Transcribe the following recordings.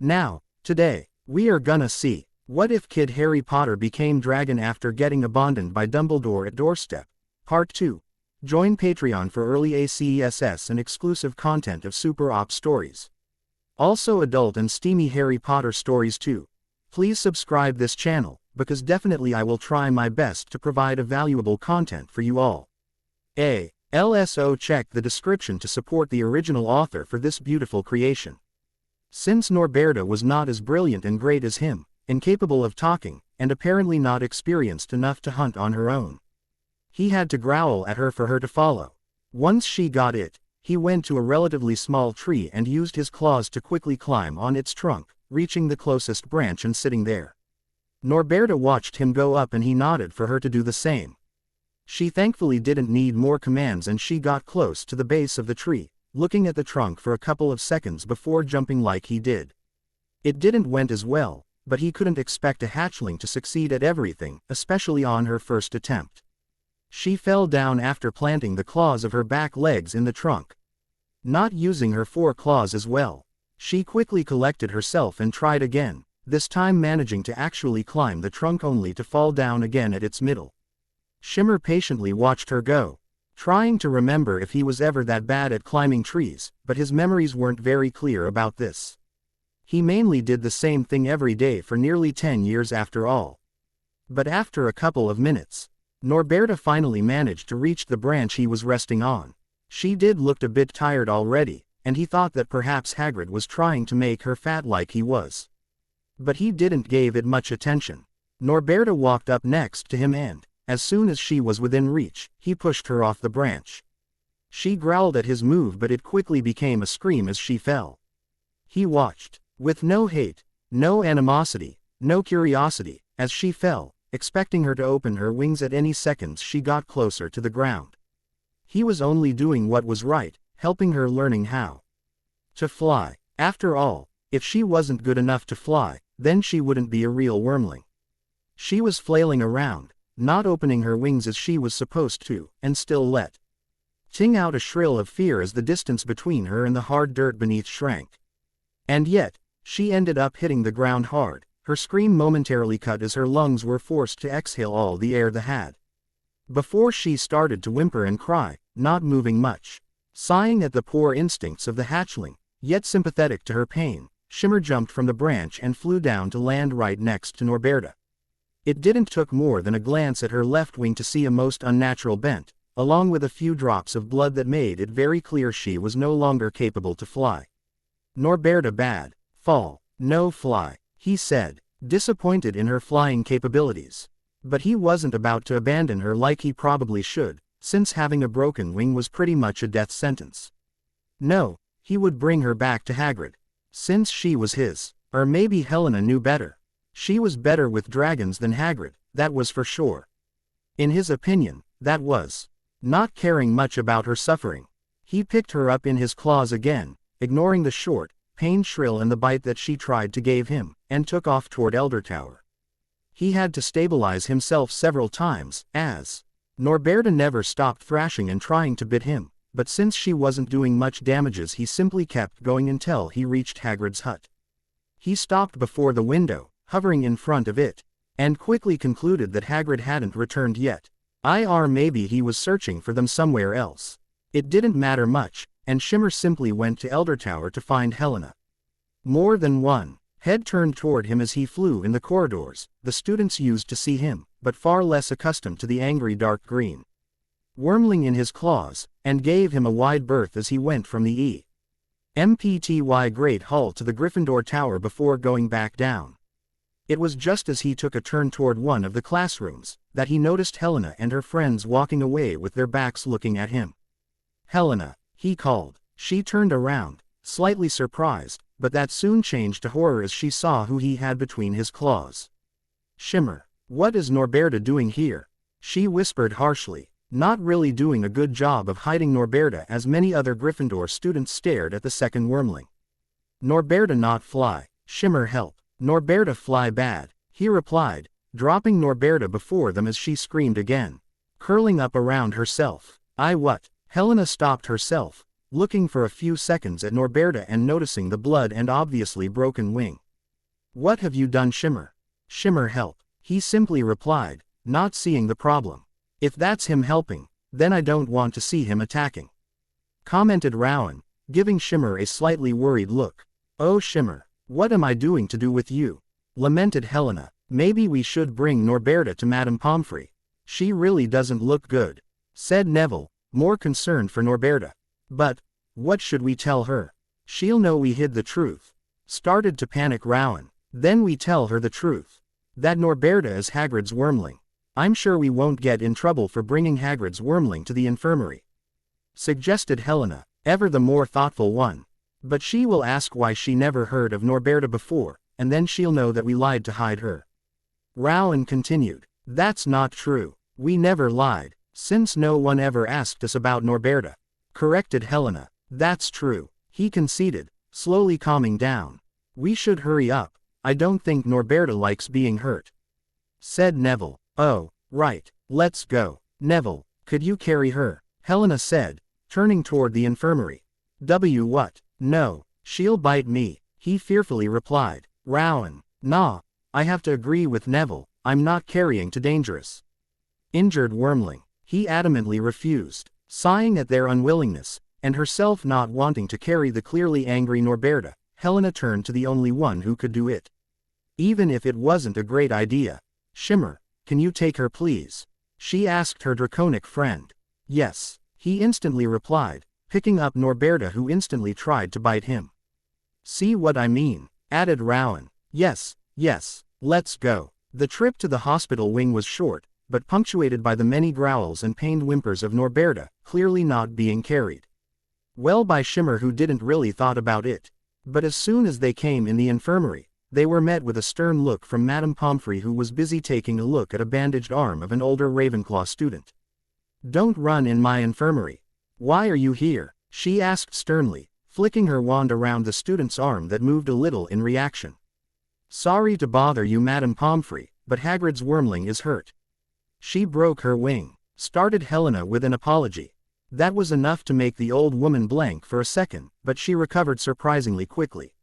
Now, today, we are gonna see, what if Kid Harry Potter became dragon after getting abandoned by Dumbledore at doorstep? Part 2. Join Patreon for early ACESS and exclusive content of Super Op stories. Also adult and steamy Harry Potter stories too. Please subscribe this channel, because definitely I will try my best to provide a valuable content for you all. Also check the description to support the original author for this beautiful creation. Since Norberta was not as brilliant and great as him, incapable of talking, and apparently not experienced enough to hunt on her own, he had to growl at her for her to follow. Once she got it, he went to a relatively small tree and used his claws to quickly climb on its trunk, reaching the closest branch and sitting there. Norberta watched him go up and he nodded for her to do the same. She thankfully didn't need more commands and she got close to the base of the tree, looking at the trunk for a couple of seconds before jumping like he did. It didn't went as well, but he couldn't expect a hatchling to succeed at everything, especially on her first attempt. She fell down after planting the claws of her back legs in the trunk. Not using her fore claws as well, she quickly collected herself and tried again, this time managing to actually climb the trunk only to fall down again at its middle. Shimmer patiently watched her go, trying to remember if he was ever that bad at climbing trees, but his memories weren't very clear about this. He mainly did the same thing every day for nearly 10 years after all. But after a couple of minutes, Norberta finally managed to reach the branch he was resting on. She did looked a bit tired already, and he thought that perhaps Hagrid was trying to make her fat like he was. But he didn't give it much attention. Norberta walked up next to him and, as soon as she was within reach, he pushed her off the branch. She growled at his move but it quickly became a scream as she fell. He watched, with no hate, no animosity, no curiosity, as she fell, expecting her to open her wings at any second she got closer to the ground. He was only doing what was right, helping her learning how to fly. After all, if she wasn't good enough to fly, then she wouldn't be a real wormling. She was flailing around, not opening her wings as she was supposed to, and still letting out a shrill of fear as the distance between her and the hard dirt beneath shrank. And yet, she ended up hitting the ground hard, her scream momentarily cut as her lungs were forced to exhale all the air they had. Before she started to whimper and cry, not moving much. Sighing at the poor instincts of the hatchling, yet sympathetic to her pain, Shimmer jumped from the branch and flew down to land right next to Norberta. It didn't took more than a glance at her left wing to see a most unnatural bent, along with a few drops of blood that made it very clear she was no longer capable to fly. Norberta bad, fall, no fly, he said, disappointed in her flying capabilities. But he wasn't about to abandon her like he probably should, since having a broken wing was pretty much a death sentence. No, he would bring her back to Hagrid. Since she was his, or maybe Helena knew better. She was better with dragons than Hagrid, that was for sure. In his opinion, that was. Not caring much about her suffering, he picked her up in his claws again, ignoring the short, pained shrill and the bite that she tried to give him, and took off toward Eldertower. He had to stabilize himself several times, as Norberta never stopped thrashing and trying to bit him, but since she wasn't doing much damages he simply kept going until he reached Hagrid's hut. He stopped before the window, hovering in front of it, and quickly concluded that Hagrid hadn't returned yet. Maybe he was searching for them somewhere else. It didn't matter much, and Shimmer simply went to Eldertower to find Helena. More than one head turned toward him as he flew in the corridors, the students used to see him, but far less accustomed to the angry dark green wormling in his claws, and gave him a wide berth as he went from the EMPTY Great Hall to the Gryffindor Tower before going back down. It was just as he took a turn toward one of the classrooms, that he noticed Helena and her friends walking away with their backs looking at him. "Helena," he called. She turned around, slightly surprised, but that soon changed to horror as she saw who he had between his claws. "Shimmer, what is Norberta doing here?" she whispered harshly, not really doing a good job of hiding Norberta as many other Gryffindor students stared at the second wormling. "Norberta not fly, Shimmer help. Norberta fly bad," he replied, dropping Norberta before them as she screamed again, curling up around herself. "I what?" Helena stopped herself, looking for a few seconds at Norberta and noticing the blood and obviously broken wing. "What have you done, Shimmer?" "Shimmer help," he simply replied, not seeing the problem. "If that's him helping, then I don't want to see him attacking," commented Rowan, giving Shimmer a slightly worried look. "Oh Shimmer, what am I doing to do with you?" lamented Helena. "Maybe we should bring Norberta to Madame Pomfrey. She really doesn't look good," said Neville, more concerned for Norberta. "But what should we tell her? She'll know we hid the truth," started to panic Rowan. "Then we tell her the truth. That Norberta is Hagrid's wormling. I'm sure we won't get in trouble for bringing Hagrid's wormling to the infirmary," suggested Helena, ever the more thoughtful one. "But she will ask why she never heard of Norberta before, and then she'll know that we lied to hide her." Rowan continued. "That's not true. We never lied, since no one ever asked us about Norberta," corrected Helena. "That's true," he conceded, slowly calming down. "We should hurry up. I don't think Norberta likes being hurt," said Neville. "Oh, right, let's go." "Neville, could you carry her?" Helena said, turning toward the infirmary. What? No, she'll bite me," he fearfully replied. Rowan, "Nah, I have to agree with Neville, I'm not carrying too dangerous. Injured wormling," he adamantly refused. Sighing at their unwillingness, and herself not wanting to carry the clearly angry Norberta, Helena turned to the only one who could do it. Even if it wasn't a great idea. "Shimmer, can you take her please?" she asked her draconic friend. "Yes," he instantly replied, picking up Norberta, who instantly tried to bite him. "See what I mean?" added Rowan. Yes, let's go." The trip to the hospital wing was short, but punctuated by the many growls and pained whimpers of Norberta, clearly not being carried well by Shimmer, who didn't really thought about it. But as soon as they came in the infirmary, they were met with a stern look from Madame Pomfrey, who was busy taking a look at a bandaged arm of an older Ravenclaw student. "Don't run in my infirmary. Why are you here?" she asked sternly, flicking her wand around the student's arm that moved a little in reaction. "Sorry to bother you, Madame Pomfrey, but Hagrid's wormling is hurt. She broke her wing," started Helena with an apology. That was enough to make the old woman blank for a second, but she recovered surprisingly quickly.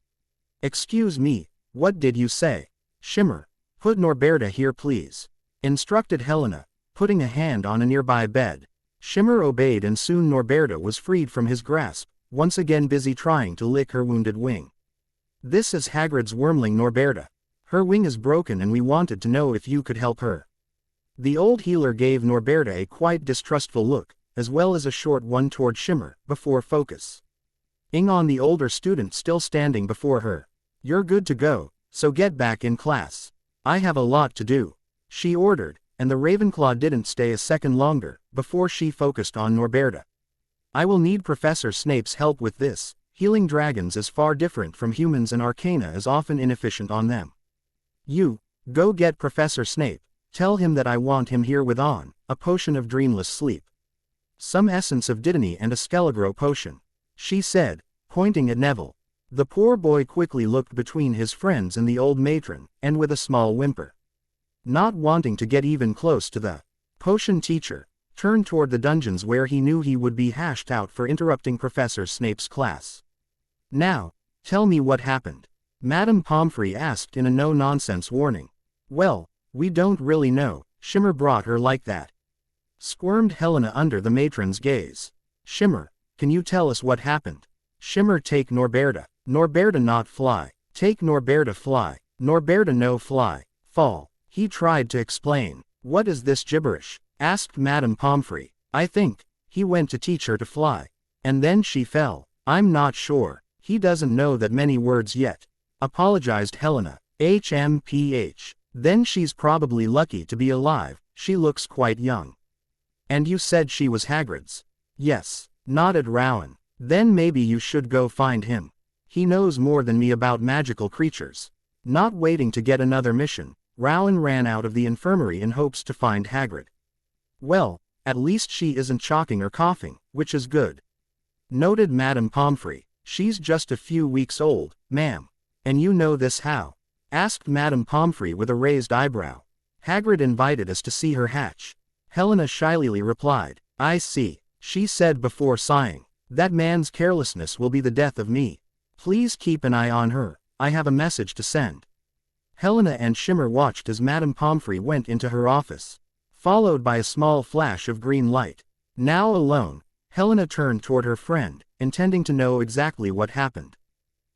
"Excuse me, what did you say?" "Shimmer, put Norberta here please," instructed Helena, putting a hand on a nearby bed. Shimmer obeyed, and soon Norberta was freed from his grasp, once again busy trying to lick her wounded wing. "This is Hagrid's wormling, Norberta. Her wing is broken and we wanted to know if you could help her." The old healer gave Norberta a quite distrustful look, as well as a short one toward Shimmer, before focusing on the older student still standing before her. "You're good to go, so get back in class. I have a lot to do," she ordered, and the Ravenclaw didn't stay a second longer, before she focused on Norberta. "I will need Professor Snape's help with this. Healing dragons is far different from humans, and arcana is often inefficient on them. You, go get Professor Snape, tell him that I want him here with a potion of dreamless sleep. Some essence of Dittany and a Skelegro potion," she said, pointing at Neville. The poor boy quickly looked between his friends and the old matron, and with a small whimper, not wanting to get even close to the potion teacher, turned toward the dungeons where he knew he would be hashed out for interrupting Professor Snape's class. "Now, tell me what happened," Madame Pomfrey asked in a no-nonsense warning. "Well, we don't really know, Shimmer brought her like that," squirmed Helena under the matron's gaze. "Shimmer, can you tell us what happened?" "Shimmer take Norberta. Norberta not fly. Take Norberta fly. Norberta no fly. Fall," he tried to explain. "What is this gibberish?" asked Madame Pomfrey. "I think he went to teach her to fly, and then she fell. I'm not sure. He doesn't know that many words yet," apologized Helena. "HMPH. Then she's probably lucky to be alive, she looks quite young." "And you said she was Hagrid's?" "Yes," nodded Rowan. "Then maybe you should go find him. He knows more than me about magical creatures." Not waiting to get another mission, Rowan ran out of the infirmary in hopes to find Hagrid. "Well, at least she isn't choking or coughing, which is good," noted Madame Pomfrey. "She's just a few weeks old, ma'am." "And you know this how?" asked Madame Pomfrey with a raised eyebrow. "Hagrid invited us to see her hatch," Helena shyly replied. "I see," she said before sighing. That man's carelessness will be the death of me. Please keep an eye on her, I have a message to send. Helena and Shimmer watched as Madame Pomfrey went into her office, followed by a small flash of green light. Now alone, Helena turned toward her friend, intending to know exactly what happened.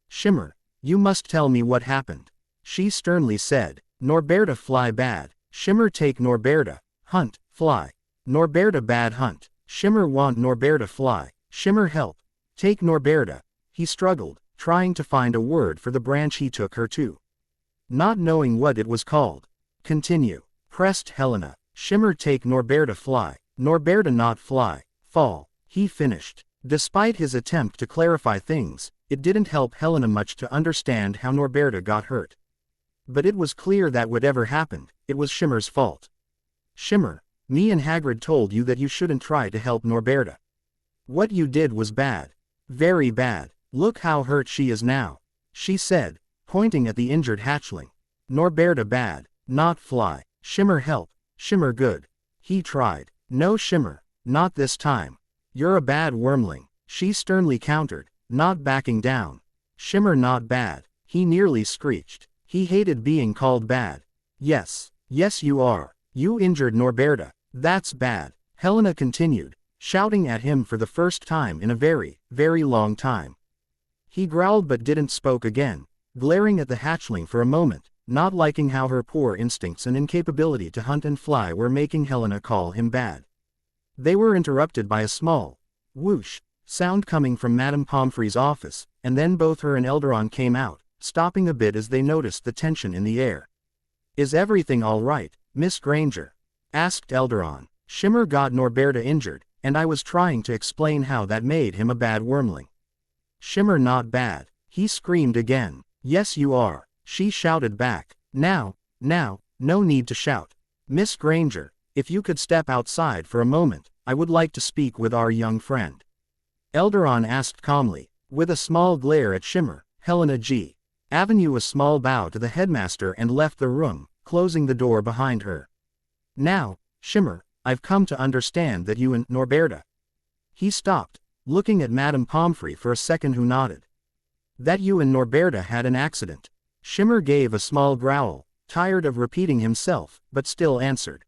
Shimmer, you must tell me what happened, she sternly said. Norberta fly bad. Shimmer take Norberta, hunt, fly. Norberta bad hunt. Shimmer want Norberta fly. Shimmer help. Take Norberta. He struggled, trying to find a word for the branch he took her to. Not knowing what it was called. Continue, pressed Helena. Shimmer take Norberta fly. Norberta not fly. Fall. He finished. Despite his attempt to clarify things, it didn't help Helena much to understand how Norberta got hurt. But it was clear that whatever happened, it was Shimmer's fault. Shimmer, me and Hagrid told you that you shouldn't try to help Norberta. What you did was bad. Very bad. Look how hurt she is now, she said, pointing at the injured hatchling. Norberta bad, not fly. Shimmer help. Shimmer good. He tried. No Shimmer, not this time. You're a bad wormling, she sternly countered, not backing down. Shimmer not bad, he nearly screeched. He hated being called bad. Yes, yes you are. You injured Norberta. That's bad. Helena continued, shouting at him for the first time in a very, very long time. He growled but didn't spoke again, glaring at the hatchling for a moment, not liking how her poor instincts and incapability to hunt and fly were making Helena call him bad. They were interrupted by a small whoosh sound coming from Madame Pomfrey's office, and then both her and Elderon came out, stopping a bit as they noticed the tension in the air. Is everything all right, Miss Granger? Asked Elderon. Shimmer got Norberta injured, and I was trying to explain how that made him a bad wormling. Shimmer not bad, he screamed again. Yes you are, she shouted back. Now, no need to shout. Miss Granger, if you could step outside for a moment, I would like to speak with our young friend. Elderon asked calmly, with a small glare at Shimmer. Helena G. Avenue a small bow to the headmaster and left the room, closing the door behind her. Now, Shimmer, I've come to understand that you and Norberta. He stopped, looking at Madame Pomfrey for a second who nodded. That you and Norberta had an accident. Shimmer gave a small growl, tired of repeating himself, but still answered.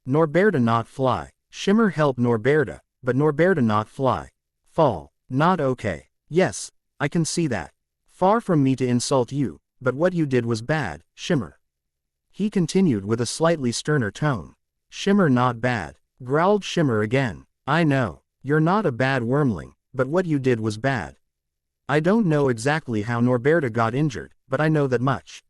Norberta not fly. Shimmer help Norberta, but Norberta not fly. Fall. Not okay. Yes, I can see that. Far from me to insult you, but what you did was bad, Shimmer. He continued with a slightly sterner tone. Shimmer not bad, growled Shimmer again. I know, you're not a bad wormling, but what you did was bad. I don't know exactly how Norberta got injured, but I know that much.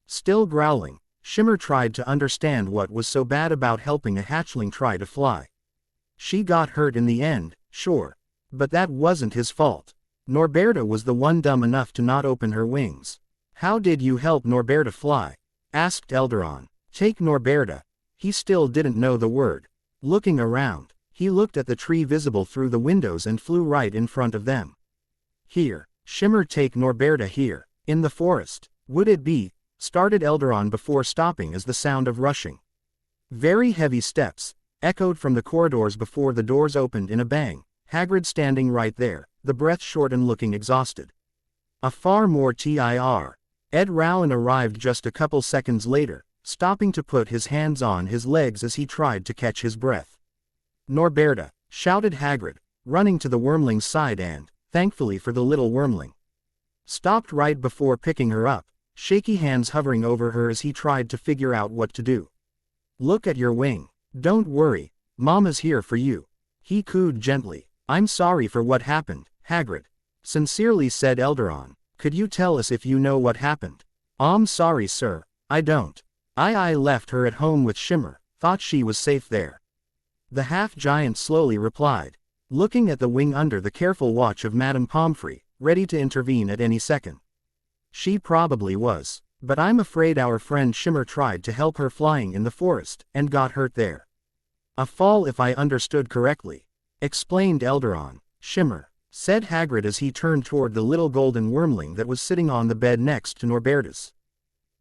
Still growling, Shimmer tried to understand what was so bad about helping a hatchling try to fly. She got hurt in the end, sure. But that wasn't his fault. Norberta was the one dumb enough to not open her wings. How did you help Norberta fly? Asked Elderon. Take Norberta. He still didn't know the word. Looking around, he looked at the tree visible through the windows and flew right in front of them. Here, Shimmer take Norberta here, in the forest. Would it be? Started Elderon before stopping as the sound of rushing. Very heavy steps echoed from the corridors before the doors opened in a bang. Hagrid standing right there, the breath short and looking exhausted. A far more TIR. Ed Rowan arrived just a couple seconds later, stopping to put his hands on his legs as he tried to catch his breath. Norberta, shouted Hagrid, running to the wormling's side and, thankfully for the little wormling, stopped right before picking her up, shaky hands hovering over her as he tried to figure out what to do. Look at your wing. Don't worry, Mama's here for you. He cooed gently. I'm sorry for what happened, Hagrid. Sincerely said Elderon. Could you tell us if you know what happened? I'm sorry sir, I don't. I left her at home with Shimmer, thought she was safe there. The half-giant slowly replied, looking at the wing under the careful watch of Madame Pomfrey, ready to intervene at any second. She probably was, but I'm afraid our friend Shimmer tried to help her flying in the forest, and got hurt there. A fall if I understood correctly, explained Elderon. Shimmer, said Hagrid as he turned toward the little golden wormling that was sitting on the bed next to Norberta's.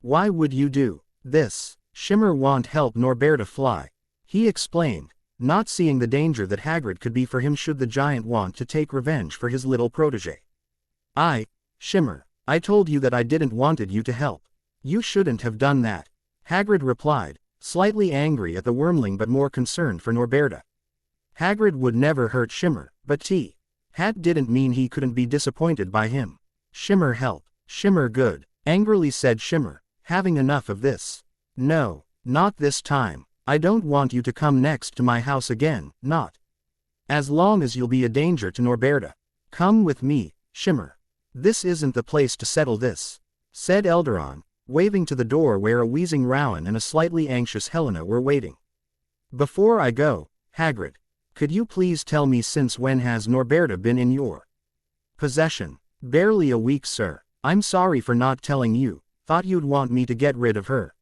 Why would you do this? Shimmer want help Norberta fly. He explained, not seeing the danger that Hagrid could be for him should the giant want to take revenge for his little protege. Shimmer, I told you that I didn't wanted you to help. You shouldn't have done that, Hagrid replied, slightly angry at the wormling but more concerned for Norberta. Hagrid would never hurt Shimmer, but Hat didn't mean he couldn't be disappointed by him. Shimmer help, Shimmer good, angrily said Shimmer, having enough of this. No, not this time. I don't want you to come next to my house again, not as long as you'll be a danger to Norberta. Come with me, Shimmer. This isn't the place to settle this, said Elderon, waving to the door where a wheezing Rowan and a slightly anxious Helena were waiting. Before I go, Hagrid, could you please tell me since when has Norberta been in your possession? Barely a week, sir. I'm sorry for not telling you, thought you'd want me to get rid of her,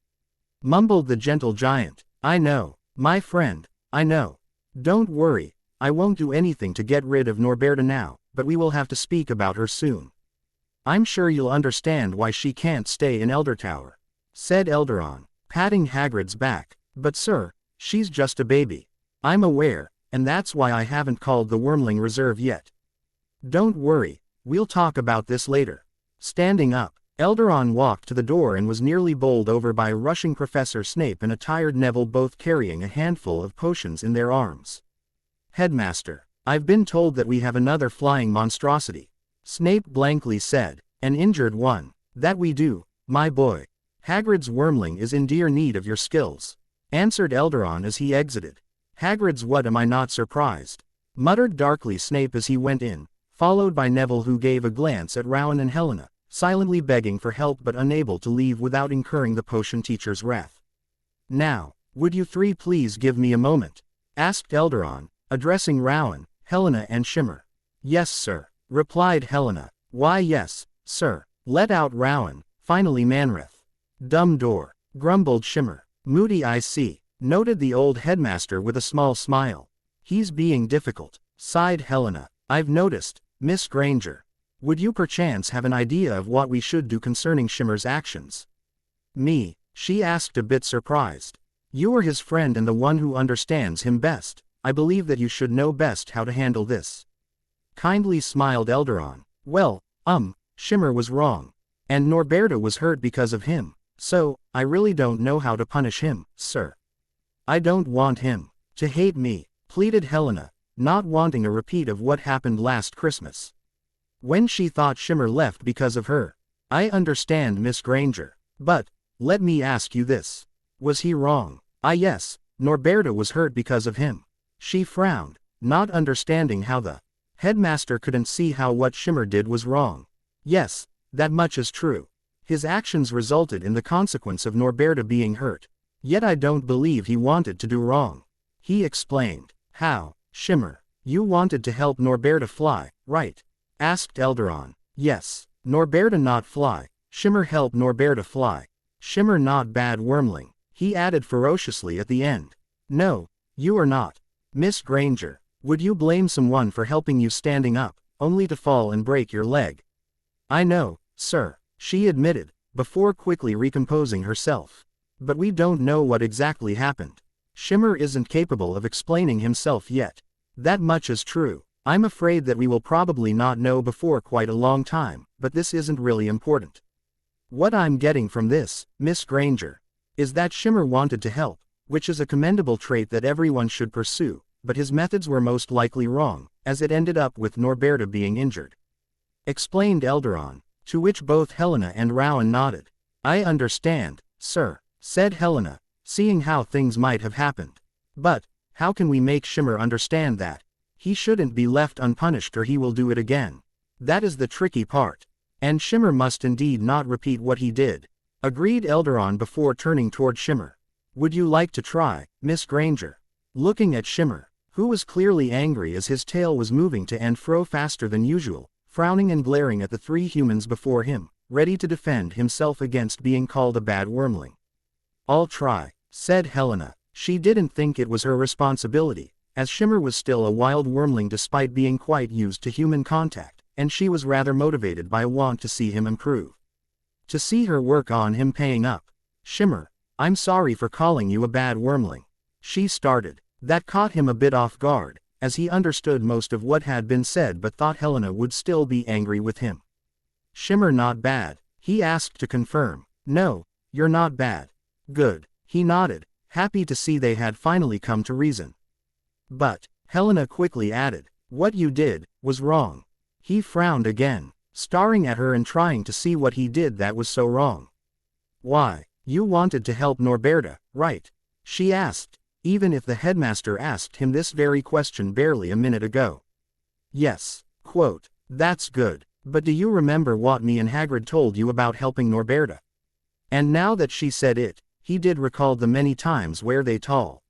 mumbled the gentle giant. I know, my friend, I know. Don't worry, I won't do anything to get rid of Norberta now, but we will have to speak about her soon. I'm sure you'll understand why she can't stay in Eldertower, said Elderon, patting Hagrid's back. But sir, she's just a baby. I'm aware, and that's why I haven't called the Wormling Reserve yet. Don't worry, we'll talk about this later. Standing up, Elderon walked to the door and was nearly bowled over by rushing Professor Snape and a tired Neville, both carrying a handful of potions in their arms. Headmaster, I've been told that we have another flying monstrosity, Snape blankly said. An injured one. That we do, my boy. Hagrid's wormling is in dire need of your skills, answered Elderon as he exited. Hagrid's what, am I not surprised? Muttered darkly Snape as he went in, followed by Neville, who gave a glance at Rowan and Helena, silently begging for help but unable to leave without incurring the potion teacher's wrath. Now, would you three please give me a moment? Asked Elderon, addressing Rowan, Helena and Shimmer. Yes, sir, replied Helena. Why yes, sir. Let out Rowan, finally Manrith. Dumbledore, grumbled Shimmer. Moody I see, noted the old headmaster with a small smile. He's being difficult, sighed Helena. I've noticed, Miss Granger. Would you perchance have an idea of what we should do concerning Shimmer's actions? Me, she asked, a bit surprised. You are his friend and the one who understands him best. I believe that you should know best how to handle this. Kindly smiled Elderon. Well, Shimmer was wrong. And Norberta was hurt because of him. So, I really don't know how to punish him, sir. I don't want him to hate me, pleaded Helena, not wanting a repeat of what happened last Christmas, when she thought Shimmer left because of her. I understand, Miss Granger. But, let me ask you this. Was he wrong? Yes, Norberta was hurt because of him. She frowned, not understanding how the headmaster couldn't see how what Shimmer did was wrong. Yes, that much is true. His actions resulted in the consequence of Norberta being hurt. Yet I don't believe he wanted to do wrong. He explained. How? Shimmer, you wanted to help Norberta fly, right? Asked Elderon. Yes, Norberta not fly. Shimmer help Norberta fly. Shimmer not bad wormling, he added ferociously at the end. No, you are not. Miss Granger, would you blame someone for helping you standing up, only to fall and break your leg? I know, sir, she admitted, before quickly recomposing herself. But we don't know what exactly happened. Shimmer isn't capable of explaining himself yet. That much is true. I'm afraid that we will probably not know before quite a long time, but this isn't really important. What I'm getting from this, Miss Granger, is that Shimmer wanted to help, which is a commendable trait that everyone should pursue, but his methods were most likely wrong, as it ended up with Norberta being injured. Explained Elderon, to which both Helena and Rowan nodded. I understand, sir, said Helena, seeing how things might have happened. But, how can we make Shimmer understand that? He shouldn't be left unpunished or he will do it again. That is the tricky part. And Shimmer must indeed not repeat what he did. Agreed Elderon before turning toward Shimmer. Would you like to try, Miss Granger? Looking at Shimmer, who was clearly angry as his tail was moving to and fro faster than usual, frowning and glaring at the three humans before him, ready to defend himself against being called a bad wormling. I'll try, said Helena. She didn't think it was her responsibility, as Shimmer was still a wild wormling despite being quite used to human contact, and she was rather motivated by a want to see him improve. To see her work on him paying up. Shimmer, I'm sorry for calling you a bad wormling. She started. That caught him a bit off guard, as he understood most of what had been said but thought Helena would still be angry with him. Shimmer, not bad? He asked to confirm. No, you're not bad. Good. He nodded, happy to see they had finally come to reason. But, Helena quickly added, what you did was wrong. He frowned again, staring at her and trying to see what he did that was so wrong. Why, you wanted to help Norberta, right? She asked, even if the headmaster asked him this very question barely a minute ago. Yes. Quote, that's good. But do you remember what me and Hagrid told you about helping Norberta? And now that she said it, he did recall the many times where they told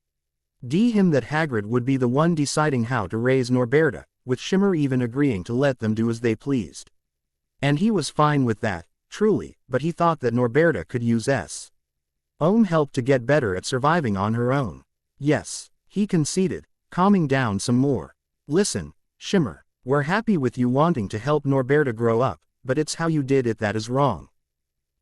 him that Hagrid would be the one deciding how to raise Norberta, with Shimmer even agreeing to let them do as they pleased. And he was fine with that, truly, but he thought that Norberta could use own help to get better at surviving on her own. Yes, he conceded, calming down some more. Listen, Shimmer, we're happy with you wanting to help Norberta grow up, but it's how you did it that is wrong.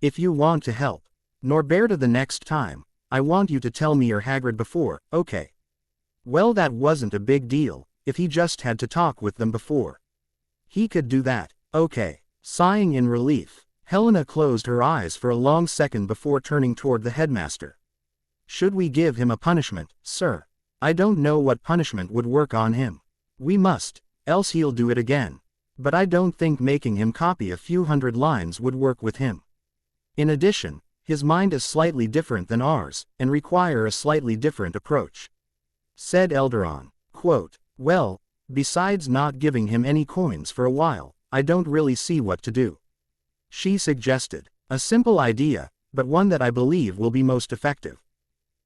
If you want to help Norberta the next time, I want you to tell me or Hagrid before, okay? Well, that wasn't a big deal, if he just had to talk with them before. He could do that, okay. Sighing in relief, Helena closed her eyes for a long second before turning toward the headmaster. Should we give him a punishment, sir? I don't know what punishment would work on him. We must, else he'll do it again. But I don't think making him copy a few hundred lines would work with him. In addition, his mind is slightly different than ours, and require a slightly different approach. Said Elderon. Quote, well, besides not giving him any coins for a while, I don't really see what to do. She suggested. A simple idea, but one that I believe will be most effective.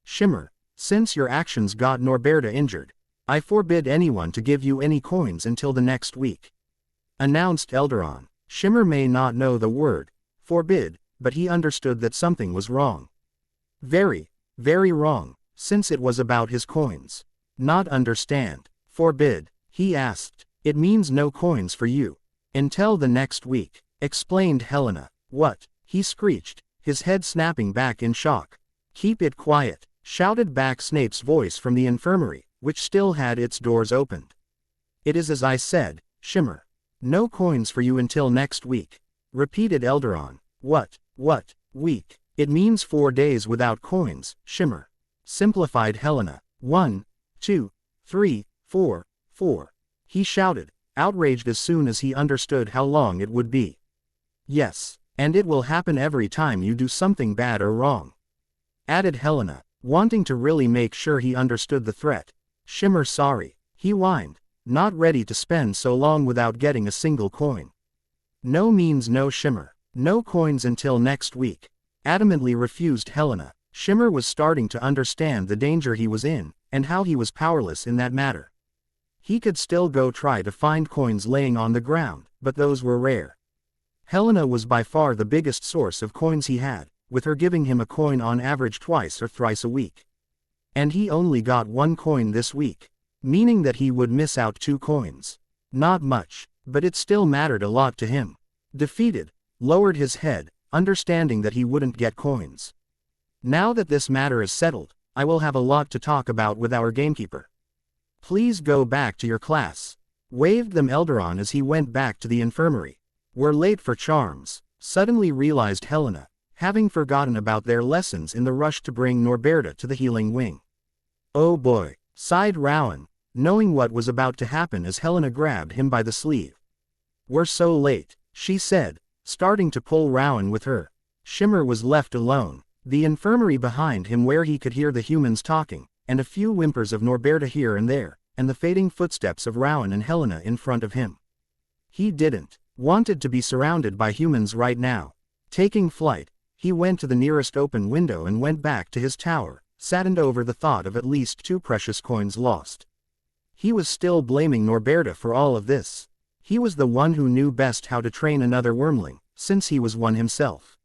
Shimmer, since your actions got Norberta injured, I forbid anyone to give you any coins until the next week. Announced Elderon. Shimmer may not know the word forbid, but he understood that something was wrong. Very, very wrong, since it was about his coins. Not understand. Forbid, he asked. It means no coins for you. Until the next week, explained Helena. What? He screeched, his head snapping back in shock. Keep it quiet, shouted back Snape's voice from the infirmary, which still had its doors opened. It is as I said, Shimmer. No coins for you until next week. Repeated Elderon. What week? It means 4 days without coins, Shimmer. Simplified Helena. 1, 2, 3, 4, 4. He shouted, outraged as soon as he understood how long it would be. Yes, and it will happen every time you do something bad or wrong. Added Helena, wanting to really make sure he understood the threat. Shimmer, sorry, he whined, not ready to spend so long without getting a single coin. No means no, Shimmer. No coins until next week. Adamantly refused Helena. Shimmer was starting to understand the danger he was in, and how he was powerless in that matter. He could still go try to find coins laying on the ground, but those were rare. Helena was by far the biggest source of coins he had, with her giving him a coin on average twice or thrice a week. And he only got 1 coin this week, meaning that he would miss out 2 coins. Not much, but it still mattered a lot to him. Defeated, lowered his head, understanding that he wouldn't get coins. Now that this matter is settled, I will have a lot to talk about with our gamekeeper. Please go back to your class. Waved them Elderon as he went back to the infirmary. We're late for charms, suddenly realized Helena, having forgotten about their lessons in the rush to bring Norberta to the healing wing. Oh boy, sighed Rowan, knowing what was about to happen as Helena grabbed him by the sleeve. We're so late, she said, starting to pull Rowan with her. Shimmer was left alone, the infirmary behind him where he could hear the humans talking, and a few whimpers of Norberta here and there, and the fading footsteps of Rowan and Helena in front of him. He didn't wanted to be surrounded by humans right now. Taking flight, he went to the nearest open window and went back to his tower, saddened over the thought of at least 2 precious coins lost. He was still blaming Norberta for all of this. He was the one who knew best how to train another wormling, since he was one himself.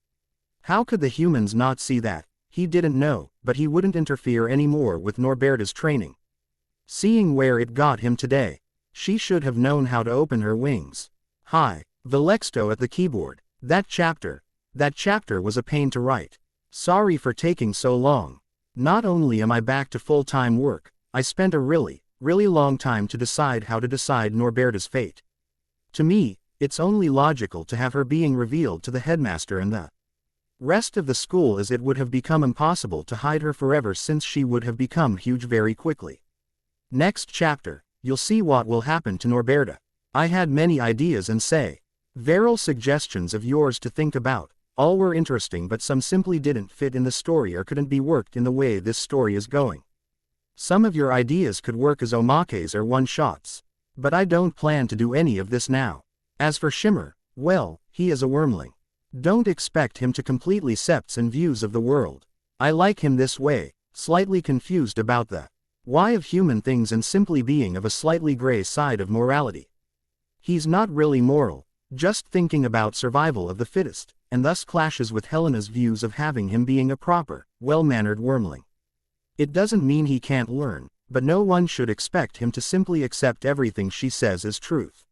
How could the humans not see that? He didn't know, but he wouldn't interfere anymore with Norberta's training. Seeing where it got him today, she should have known how to open her wings. Hi, Velexto at the keyboard. That chapter was a pain to write. Sorry for taking so long. Not only am I back to full-time work, I spent a really long time to decide how to decide Norberta's fate. To me, it's only logical to have her being revealed to the headmaster and the rest of the school, as it would have become impossible to hide her forever since she would have become huge very quickly. Next chapter, you'll see what will happen to Norberta. I had many ideas and several suggestions of yours to think about. All were interesting, but some simply didn't fit in the story or couldn't be worked in the way this story is going. Some of your ideas could work as omakes or one-shots. But I don't plan to do any of this now. As for Shimmer, well, he is a wormling. Don't expect him to completely accept and views of the world. I like him this way, slightly confused about the why of human things and simply being of a slightly gray side of morality. He's not really moral, just thinking about survival of the fittest, and thus clashes with Helena's views of having him being a proper, well-mannered wormling. It doesn't mean he can't learn, but no one should expect him to simply accept everything she says as truth.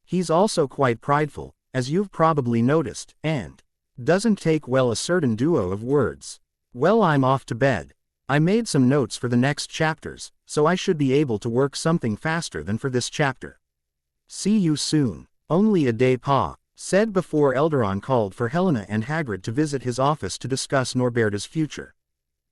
He's also quite prideful, as you've probably noticed, and doesn't take well a certain duo of words. Well, I'm off to bed. I made some notes for the next chapters, so I should be able to work something faster than for this chapter. See you soon. Only a day, Pa said before Elderon called for Helena and Hagrid to visit his office to discuss Norberta's future.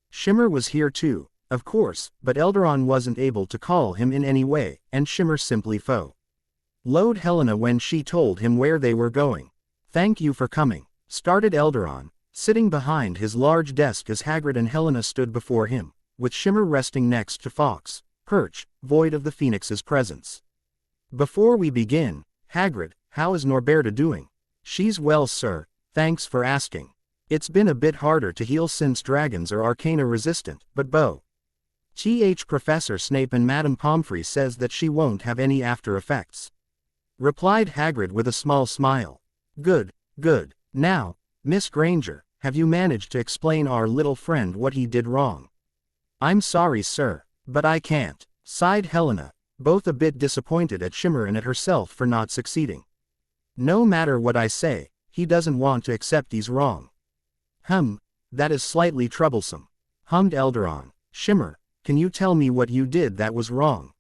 Shimmer was here too, of course, but Elderon wasn't able to call him in any way, and Shimmer simply followed Helena when she told him where they were going. Thank you for coming, started Elderon, sitting behind his large desk as Hagrid and Helena stood before him, with Shimmer resting next to Fawkes, perch, void of the Phoenix's presence. Before we begin, Hagrid, how is Norberta doing? She's well, sir, thanks for asking. It's been a bit harder to heal since dragons are arcana resistant, but Professor Snape and Madame Pomfrey says that she won't have any after effects. Replied Hagrid with a small smile. Good, good. Now, Miss Granger, have you managed to explain our little friend what he did wrong? I'm sorry, sir, but I can't, sighed Helena, both a bit disappointed at Shimmer and at herself for not succeeding. No matter what I say, he doesn't want to accept he's wrong. That is slightly troublesome, hummed Elderon. Shimmer, can you tell me what you did that was wrong?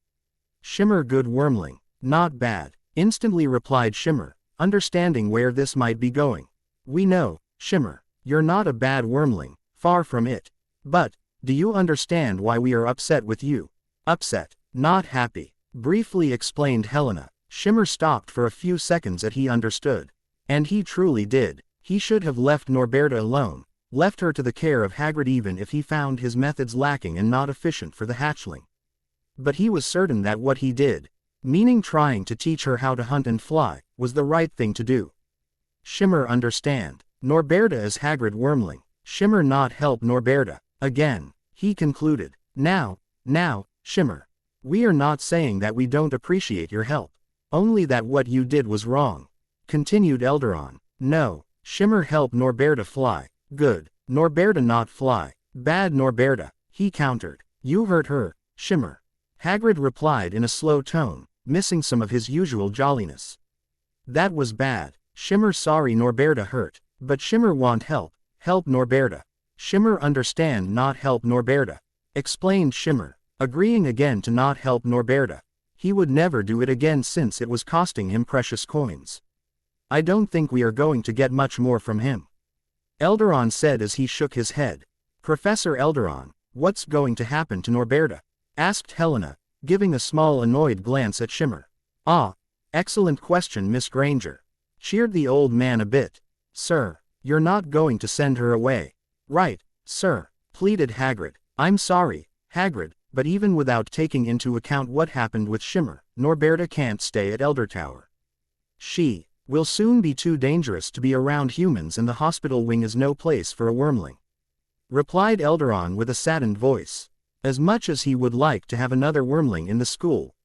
Shimmer, good wormling, not bad, instantly replied Shimmer, understanding where this might be going. We know, Shimmer, you're not a bad wormling, far from it. But, do you understand why we are upset with you? Upset, not happy, briefly explained Helena. Shimmer stopped for a few seconds as he understood. And he truly did. He should have left Norberta alone, left her to the care of Hagrid even if he found his methods lacking and not efficient for the hatchling. But he was certain that what he did, meaning trying to teach her how to hunt and fly, was the right thing to do. Shimmer understand. Norberta is Hagrid wormling. Shimmer not help Norberta. Again, he concluded. Now, Shimmer. We are not saying that we don't appreciate your help. Only that what you did was wrong. Continued Elderon. No, Shimmer help Norberta fly. Good. Norberta not fly. Bad Norberta, he countered. You hurt her, Shimmer. Hagrid replied in a slow tone, missing some of his usual jolliness. That was bad. Shimmer sorry Norberta hurt, but Shimmer want help Norberta. Shimmer understand not help Norberta, explained Shimmer, agreeing again to not help Norberta. He would never do it again since it was costing him precious coins. I don't think we are going to get much more from him, Elderon said as he shook his head. Professor Elderon, what's going to happen to Norberta? Asked Helena, giving a small annoyed glance at Shimmer. Ah, excellent question, Miss Granger. Cheered the old man a bit. Sir, you're not going to send her away. Right, sir, pleaded Hagrid. I'm sorry, Hagrid, but even without taking into account what happened with Shimmer, Norberta can't stay at Eldertower. She will soon be too dangerous to be around humans, and the hospital wing is no place for a wormling. Replied Elderon with a saddened voice. As much as he would like to have another wormling in the school,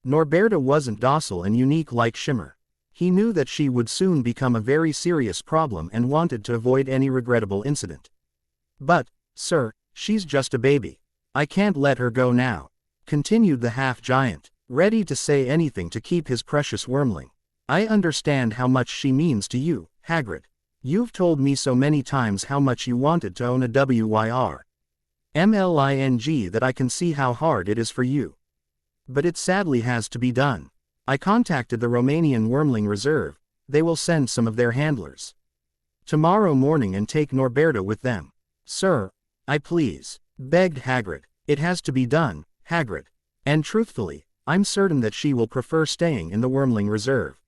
Norberta wasn't docile and unique like Shimmer. He knew that she would soon become a very serious problem and wanted to avoid any regrettable incident. But, sir, she's just a baby. I can't let her go now, continued the half-giant, ready to say anything to keep his precious wormling. I understand how much she means to you, Hagrid. You've told me so many times how much you wanted to own a WYR. MLING that I can see how hard it is for you. But it sadly has to be done. I contacted the Romanian Wormling Reserve, they will send some of their handlers tomorrow morning and take Norberta with them. Sir, I please, begged Hagrid. It has to be done, Hagrid. And truthfully, I'm certain that she will prefer staying in the Wormling Reserve.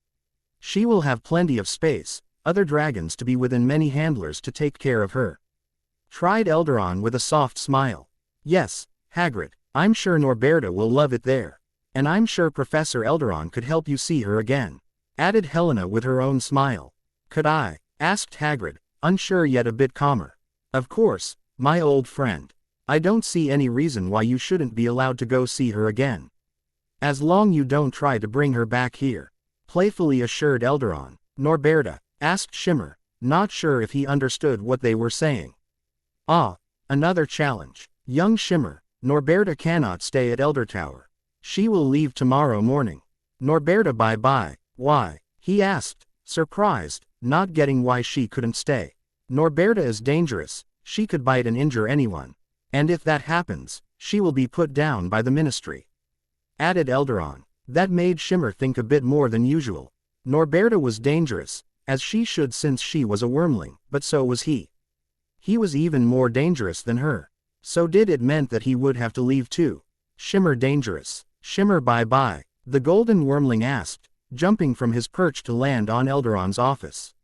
She will have plenty of space, other dragons to be within many handlers to take care of her. Tried Elderon with a soft smile. Yes, Hagrid, I'm sure Norberta will love it there. And I'm sure Professor Elderon could help you see her again. Added Helena with her own smile. Could I? Asked Hagrid, unsure yet a bit calmer. Of course, my old friend. I don't see any reason why you shouldn't be allowed to go see her again. As long you don't try to bring her back here. Playfully assured Elderon. Norberta, asked Shimmer, not sure if he understood what they were saying. Ah, another challenge. Young Shimmer, Norberta cannot stay at Eldertower. She will leave tomorrow morning. Norberta bye-bye. Why? He asked, surprised, not getting why she couldn't stay. Norberta is dangerous, she could bite and injure anyone. And if that happens, she will be put down by the ministry. Added Elderon. That made Shimmer think a bit more than usual. Norberta was dangerous, as she should since she was a wormling, but so was he. He was even more dangerous than her. So did it meant that he would have to leave too. Shimmer dangerous. Shimmer bye-bye, the golden wormling asked, jumping from his perch to land on Elderon's office.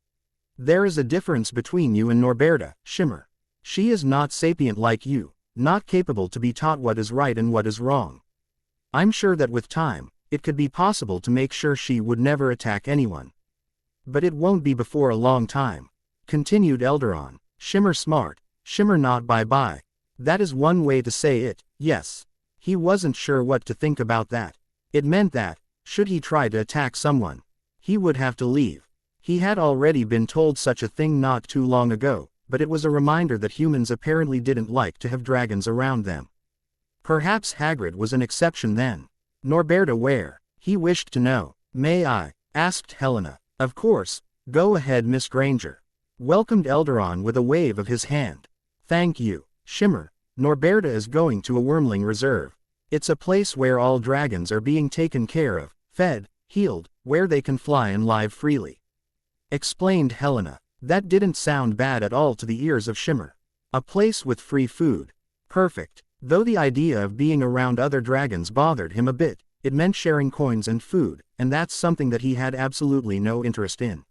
There is a difference between you and Norberta, Shimmer. She is not sapient like you, not capable to be taught what is right and what is wrong. I'm sure that with time, it could be possible to make sure she would never attack anyone. But it won't be before a long time. Continued Elderon. Shimmer smart, Shimmer not bye-bye. That is one way to say it, yes. He wasn't sure what to think about that. It meant that, should he try to attack someone, he would have to leave. He had already been told such a thing not too long ago, but it was a reminder that humans apparently didn't like to have dragons around them. Perhaps Hagrid was an exception then. Norberta where? He wished to know. May I? Asked Helena. Of course, go ahead Miss Granger. Welcomed Elderon with a wave of his hand. Thank you, Shimmer. Norberta is going to a Wormling Reserve. It's a place where all dragons are being taken care of, fed, healed, where they can fly and live freely. Explained Helena. That didn't sound bad at all to the ears of Shimmer. A place with free food. Perfect. Though the idea of being around other dragons bothered him a bit, it meant sharing coins and food, and that's something that he had absolutely no interest in.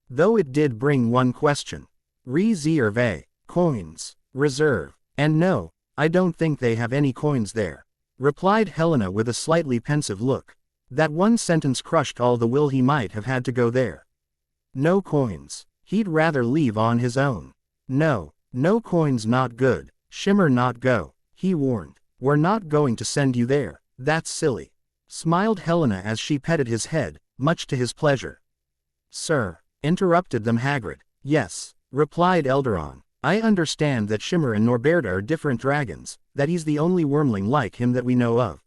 Though it did bring one question. Reserve. Coins. Reserve. And no, I don't think they have any coins there. Replied Helena with a slightly pensive look. That one sentence crushed all the will he might have had to go there. No coins. He'd rather leave on his own. No coins not good. Shimmer not go. He warned. We're not going to send you there, that's silly. Smiled Helena as she petted his head, much to his pleasure. Sir, interrupted them Hagrid. Yes, replied Elderon. I understand that Shimmer and Norberta are different dragons, that he's the only wormling like him that we know of.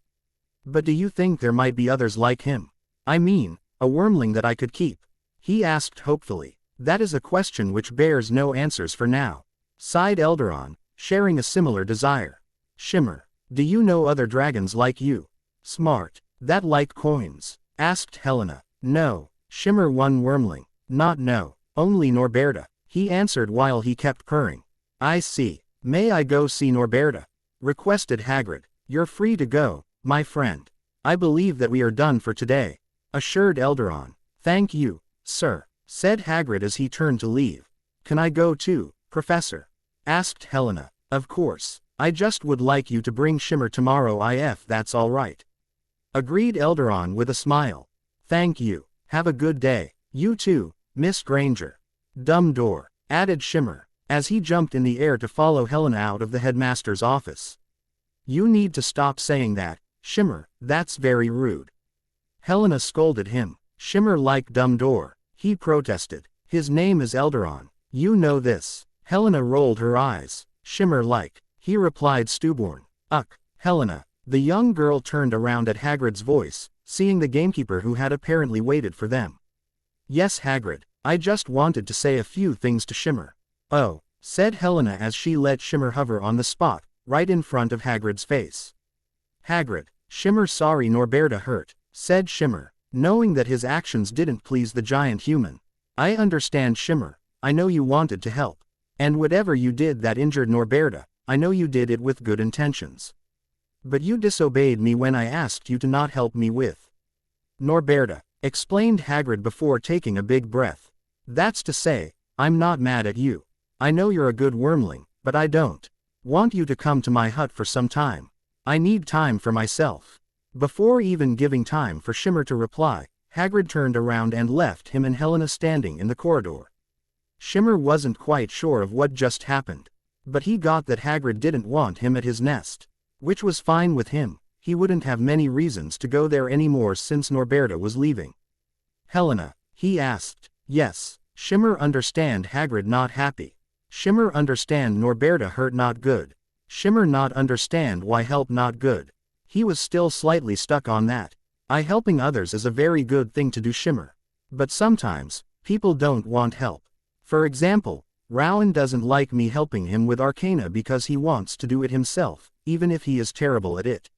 But do you think there might be others like him? I mean, a wormling that I could keep? He asked hopefully. That is a question which bears no answers for now. Sighed Elderon, sharing a similar desire. Shimmer, do you know other dragons like you? Smart, that like coins? Asked Helena. No, Shimmer one wormling. Not no, only Norberta. He answered while he kept purring. I see. May I go see Norberta? Requested Hagrid. You're free to go, my friend. I believe that we are done for today. Assured Elderon. Thank you, sir, said Hagrid as he turned to leave. Can I go too, Professor? Asked Helena. Of course. I just would like you to bring Shimmer tomorrow if that's all right. Agreed Elderon with a smile. Thank you. Have a good day. You too, Miss Granger. Dumbledore, added Shimmer, as he jumped in the air to follow Helena out of the headmaster's office. You need to stop saying that, Shimmer, that's very rude. Helena scolded him. Shimmer like Dumbledore, he protested. His name is Elderon. You know this. Helena rolled her eyes. Shimmer like, he replied stubborn. Helena. The young girl turned around at Hagrid's voice, seeing the gamekeeper who had apparently waited for them. Yes Hagrid, I just wanted to say a few things to Shimmer. Oh, said Helena as she let Shimmer hover on the spot, right in front of Hagrid's face. Hagrid, Shimmer sorry Norberta hurt, said Shimmer, knowing that his actions didn't please the giant human. I understand Shimmer, I know you wanted to help. And whatever you did that injured Norberta, I know you did it with good intentions. But you disobeyed me when I asked you to not help me with Norberta, explained Hagrid before taking a big breath. That's to say, I'm not mad at you. I know you're a good wormling, but I don't want you to come to my hut for some time. I need time for myself. Before even giving time for Shimmer to reply, Hagrid turned around and left him and Helena standing in the corridor. Shimmer wasn't quite sure of what just happened, but he got that Hagrid didn't want him at his nest, which was fine with him. He wouldn't have many reasons to go there anymore since Norberta was leaving. Helena, he asked. Yes. Shimmer understand Hagrid not happy. Shimmer understand Norberta hurt not good. Shimmer not understand why help not good. He was still slightly stuck on that. Helping others is a very good thing to do, Shimmer. But sometimes, people don't want help. For example, Rowan doesn't like me helping him with Arcana because he wants to do it himself, even if he is terrible at it.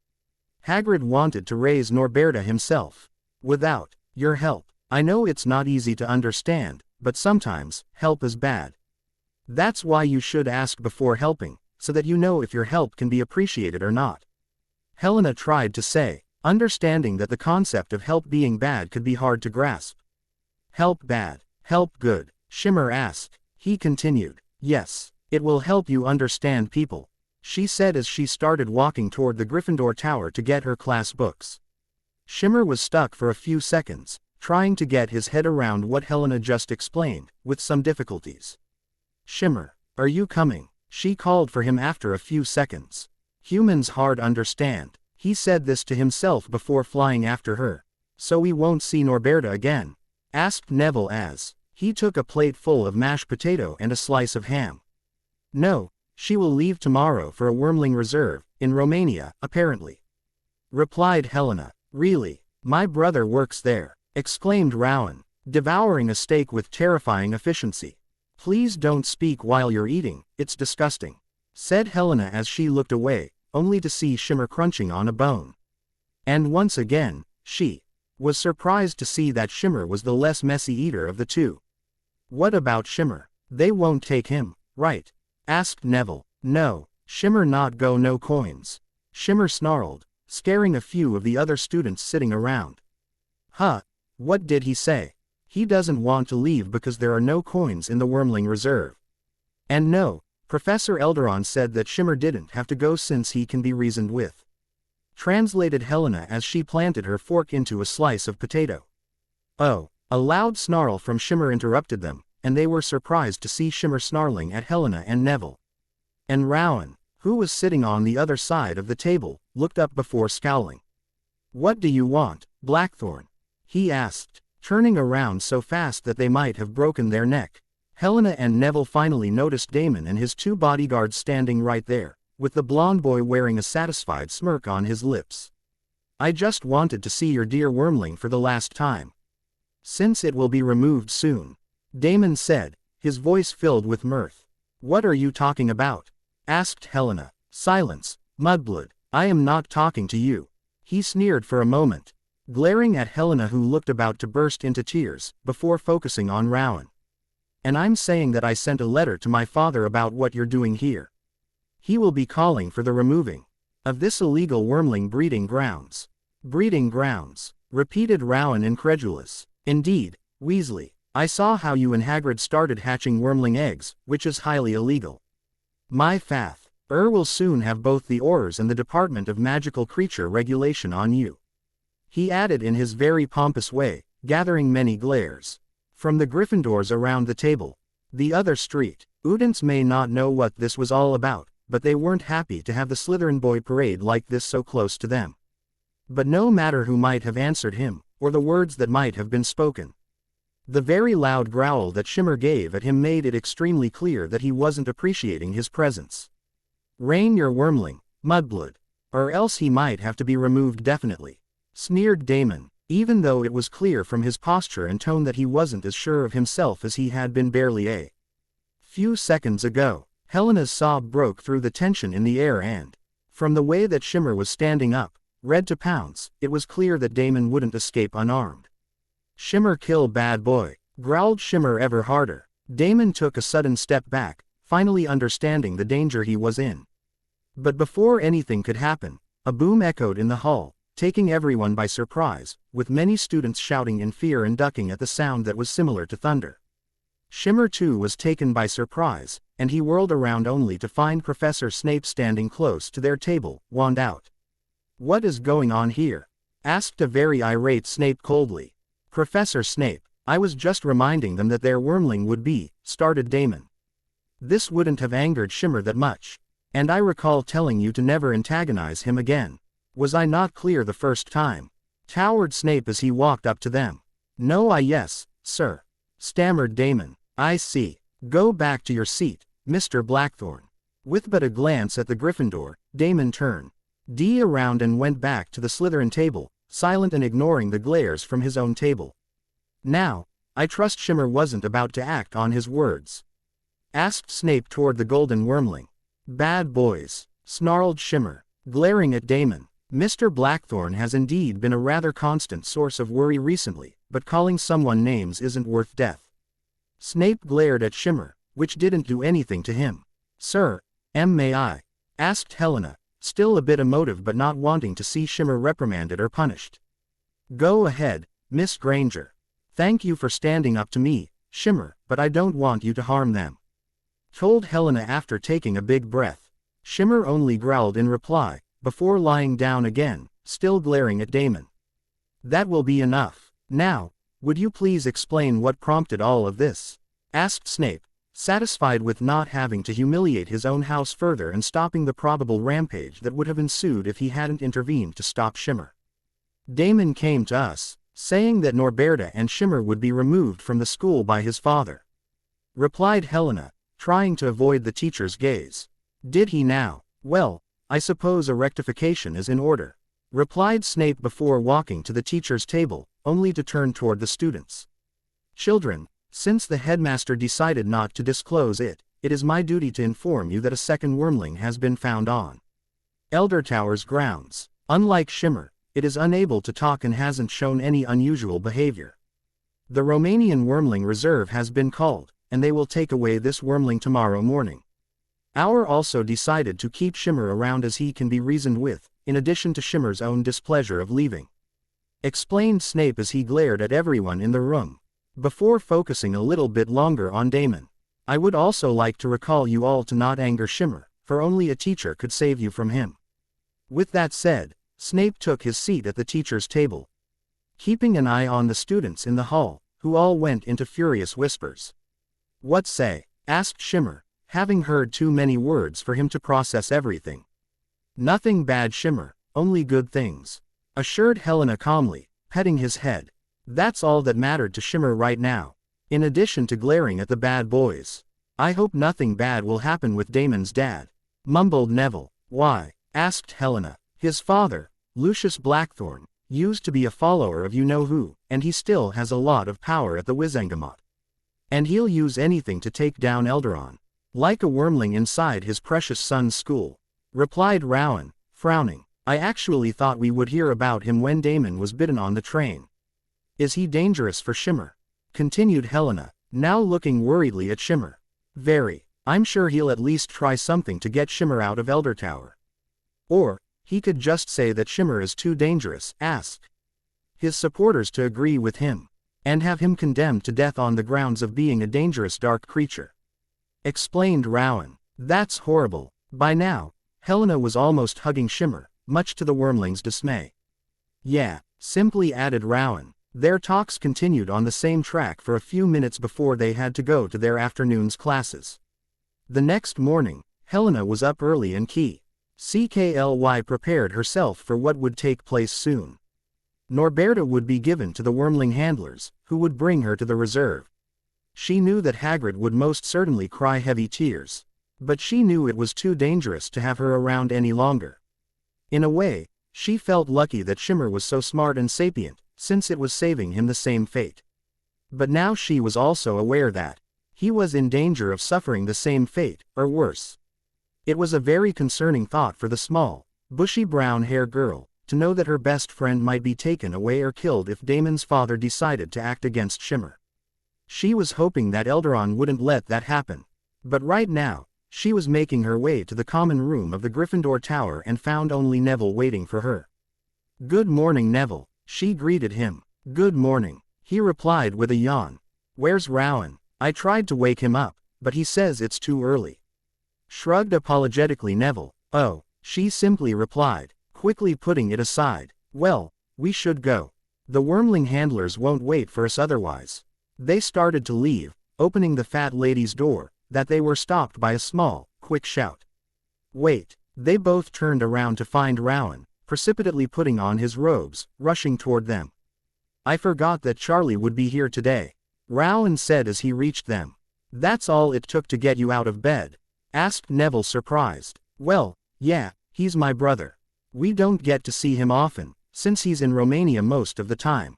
Hagrid wanted to raise Norberta himself. Without your help, I know it's not easy to understand, but sometimes, help is bad. That's why you should ask before helping, so that you know if your help can be appreciated or not. Helena tried to say, understanding that the concept of help being bad could be hard to grasp. Help bad, help good, Shimmer asked. He continued, yes, it will help you understand people, she said as she started walking toward the Gryffindor Tower to get her class books. Shimmer was stuck for a few seconds, trying to get his head around what Helena just explained, with some difficulties. Shimmer, are you coming? She called for him after a few seconds. Humans hard understand. He said this to himself before flying after her. So we won't see Norberta again? Asked Neville as he took a plate full of mashed potato and a slice of ham. No, she will leave tomorrow for a wormling reserve, in Romania, apparently. Replied Helena. Really? My brother works there, exclaimed Rowan, devouring a steak with terrifying efficiency. Please don't speak while you're eating, it's disgusting, said Helena as she looked away, only to see Shimmer crunching on a bone. And once again, she was surprised to see that Shimmer was the less messy eater of the two. What about Shimmer? They won't take him, right? Asked Neville. No, Shimmer not go no coins. Shimmer snarled, scaring a few of the other students sitting around. Huh? What did he say? He doesn't want to leave because there are no coins in the Wormling Reserve. And no, Professor Elderon said that Shimmer didn't have to go since he can be reasoned with. Translated Helena as she planted her fork into a slice of potato. Oh, a loud snarl from Shimmer interrupted them, and they were surprised to see Shimmer snarling at Helena and Neville. And Rowan, who was sitting on the other side of the table, looked up before scowling. What do you want, Blackthorn? He asked, turning around so fast that they might have broken their neck. Helena and Neville finally noticed Damon and his two bodyguards standing right there, with the blonde boy wearing a satisfied smirk on his lips. I just wanted to see your dear wormling for the last time. Since it will be removed soon, Damon said, his voice filled with mirth. What are you talking about? Asked Helena. Silence, Mudblood, I am not talking to you. He sneered for a moment, glaring at Helena who looked about to burst into tears, before focusing on Rowan. And I'm saying that I sent a letter to my father about what you're doing here. He will be calling for the removing of this illegal wormling breeding grounds. Breeding grounds, repeated Rowan incredulous. Indeed, Weasley, I saw how you and Hagrid started hatching wormling eggs, which is highly illegal. My faith, will soon have both the Aurors and the Department of Magical Creature Regulation on you. He added in his very pompous way, gathering many glares from the Gryffindors around the table. The other students may not know what this was all about, but they weren't happy to have the Slytherin boy parade like this so close to them. But no matter who might have answered him, or the words that might have been spoken, the very loud growl that Shimmer gave at him made it extremely clear that he wasn't appreciating his presence. Rein your wormling, Mudblood, or else he might have to be removed definitely, sneered Damon, even though it was clear from his posture and tone that he wasn't as sure of himself as he had been barely a few seconds ago. Helena's sob broke through the tension in the air and, from the way that Shimmer was standing up, ready to pounce, it was clear that Damon wouldn't escape unarmed. "Shimmer, kill bad boy," growled Shimmer ever harder. Damon took a sudden step back, finally understanding the danger he was in. But before anything could happen, a boom echoed in the hall, taking everyone by surprise, with many students shouting in fear and ducking at the sound that was similar to thunder. Shimmer too was taken by surprise, and he whirled around only to find Professor Snape standing close to their table, wand out. "What is going on here?" asked a very irate Snape coldly. "Professor Snape, I was just reminding them that their wormling would be," started Damon. "This wouldn't have angered Shimmer that much. And I recall telling you to never antagonize him again. Was I not clear the first time?" towered Snape as he walked up to them. "No, yes, sir," stammered Damon. "I see. Go back to your seat, Mr. Blackthorn." With but a glance at the Gryffindor, Damon turned around and went back to the Slytherin table, silent and ignoring the glares from his own table. "Now, I trust Shimmer wasn't about to act on his words?" asked Snape toward the golden wormling. "Bad boys," snarled Shimmer, glaring at Damon. "Mr. Blackthorn has indeed been a rather constant source of worry recently, but calling someone names isn't worth death." Snape glared at Shimmer, which didn't do anything to him. "Sir, may I?" asked Helena, still a bit emotive but not wanting to see Shimmer reprimanded or punished. "Go ahead, Miss Granger. Thank you for standing up to me, Shimmer, but I don't want you to harm them," told Helena after taking a big breath. Shimmer only growled in reply, before lying down again, still glaring at Damon. "That will be enough. Now, would you please explain what prompted all of this?" asked Snape, satisfied with not having to humiliate his own house further and stopping the probable rampage that would have ensued if he hadn't intervened to stop Shimmer. "Damon came to us, saying that Norberta and Shimmer would be removed from the school by his father," replied Helena, trying to avoid the teacher's gaze. "Did he now? Well, I suppose a rectification is in order," replied Snape before walking to the teacher's table, only to turn toward the students. "Children, since the headmaster decided not to disclose it, it is my duty to inform you that a second wormling has been found on Eldertower's grounds. Unlike Shimmer, it is unable to talk and hasn't shown any unusual behavior. The Romanian Wormling Reserve has been called, and they will take away this wormling tomorrow morning. Our also decided to keep Shimmer around as he can be reasoned with, in addition to Shimmer's own displeasure of leaving," explained Snape as he glared at everyone in the room, before focusing a little bit longer on Damon. "I would also like to recall you all to not anger Shimmer, for only a teacher could save you from him." With that said, Snape took his seat at the teacher's table, keeping an eye on the students in the hall, who all went into furious whispers. "What say?" asked Shimmer, having heard too many words for him to process everything. "Nothing bad, Shimmer, only good things," assured Helena calmly, petting his head. That's all that mattered to Shimmer right now, in addition to glaring at the bad boys. "I hope nothing bad will happen with Damon's dad," mumbled Neville. "Why?" asked Helena. "His father, Lucius Blackthorn, used to be a follower of you-know-who, and he still has a lot of power at the Wizengamot. And he'll use anything to take down Elderon, like a wormling inside his precious son's school," replied Rowan, frowning. "I actually thought we would hear about him when Damon was bitten on the train." "Is he dangerous for Shimmer?" continued Helena, now looking worriedly at Shimmer. "Very. I'm sure he'll at least try something to get Shimmer out of Eldertower. Or, he could just say that Shimmer is too dangerous, ask his supporters to agree with him, and have him condemned to death on the grounds of being a dangerous dark creature," explained Rowan. "That's horrible." By now, Helena was almost hugging Shimmer, much to the wormling's dismay. "Yeah," simply added Rowan. Their talks continued on the same track for a few minutes before they had to go to their afternoon's classes. The next morning, Helena was up early and CKLY prepared herself for what would take place soon. Norberta would be given to the wormling handlers, who would bring her to the reserve. She knew that Hagrid would most certainly cry heavy tears, but she knew it was too dangerous to have her around any longer. In a way, she felt lucky that Shimmer was so smart and sapient, since it was saving him the same fate. But now she was also aware that He was in danger of suffering the same fate, or worse. It was a very concerning thought for the small, bushy brown-haired girl, to know that her best friend might be taken away or killed if Damon's father decided to act against Shimmer. She was hoping that Eldaron wouldn't let that happen. But right now, she was making her way to the common room of the Gryffindor Tower and found only Neville waiting for her. "Good morning, Neville," she greeted him. "Good morning," he replied with a yawn. "Where's Rowan? I tried to wake him up, but he says it's too early." Shrugged apologetically Neville. "Oh," she simply replied, quickly putting it aside. "Well, we should go. The wormling handlers won't wait for us otherwise." They started to leave, opening the fat lady's door, that they were stopped by a small, quick shout. "Wait." They both turned around to find Rowan, precipitately putting on his robes, rushing toward them. "I forgot that Charlie would be here today," Rowan said as he reached them. "That's all it took to get you out of bed?" asked Neville surprised. "Well, yeah, he's my brother. We don't get to see him often, since he's in Romania most of the time."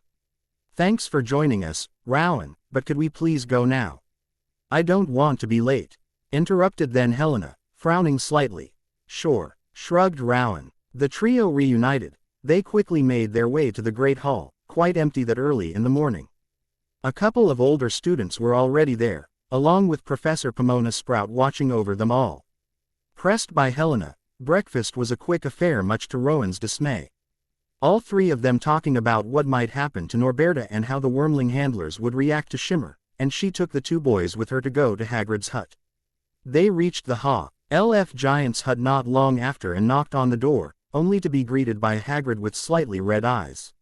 "Thanks for joining us, Rowan, but could we please go now?" "I don't want to be late," interrupted then Helena, frowning slightly. "Sure," shrugged Rowan. The trio reunited. They quickly made their way to the Great Hall, quite empty that early in the morning. A couple of older students were already there, along with Professor Pomona Sprout watching over them all. Pressed by Helena, breakfast was a quick affair much to Rowan's dismay. All three of them talking about what might happen to Norberta and how the wormling handlers would react to Shimmer, and she took the two boys with her to go to Hagrid's hut. They reached the LF Giant's hut not long after and knocked on the door, only to be greeted by Hagrid with slightly red eyes.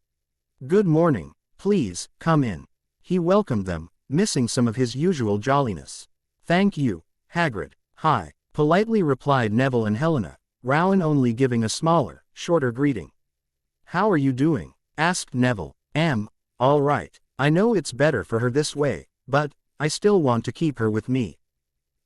"Good morning, please, come in." He welcomed them, missing some of his usual jolliness. "Thank you, Hagrid." "Hi," politely replied Neville and Helena, Rowan only giving a smaller, shorter greeting. "How are you doing?" asked Neville. All right. I know it's better for her this way, but I still want to keep her with me,"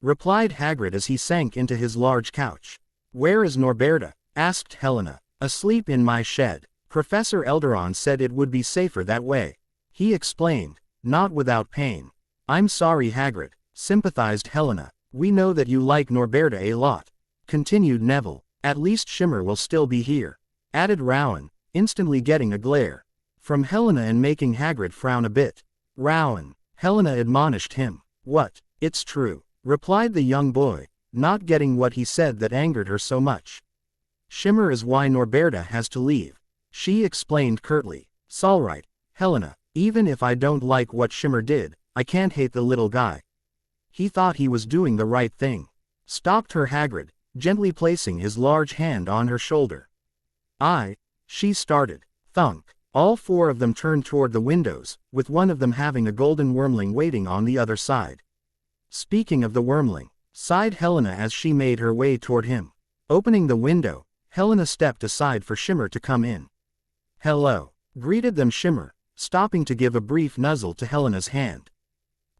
replied Hagrid as he sank into his large couch. "Where is Norberta?" asked Helena. "Asleep in my shed. Professor Eldaron said it would be safer that way," he explained, not without pain. "I'm sorry, Hagrid," sympathized Helena. "We know that you like Norberta a lot," continued Neville. "At least Shimmer will still be here," added Rowan, instantly getting a glare from Helena and making Hagrid frown a bit. "Rowan," Helena admonished him. "What? It's true," replied the young boy, not getting what he said that angered her so much. "Shimmer is why Norberta has to leave," she explained curtly. "'S'alright, Helena, even if I don't like what Shimmer did, I can't hate the little guy. He thought he was doing the right thing," stopped her Hagrid, gently placing his large hand on her shoulder. She started. Thunk. All four of them turned toward the windows, with one of them having a golden wormling waiting on the other side. "Speaking of the wormling," sighed Helena as she made her way toward him. Opening the window, Helena stepped aside for Shimmer to come in. "Hello," greeted them Shimmer, stopping to give a brief nuzzle to Helena's hand.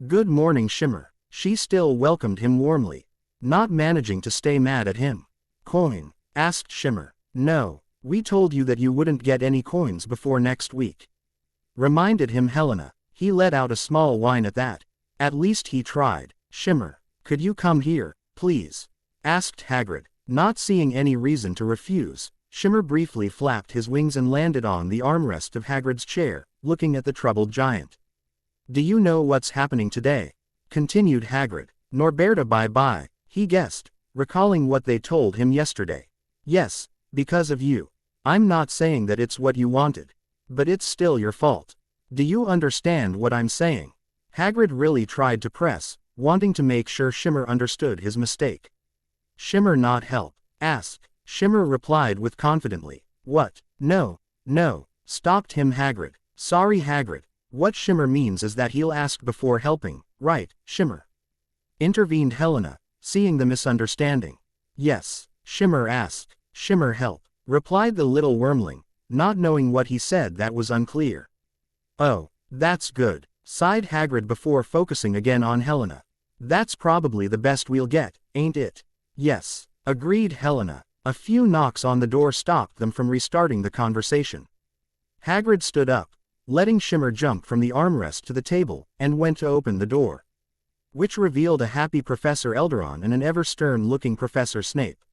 "Good morning, Shimmer." She still welcomed him warmly, not managing to stay mad at him. "Coin?" asked Shimmer. "No. We told you that you wouldn't get any coins before next week," reminded him Helena. He let out a small whine at that. "At least he tried." "Shimmer, could you come here, please?" asked Hagrid. Not seeing any reason to refuse, Shimmer briefly flapped his wings and landed on the armrest of Hagrid's chair, looking at the troubled giant. "Do you know what's happening today?" continued Hagrid. "Norberta bye-bye," he guessed, recalling what they told him yesterday. "Yes, because of you. I'm not saying that it's what you wanted, but it's still your fault. Do you understand what I'm saying?" Hagrid really tried to press, wanting to make sure Shimmer understood his mistake. "Shimmer not help. Ask," Shimmer replied with confidently. "What? No, stopped him Hagrid. "Sorry Hagrid, what Shimmer means is that he'll ask before helping, right, Shimmer?" intervened Helena, seeing the misunderstanding. "Yes, Shimmer asked. Shimmer help," replied the little wormling, not knowing what he said that was unclear. "Oh, that's good," sighed Hagrid before focusing again on Helena. "That's probably the best we'll get, ain't it?" "Yes," agreed Helena. A few knocks on the door stopped them from restarting the conversation. Hagrid stood up, letting Shimmer jump from the armrest to the table, and went to open the door. which revealed a happy Professor Elderon and an ever-stern-looking Professor Snape.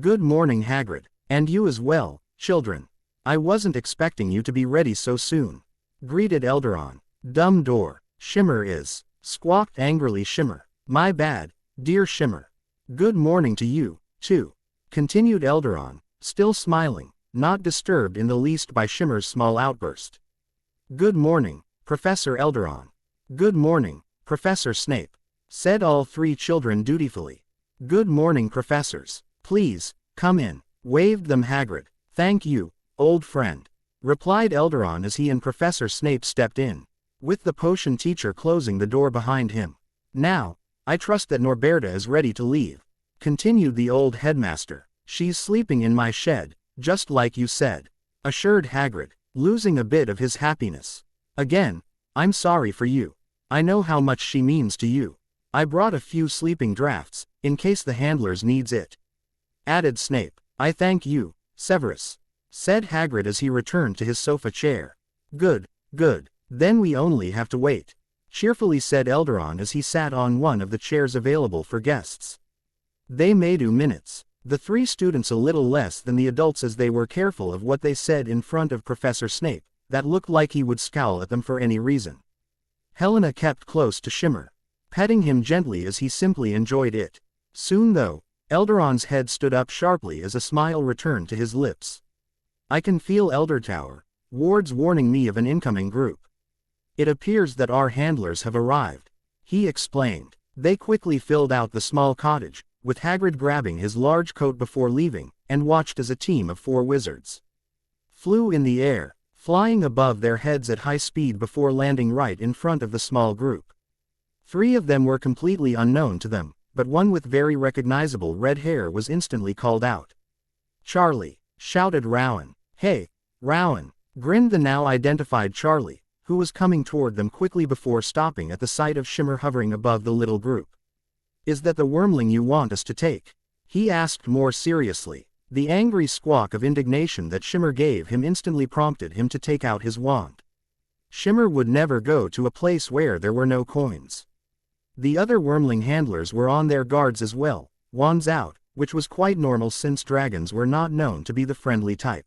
"Good morning, Hagrid. And you as well, children. I wasn't expecting you to be ready so soon," greeted Elderon. "Dumbledore, Shimmer is," squawked angrily Shimmer. "My bad, dear Shimmer. Good morning to you, too," continued Elderon, still smiling, not disturbed in the least by Shimmer's small outburst. "Good morning, Professor Elderon." "Good morning, Professor Snape," said all three children dutifully. "Good morning, professors. Please, come in," waved them Hagrid. "Thank you, old friend," replied Elderon as he and Professor Snape stepped in, with the potion teacher closing the door behind him. "Now, I trust that Norberta is ready to leave," continued the old headmaster. "She's sleeping in my shed, just like you said," assured Hagrid, losing a bit of his happiness. "Again, I'm sorry for you. I know how much she means to you. I brought a few sleeping drafts, in case the handlers needs it," added Snape. "I thank you, Severus," said Hagrid as he returned to his sofa chair. Good. Then we only have to wait," cheerfully said Elderon as he sat on one of the chairs available for guests. They may do minutes. The three students a little less than the adults, as they were careful of what they said in front of Professor Snape, that looked like he would scowl at them for any reason. Helena kept close to Shimmer, petting him gently as he simply enjoyed it. Soon though, Elderon's head stood up sharply as a smile returned to his lips. "I can feel Eldertower wards warning me of an incoming group. It appears that our handlers have arrived," he explained. They quickly filled out the small cottage, with Hagrid grabbing his large coat before leaving, and watched as a team of 4 wizards flew in the air, flying above their heads at high speed before landing right in front of the small group. 3 of them were completely unknown to them, but one with very recognizable red hair was instantly called out. "Charlie!" shouted Rowan. "Hey, Rowan!" grinned the now identified Charlie, who was coming toward them quickly before stopping at the sight of Shimmer hovering above the little group. "Is that the wormling you want us to take?" he asked more seriously. The angry squawk of indignation that Shimmer gave him instantly prompted him to take out his wand. Shimmer would never go to a place where there were no coins. The other wormling handlers were on their guards as well, wands out, which was quite normal since dragons were not known to be the friendly type.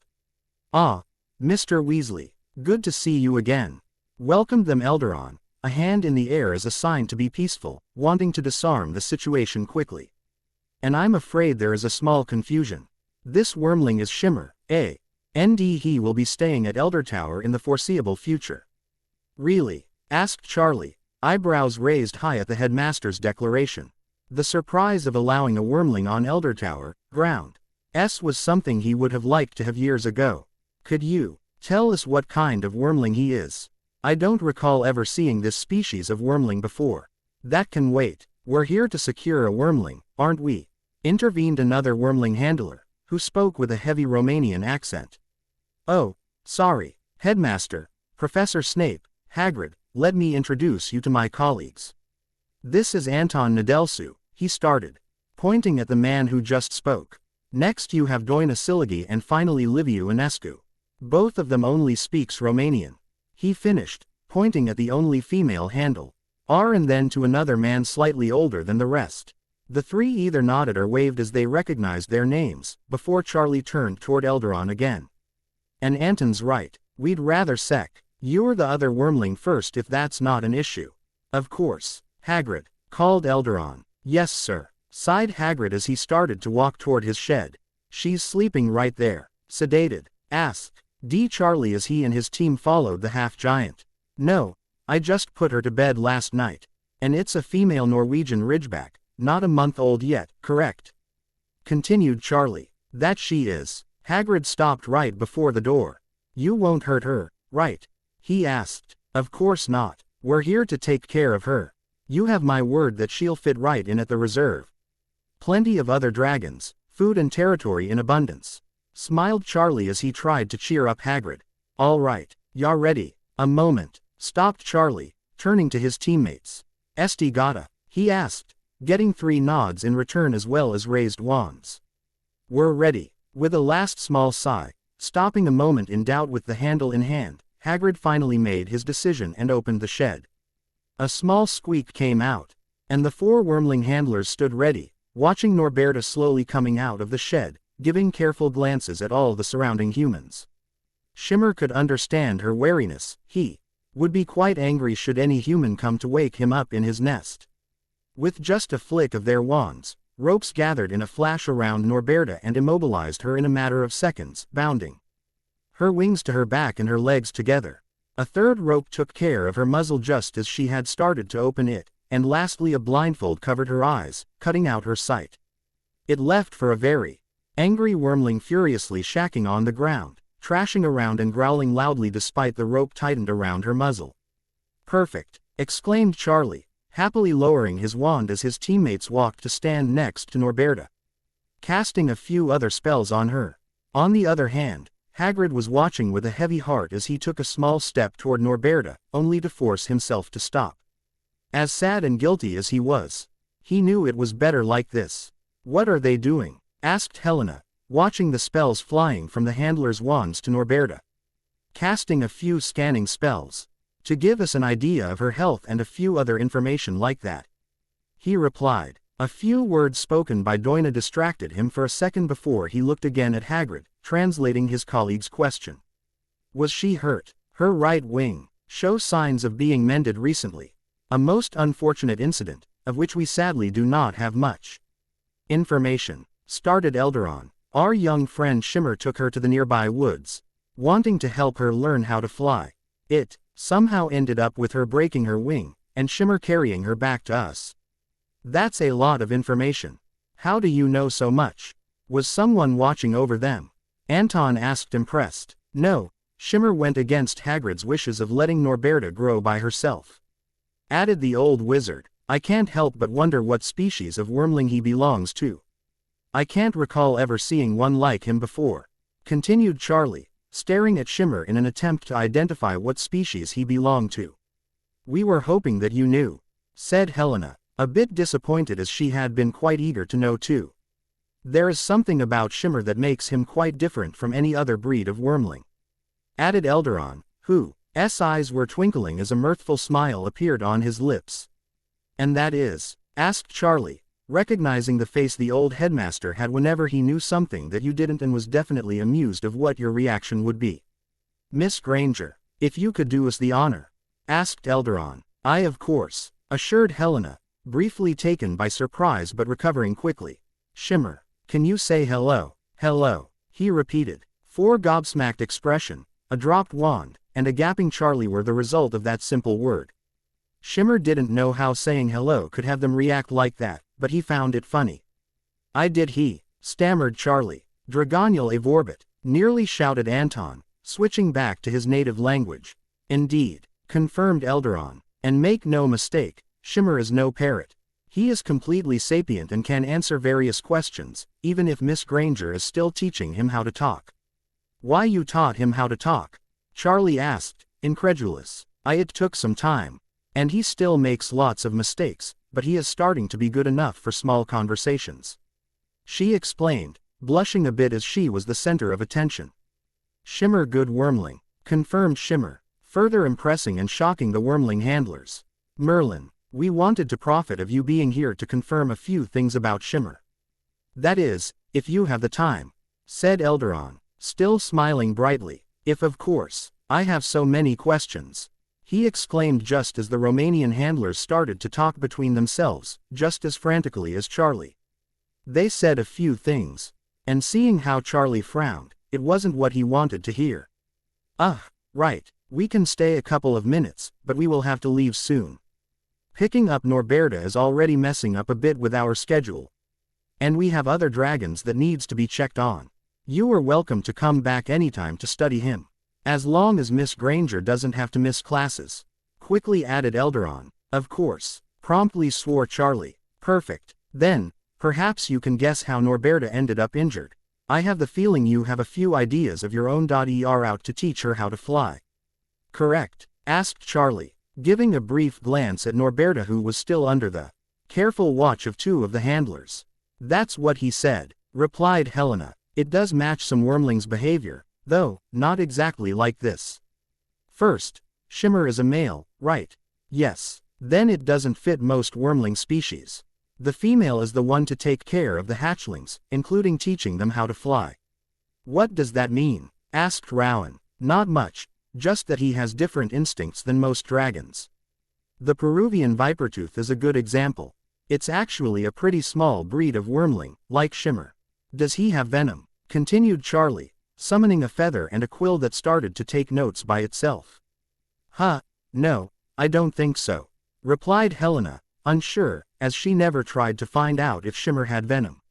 "Ah, Mr. Weasley, good to see you again," welcomed them Elderon, a hand in the air as a sign to be peaceful, wanting to disarm the situation quickly. "And I'm afraid there is a small confusion. This wormling is Shimmer, and he will be staying at Eldertower in the foreseeable future." "Really?" asked Charlie, eyebrows raised high at the headmaster's declaration. The surprise of allowing a wormling on Eldertower ground was something he would have liked to have years ago. "Could you tell us what kind of wormling he is? I don't recall ever seeing this species of wormling before." "That can wait. We're here to secure a wormling, aren't we?" intervened another wormling handler, who spoke with a heavy Romanian accent. "Oh, sorry, Headmaster, Professor Snape, Hagrid, let me introduce you to my colleagues. This is Anton Nedelsu," he started, pointing at the man who just spoke. "Next you have Doina Siligi and finally Liviu Ionescu. Both of them only speaks Romanian," he finished, pointing at the only female handle, and then to another man slightly older than the rest. The 3 either nodded or waved as they recognized their names, before Charlie turned toward Elderon again. "And Anton's right, we'd rather you're the other wormling first if that's not an issue." "Of course, Hagrid," called Elderon. "Yes sir," sighed Hagrid as he started to walk toward his shed. "She's sleeping right there, sedated?" asked Charlie as he and his team followed the half-giant. "No, I just put her to bed last night. And it's a female Norwegian Ridgeback, not a month old yet, correct?" continued Charlie. "That she is." Hagrid stopped right before the door. "You won't hurt her, right?" he asked. "Of course not. We're here to take care of her. You have my word that she'll fit right in at the reserve. Plenty of other dragons, food and territory in abundance," smiled Charlie as he tried to cheer up Hagrid. "All right, you're ready." "A moment," stopped Charlie, turning to his teammates. "Esti gotta?" he asked, getting 3 nods in return as well as raised wands. "We're ready." With a last small sigh, stopping a moment in doubt with the handle in hand, Hagrid finally made his decision and opened the shed. A small squeak came out, And the 4 wormling handlers stood ready, watching Norberta slowly coming out of the shed, giving careful glances at all the surrounding humans. Shimmer could understand her wariness. He would be quite angry should any human come to wake him up in his nest. With just a flick of their wands, ropes gathered in a flash around Norberta and immobilized her in a matter of seconds, bounding her wings to her back and her legs together. A third rope took care of her muzzle just as she had started to open it, and lastly a blindfold covered her eyes, cutting out her sight. It left for a very angry wormling furiously shacking on the ground, trashing around and growling loudly despite the rope tightened around her muzzle. "Perfect," exclaimed Charlie, happily lowering his wand as his teammates walked to stand next to Norberta, casting a few other spells on her. On the other hand, Hagrid was watching with a heavy heart as he took a small step toward Norberta, only to force himself to stop. As sad and guilty as he was, he knew it was better like this. "What are they doing?" asked Helena, watching the spells flying from the handlers' wands to Norberta. "Casting a few scanning spells to give us an idea of her health and a few other information like that," he replied. A few words spoken by Doina distracted him for a second before he looked again at Hagrid, translating his colleague's question. Was she hurt? Her right wing shows signs of being mended recently. A most unfortunate incident, of which we sadly do not have much information, started Elderon. Our young friend Shimmer took her to the nearby woods, wanting to help her learn how to fly. It somehow ended up with her breaking her wing, and Shimmer carrying her back to us. That's a lot of information. How do you know so much? Was someone watching over them? Anton asked, impressed. No, Shimmer went against Hagrid's wishes of letting Norberta grow by herself. Added the old wizard. I can't help but wonder what species of wormling he belongs to. I can't recall ever seeing one like him before, continued Charlie, staring at Shimmer in an attempt to identify what species he belonged to. We were hoping that you knew, said Helena, a bit disappointed as she had been quite eager to know too. There is something about Shimmer that makes him quite different from any other breed of wormling, added Elderon, whose eyes were twinkling as a mirthful smile appeared on his lips. And that is? Asked Charlie, recognizing the face the old headmaster had whenever he knew something that you didn't and was definitely amused of what your reaction would be. Miss Granger, if you could do us the honor, asked Elderon. I of course, assured Helena, briefly taken by surprise but recovering quickly. Shimmer, can you say hello? Hello, he repeated. 4 gobsmacked expression, a dropped wand, and a gapping Charlie were the result of that simple word. Shimmer didn't know how saying hello could have them react like that, but he found it funny. I did he, stammered Charlie. Dragonul Evorbit, nearly shouted Anton, switching back to his native language. Indeed, confirmed Elderon, and make no mistake, Shimmer is no parrot. He is completely sapient and can answer various questions, even if Miss Granger is still teaching him how to talk. Why you taught him how to talk? Charlie asked, incredulous. It took some time. And he still makes lots of mistakes, but he is starting to be good enough for small conversations. She explained, blushing a bit as she was the center of attention. Shimmer good wormling, confirmed Shimmer, further impressing and shocking the wormling handlers. Merlin, we wanted to profit of you being here to confirm a few things about Shimmer. That is, if you have the time, said Elderon, still smiling brightly. If of course, I have so many questions, he exclaimed just as the Romanian handlers started to talk between themselves, just as frantically as Charlie. They said a few things, and seeing how Charlie frowned, it wasn't what he wanted to hear. Right, we can stay a couple of minutes, but we will have to leave soon. Picking up Norberta is already messing up a bit with our schedule. And we have other dragons that needs to be checked on. You are welcome to come back anytime to study him. As long as Miss Granger doesn't have to miss classes. Quickly added Elderon. Of course, promptly swore Charlie. Perfect. Then, perhaps you can guess how Norberta ended up injured. I have the feeling you have a few ideas of your own. Out to teach her how to fly. Correct, asked Charlie, giving a brief glance at Norberta who was still under the careful watch of 2 of the handlers. That's what he said, replied Helena. It does match some wormling's behavior, though, not exactly like this. First, Shimmer is a male, right? Yes. Then it doesn't fit most wormling species. The female is the one to take care of the hatchlings, including teaching them how to fly. What does that mean? Asked Rowan. Not much, just that he has different instincts than most dragons. The Peruvian vipertooth is a good example. It's actually a pretty small breed of wormling, like Shimmer. Does he have venom? Continued Charlie, summoning a feather and a quill that started to take notes by itself. No, I don't think so, replied Helena, unsure, as she never tried to find out if Shimmer had venom.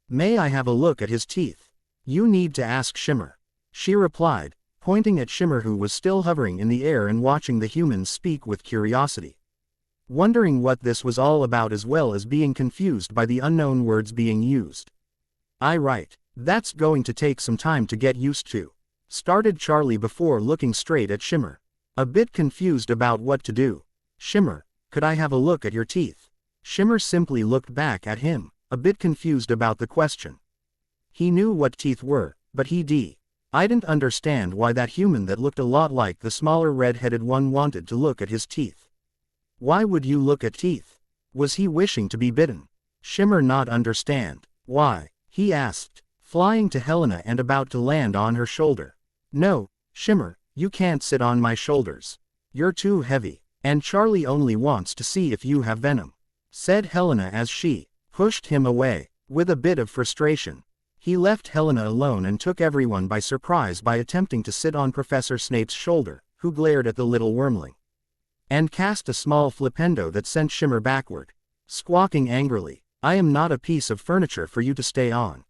May I have a look at his teeth? You need to ask Shimmer, she replied, pointing at Shimmer, who was still hovering in the air and watching the humans speak with curiosity. Wondering what this was all about as well as being confused by the unknown words being used. Right, that's going to take some time to get used to, started Charlie before looking straight at Shimmer, a bit confused about what to do. Shimmer, could I have a look at your teeth? Shimmer simply looked back at him, a bit confused about the question. He knew what teeth were, but he didn't understand why that human that looked a lot like the smaller red-headed one wanted to look at his teeth. Why would you look at teeth? Was he wishing to be bitten? Shimmer not understand. Why? He asked, flying to Helena and about to land on her shoulder. No, Shimmer, you can't sit on my shoulders. You're too heavy, and Charlie only wants to see if you have venom, said Helena as she pushed him away, with a bit of frustration. He left Helena alone and took everyone by surprise by attempting to sit on Professor Snape's shoulder, who glared at the little wormling and cast a small flipendo that sent Shimmer backward, squawking angrily. I am not a piece of furniture for you to stay on,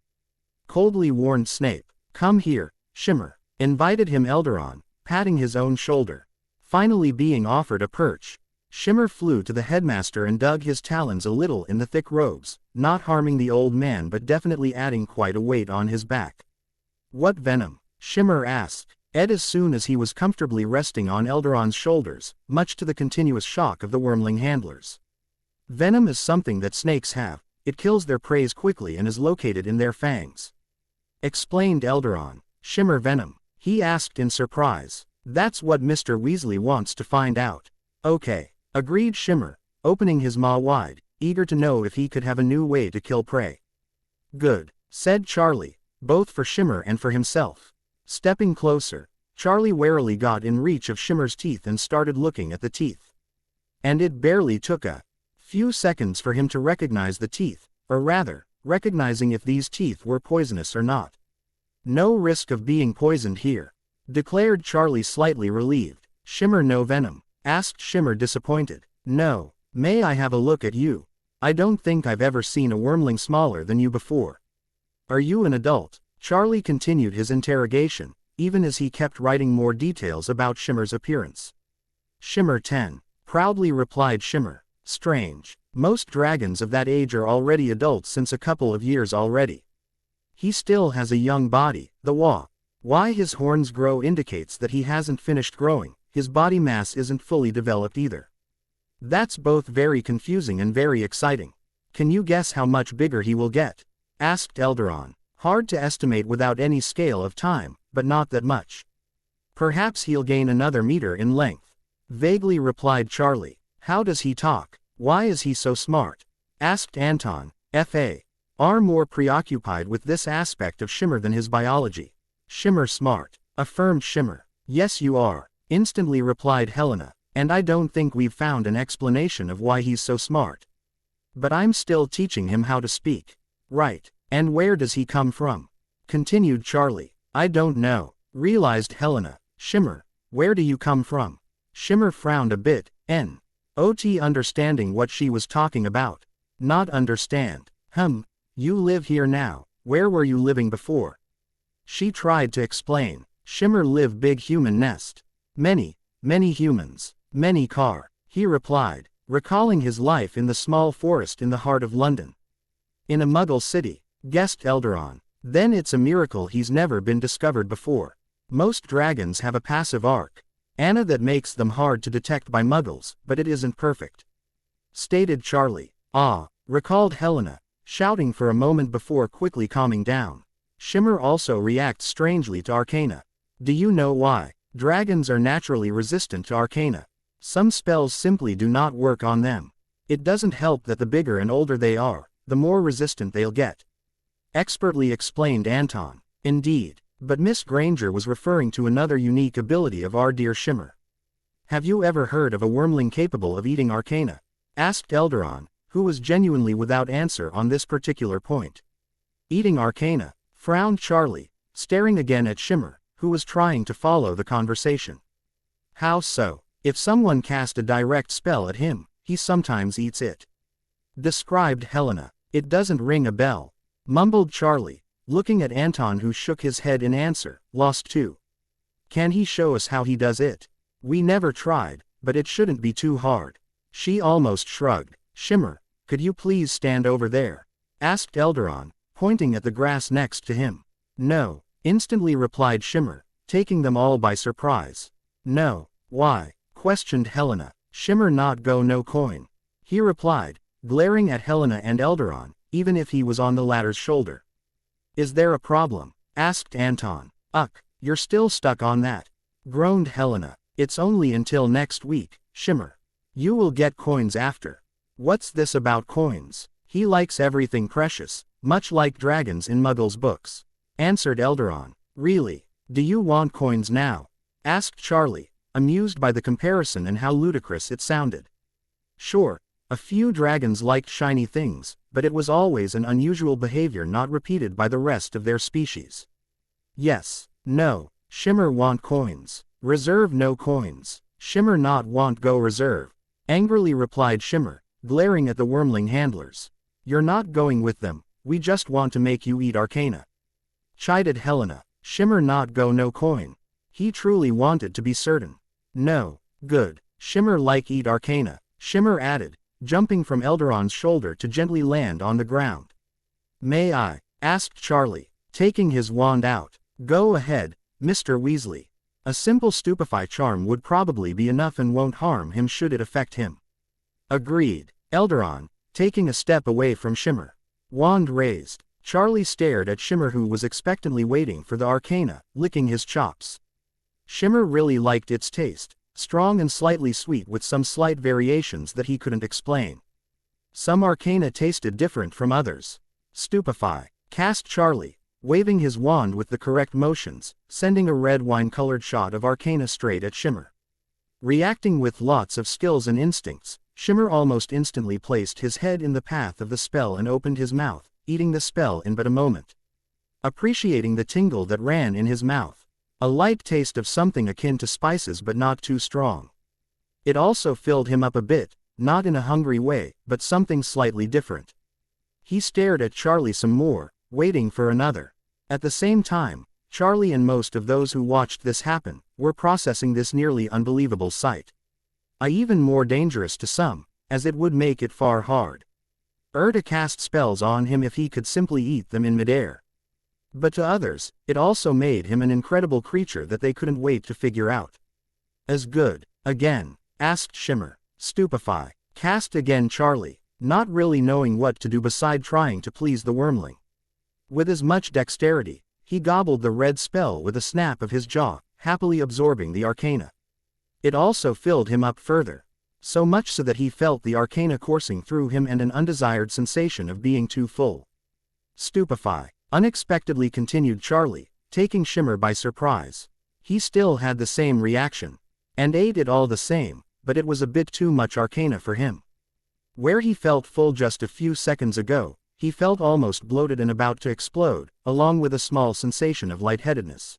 coldly warned Snape. Come here, Shimmer, invited him Elderon, patting his own shoulder. Finally being offered a perch, Shimmer flew to the headmaster and dug his talons a little in the thick robes, not harming the old man but definitely adding quite a weight on his back. What venom? Shimmer asked Ed as soon as he was comfortably resting on Elderon's shoulders, much to the continuous shock of the wormling handlers. Venom is something that snakes have. It kills their prey quickly and is located in their fangs, explained Elderon. Shimmer venom? He asked in surprise. That's what Mr. Weasley wants to find out. Okay, agreed Shimmer, opening his maw wide, eager to know if he could have a new way to kill prey. Good, said Charlie, both for Shimmer and for himself. Stepping closer, Charlie warily got in reach of Shimmer's teeth and started looking at the teeth. And it barely took a few seconds for him to recognize the teeth, or rather, recognizing if these teeth were poisonous or not. No risk of being poisoned here, declared Charlie slightly relieved. Shimmer no venom? Asked Shimmer disappointed. No. May I have a look at you? I don't think I've ever seen a wormling smaller than you before. Are you an adult? Charlie continued his interrogation, even as he kept writing more details about Shimmer's appearance. Shimmer 10. Proudly replied Shimmer. Strange. Most dragons of that age are already adults since a couple of years already. He still has a young body, why his horns grow indicates that he hasn't finished growing, his body mass isn't fully developed either. That's both very confusing and very exciting. Can you guess how much bigger he will get? Asked Elderon. Hard to estimate without any scale of time, but not that much. Perhaps he'll gain another meter in length, vaguely replied Charlie. How does he talk? Why is he so smart? Asked Anton, F.A.R. more preoccupied with this aspect of Shimmer than his biology. Shimmer smart, affirmed Shimmer. Yes you are, instantly replied Helena, and I don't think we've found an explanation of why he's so smart. But I'm still teaching him how to speak. Right, and where does he come from? Continued Charlie. I don't know, realized Helena. Shimmer, where do you come from? Shimmer frowned a bit, N.O.T. understanding what she was talking about. Not understand. You live here now, where were you living before? She tried to explain. Shimmer live big human nest. Many humans, many car, he replied, recalling his life in the small forest in the heart of London. In a Muggle city, guessed Elderon. Then it's a miracle he's never been discovered before. Most dragons have a passive arc, Anna, that makes them hard to detect by Muggles, but it isn't perfect, stated Charlie. Recalled Helena, shouting for a moment before quickly calming down. Shimmer also reacts strangely to arcana. Do you know why? Dragons are naturally resistant to arcana. Some spells simply do not work on them. It doesn't help that the bigger and older they are, the more resistant they'll get. Expertly explained Anton. Indeed, but Miss Granger was referring to another unique ability of our dear Shimmer. Have you ever heard of a wormling capable of eating arcana? Asked Elderon, who was genuinely without answer on this particular point. Eating arcana, frowned Charlie, staring again at Shimmer, who was trying to follow the conversation. How so? If someone cast a direct spell at him, he sometimes eats it. Described Helena. It doesn't ring a bell. Mumbled Charlie, looking at Anton, who shook his head in answer, lost too. Can he show us how he does it? We never tried, but it shouldn't be too hard. She almost shrugged. Shimmer, could you please stand over there? Asked Elderon, pointing at the grass next to him. No, instantly replied Shimmer, taking them all by surprise. No, why? Questioned Helena. Shimmer not go no coin. He replied, glaring at Helena and Elderon, even if he was on the latter's shoulder. Is there a problem? Asked Anton. Uck, you're still stuck on that. Groaned Helena. It's only until next week, Shimmer. You will get coins after. What's this about coins? He likes everything precious, much like dragons in Muggles' books. Answered Elderon. Really? Do you want coins now? Asked Charlie, amused by the comparison and how ludicrous it sounded. Sure, a few dragons liked shiny things, but it was always an unusual behavior not repeated by the rest of their species. Yes, no, Shimmer want coins. Reserve no coins. Shimmer not want go reserve. Angrily replied Shimmer, glaring at the wormling handlers. You're not going with them, we just want to make you eat arcana. Chided Helena. Shimmer not go no coin. He truly wanted to be certain. No, good. Shimmer like eat arcana, Shimmer added, jumping from Elderon's shoulder to gently land on the ground. May I? Asked Charlie, taking his wand out. Go ahead, Mr. Weasley. A simple stupefy charm would probably be enough and won't harm him should it affect him. Agreed. Elderon, taking a step away from Shimmer. Wand raised. Charlie stared at Shimmer, who was expectantly waiting for the arcana, licking his chops. Shimmer really liked its taste, strong and slightly sweet with some slight variations that he couldn't explain. Some arcana tasted different from others. Stupefy, cast Charlie, waving his wand with the correct motions, sending a red wine-colored shot of arcana straight at Shimmer. Reacting with lots of skills and instincts, Shimmer almost instantly placed his head in the path of the spell and opened his mouth, eating the spell in but a moment. Appreciating the tingle that ran in his mouth. A light taste of something akin to spices but not too strong. It also filled him up a bit, not in a hungry way, but something slightly different. He stared at Charlie some more, waiting for another. At the same time, Charlie and most of those who watched this happen, were processing this nearly unbelievable sight. Even more dangerous to some, as it would make it far hard. To cast spells on him if he could simply eat them in midair. But to others, it also made him an incredible creature that they couldn't wait to figure out. As good, again, asked Shimmer. Stupefy, cast again Charlie, not really knowing what to do beside trying to please the wormling. With as much dexterity, he gobbled the red spell with a snap of his jaw, happily absorbing the arcana. It also filled him up further. So much so that he felt the arcana coursing through him and an undesired sensation of being too full. Stupefy, unexpectedly continued Charlie, taking Shimmer by surprise. He still had the same reaction, and ate it all the same, but it was a bit too much arcana for him. Where he felt full just a few seconds ago, he felt almost bloated and about to explode, along with a small sensation of lightheadedness.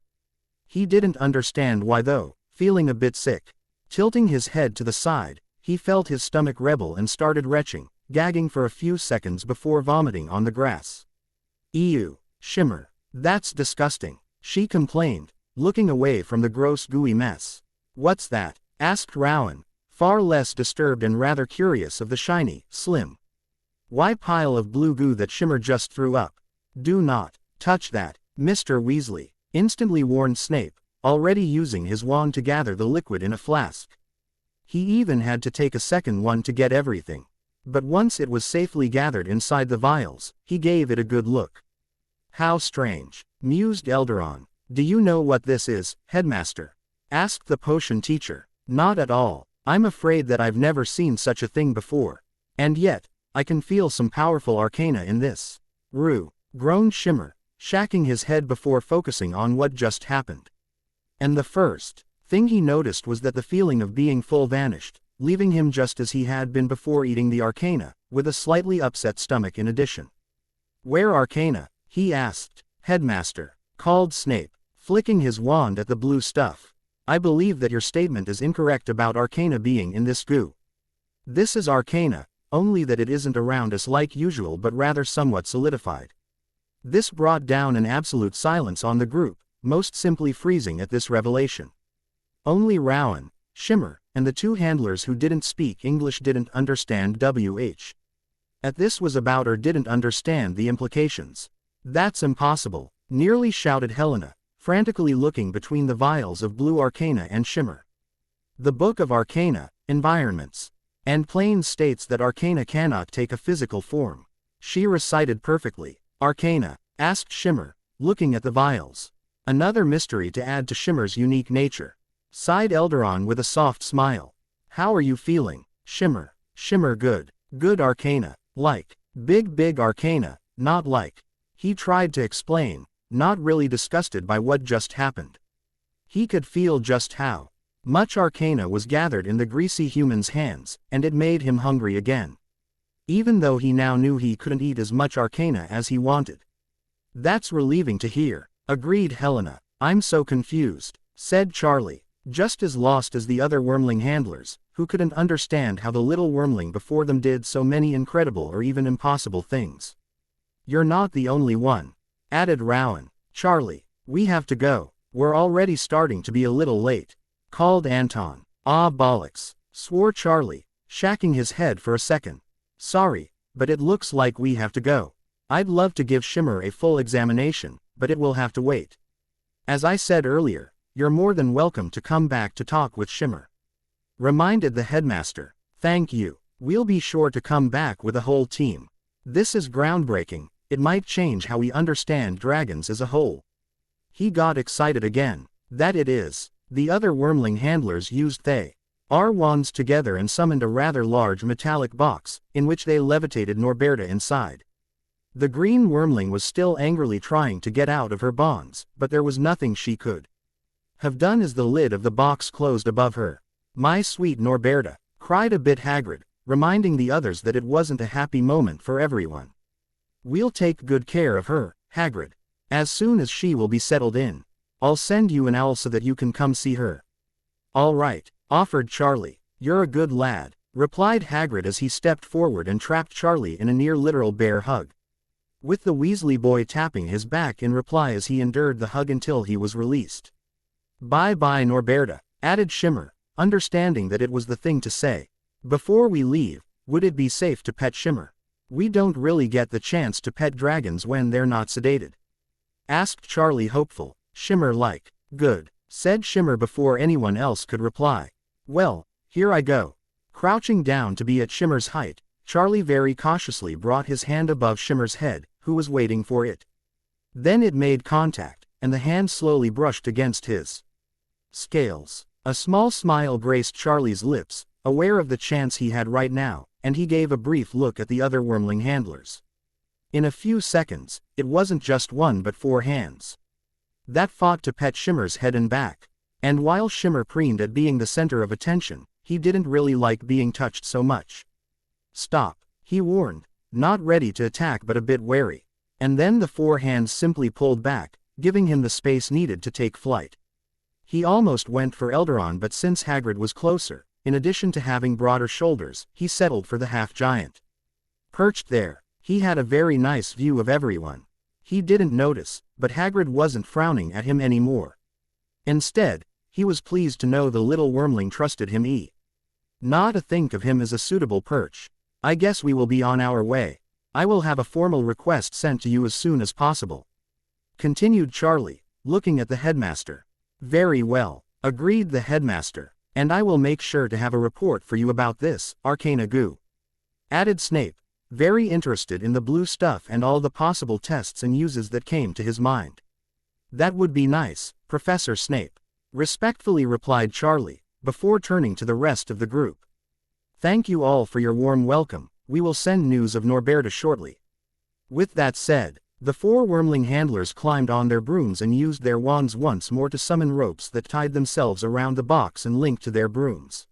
He didn't understand why though, feeling a bit sick. Tilting his head to the side, he felt his stomach rebel and started retching, gagging for a few seconds before vomiting on the grass. Ew, Shimmer, that's disgusting, she complained, looking away from the gross gooey mess. What's that? Asked Rowan, far less disturbed and rather curious of the shiny, slim, white pile of blue goo that Shimmer just threw up. Do not touch that, Mr. Weasley, instantly warned Snape, already using his wand to gather the liquid in a flask. He even had to take a second one to get everything. But once it was safely gathered inside the vials, he gave it a good look. How strange, mused Elderon. Do you know what this is, Headmaster? Asked the potion teacher. Not at all, I'm afraid that I've never seen such a thing before. And yet, I can feel some powerful arcana in this. Rue, groaned Shimmer, shaking his head before focusing on what just happened. And the first thing he noticed was that the feeling of being full vanished, leaving him just as he had been before eating the arcana, with a slightly upset stomach in addition. Where arcana? He asked. Headmaster, called Snape, flicking his wand at the blue stuff. I believe that your statement is incorrect about arcana being in this goo. This is arcana, only that it isn't around us like usual but rather somewhat solidified. This brought down an absolute silence on the group, most simply freezing at this revelation. Only Rowan, Shimmer, and the two handlers who didn't speak English didn't understand WH. At this was about or didn't understand the implications. That's impossible, nearly shouted Helena, frantically looking between the vials of blue arcana and Shimmer. The Book of Arcana, Environments, and Planes states that arcana cannot take a physical form. She recited perfectly. Arcana? Asked Shimmer, looking at the vials. Another mystery to add to Shimmer's unique nature. Sighed Elderon with a soft smile. How are you feeling, Shimmer? Shimmer good. Good arcana. Like. Big arcana, not like. He tried to explain, not really disgusted by what just happened. He could feel just how much arcana was gathered in the greasy human's hands, and it made him hungry again. Even though he now knew he couldn't eat as much arcana as he wanted. That's relieving to hear, agreed Helena. I'm so confused, said Charlie, just as lost as the other wormling handlers, who couldn't understand how the little wormling before them did so many incredible or even impossible things. You're not the only one, added Rowan. Charlie, we have to go. We're already starting to be a little late, called Anton. Ah bollocks, swore Charlie, shaking his head for a second. Sorry, but it looks like we have to go. I'd love to give Shimmer a full examination, but it will have to wait. As I said earlier, you're more than welcome to come back to talk with Shimmer, reminded the headmaster. Thank you. We'll be sure to come back with a whole team. This is groundbreaking. It might change how we understand dragons as a whole. He got excited again. That it is. The other wormling handlers used their wands together and summoned a rather large metallic box, in which they levitated Norberta inside. The green wormling was still angrily trying to get out of her bonds, but there was nothing she could have done as the lid of the box closed above her. My sweet Norberta, cried a bit Hagrid, reminding the others that it wasn't a happy moment for everyone. We'll take good care of her, Hagrid. As soon as she will be settled in, I'll send you an owl so that you can come see her. All right, offered Charlie. You're a good lad, replied Hagrid as he stepped forward and trapped Charlie in a near-literal bear hug, with the Weasley boy tapping his back in reply as he endured the hug until he was released. Bye-bye Norberta, added Shimmer, understanding that it was the thing to say. Before we leave, would it be safe to pet Shimmer? We don't really get the chance to pet dragons when they're not sedated, asked Charlie hopeful. Shimmer like. Good, said Shimmer before anyone else could reply. Well, here I go. Crouching down to be at Shimmer's height, Charlie very cautiously brought his hand above Shimmer's head, who was waiting for it. Then it made contact, and the hand slowly brushed against his scales. A small smile graced Charlie's lips, aware of the chance he had right now, and he gave a brief look at the other wormling handlers. In a few seconds, it wasn't just one but 4 hands that fought to pet Shimmer's head and back. And while Shimmer preened at being the center of attention, he didn't really like being touched so much. Stop, he warned, not ready to attack but a bit wary. And then the 4 hands simply pulled back, giving him the space needed to take flight. He almost went for Elderon, but since Hagrid was closer, in addition to having broader shoulders, he settled for the half-giant. Perched there, he had a very nice view of everyone. He didn't notice, but Hagrid wasn't frowning at him anymore. Instead, he was pleased to know the little wormling trusted him. Not to think of him as a suitable perch. I guess we will be on our way. I will have a formal request sent to you as soon as possible, continued Charlie, looking at the headmaster. Very well, agreed the headmaster, and I will make sure to have a report for you about this arcana goo, added Snape, very interested in the blue stuff and all the possible tests and uses that came to his mind. That would be nice, Professor Snape, respectfully replied Charlie, before turning to the rest of the group. Thank you all for your warm welcome, we will send news of Norberta shortly. With that said, the 4 wormling handlers climbed on their brooms and used their wands once more to summon ropes that tied themselves around the box and linked to their brooms.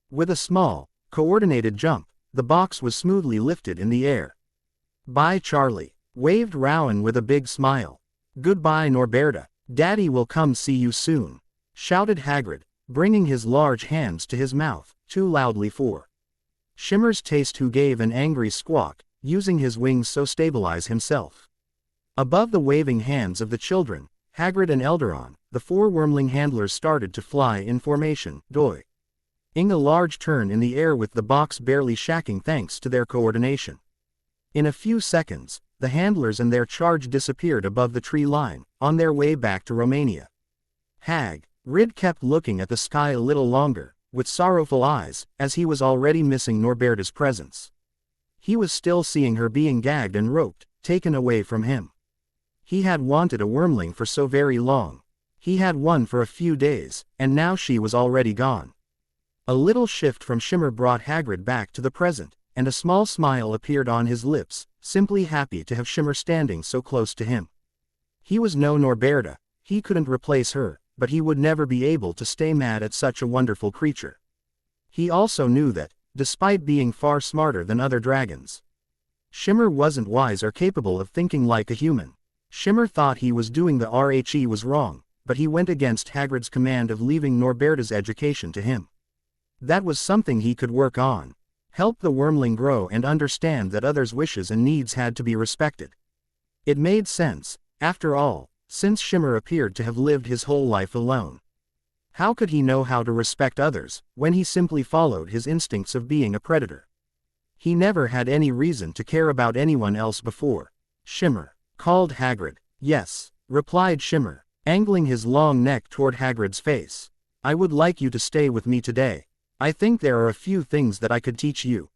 With a small, coordinated jump, the box was smoothly lifted in the air. Bye Charlie, waved Rowan with a big smile. Goodbye Norberta, Daddy will come see you soon, shouted Hagrid, bringing his large hands to his mouth, too loudly for Shimmer's taste, who gave an angry squawk, using his wings so stabilize himself. Above the waving hands of the children, Hagrid and Elderon, the 4 wormling handlers started to fly in formation, doing a large turn in the air with the box barely shacking thanks to their coordination. In a few seconds, the handlers and their charge disappeared above the tree line, on their way back to Romania. Hagrid kept looking at the sky a little longer, with sorrowful eyes, as he was already missing Norberta's presence. He was still seeing her being gagged and roped, taken away from him. He had wanted a wormling for so very long. He had one for a few days, and now she was already gone. A little shift from Shimmer brought Hagrid back to the present, and a small smile appeared on his lips, simply happy to have Shimmer standing so close to him. He was no Norberta, he couldn't replace her, but he would never be able to stay mad at such a wonderful creature. He also knew that, despite being far smarter than other dragons, Shimmer wasn't wise or capable of thinking like a human. Shimmer thought he was doing the RHE was wrong, but he went against Hagrid's command of leaving Norberta's education to him. That was something he could work on. Help the wormling grow and understand that others' wishes and needs had to be respected. It made sense, after all, since Shimmer appeared to have lived his whole life alone. How could he know how to respect others, when he simply followed his instincts of being a predator? He never had any reason to care about anyone else before. Shimmer, called Hagrid. Yes, replied Shimmer, angling his long neck toward Hagrid's face. I would like you to stay with me today. I think there are a few things that I could teach you.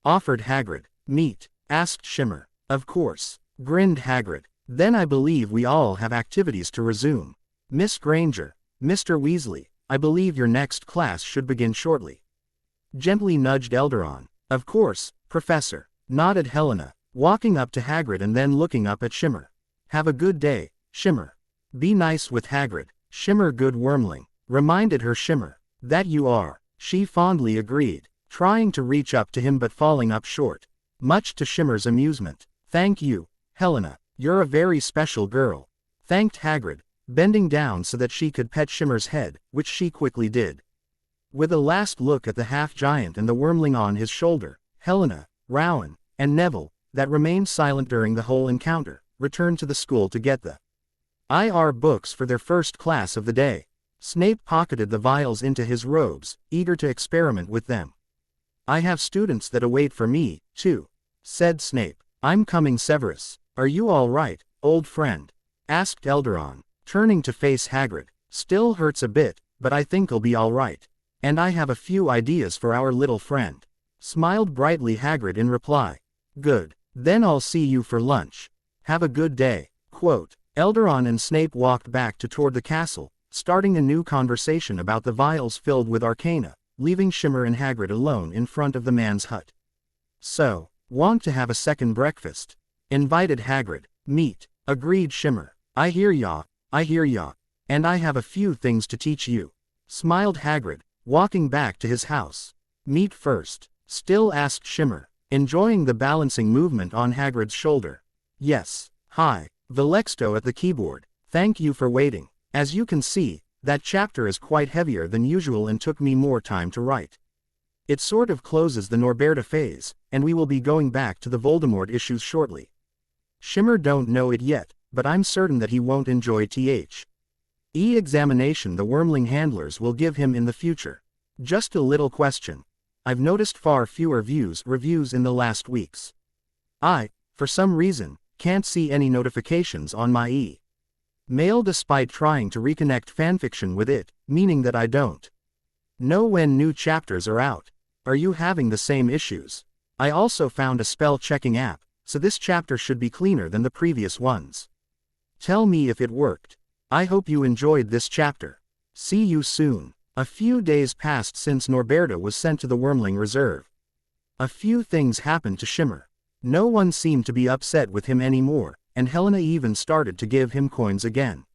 Offered Hagrid. Meet? Asked Shimmer. Of course, grinned Hagrid. Then I believe we all have activities to resume. Miss Granger, Mr. Weasley, I believe your next class should begin shortly. Gently nudged Elderon. Of course, Professor, nodded Helena, walking up to Hagrid and then looking up at Shimmer. Have a good day, Shimmer. Be nice with Hagrid, Shimmer good wormling, reminded her Shimmer. That you are, she fondly agreed, trying to reach up to him but falling up short, much to Shimmer's amusement. Thank you, Helena, you're a very special girl, thanked Hagrid, bending down so that she could pet Shimmer's head, which she quickly did. With a last look at the half-giant and the wormling on his shoulder, Helena, Rowan, and Neville, that remained silent during the whole encounter, returned to the school to get the IR books for their first class of the day. Snape pocketed the vials into his robes, eager to experiment with them. I have students that await for me, too, said Snape. I'm coming, Severus. Are you all right, old friend? Asked Elderon, turning to face Hagrid. Still hurts a bit, but I think I'll be all right. And I have a few ideas for our little friend. Smiled brightly Hagrid in reply. Good. Then I'll see you for lunch. Have a good day. Quote. Elderon and Snape walked back toward the castle, starting a new conversation about the vials filled with arcana, leaving Shimmer and Hagrid alone in front of the man's hut. So, want to have a second breakfast? Invited Hagrid. Meat, agreed Shimmer. I hear ya, and I have a few things to teach you. Smiled Hagrid, walking back to his house. Meat first, still asked Shimmer, enjoying the balancing movement on Hagrid's shoulder. Yes. Hi, Velexto at the keyboard, thank you for waiting. As you can see, that chapter is quite heavier than usual and took me more time to write. It sort of closes the Norberta phase, and we will be going back to the Voldemort issues shortly. Shimmer don't know it yet, but I'm certain that he won't enjoy the examination the wormling handlers will give him in the future. Just a little question. I've noticed far fewer reviews in the last weeks. I, for some reason, can't see any notifications on my mail despite trying to reconnect fanfiction with it, meaning that I don't know when new chapters are out. Are you having the same issues? I also found a spell checking app, so this chapter should be cleaner than the previous ones. Tell me if it worked. I hope you enjoyed this chapter. See you soon. A few days passed since Norberta was sent to the Wormling Reserve. A few things happened to Shimmer. No one seemed to be upset with him anymore, and Helena even started to give him coins again.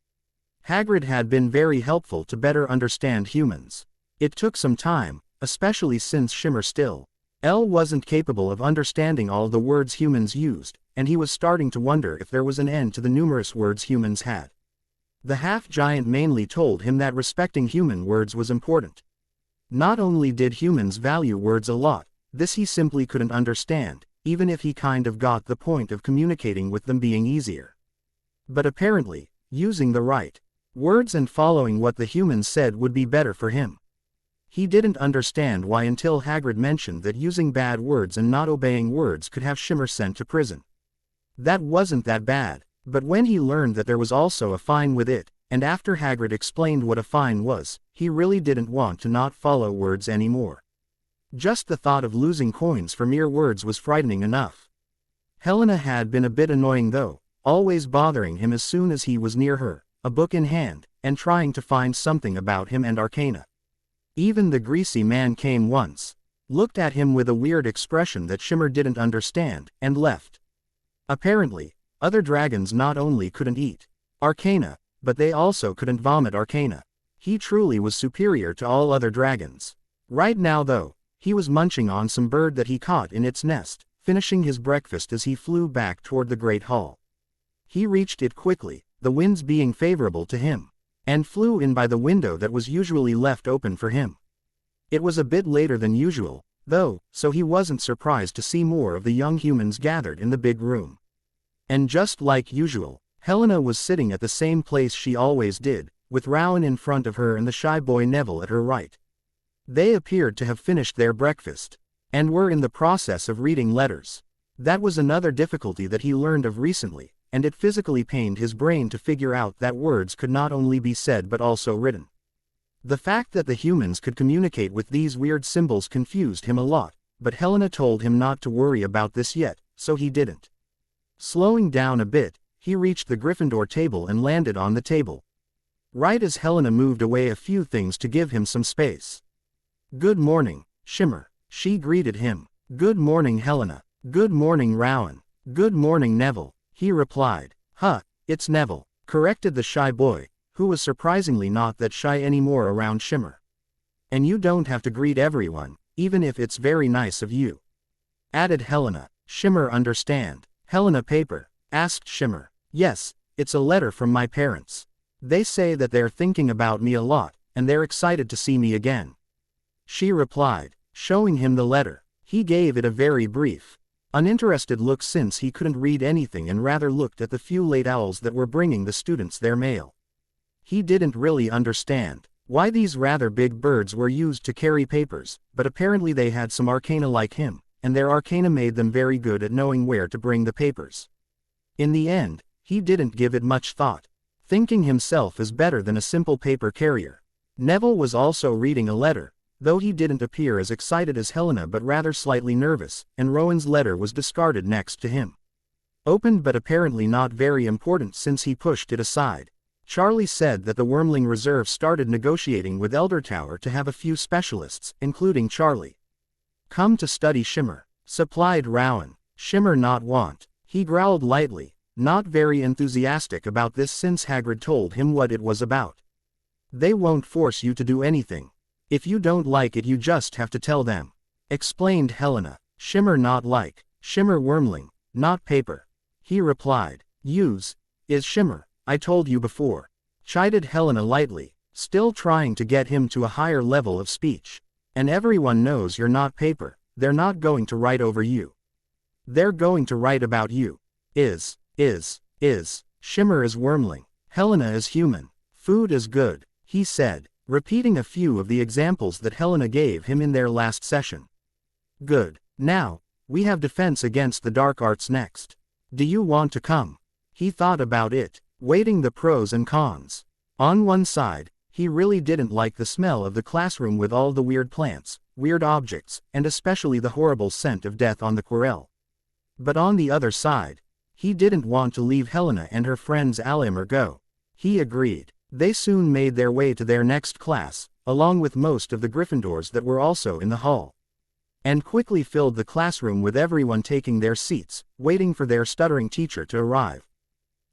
Hagrid had been very helpful to better understand humans. It took some time, especially since Shimmer still wasn't capable of understanding all the words humans used, and he was starting to wonder if there was an end to the numerous words humans had. The half-giant mainly told him that respecting human words was important. Not only did humans value words a lot, this he simply couldn't understand, even if he kind of got the point of communicating with them being easier. But apparently, using the right words and following what the humans said would be better for him. He didn't understand why until Hagrid mentioned that using bad words and not obeying words could have Shimmer sent to prison. That wasn't that bad, but when he learned that there was also a fine with it, and after Hagrid explained what a fine was, he really didn't want to not follow words anymore. Just the thought of losing coins for mere words was frightening enough. Helena had been a bit annoying though, always bothering him as soon as he was near her, a book in hand, and trying to find something about him and Arcana. Even the greasy man came once, looked at him with a weird expression that Shimmer didn't understand, and left. Apparently, other dragons not only couldn't eat Arcana, but they also couldn't vomit Arcana. He truly was superior to all other dragons. Right now though, he was munching on some bird that he caught in its nest, finishing his breakfast as he flew back toward the Great Hall. He reached it quickly, the winds being favorable to him, and flew in by the window that was usually left open for him. It was a bit later than usual, though, so he wasn't surprised to see more of the young humans gathered in the big room. And just like usual, Helena was sitting at the same place she always did, with Rowan in front of her and the shy boy Neville at her right. They appeared to have finished their breakfast, and were in the process of reading letters. That was another difficulty that he learned of recently, and it physically pained his brain to figure out that words could not only be said but also written. The fact that the humans could communicate with these weird symbols confused him a lot, but Helena told him not to worry about this yet, so he didn't. Slowing down a bit, he reached the Gryffindor table and landed on the table. Right as Helena moved away a few things to give him some space. "Good morning, Shimmer," she greeted him. "Good morning, Helena. Good morning, Rowan. Good morning, Neville," he replied. "Huh, it's Neville," corrected the shy boy, who was surprisingly not that shy anymore around Shimmer. "And you don't have to greet everyone, even if it's very nice of you," added Helena. "Shimmer understand?" "Helena paper?" asked Shimmer. "Yes, it's a letter from my parents. They say that they're thinking about me a lot, and they're excited to see me again," she replied, showing him the letter. He gave it a very brief, uninterested look since he couldn't read anything and rather looked at the few late owls that were bringing the students their mail. He didn't really understand why these rather big birds were used to carry papers, but apparently they had some arcana like him, and their arcana made them very good at knowing where to bring the papers. In the end, he didn't give it much thought, thinking himself as better than a simple paper carrier. Neville was also reading a letter, though he didn't appear as excited as Helena but rather slightly nervous, and Rowan's letter was discarded next to him. Opened but apparently not very important since he pushed it aside. Charlie said that the Wormling Reserve started negotiating with Eldertower to have a few specialists, including Charlie, come to study Shimmer, supplied Rowan. Shimmer not want. He growled lightly, not very enthusiastic about this since Hagrid told him what it was about. "They won't force you to do anything. If you don't like it you just have to tell them," explained Helena. "Shimmer not like. Shimmer Wormling, not paper," he replied. "Use is Shimmer, I told you before," chided Helena lightly, still trying to get him to a higher level of speech. "And everyone knows you're not paper. They're not going to write over you. They're going to write about you. Is. Shimmer is Wormling. Helena is human. Food is good," he said, repeating a few of the examples that Helena gave him in their last session. "Good. Now, we have defense against the dark arts next. Do you want to come?" He thought about it, weighting the pros and cons. On one side, he really didn't like the smell of the classroom with all the weird plants, weird objects, and especially the horrible scent of death on the Quirrell. But on the other side, he didn't want to leave Helena and her friends Alimar go. He agreed. They soon made their way to their next class, along with most of the Gryffindors that were also in the hall, and quickly filled the classroom with everyone taking their seats, waiting for their stuttering teacher to arrive.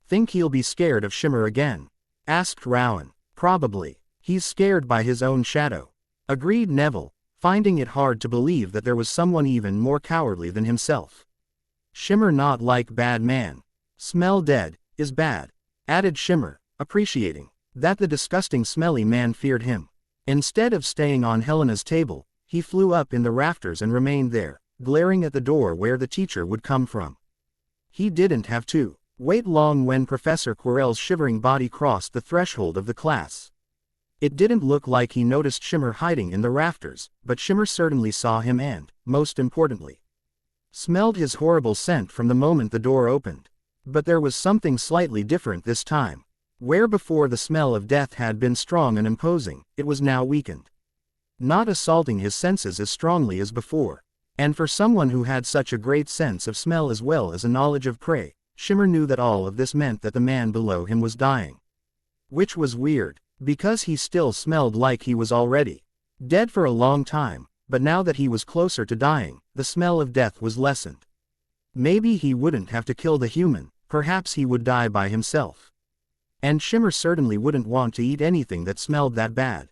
"Think he'll be scared of Shimmer again?" asked Rowan. "Probably. He's scared by his own shadow," agreed Neville, finding it hard to believe that there was someone even more cowardly than himself. "Shimmer not like bad man. Smell dead, is bad," added Shimmer, appreciating that the disgusting smelly man feared him. Instead of staying on Helena's table, he flew up in the rafters and remained there, glaring at the door where the teacher would come from. He didn't have to wait long when Professor Quirrell's shivering body crossed the threshold of the class. It didn't look like he noticed Shimmer hiding in the rafters, but Shimmer certainly saw him and, most importantly, smelled his horrible scent from the moment the door opened. But there was something slightly different this time. Where before the smell of death had been strong and imposing, it was now weakened, not assaulting his senses as strongly as before. And for someone who had such a great sense of smell as well as a knowledge of prey, Shimmer knew that all of this meant that the man below him was dying. Which was weird, because he still smelled like he was already dead for a long time, but now that he was closer to dying, the smell of death was lessened. Maybe he wouldn't have to kill the human, perhaps he would die by himself. And Shimmer certainly wouldn't want to eat anything that smelled that bad.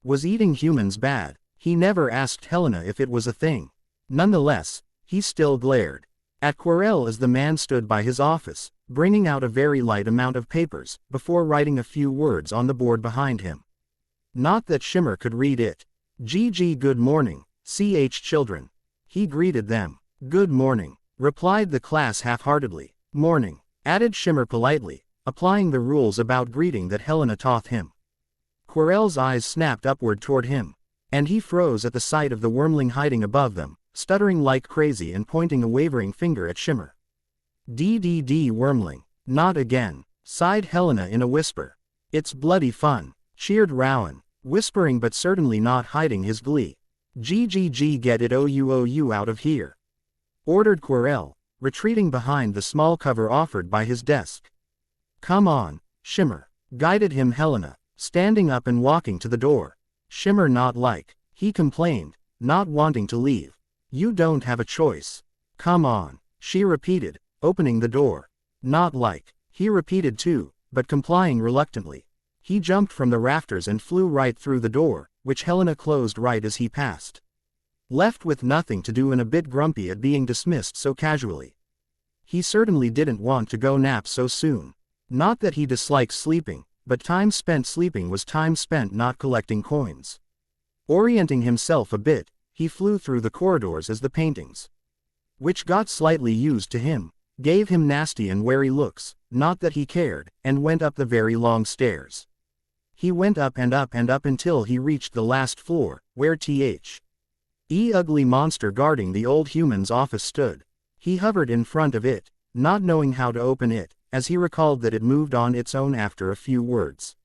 Was eating humans bad? He never asked Helena if it was a thing. Nonetheless, he still glared at Quirrell as the man stood by his office, bringing out a very light amount of papers, before writing a few words on the board behind him. Not that Shimmer could read it. "GG good morning, ch children." He greeted them. "Good morning," replied the class half-heartedly. "Morning," added Shimmer politely, applying the rules about greeting that Helena taught him. Quirrell's eyes snapped upward toward him, and he froze at the sight of the wormling hiding above them, stuttering like crazy and pointing a wavering finger at Shimmer. "DDD wormling, not again," sighed Helena in a whisper. "It's bloody fun," cheered Rowan, whispering but certainly not hiding his glee. "GGG get it OU out of here," ordered Quirrell, retreating behind the small cover offered by his desk. "Come on, Shimmer," guided him Helena, standing up and walking to the door. "Shimmer not like," he complained, not wanting to leave. "You don't have a choice." "Come on," she repeated, opening the door. "Not like," he repeated too, but complying reluctantly. He jumped from the rafters and flew right through the door, which Helena closed right as he passed. Left with nothing to do and a bit grumpy at being dismissed so casually. He certainly didn't want to go nap so soon. Not that he disliked sleeping, but time spent sleeping was time spent not collecting coins. Orienting himself a bit, he flew through the corridors as the paintings, which got slightly used to him, gave him nasty and wary looks, not that he cared, and went up the very long stairs. He went up and up and up until he reached the last floor, where the ugly monster guarding the old human's office stood. He hovered in front of it, not knowing how to open it, as he recalled that it moved on its own after a few words.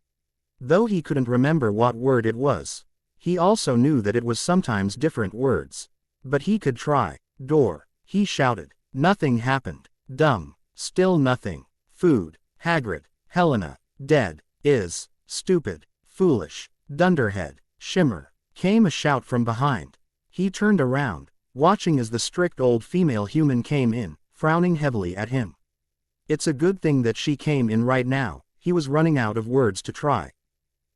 Though he couldn't remember what word it was. He also knew that it was sometimes different words. But he could try. "Door," he shouted. Nothing happened. Dumb. Still nothing. Food. Hagrid. Helena. Dead. Is. Stupid. Foolish. Dunderhead. Shimmer. Came a shout from behind. He turned around, watching as the strict old female human came in, frowning heavily at him. It's a good thing that she came in right now. He was running out of words to try.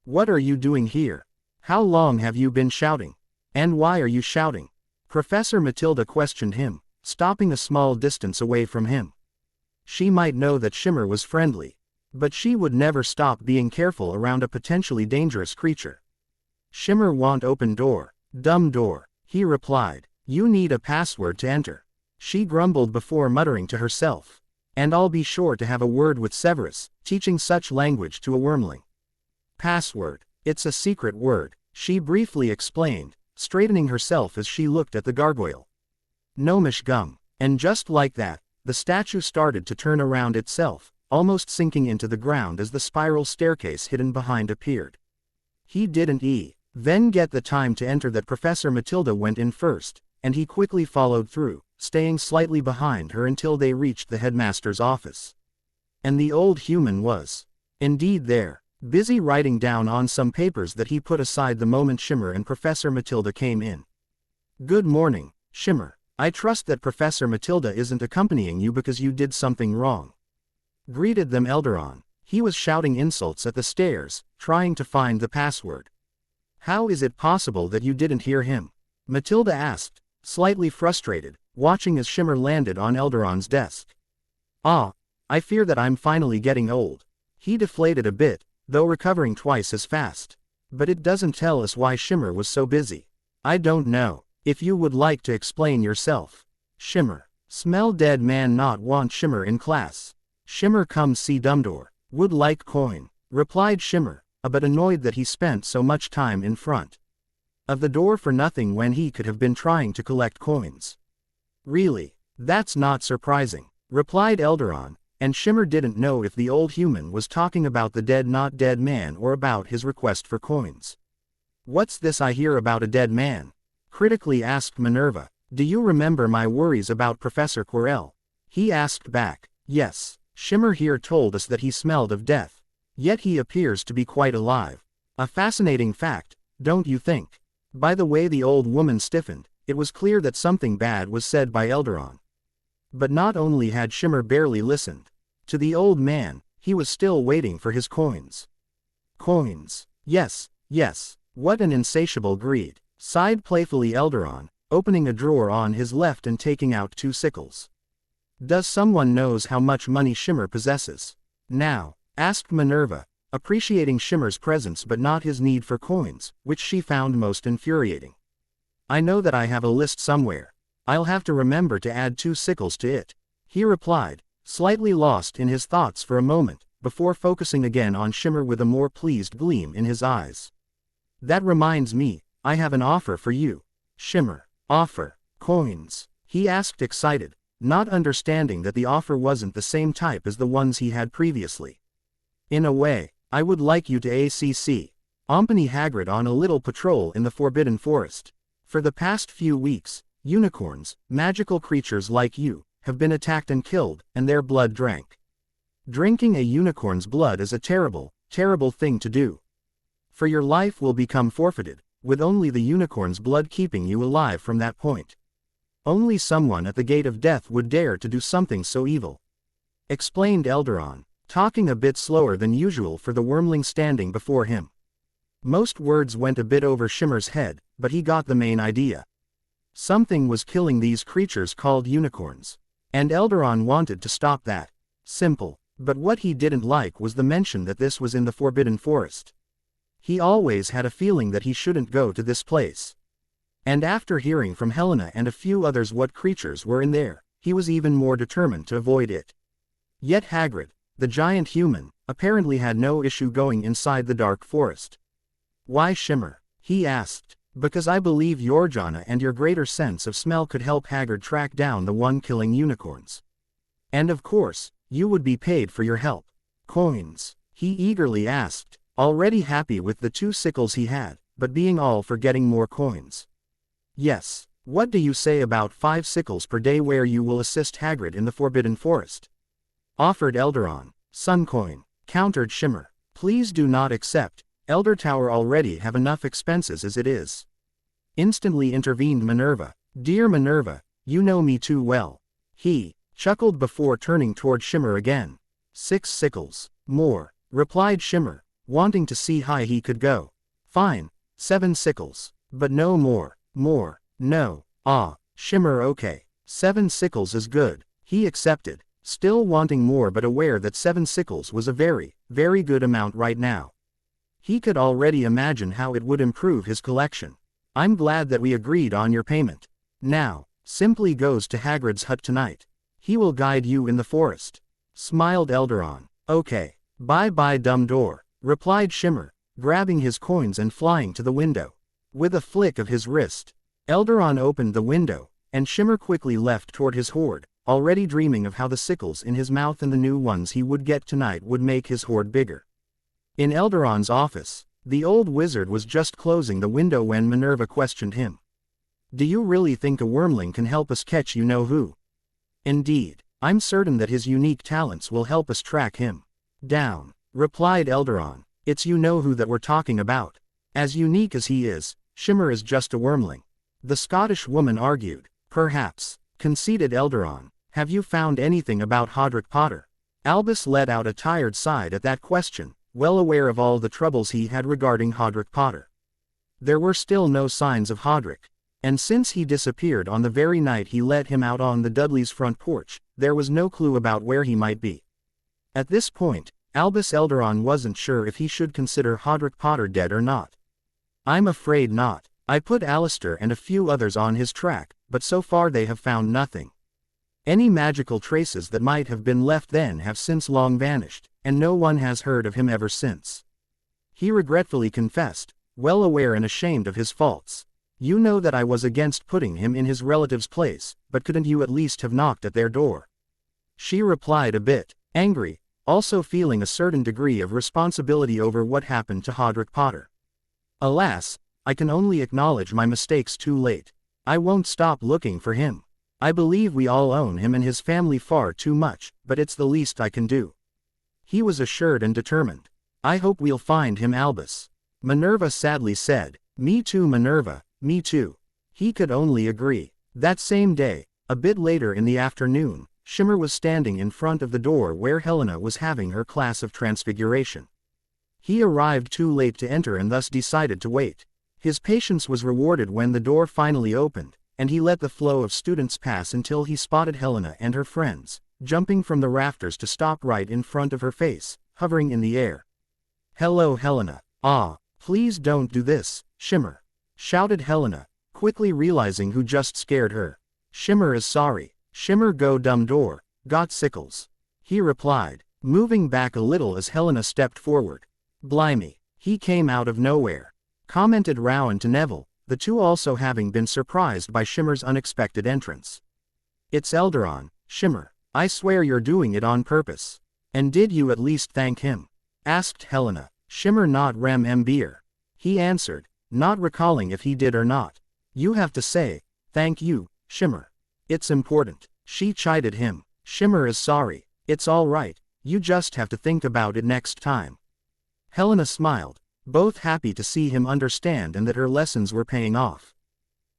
"What are you doing here? How long have you been shouting? And why are you shouting?" Professor Matilda questioned him, stopping a small distance away from him. She might know that Shimmer was friendly, but she would never stop being careful around a potentially dangerous creature. "Shimmer want open door. Dumb door," he replied. "You need a password to enter," she grumbled before muttering to herself. "And I'll be sure to have a word with Severus, teaching such language to a wormling." "Password. It's a secret word," she briefly explained, straightening herself as she looked at the gargoyle. "Gnomish gum." And just like that, the statue started to turn around itself, almost sinking into the ground as the spiral staircase hidden behind appeared. He didn't then get the time to enter that Professor Matilda went in first, and he quickly followed through, staying slightly behind her until they reached the headmaster's office. And the old human was indeed there. busy writing down on some papers that he put aside the moment Shimmer and Professor Matilda came in. "Good morning, Shimmer. I trust that Professor Matilda isn't accompanying you because you did something wrong," greeted them Elderon. He was shouting insults at the stairs, trying to find the password. "How is it possible that you didn't hear him?" Matilda asked, slightly frustrated, watching as Shimmer landed on Elderon's desk. "Ah, I fear that I'm finally getting old." He deflated a bit, though recovering twice as fast. "But it doesn't tell us why Shimmer was so busy." "I don't know. If you would like to explain yourself." Shimmer. "Smell dead man not want Shimmer in class. Shimmer come see Dumbledore. Would like coin," replied Shimmer, a bit annoyed that he spent so much time in front of the door for nothing when he could have been trying to collect coins. "Really? That's not surprising," replied Elderon, and Shimmer didn't know if the old human was talking about the dead not dead man or about his request for coins. "What's this I hear about a dead man?" critically asked Minerva. "Do you remember my worries about Professor Quirrell?" He asked back. "Yes, Shimmer here told us that he smelled of death. Yet he appears to be quite alive. A fascinating fact, don't you think?" By the way the old woman stiffened, it was clear that something bad was said by Elderon. But not only had Shimmer barely listened to the old man, he was still waiting for his coins. "Coins. Yes, yes, what an insatiable greed," sighed playfully Elderon, opening a drawer on his left and taking out 2 sickles. "Does someone knows how much money Shimmer possesses now?" asked Minerva, appreciating Shimmer's presence but not his need for coins, which she found most infuriating. "I know that I have a list somewhere. I'll have to remember to add 2 sickles to it," he replied, slightly lost in his thoughts for a moment, before focusing again on Shimmer with a more pleased gleam in his eyes. "That reminds me, I have an offer for you." Shimmer. "Offer? Coins?" he asked excited, not understanding that the offer wasn't the same type as the ones he had previously. "In a way, I would like you to accompany Hagrid on a little patrol in the Forbidden Forest. For the past few weeks, unicorns, magical creatures like you, have been attacked and killed, and their blood drank. Drinking a unicorn's blood is a terrible, terrible thing to do. For your life will become forfeited, with only the unicorn's blood keeping you alive from that point. Only someone at the gate of death would dare to do something so evil," explained Elderon, talking a bit slower than usual for the wormling standing before him. Most words went a bit over Shimmer's head, but he got the main idea. Something was killing these creatures called unicorns. And Elderon wanted to stop that. Simple. But what he didn't like was the mention that this was in the Forbidden Forest. He always had a feeling that he shouldn't go to this place. And after hearing from Helena and a few others what creatures were in there, he was even more determined to avoid it. Yet Hagrid, the giant human, apparently had no issue going inside the dark forest. "Why Shimmer?" he asked. "Because I believe your jhana and your greater sense of smell could help Hagrid track down the one killing unicorns. And of course, you would be paid for your help." "Coins?" he eagerly asked, already happy with the 2 sickles he had, but being all for getting more coins. "Yes. What do you say about 5 sickles per day where you will assist Hagrid in the Forbidden Forest?" offered Elderon. "Sun coin," countered Shimmer. "Please do not accept. Elder Tower already have enough expenses as it is." Instantly intervened Minerva. "Dear Minerva, you know me too well." He chuckled before turning toward Shimmer again. 6 sickles. "More," replied Shimmer, wanting to see how high he could go. "Fine. 7 sickles. But no more. More. No." "Ah, Shimmer okay. 7 sickles is good." He accepted, still wanting more but aware that 7 sickles was a very, very good amount right now. He could already imagine how it would improve his collection. "I'm glad that we agreed on your payment. Now, simply goes to Hagrid's hut tonight. He will guide you in the forest," smiled Elderon. "Okay. Bye-bye Dumbledore," replied Shimmer, grabbing his coins and flying to the window. With a flick of his wrist, Elderon opened the window, and Shimmer quickly left toward his hoard, already dreaming of how the sickles in his mouth and the new ones he would get tonight would make his hoard bigger. In Elderon's office, the old wizard was just closing the window when Minerva questioned him. "Do you really think a wormling can help us catch you know who?" "Indeed, I'm certain that his unique talents will help us track him down," replied Elderon. It's you know who that we're talking about. As unique as he is, Shimmer is just a wormling. The Scottish woman argued. Perhaps, conceded Eldaron. Have you found anything about Hodrick Potter? Albus let out a tired sigh at that question, well aware of all the troubles he had regarding Hodrick Potter. There were still no signs of Hodrick, and since he disappeared on the very night he let him out on the Dudleys' front porch, there was no clue about where he might be. At this point, Albus Eldaron wasn't sure if he should consider Hodrick Potter dead or not. I'm afraid not. I put Alistair and a few others on his track, but so far they have found nothing. Any magical traces that might have been left then have since long vanished, and no one has heard of him ever since. He regretfully confessed, well aware and ashamed of his faults. You know that I was against putting him in his relative's place, but couldn't you at least have knocked at their door? She replied a bit angry, also feeling a certain degree of responsibility over what happened to Hodrick Potter. Alas, I can only acknowledge my mistakes too late. I won't stop looking for him. I believe we all own him and his family far too much, but it's the least I can do. He was assured and determined. I hope we'll find him, Albus. Minerva sadly said. Me too, Minerva, me too. He could only agree. That same day, a bit later in the afternoon, Shimmer was standing in front of the door where Helena was having her class of transfiguration. He arrived too late to enter and thus decided to wait. His patience was rewarded when the door finally opened, and he let the flow of students pass until he spotted Helena and her friends, jumping from the rafters to stop right in front of her face, hovering in the air. Hello, Helena. Ah, please don't do this, Shimmer, shouted Helena, quickly realizing who just scared her. Shimmer is sorry. Shimmer go Dumbledore, got sickles. He replied, moving back a little as Helena stepped forward. Blimey, he came out of nowhere, commented Rowan to Neville, the two also having been surprised by Shimmer's unexpected entrance. It's Eldaron, Shimmer. I swear you're doing it on purpose. And did you at least thank him? Asked Helena. Shimmer not rem beer. He answered, not recalling if he did or not. You have to say, thank you, Shimmer. It's important. She chided him. Shimmer is sorry. It's all right, you just have to think about it next time. Helena smiled, both happy to see him understand and that her lessons were paying off.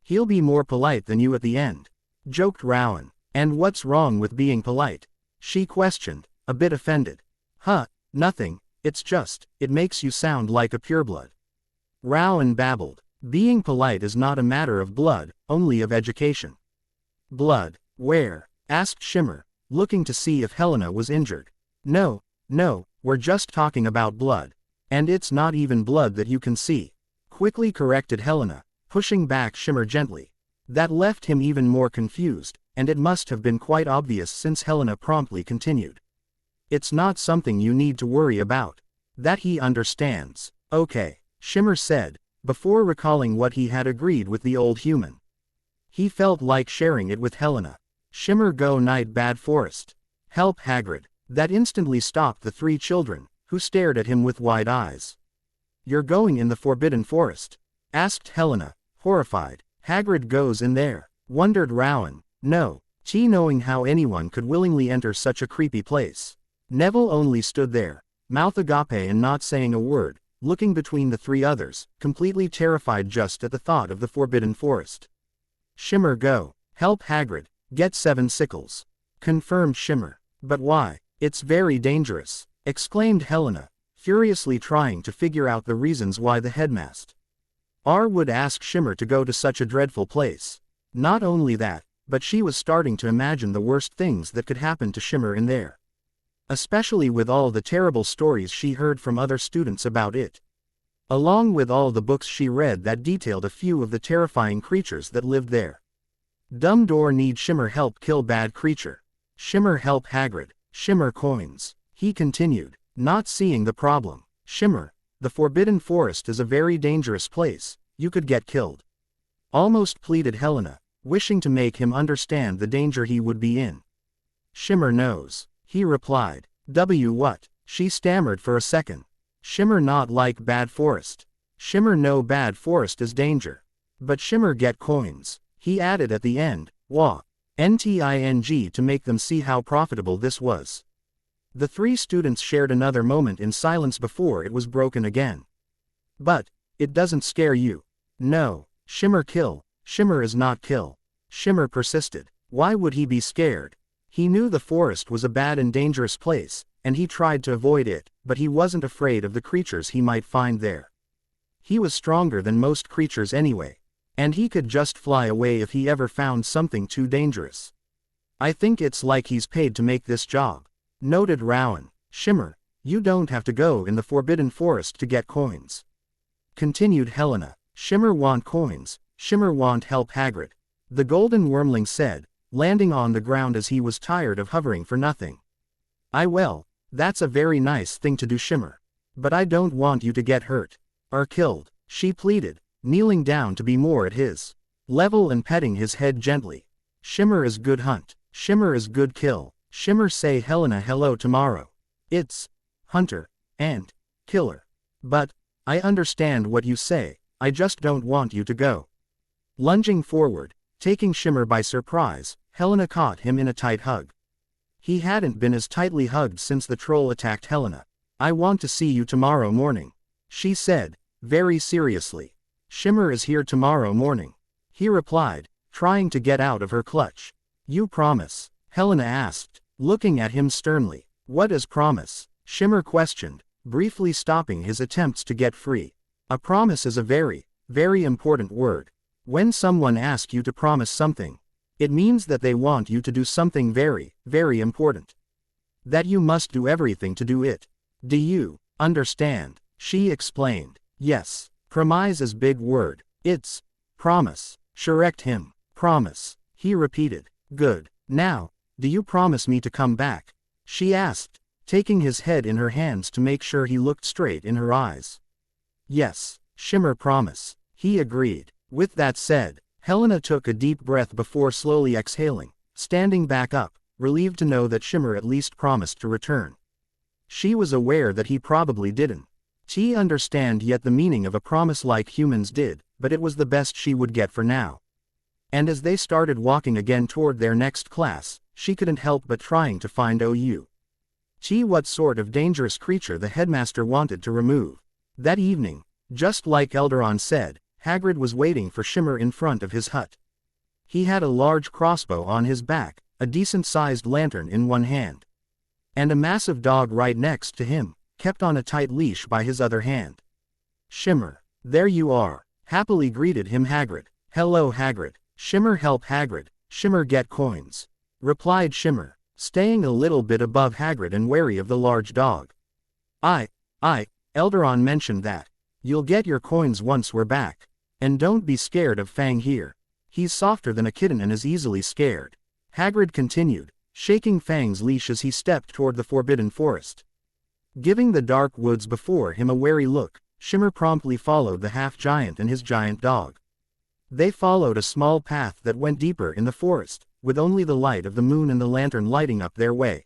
He'll be more polite than you at the end, joked Rowan. And what's wrong with being polite? She questioned, a bit offended. Huh, nothing, it's just, it makes you sound like a pureblood. Rowan babbled. Being polite is not a matter of blood, only of education. Blood, where? Asked Shimmer, looking to see if Helena was injured. No, we're just talking about blood. And it's not even blood that you can see. Quickly corrected Helena, pushing back Shimmer gently. That left him even more confused, and it must have been quite obvious since Helena promptly continued. It's not something you need to worry about. That he understands. Okay, Shimmer said, before recalling what he had agreed with the old human. He felt like sharing it with Helena. Shimmer go night bad forest. Help Hagrid. That instantly stopped the three children, who stared at him with wide eyes. You're going in the Forbidden Forest? Asked Helena, horrified. Hagrid goes in there, wondered Rowan. No, she knowing how anyone could willingly enter such a creepy place. Neville only stood there, mouth agape and not saying a word, looking between the three others, completely terrified just at the thought of the Forbidden Forest. Shimmer go, help Hagrid, get 7 sickles. Confirmed Shimmer. But why? It's very dangerous, exclaimed Helena, furiously trying to figure out the reasons why the headmaster would ask Shimmer to go to such a dreadful place. Not only that, but she was starting to imagine the worst things that could happen to Shimmer in there. Especially with all the terrible stories she heard from other students about it. Along with all the books she read that detailed a few of the terrifying creatures that lived there. Dumbledore need Shimmer help kill bad creature. Shimmer help Hagrid. Shimmer coins. He continued, not seeing the problem. Shimmer, the Forbidden Forest is a very dangerous place, you could get killed. Almost pleaded Helena, wishing to make him understand the danger he would be in. Shimmer knows, he replied. What? She stammered for a second. Shimmer not like bad forest. Shimmer know bad forest is danger. But Shimmer get coins, he added at the end, NTING to make them see how profitable this was. The three students shared another moment in silence before it was broken again. But, it doesn't scare you. No, Shimmer kill, Shimmer is not kill. Shimmer persisted. Why would he be scared? He knew the forest was a bad and dangerous place, and he tried to avoid it, but he wasn't afraid of the creatures he might find there. He was stronger than most creatures anyway, and he could just fly away if he ever found something too dangerous. I think it's like he's paid to make this job, noted Rowan. Shimmer, you don't have to go in the Forbidden Forest to get coins, continued Helena. Shimmer want coins, Shimmer want help Hagrid. The golden wormling said, landing on the ground as he was tired of hovering for nothing. Well, that's a very nice thing to do, Shimmer. But I don't want you to get hurt. Or killed, she pleaded, kneeling down to be more at his level and petting his head gently. Shimmer is good hunt, Shimmer is good kill, Shimmer say Helena hello tomorrow. It's hunter and killer. But, I understand what you say, I just don't want you to go. Lunging forward, taking Shimmer by surprise, Helena caught him in a tight hug. He hadn't been as tightly hugged since the troll attacked Helena. I want to see you tomorrow morning, she said, very seriously. Shimmer is here tomorrow morning, he replied, trying to get out of her clutch. You promise? Helena asked, looking at him sternly. What is promise? Shimmer questioned, briefly stopping his attempts to get free. A promise is a very, very important word. When someone asks you to promise something, it means that they want you to do something very, very important. That you must do everything to do it. Do you understand? She explained. Yes, promise is big word. It's promise. Correct him. Promise, he repeated. Good. Now, do you promise me to come back? She asked, taking his head in her hands to make sure he looked straight in her eyes. Yes, Shimmer promise, he agreed. With that said, Helena took a deep breath before slowly exhaling, standing back up, relieved to know that Shimmer at least promised to return. She was aware that he probably didn't. She understand yet the meaning of a promise like humans did, but it was the best she would get for now. And as they started walking again toward their next class, she couldn't help but trying to find what sort of dangerous creature the headmaster wanted to remove. That evening, just like Elderon said, Hagrid was waiting for Shimmer in front of his hut. He had a large crossbow on his back, a decent-sized lantern in one hand, and a massive dog right next to him, kept on a tight leash by his other hand. Shimmer, there you are, happily greeted him Hagrid. Hello Hagrid. Shimmer help Hagrid, Shimmer get coins, replied Shimmer, staying a little bit above Hagrid and wary of the large dog. Elderon mentioned that. You'll get your coins once we're back. And don't be scared of Fang here. He's softer than a kitten and is easily scared. Hagrid continued, shaking Fang's leash as he stepped toward the Forbidden Forest. Giving the dark woods before him a wary look, Shimmer promptly followed the half-giant and his giant dog. They followed a small path that went deeper in the forest, with only the light of the moon and the lantern lighting up their way.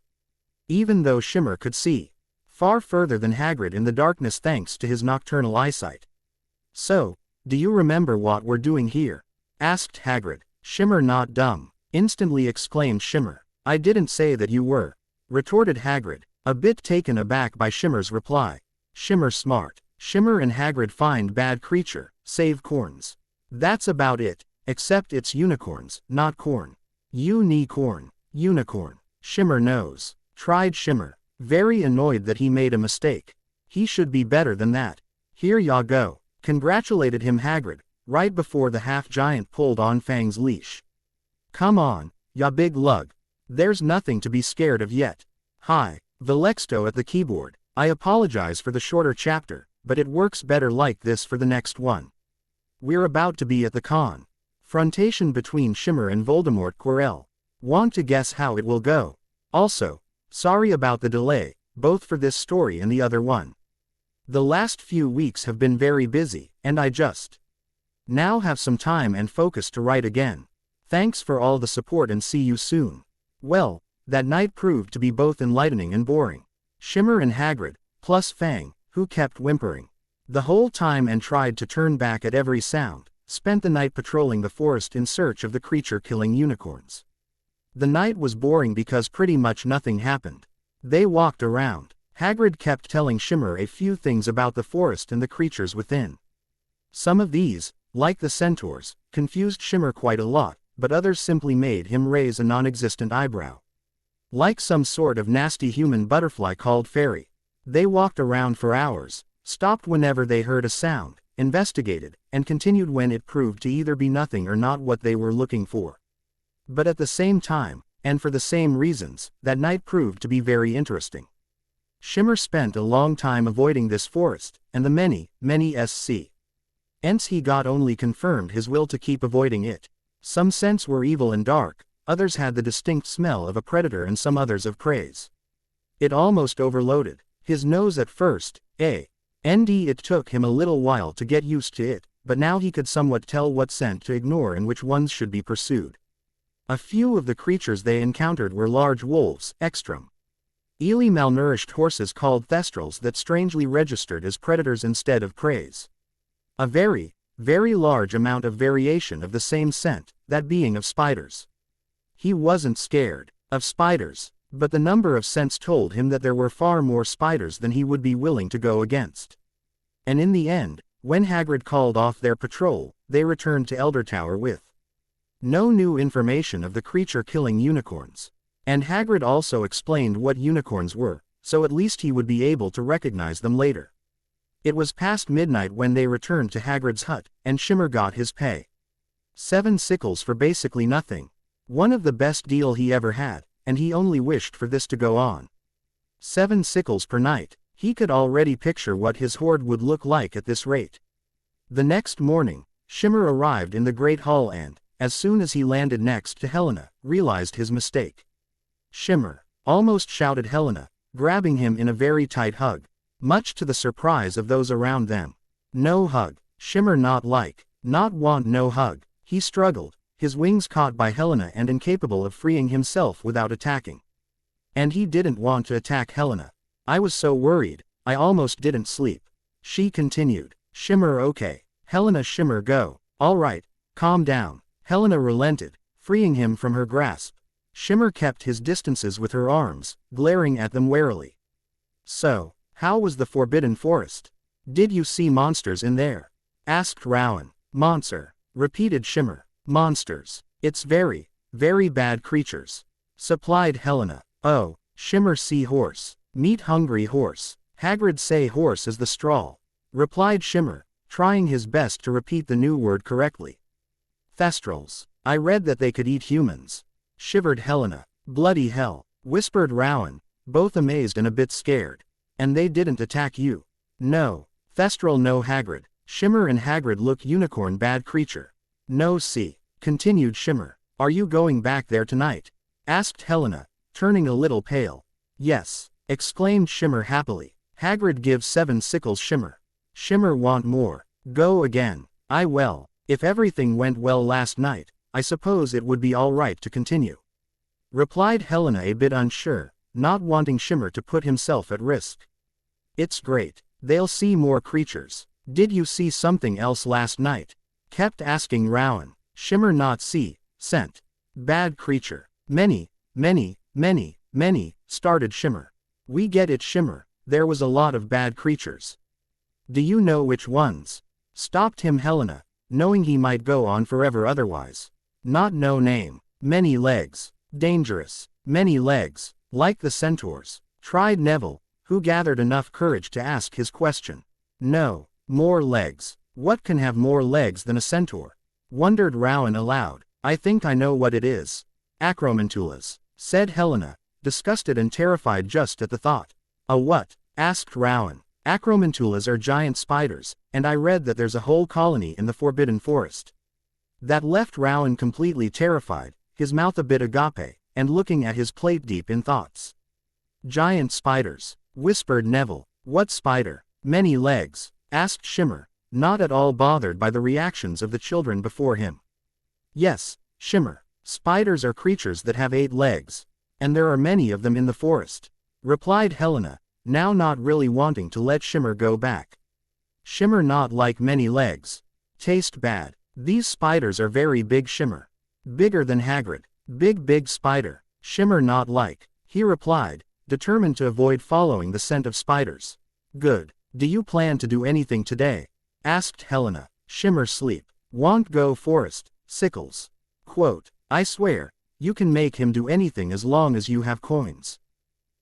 Even though Shimmer could see far further than Hagrid in the darkness thanks to his nocturnal eyesight. So, do you remember what we're doing here? Asked Hagrid. Shimmer not dumb, instantly exclaimed Shimmer. I didn't say that you were, retorted Hagrid, a bit taken aback by Shimmer's reply. Shimmer smart. Shimmer and Hagrid find bad creature, save corns. That's about it, except it's unicorns, not corn. Unicorn. Unicorn. Shimmer knows. Tried Shimmer, very annoyed that he made a mistake. He should be better than that. Here ya go, congratulated him Hagrid, right before the half-giant pulled on Fang's leash. Come on, ya big lug. There's nothing to be scared of yet. Hi, Velexto at the keyboard. I apologize for the shorter chapter, but it works better like this for the next one. We're about to be at the confrontation between Shimmer and Voldemort Quirrell. Want to guess how it will go? Also, sorry about the delay, both for this story and the other one. The last few weeks have been very busy, and I just now have some time and focus to write again. Thanks for all the support and see you soon. Well, that night proved to be both enlightening and boring. Shimmer and Hagrid, plus Fang, who kept whimpering the whole time and tried to turn back at every sound, spent the night patrolling the forest in search of the creature-killing unicorns. The night was boring because pretty much nothing happened. They walked around. Hagrid kept telling Shimmer a few things about the forest and the creatures within. Some of these, like the centaurs, confused Shimmer quite a lot, but others simply made him raise a non-existent eyebrow. Like some sort of nasty human butterfly called fairy. They walked around for hours, stopped whenever they heard a sound, investigated, and continued when it proved to either be nothing or not what they were looking for. But at the same time, and for the same reasons, that night proved to be very interesting. Shimmer spent a long time avoiding this forest, and the many ents he got only confirmed his will to keep avoiding it. Some scents were evil and dark, others had the distinct smell of a predator and some others of praise. It almost overloaded his nose at first, it took him a little while to get used to it, but now he could somewhat tell what scent to ignore and which ones should be pursued. A few of the creatures they encountered were large wolves, illy malnourished horses called thestrals that strangely registered as predators instead of preys. A very large amount of variation of the same scent, that being of spiders. He wasn't scared of spiders, but the number of scents told him that there were far more spiders than he would be willing to go against. And in the end, when Hagrid called off their patrol, they returned to Eldertower with no new information of the creature-killing unicorns. And Hagrid also explained what unicorns were, so at least he would be able to recognize them later. It was past midnight when they returned to Hagrid's hut, and Shimmer got his pay. 7 sickles for basically nothing. One of the best deal he ever had, and he only wished for this to go on. 7 sickles per night. He could already picture what his hoard would look like at this rate. The next morning, Shimmer arrived in the Great Hall and, as soon as he landed next to Helena, realized his mistake. Shimmer! Almost shouted Helena, grabbing him in a very tight hug, much to the surprise of those around them. No hug. Shimmer not want no hug. He struggled, his wings caught by Helena and incapable of freeing himself without attacking. And he didn't want to attack Helena. I was so worried, I almost didn't sleep. She continued. Shimmer okay. Helena Shimmer go. All right, calm down. Helena relented, freeing him from her grasp. Shimmer kept his distances with her arms, glaring at them warily. So, how was the Forbidden Forest? Did you see monsters in there? Asked Rowan. Monster, repeated Shimmer. Monsters. It's very bad creatures. Supplied Helena. Oh, Shimmer see horse. Meat hungry horse. Hagrid say horse is the straw. Replied Shimmer, trying his best to repeat the new word correctly. Thestrals. I read that they could eat humans. Shivered Helena. Bloody hell, whispered Rowan, both amazed and a bit scared. And they didn't attack you? No. Thestral no Hagrid. Shimmer and Hagrid look unicorn bad creature. No see. Continued Shimmer. Are you going back there tonight? Asked Helena, turning a little pale. Yes. Exclaimed Shimmer happily. Hagrid gives 7 sickles Shimmer. Shimmer want more. Go again. If everything went well last night, I suppose it would be all right to continue. Replied Helena a bit unsure, not wanting Shimmer to put himself at risk. It's great. They'll see more creatures. Did you see something else last night? Kept asking Rowan. Shimmer not see, scent. Bad creature. Many, started Shimmer. We get it Shimmer, there was a lot of bad creatures. Do you know which ones? Stopped him Helena, knowing he might go on forever otherwise. Not no name. Many legs. Dangerous. Many legs. Like the centaurs. Tried Neville, who gathered enough courage to ask his question. No. More legs. What can have more legs than a centaur? Wondered Rowan aloud. I think I know what it is. Acromantulas, said Helena, disgusted and terrified just at the thought. A what? Asked Rowan. Acromantulas are giant spiders, and I read that there's a whole colony in the Forbidden Forest. That left Rowan completely terrified, his mouth a bit agape, and looking at his plate deep in thoughts. Giant spiders, whispered Neville. What spider? Many legs, asked Shimmer, not at all bothered by the reactions of the children before him. Yes, Shimmer, spiders are creatures that have 8 legs. And there are many of them in the forest, replied Helena, now not really wanting to let Shimmer go back. Shimmer not like many legs. Taste bad. These spiders are very big Shimmer. Bigger than Hagrid. Big spider. Shimmer not like. He replied, determined to avoid following the scent of spiders. Good. Do you plan to do anything today? Asked Helena. Shimmer sleep. Want go forest, sickles. Quote, I swear, you can make him do anything as long as you have coins.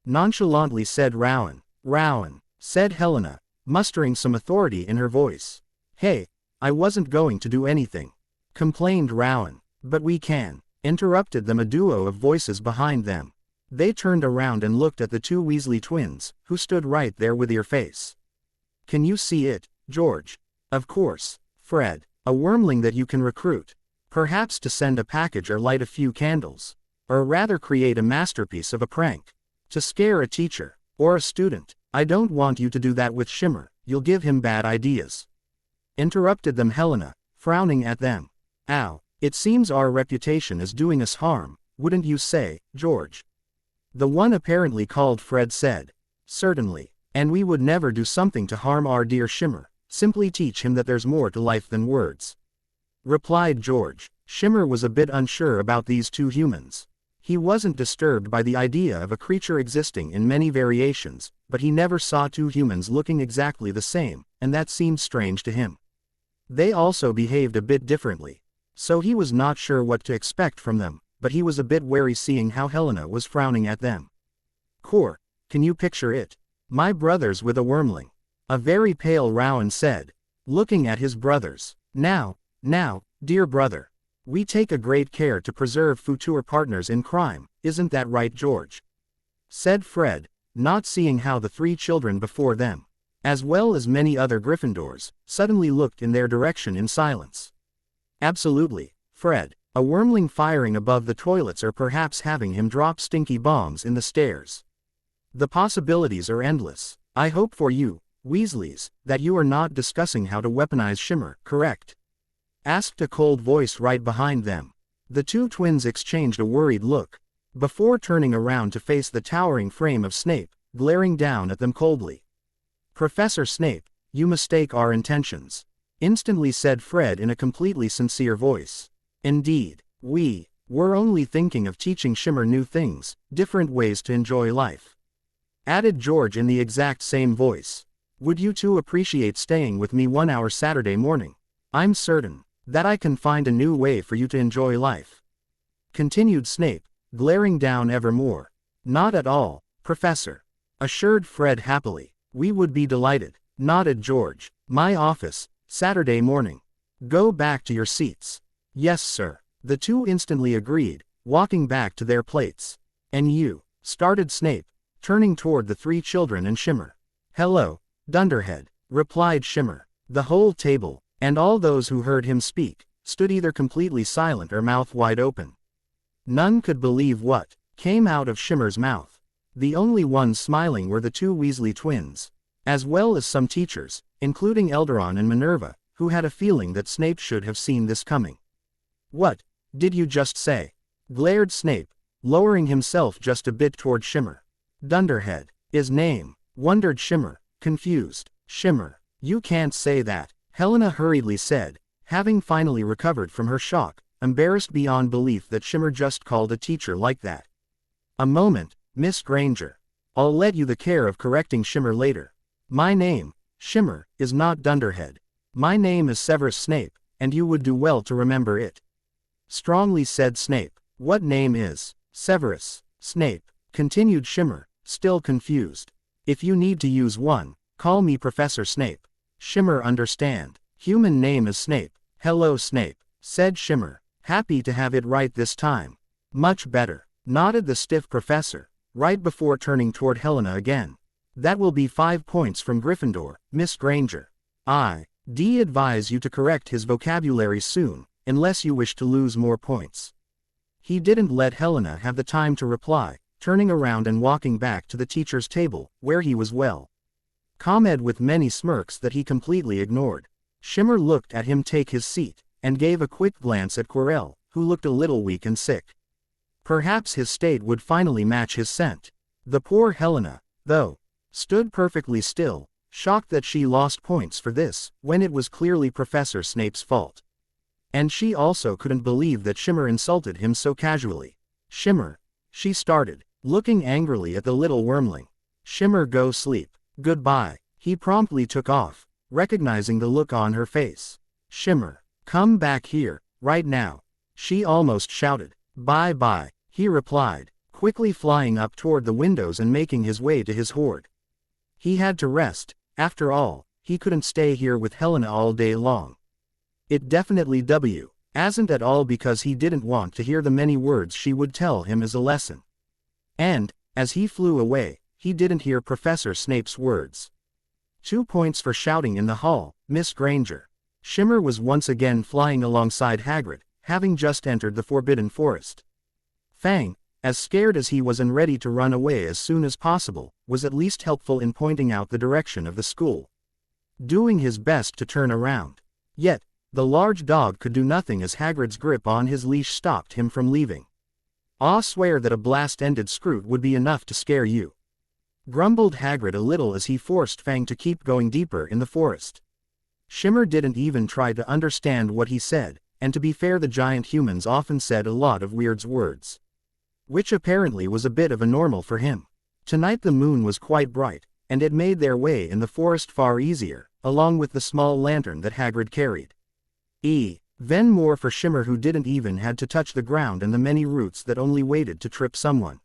Nonchalantly said Rowan. Rowan, said Helena, mustering some authority in her voice. Hey, I wasn't going to do anything, complained Rowan. But we can, interrupted them a duo of voices behind them. They turned around and looked at the two Weasley twins, who stood right there with your face. Can you see it, George? Of course, Fred, a wormling that you can recruit. Perhaps to send a package or light a few candles. Or rather create a masterpiece of a prank. To scare a teacher, or a student. I don't want you to do that with Shimmer, you'll give him bad ideas. Interrupted them Helena, frowning at them. Ow, it seems our reputation is doing us harm, wouldn't you say, George? The one apparently called Fred said. Certainly, and we would never do something to harm our dear Shimmer, simply teach him that there's more to life than words. Replied George. Shimmer was a bit unsure about these two humans. He wasn't disturbed by the idea of a creature existing in many variations, but he never saw two humans looking exactly the same, and that seemed strange to him. They also behaved a bit differently, so he was not sure what to expect from them, but he was a bit wary seeing how Helena was frowning at them. Core, can you picture it? My brothers with a wormling. A very pale Rowan said, looking at his brothers. Now, dear brother. We take a great care to preserve future partners in crime, isn't that right, George? Said Fred, not seeing how the three children before them, as well as many other Gryffindors, suddenly looked in their direction in silence. Absolutely, Fred, a wormling firing above the toilets or perhaps having him drop stinky bombs in the stairs. The possibilities are endless. I hope for you, Weasleys, that you are not discussing how to weaponize Shimmer, correct? Asked a cold voice right behind them. The two twins exchanged a worried look, before turning around to face the towering frame of Snape, glaring down at them coldly. Professor Snape, you mistake our intentions, instantly said Fred in a completely sincere voice. Indeed, we're only thinking of teaching Shimmer new things, different ways to enjoy life. Added George in the exact same voice. Would you two appreciate staying with me 1 hour Saturday morning? I'm certain that I can find a new way for you to enjoy life. Continued Snape, glaring down ever more. Not at all, Professor. Assured Fred happily. We would be delighted. Nodded George. My office, Saturday morning. Go back to your seats. Yes, sir. The two instantly agreed, walking back to their plates. And you, started Snape, turning toward the three children and Shimmer. Hello, Dunderhead, replied Shimmer. The whole table, and all those who heard him speak, stood either completely silent or mouth wide open. None could believe what came out of Shimmer's mouth. The only ones smiling were the two Weasley twins, as well as some teachers, including Elderon and Minerva, who had a feeling that Snape should have seen this coming. What did you just say? Glared Snape, lowering himself just a bit toward Shimmer. Dunderhead, his name, wondered Shimmer, confused. Shimmer, you can't say that, Helena hurriedly said, having finally recovered from her shock, embarrassed beyond belief that Shimmer just called a teacher like that. A moment, Miss Granger. I'll let you the care of correcting Shimmer later. My name, Shimmer, is not Dunderhead. My name is Severus Snape, and you would do well to remember it. Strongly said Snape. What name is Severus Snape? Continued Shimmer, still confused. If you need to use one, call me Professor Snape. Shimmer understand. Human name is Snape. Hello Snape, said Shimmer, happy to have it right this time. Much better, nodded the stiff professor, right before turning toward Helena again. That will be 5 points from Gryffindor, Miss Granger. I'd advise you to correct his vocabulary soon, unless you wish to lose more points. He didn't let Helena have the time to reply, turning around and walking back to the teacher's table, where he was commented with many smirks that he completely ignored. Shimmer looked at him take his seat, and gave a quick glance at Quirrell, who looked a little weak and sick. Perhaps his state would finally match his scent. The poor Helena, though, stood perfectly still, shocked that she lost points for this, when it was clearly Professor Snape's fault. And she also couldn't believe that Shimmer insulted him so casually. Shimmer, she started, looking angrily at the little wormling. "Shimmer, go sleep. Goodbye." He promptly took off, recognizing the look on her face. "Shimmer, come back here, right now," she almost shouted. "Bye-bye," he replied, quickly flying up toward the windows and making his way to his hoard. He had to rest, after all, he couldn't stay here with Helena all day long. It definitely wasn't at all because he didn't want to hear the many words she would tell him as a lesson. And, as he flew away, he didn't hear Professor Snape's words. 2 points for shouting in the hall, Miss Granger. Shimmer was once again flying alongside Hagrid, having just entered the Forbidden Forest. Fang, as scared as he was and ready to run away as soon as possible, was at least helpful in pointing out the direction of the school, doing his best to turn around. Yet, the large dog could do nothing as Hagrid's grip on his leash stopped him from leaving. "I swear that a blast-ended Scroot would be enough to scare you," grumbled Hagrid a little as he forced Fang to keep going deeper in the forest. Shimmer didn't even try to understand what he said, and to be fair, the giant humans often said a lot of weird words, which apparently was a bit of a normal for him. Tonight the moon was quite bright, and it made their way in the forest far easier, along with the small lantern that Hagrid carried. Then more for Shimmer, who didn't even had to touch the ground and the many roots that only waited to trip someone.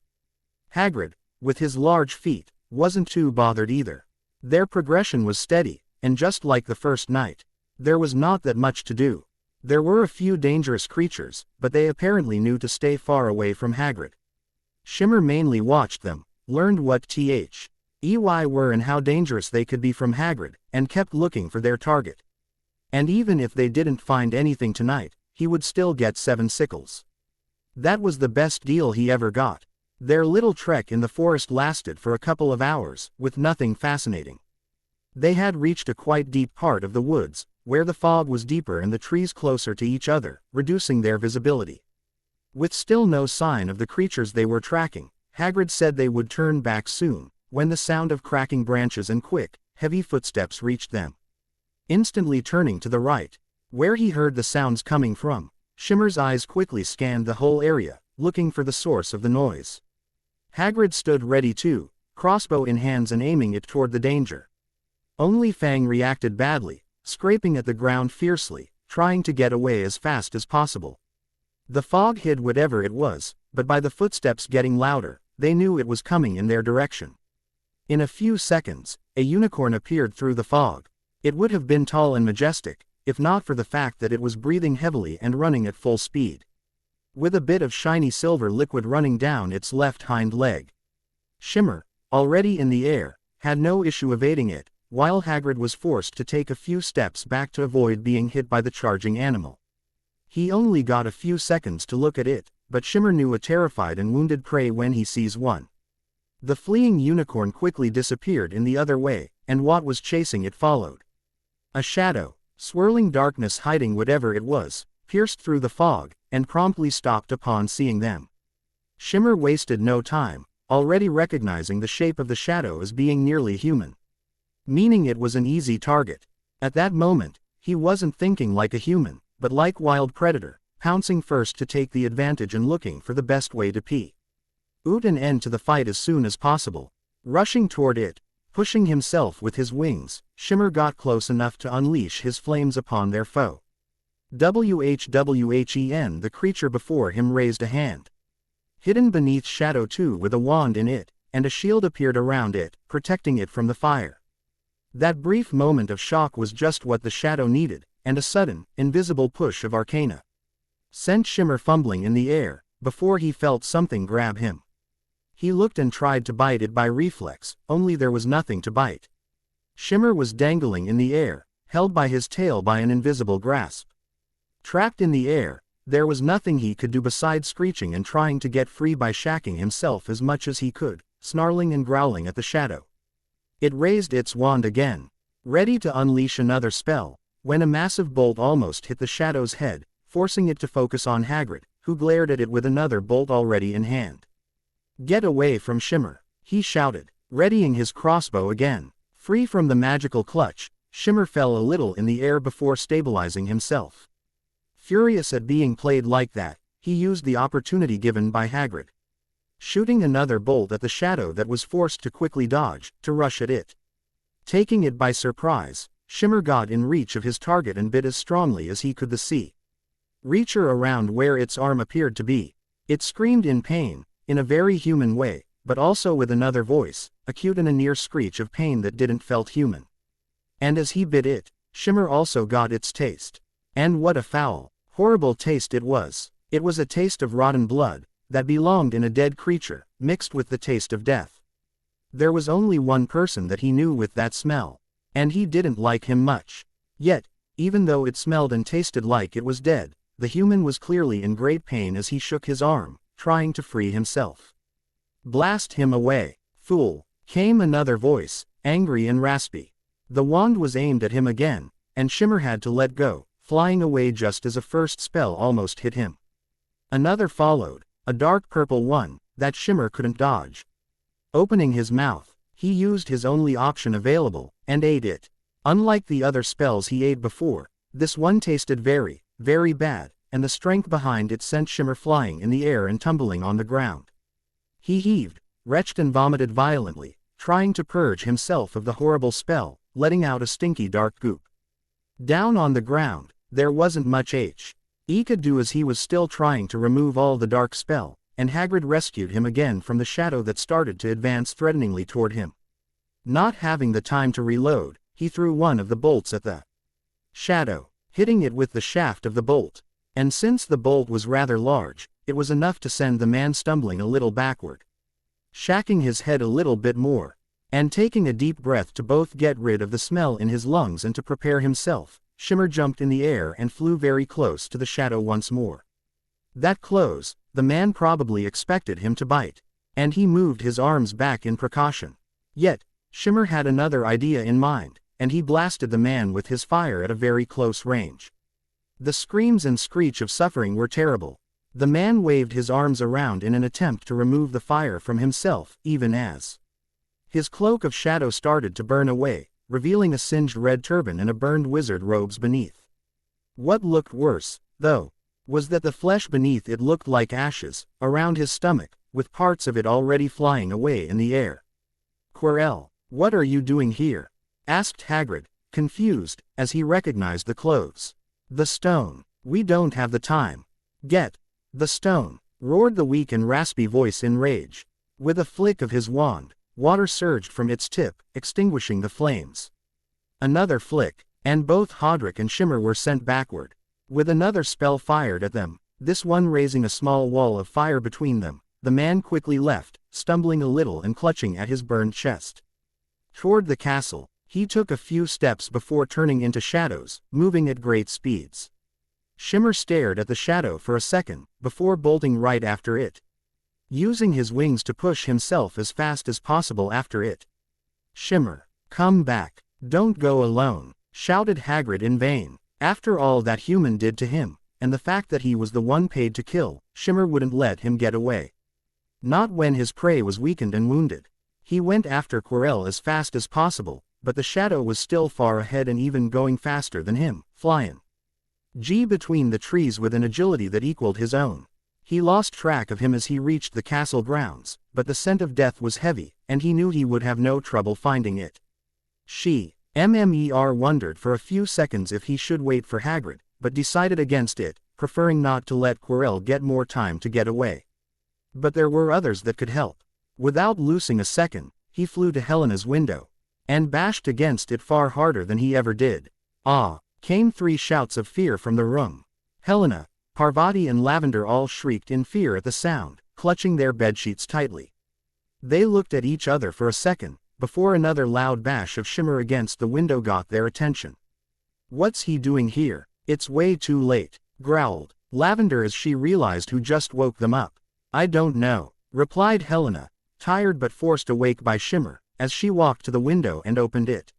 Hagrid, with his large feet, wasn't too bothered either. Their progression was steady, and just like the first night, there was not that much to do. There were a few dangerous creatures, but they apparently knew to stay far away from Hagrid. Shimmer mainly watched them, learned what they were and how dangerous they could be from Hagrid, and kept looking for their target. And even if they didn't find anything tonight, he would still get 7 sickles. That was the best deal he ever got. Their little trek in the forest lasted for a couple of hours, with nothing fascinating. They had reached a quite deep part of the woods, where the fog was deeper and the trees closer to each other, reducing their visibility. With still no sign of the creatures they were tracking, Hagrid said they would turn back soon, when the sound of cracking branches and quick, heavy footsteps reached them. Instantly turning to the right, where he heard the sounds coming from, Shimmer's eyes quickly scanned the whole area, looking for the source of the noise. Hagrid stood ready too, crossbow in hands and aiming it toward the danger. Only Fang reacted badly, scraping at the ground fiercely, trying to get away as fast as possible. The fog hid whatever it was, but by the footsteps getting louder, they knew it was coming in their direction. In a few seconds, a unicorn appeared through the fog. It would have been tall and majestic, if not for the fact that it was breathing heavily and running at full speed, with a bit of shiny silver liquid running down its left hind leg. Shimmer, already in the air, had no issue evading it, while Hagrid was forced to take a few steps back to avoid being hit by the charging animal. He only got a few seconds to look at it, but Shimmer knew a terrified and wounded prey when he sees one. The fleeing unicorn quickly disappeared in the other way, and what was chasing it followed. A shadow, swirling darkness hiding whatever it was, pierced through the fog, and promptly stopped upon seeing them. Shimmer wasted no time, already recognizing the shape of the shadow as being nearly human, meaning it was an easy target. At that moment, he wasn't thinking like a human, but like wild predator, pouncing first to take the advantage and looking for the best way to put an end to the fight as soon as possible. Rushing toward it, pushing himself with his wings, Shimmer got close enough to unleash his flames upon their foe. WHWHEN, the creature before him raised a hand. Hidden beneath Shadow 2 with a wand in it, and a shield appeared around it, protecting it from the fire. That brief moment of shock was just what the shadow needed, and a sudden, invisible push of arcana sent Shimmer fumbling in the air, before he felt something grab him. He looked and tried to bite it by reflex, only there was nothing to bite. Shimmer was dangling in the air, held by his tail by an invisible grasp. Trapped in the air, there was nothing he could do besides screeching and trying to get free by shacking himself as much as he could, snarling and growling at the shadow. It raised its wand again, ready to unleash another spell, when a massive bolt almost hit the shadow's head, forcing it to focus on Hagrid, who glared at it with another bolt already in hand. "Get away from Shimmer," he shouted, readying his crossbow again. Free from the magical clutch, Shimmer fell a little in the air before stabilizing himself. Furious at being played like that, he used the opportunity given by Hagrid. shooting another bolt at the shadow that was forced to quickly dodge, to rush at it. Taking it by surprise, Shimmer got in reach of his target and bit as strongly as he could the sea. Reacher around where its arm appeared to be. It screamed in pain, in a very human way, but also with another voice, acute and a near screech of pain that didn't felt human. And as he bit it, Shimmer also got its taste. And what a foul, horrible taste it was. It was a taste of rotten blood, that belonged in a dead creature, mixed with the taste of death. There was only one person that he knew with that smell. And he didn't like him much. Yet, even though it smelled and tasted like it was dead, the human was clearly in great pain as he shook his arm, trying to free himself. "Blast him away, fool," came another voice, angry and raspy. The wand was aimed at him again, and Shimmer had to let go, flying away just as a first spell almost hit him. Another followed, a dark purple one, that Shimmer couldn't dodge. Opening his mouth, he used his only option available, and ate it. Unlike the other spells he ate before, this one tasted very, very bad, and the strength behind it sent Shimmer flying in the air and tumbling on the ground. He heaved, retched and vomited violently, trying to purge himself of the horrible spell, letting out a stinky dark goop. Down on the ground, there wasn't much he could do as he was still trying to remove all the dark spell, and Hagrid rescued him again from the shadow that started to advance threateningly toward him. Not having the time to reload, he threw one of the bolts at the shadow, hitting it with the shaft of the bolt. And since the bolt was rather large, it was enough to send the man stumbling a little backward. Shacking his head a little bit more, and taking a deep breath to both get rid of the smell in his lungs and to prepare himself, Shimmer jumped in the air and flew very close to the shadow once more. That close, the man probably expected him to bite, and he moved his arms back in precaution. Yet, Shimmer had another idea in mind, and he blasted the man with his fire at a very close range. The screams and screech of suffering were terrible. The man waved his arms around in an attempt to remove the fire from himself, even as his cloak of shadow started to burn away, revealing a singed red turban and a burned wizard robes beneath. What looked worse, though, was that the flesh beneath it looked like ashes, around his stomach, with parts of it already flying away in the air. "Quirrell, what are you doing here?" asked Hagrid, confused, as he recognized the clothes. "The stone. We don't have the time." "Get the stone," roared the weak and raspy voice in rage. With a flick of his wand, water surged from its tip, extinguishing the flames. Another flick, and both Hodrick and Shimmer were sent backward. With another spell fired at them, this one raising a small wall of fire between them, the man quickly left, stumbling a little and clutching at his burned chest. Toward the castle, he took a few steps before turning into shadows, moving at great speeds. Shimmer stared at the shadow for a second, before bolting right after it, using his wings to push himself as fast as possible after it. "Shimmer, come back, don't go alone," shouted Hagrid in vain. After all that human did to him, and the fact that he was the one paid to kill, Shimmer wouldn't let him get away. Not when his prey was weakened and wounded. He went after Quirrell as fast as possible, but the shadow was still far ahead and even going faster than him, flying between the trees with an agility that equaled his own. He lost track of him as he reached the castle grounds, but the scent of death was heavy, and he knew he would have no trouble finding it. Mmer wondered for a few seconds if he should wait for Hagrid, but decided against it, preferring not to let Quirrell get more time to get away. But there were others that could help. Without losing a second, he flew to Helena's window, and bashed against it far harder than he ever did. "Ah!" came 3 shouts of fear from the room. Helena, Parvati and Lavender all shrieked in fear at the sound, clutching their bedsheets tightly. They looked at each other for a second, before another loud bash of Shimmer against the window got their attention. "What's he doing here? It's way too late," growled Lavender as she realized who just woke them up. "I don't know," replied Helena, tired but forced awake by Shimmer, as she walked to the window and opened it.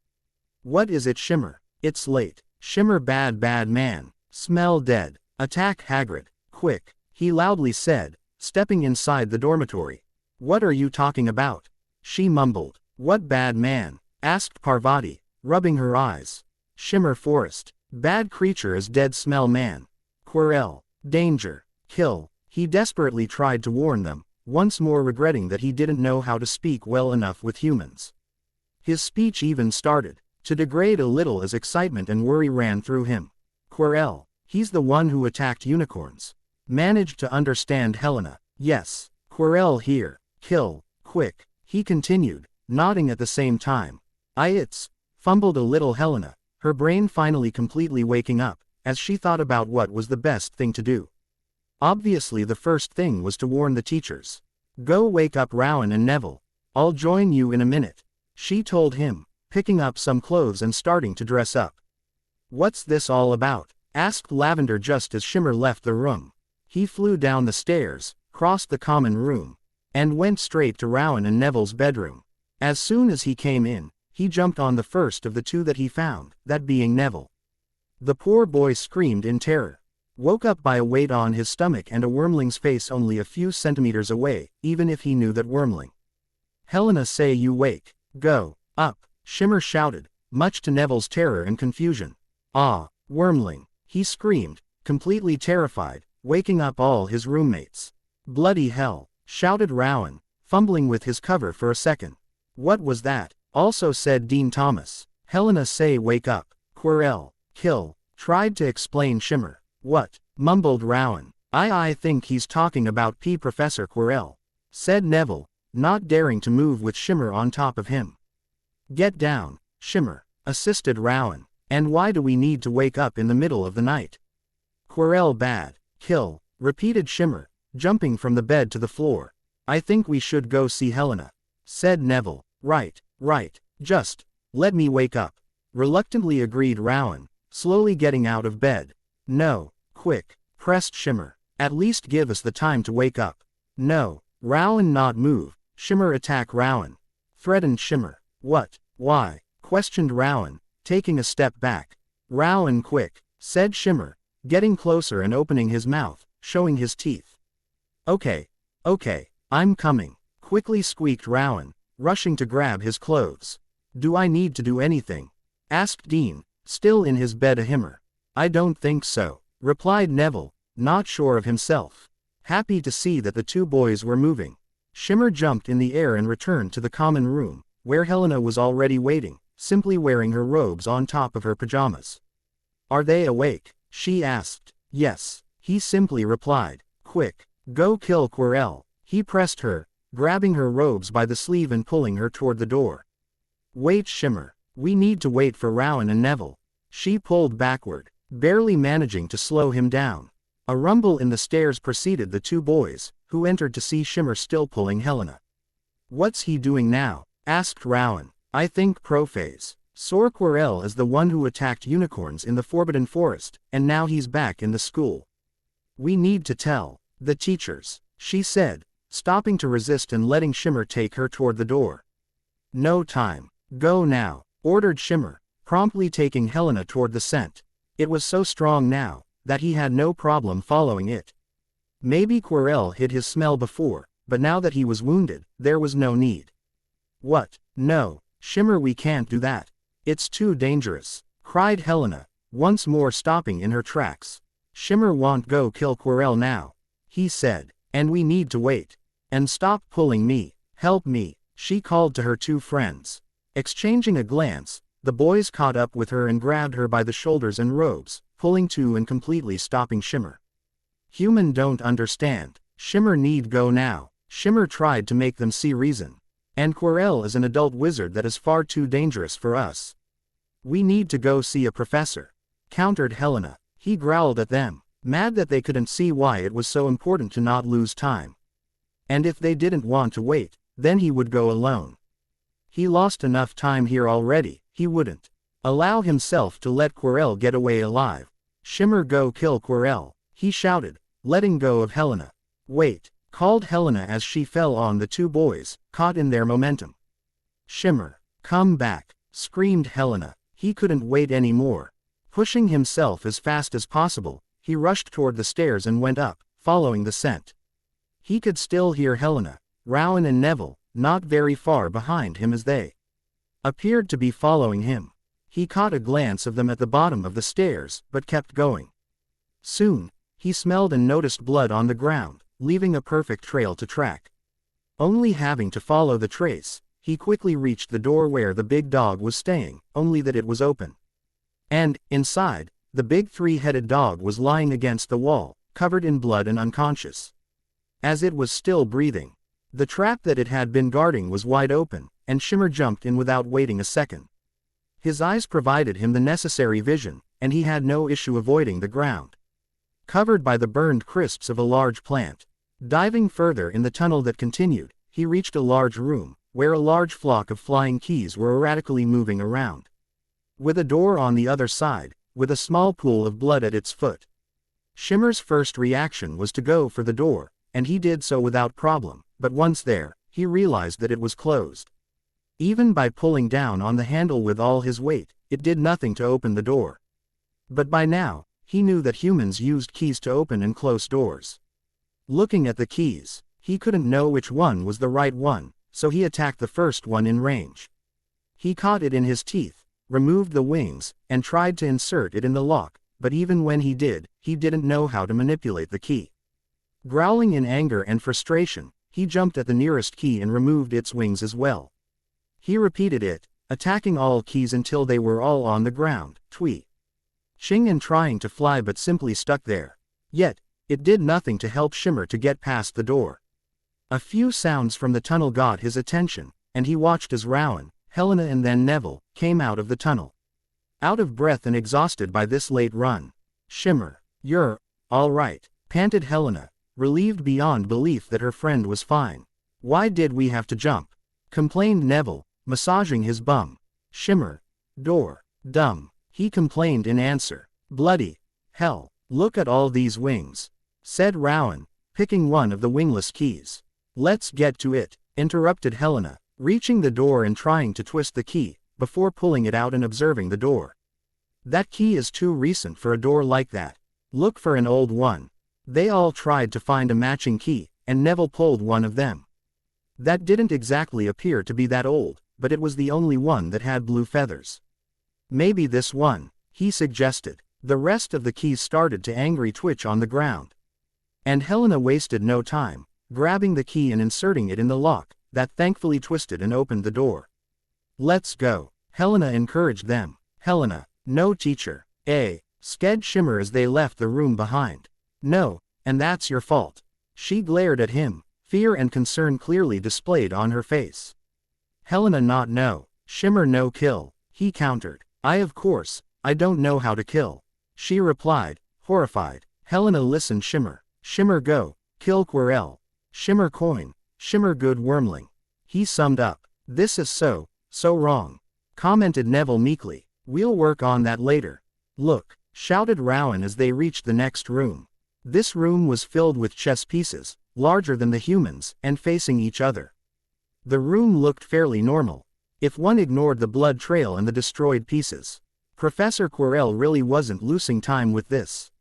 "What is it, Shimmer? It's late. Shimmer, bad man. Smell dead. Attack Hagrid, quick," he loudly said, stepping inside the dormitory. "What are you talking about?" she mumbled. "What bad man?" asked Parvati, rubbing her eyes. "Shimmer Forest. Bad creature is dead, smell man. Quirrell. Danger. Kill." He desperately tried to warn them, once more regretting that he didn't know how to speak well enough with humans. His speech even started to degrade a little as excitement and worry ran through him. Quirrell, he's the one who attacked unicorns. Managed to understand Helena. Yes, Quirrell here. Kill, quick, he continued, nodding at the same time. Fumbled a little Helena, her brain finally completely waking up, as she thought about what was the best thing to do. Obviously the first thing was to warn the teachers. Go wake up Rowan and Neville. I'll join you in a minute, she told him, picking up some clothes and starting to dress up. What's this all about? Asked Lavender just as Shimmer left the room. He flew down the stairs, crossed the common room, and went straight to Rowan and Neville's bedroom. As soon as he came in, he jumped on the first of the two that he found, that being Neville. The poor boy screamed in terror. Woke up by a weight on his stomach and a wormling's face only a few centimeters away, even if he knew that wormling. Helena say you wake. Go up, Shimmer shouted, much to Neville's terror and confusion. Ah, wormling, he screamed, completely terrified, waking up all his roommates. Bloody hell, shouted Rowan, fumbling with his cover for a second. What was that? Also said Dean Thomas. Helena say wake up. Quirrell, kill, tried to explain Shimmer. What? Mumbled Rowan. I think he's talking about Professor Quirrell, said Neville, not daring to move with Shimmer on top of him. Get down, Shimmer, assisted Rowan. And why do we need to wake up in the middle of the night? Quirrell bad. Kill, repeated Shimmer, jumping from the bed to the floor. I think we should go see Helena, said Neville. Right, just let me wake up, reluctantly agreed Rowan, slowly getting out of bed. No, quick, pressed Shimmer, at least give us the time to wake up. No, Rowan not move, Shimmer attack Rowan, threatened Shimmer. What, why, questioned Rowan, taking a step back. Rowan quick, said Shimmer, getting closer and opening his mouth, showing his teeth. Okay, I'm coming, quickly squeaked Rowan, rushing to grab his clothes. Do I need to do anything? Asked Dean, still in his bed a Himmer. I don't think so, replied Neville, not sure of himself. Happy to see that the two boys were moving. Shimmer jumped in the air and returned to the common room, where Helena was already waiting, simply wearing her robes on top of her pajamas. Are they awake? She asked. Yes, he simply replied. Quick, go kill Quirrell. He pressed her, grabbing her robes by the sleeve and pulling her toward the door. Wait Shimmer, we need to wait for Rowan and Neville. She pulled backward, barely managing to slow him down. A rumble in the stairs preceded the two boys, who entered to see Shimmer still pulling Helena. What's he doing now? Asked Rowan. I think Prophase. Sor Quirrell is the one who attacked unicorns in the Forbidden Forest, and now he's back in the school. We need to tell the teachers, she said, stopping to resist and letting Shimmer take her toward the door. No time. Go now, ordered Shimmer, promptly taking Helena toward the scent. It was so strong now, that he had no problem following it. Maybe Quirrell hid his smell before, but now that he was wounded, there was no need. What? No, Shimmer, we can't do that. It's too dangerous, cried Helena, once more stopping in her tracks. Shimmer won't go kill Quirrell now, he said, and we need to wait. And stop pulling me, help me, she called to her two friends. Exchanging a glance, the boys caught up with her and grabbed her by the shoulders and robes, pulling to and completely stopping Shimmer. Human don't understand, Shimmer need go now. Shimmer tried to make them see reason. And Quirrell is an adult wizard that is far too dangerous for us. We need to go see a professor, countered Helena. He growled at them, mad that they couldn't see why it was so important to not lose time. And if they didn't want to wait, then he would go alone. He lost enough time here already, he wouldn't allow himself to let Quirrell get away alive. Shimmer go kill Quirrell, he shouted, letting go of Helena. Wait, called Helena as she fell on the two boys, caught in their momentum. Shimmer, come back, screamed Helena. He couldn't wait anymore. Pushing himself as fast as possible, he rushed toward the stairs and went up, following the scent. He could still hear Helena, Rowan and Neville, not very far behind him as they appeared to be following him. He caught a glance of them at the bottom of the stairs, but kept going. Soon, he smelled and noticed blood on the ground, leaving a perfect trail to track. Only having to follow the trace, he quickly reached the door where the big dog was staying, only that it was open. And, inside, the big three-headed dog was lying against the wall, covered in blood and unconscious. As it was still breathing, the trap that it had been guarding was wide open, and Shimmer jumped in without waiting a second. His eyes provided him the necessary vision, and he had no issue avoiding the ground, covered by the burned crisps of a large plant. Diving further in the tunnel that continued, he reached a large room, where a large flock of flying keys were erratically moving around, with a door on the other side, with a small pool of blood at its foot. Shimmer's first reaction was to go for the door, and he did so without problem, but once there, he realized that it was closed. Even by pulling down on the handle with all his weight, it did nothing to open the door. But by now, he knew that humans used keys to open and close doors. Looking at the keys, he couldn't know which one was the right one, so he attacked the first one in range. He caught it in his teeth, removed the wings, and tried to insert it in the lock, but even when he did, he didn't know how to manipulate the key. Growling in anger and frustration, he jumped at the nearest key and removed its wings as well. He repeated it, attacking all keys until they were all on the ground, twitching and trying to fly but simply stuck there. Yet, it did nothing to help Shimmer to get past the door. A few sounds from the tunnel got his attention, and he watched as Rowan, Helena and then Neville, came out of the tunnel. Out of breath and exhausted by this late run. "Shimmer, you're all right," panted Helena, relieved beyond belief that her friend was fine. "Why did we have to jump?" complained Neville, massaging his bum. "Shimmer, door, dumb," he complained in answer. "Bloody hell, look at all these wings," said Rowan, picking one of the wingless keys. "Let's get to it," interrupted Helena, reaching the door and trying to twist the key, before pulling it out and observing the door. "That key is too recent for a door like that. Look for an old one." They all tried to find a matching key, and Neville pulled one of them. That didn't exactly appear to be that old, but it was the only one that had blue feathers. "Maybe this one," he suggested. The rest of the keys started to angry twitch on the ground. And Helena wasted no time, grabbing the key and inserting it in the lock, that thankfully twisted and opened the door. "Let's go," Helena encouraged them. "Helena, no teacher, said Shimmer as they left the room behind. "No, and that's your fault." She glared at him, fear and concern clearly displayed on her face. "Helena not no, Shimmer no kill," he countered. I don't know how to kill," she replied, horrified. "Helena listen Shimmer, Shimmer go, kill Quirrell. Shimmer coin, Shimmer good wormling." He summed up. "This is so wrong," commented Neville meekly. "We'll work on that later." "Look," shouted Rowan as they reached the next room. This room was filled with chess pieces, larger than the humans, and facing each other. The room looked fairly normal, if one ignored the blood trail and the destroyed pieces. Professor Quirrell really wasn't losing time with this.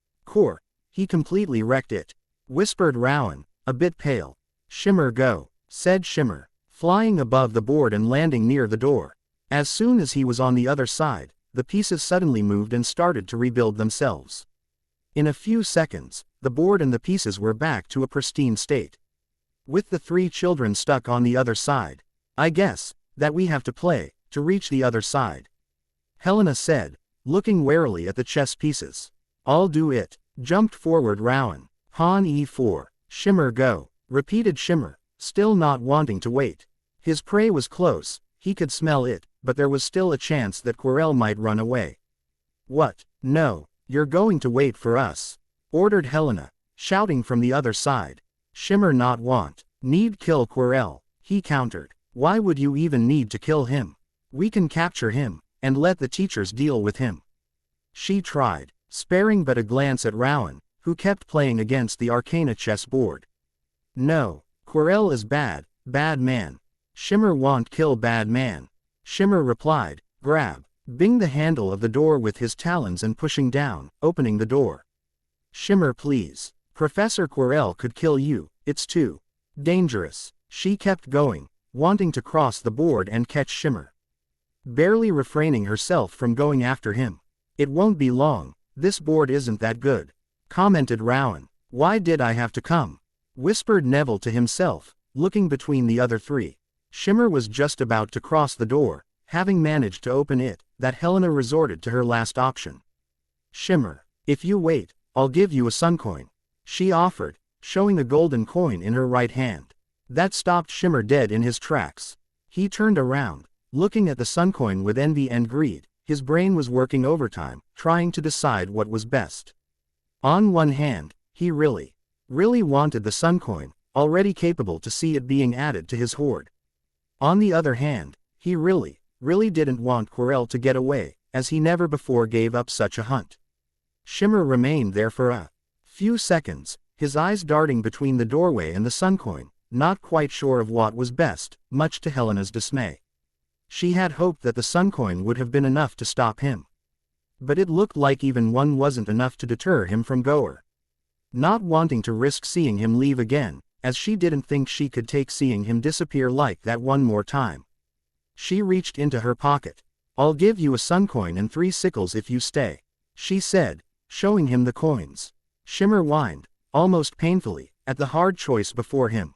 He completely wrecked it," whispered Rowan, a bit pale. "Shimmer go," said Shimmer, flying above the board and landing near the door. As soon as he was on the other side, the pieces suddenly moved and started to rebuild themselves. In a few seconds, the board and the pieces were back to a pristine state. With the three children stuck on the other side. "I guess that we have to play to reach the other side," Helena said, looking warily at the chess pieces. "I'll do it," jumped forward Rowan. "Pawn e4, Shimmer go," repeated Shimmer, still not wanting to wait. His prey was close, he could smell it, but there was still a chance that Quirrell might run away. "What? No, you're going to wait for us," ordered Helena, shouting from the other side. "Shimmer not want, need kill Quirrell," he countered. "Why would you even need to kill him? We can capture him, and let the teachers deal with him." She tried, sparing but a glance at Rowan, who kept playing against the Arcana chess board. "No, Quirrell is bad man. Shimmer want kill bad man," Shimmer replied, grabbing the handle of the door with his talons and pushing down, opening the door. "Shimmer please, Professor Quirrell could kill you, it's too dangerous," she kept going, wanting to cross the board and catch Shimmer, barely refraining herself from going after him. "It won't be long, this board isn't that good," commented Rowan. "Why did I have to come?" whispered Neville to himself, looking between the other three. Shimmer was just about to cross the door, having managed to open it, that Helena resorted to her last option. Shimmer, if you wait, I'll give you a sun coin, she offered, showing a golden coin in her right hand. That stopped Shimmer dead in his tracks. He turned around, looking at the sun coin with envy and greed. His brain was working overtime, trying to decide what was best. On one hand, he really wanted the sun coin, already capable to see it being added to his hoard. On the other hand, he really didn't want Quirrell to get away, as he never before gave up such a hunt. Shimmer remained there for a few seconds, his eyes darting between the doorway and the sun coin, not quite sure of what was best, much to Helena's dismay. She had hoped that the sun coin would have been enough to stop him. But it looked like even one wasn't enough to deter him from Goer. Not wanting to risk seeing him leave again, as she didn't think she could take seeing him disappear like that one more time. She reached into her pocket. I'll give you a sun coin and 3 sickles if you stay, she said, showing him the coins. Shimmer whined, almost painfully, at the hard choice before him.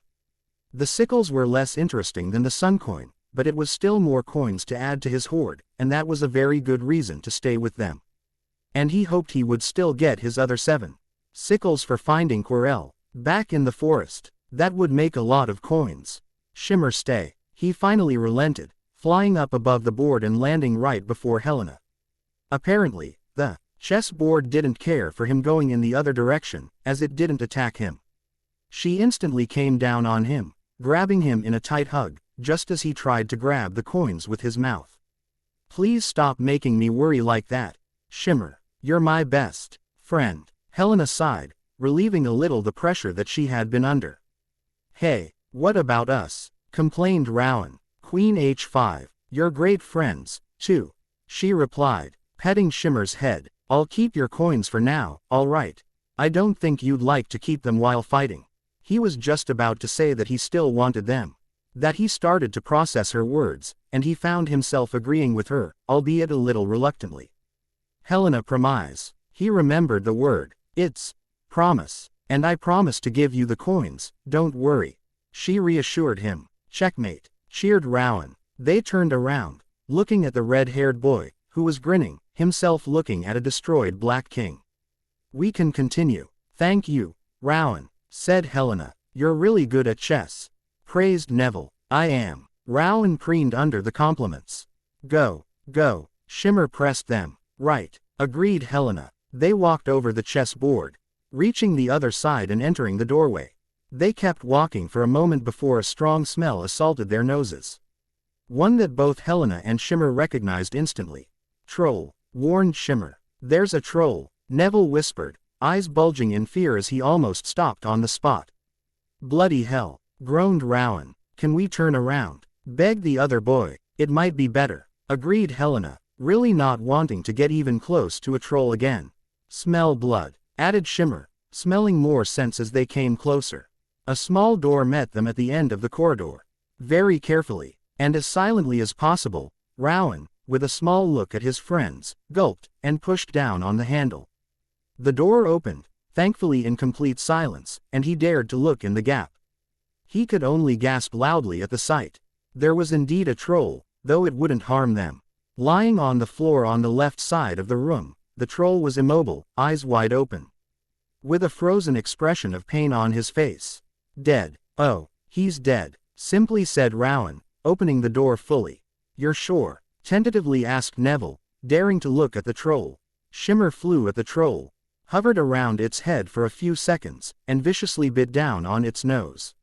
The sickles were less interesting than the sun coin, but it was still more coins to add to his hoard, and that was a very good reason to stay with them. And he hoped he would still get his other 7 sickles for finding Quirrell back in the forest. That would make a lot of coins. Shimmer, stay. He finally relented, flying up above the board and landing right before Helena. Apparently, the chessboard didn't care for him going in the other direction, as it didn't attack him. She instantly came down on him, grabbing him in a tight hug, just as he tried to grab the coins with his mouth. Please stop making me worry like that, Shimmer. You're my best friend. Helena sighed, relieving a little the pressure that she had been under. Hey, what about us? Complained Rowan. Queen H5. You're great friends, too, she replied, petting Shimmer's head. I'll keep your coins for now, alright. I don't think you'd like to keep them while fighting. He was just about to say that he still wanted them. That he started to process her words, and he found himself agreeing with her, albeit a little reluctantly. Helena, promise. He remembered the word. It's promise. And I promise to give you the coins, don't worry, she reassured him. Checkmate, cheered Rowan. They turned around, looking at the red-haired boy, who was grinning, himself looking at a destroyed black king. We can continue. Thank you, Rowan, said Helena. You're really good at chess, praised Neville. I am. Rowan preened under the compliments. Go, Shimmer pressed them. Right, agreed Helena. They walked over the chessboard, reaching the other side and entering the doorway. They kept walking for a moment before a strong smell assaulted their noses. One that both Helena and Shimmer recognized instantly. Troll, warned Shimmer. There's a troll, Neville whispered, eyes bulging in fear as he almost stopped on the spot. Bloody hell, groaned Rowan. Can we turn around? Begged the other boy. It might be better, agreed Helena, really not wanting to get even close to a troll again. Smell blood, added Shimmer, smelling more scents as they came closer. A small door met them at the end of the corridor. Very carefully, and as silently as possible, Rowan, with a small look at his friends, gulped, and pushed down on the handle. The door opened, thankfully in complete silence, and he dared to look in the gap. He could only gasp loudly at the sight. There was indeed a troll, though it wouldn't harm them. Lying on the floor on the left side of the room, the troll was immobile, eyes wide open, with a frozen expression of pain on his face. Dead. Oh, he's dead, simply said Rowan, opening the door fully. You're sure? Tentatively asked Neville, daring to look at the troll. Shimmer flew at the troll, hovered around its head for a few seconds, and viciously bit down on its nose.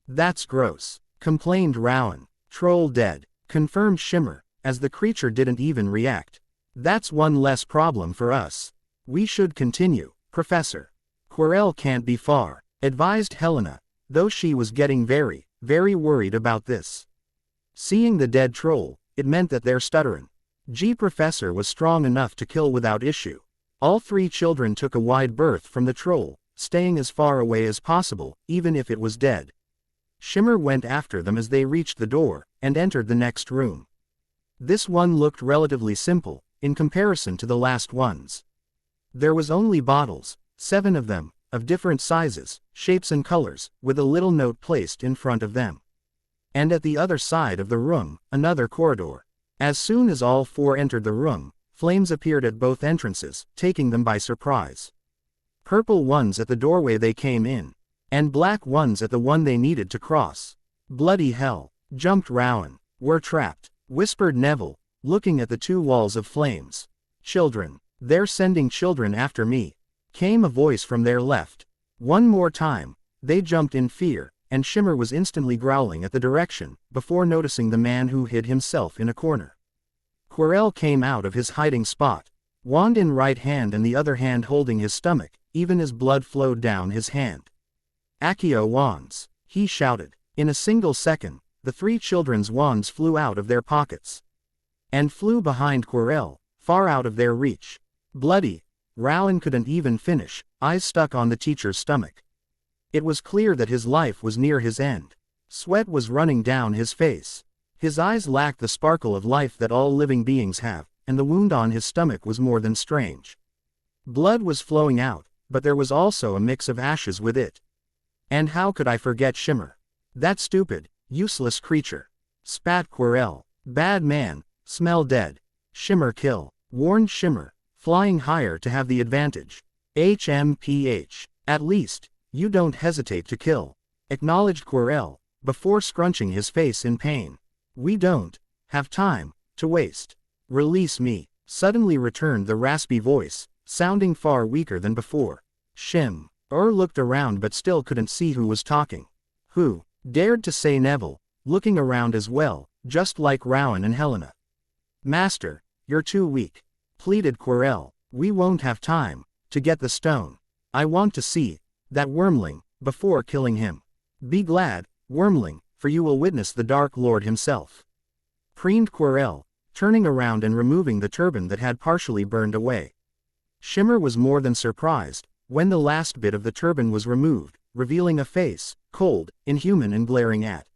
That's gross, complained Rowan. Troll dead, confirmed Shimmer, as the creature didn't even react. That's one less problem for us. We should continue, Professor. Quirrell can't be far, advised Helena, though she was getting very worried about this. Seeing the dead troll, it meant that their stutterin' Professor was strong enough to kill without issue. All 3 children took a wide berth from the troll, staying as far away as possible, even if it was dead. Shimmer went after them as they reached the door, and entered the next room. This one looked relatively simple, in comparison to the last ones. There was only bottles, 7 of them, of different sizes, shapes and colors, with a little note placed in front of them. And at the other side of the room, another corridor. As soon as all four entered the room, flames appeared at both entrances, taking them by surprise. Purple ones at the doorway they came in, and black ones at the one they needed to cross. Bloody hell, jumped Rowan. We're trapped, whispered Neville, looking at the two walls of flames. Children, they're sending children after me, came a voice from their left. One more time, they jumped in fear, and Shimmer was instantly growling at the direction, before noticing the man who hid himself in a corner. Quirrell came out of his hiding spot, wand in right hand and the other hand holding his stomach, even as blood flowed down his hand. Accio wands, he shouted. In a single second, the three children's wands flew out of their pockets. And flew behind Quirrell, far out of their reach. Bloody, Rowan couldn't even finish, eyes stuck on the teacher's stomach. It was clear that his life was near his end. Sweat was running down his face. His eyes lacked the sparkle of life that all living beings have, and the wound on his stomach was more than strange. Blood was flowing out, but there was also a mix of ashes with it. And how could I forget Shimmer? That stupid, useless creature. Spat Quirrell. Bad man, smell dead. Shimmer kill, warned Shimmer, flying higher to have the advantage. HMPH. At least, you don't hesitate to kill, acknowledged Quirrell, before scrunching his face in pain. We don't have time to waste. Release me, suddenly returned the raspy voice, sounding far weaker than before. Shim. Looked around but still couldn't see who was talking. Who dared to say Neville, looking around as well, just like Rowan and Helena. Master, you're too weak, pleaded Quirrell. We won't have time to get the stone. I want to see that wormling before killing him. Be glad, wormling, for you will witness the Dark Lord himself. Preened Quirrell, turning around and removing the turban that had partially burned away. Shimmer was more than surprised when the last bit of the turban was removed, revealing a face, cold, inhuman and glaring at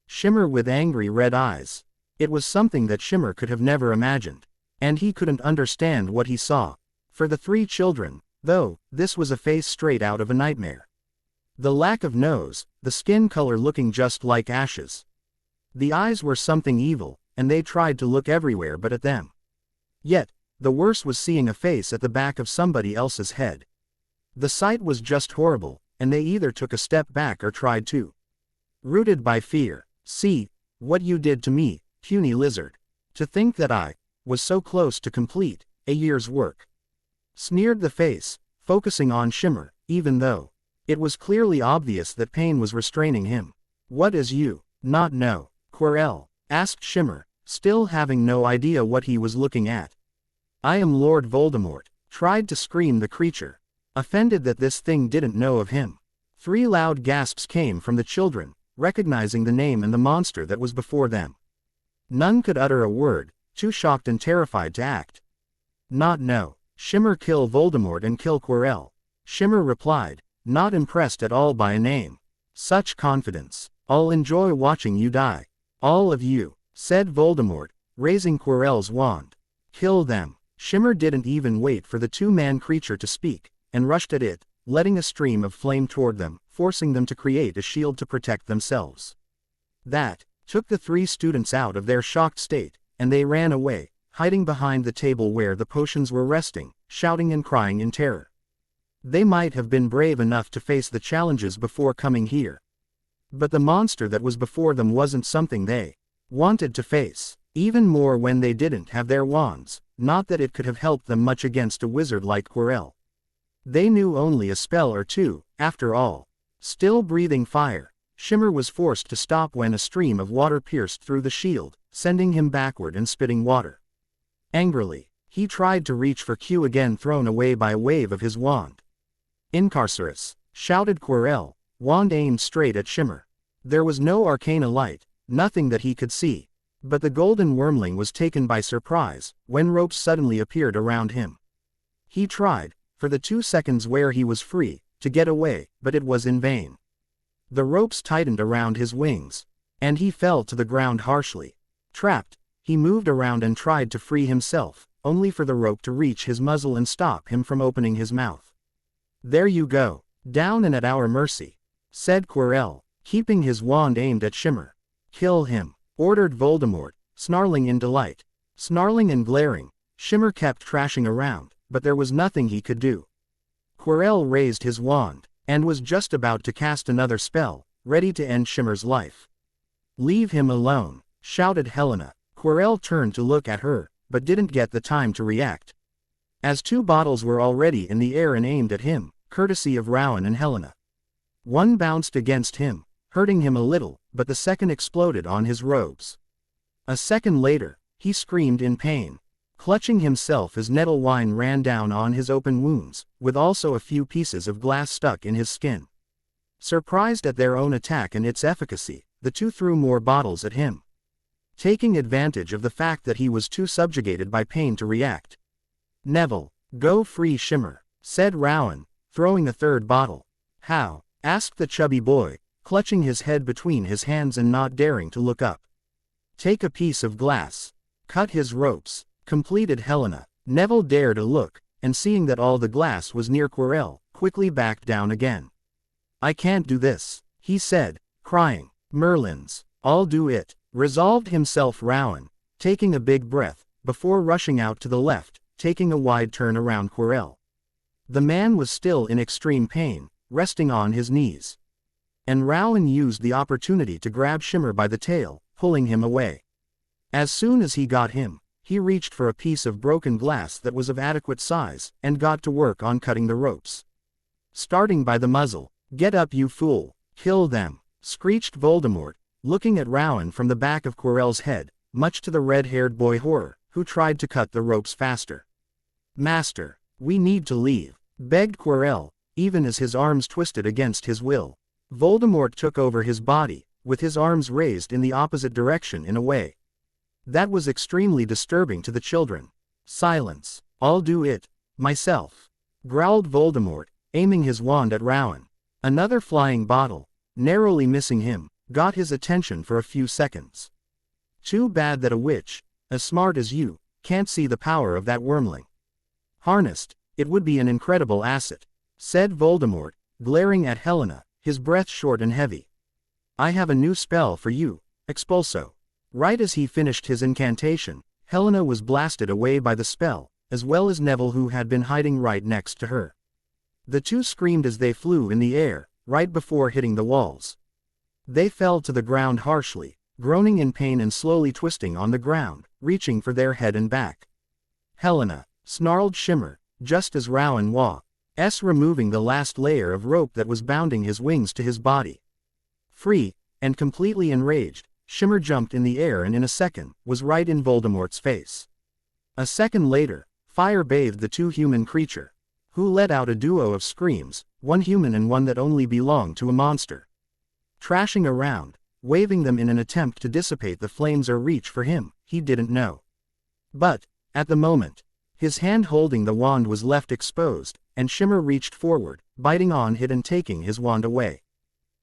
Shimmer with angry red eyes. It was something that Shimmer could have never imagined, and he couldn't understand what he saw. For the three children, though, this was a face straight out of a nightmare. The lack of nose, the skin color looking just like ashes. The eyes were something evil, and they tried to look everywhere but at them. Yet, the worst was seeing a face at the back of somebody else's head. The sight was just horrible, and they either took a step back or tried to. Rooted by fear. See what you did to me, puny lizard. To think that I was so close to complete a year's work. Sneered the face, focusing on Shimmer, even though it was clearly obvious that pain was restraining him. What is you not know, Quirrell? Asked Shimmer, still having no idea what he was looking at. I am Lord Voldemort, tried to scream the creature, offended that this thing didn't know of him. Three loud gasps came from the children, recognizing the name and the monster that was before them. None could utter a word, too shocked and terrified to act. Not know. Shimmer kill Voldemort and kill Quirrell. Shimmer replied, not impressed at all by a name. Such confidence. I'll enjoy watching you die. All of you, said Voldemort, raising Quirrell's wand. Kill them. Shimmer didn't even wait for the two-man creature to speak, and rushed at it, letting a stream of flame toward them, forcing them to create a shield to protect themselves. That took the three students out of their shocked state, and they ran away, hiding behind the table where the potions were resting, shouting and crying in terror. They might have been brave enough to face the challenges before coming here. But the monster that was before them wasn't something they wanted to face, even more when they didn't have their wands, not that it could have helped them much against a wizard like Quirrell. They knew only a spell or two, after all. Still breathing fire, Shimmer was forced to stop when a stream of water pierced through the shield, sending him backward and spitting water. Angrily, he tried to reach for Q again, thrown away by a wave of his wand. Incarcerus, shouted Quirrell, wand aimed straight at Shimmer. There was no arcana light, nothing that he could see, but the golden wormling was taken by surprise when ropes suddenly appeared around him. He tried, for the 2 seconds where he was free, to get away, but it was in vain. The ropes tightened around his wings, and he fell to the ground harshly. Trapped, he moved around and tried to free himself, only for the rope to reach his muzzle and stop him from opening his mouth. There you go, Down and at our mercy, said Quirrell, keeping his wand aimed at Shimmer. Kill him, ordered Voldemort, snarling in delight. Snarling and glaring, Shimmer kept trashing around, but there was nothing he could do. Quirrell raised his wand, and was just about to cast another spell, ready to end Shimmer's life. Leave him alone, shouted Helena. Quirrell turned to look at her, but didn't get the time to react, as two bottles were already in the air and aimed at him, courtesy of Rowan and Helena. One bounced against him, hurting him a little, but the second exploded on his robes. A second later, he screamed in pain, clutching himself as nettle wine ran down on his open wounds, with also a few pieces of glass stuck in his skin. Surprised at their own attack and its efficacy, the two threw more bottles at him, taking advantage of the fact that he was too subjugated by pain to react. Neville, go free Shimmer, said Rowan, throwing a third bottle. How? Asked the chubby boy, clutching his head between his hands and not daring to look up. Take a piece of glass. Cut his ropes, completed Helena. Neville dared a look, and seeing that all the glass was near Quirrell, quickly backed down again. I can't do this, he said, crying. Merlins, I'll do it, resolved himself Rowan, taking a big breath, before rushing out to the left, taking a wide turn around Quirrell. The man was still in extreme pain, resting on his knees. And Rowan used the opportunity to grab Shimmer by the tail, pulling him away. As soon as he got him, he reached for a piece of broken glass that was of adequate size, and got to work on cutting the ropes. Starting by the muzzle. Get up you fool, kill them, screeched Voldemort, looking at Rowan from the back of Quirrell's head, much to the red-haired boy horror, who tried to cut the ropes faster. Master, we need to leave, begged Quirrell, even as his arms twisted against his will. Voldemort took over his body, with his arms raised in the opposite direction in a way that was extremely disturbing to the children. Silence, I'll do it, myself, growled Voldemort, aiming his wand at Rowan. Another flying bottle, narrowly missing him, got his attention for a few seconds. Too bad that a witch, as smart as you, can't see the power of that wormling. Harnessed, it would be an incredible asset, said Voldemort, glaring at Helena, his breath short and heavy. I have a new spell for you, Expulso. Right as he finished his incantation, Helena was blasted away by the spell, as well as Neville who had been hiding right next to her. The two screamed as they flew in the air, right before hitting the walls. They fell to the ground harshly, groaning in pain and slowly twisting on the ground, reaching for their head and back. Helena, snarled Shimmer, just as Rowan was removing the last layer of rope that was bounding his wings to his body. Free, and completely enraged, Shimmer jumped in the air and in a second, was right in Voldemort's face. A second later, fire bathed the two human creature, who let out a duo of screams, one human and one that only belonged to a monster. Trashing around, waving them in an attempt to dissipate the flames or reach for him, he didn't know. But, at the moment, his hand holding the wand was left exposed, and Shimmer reached forward, biting on it and taking his wand away.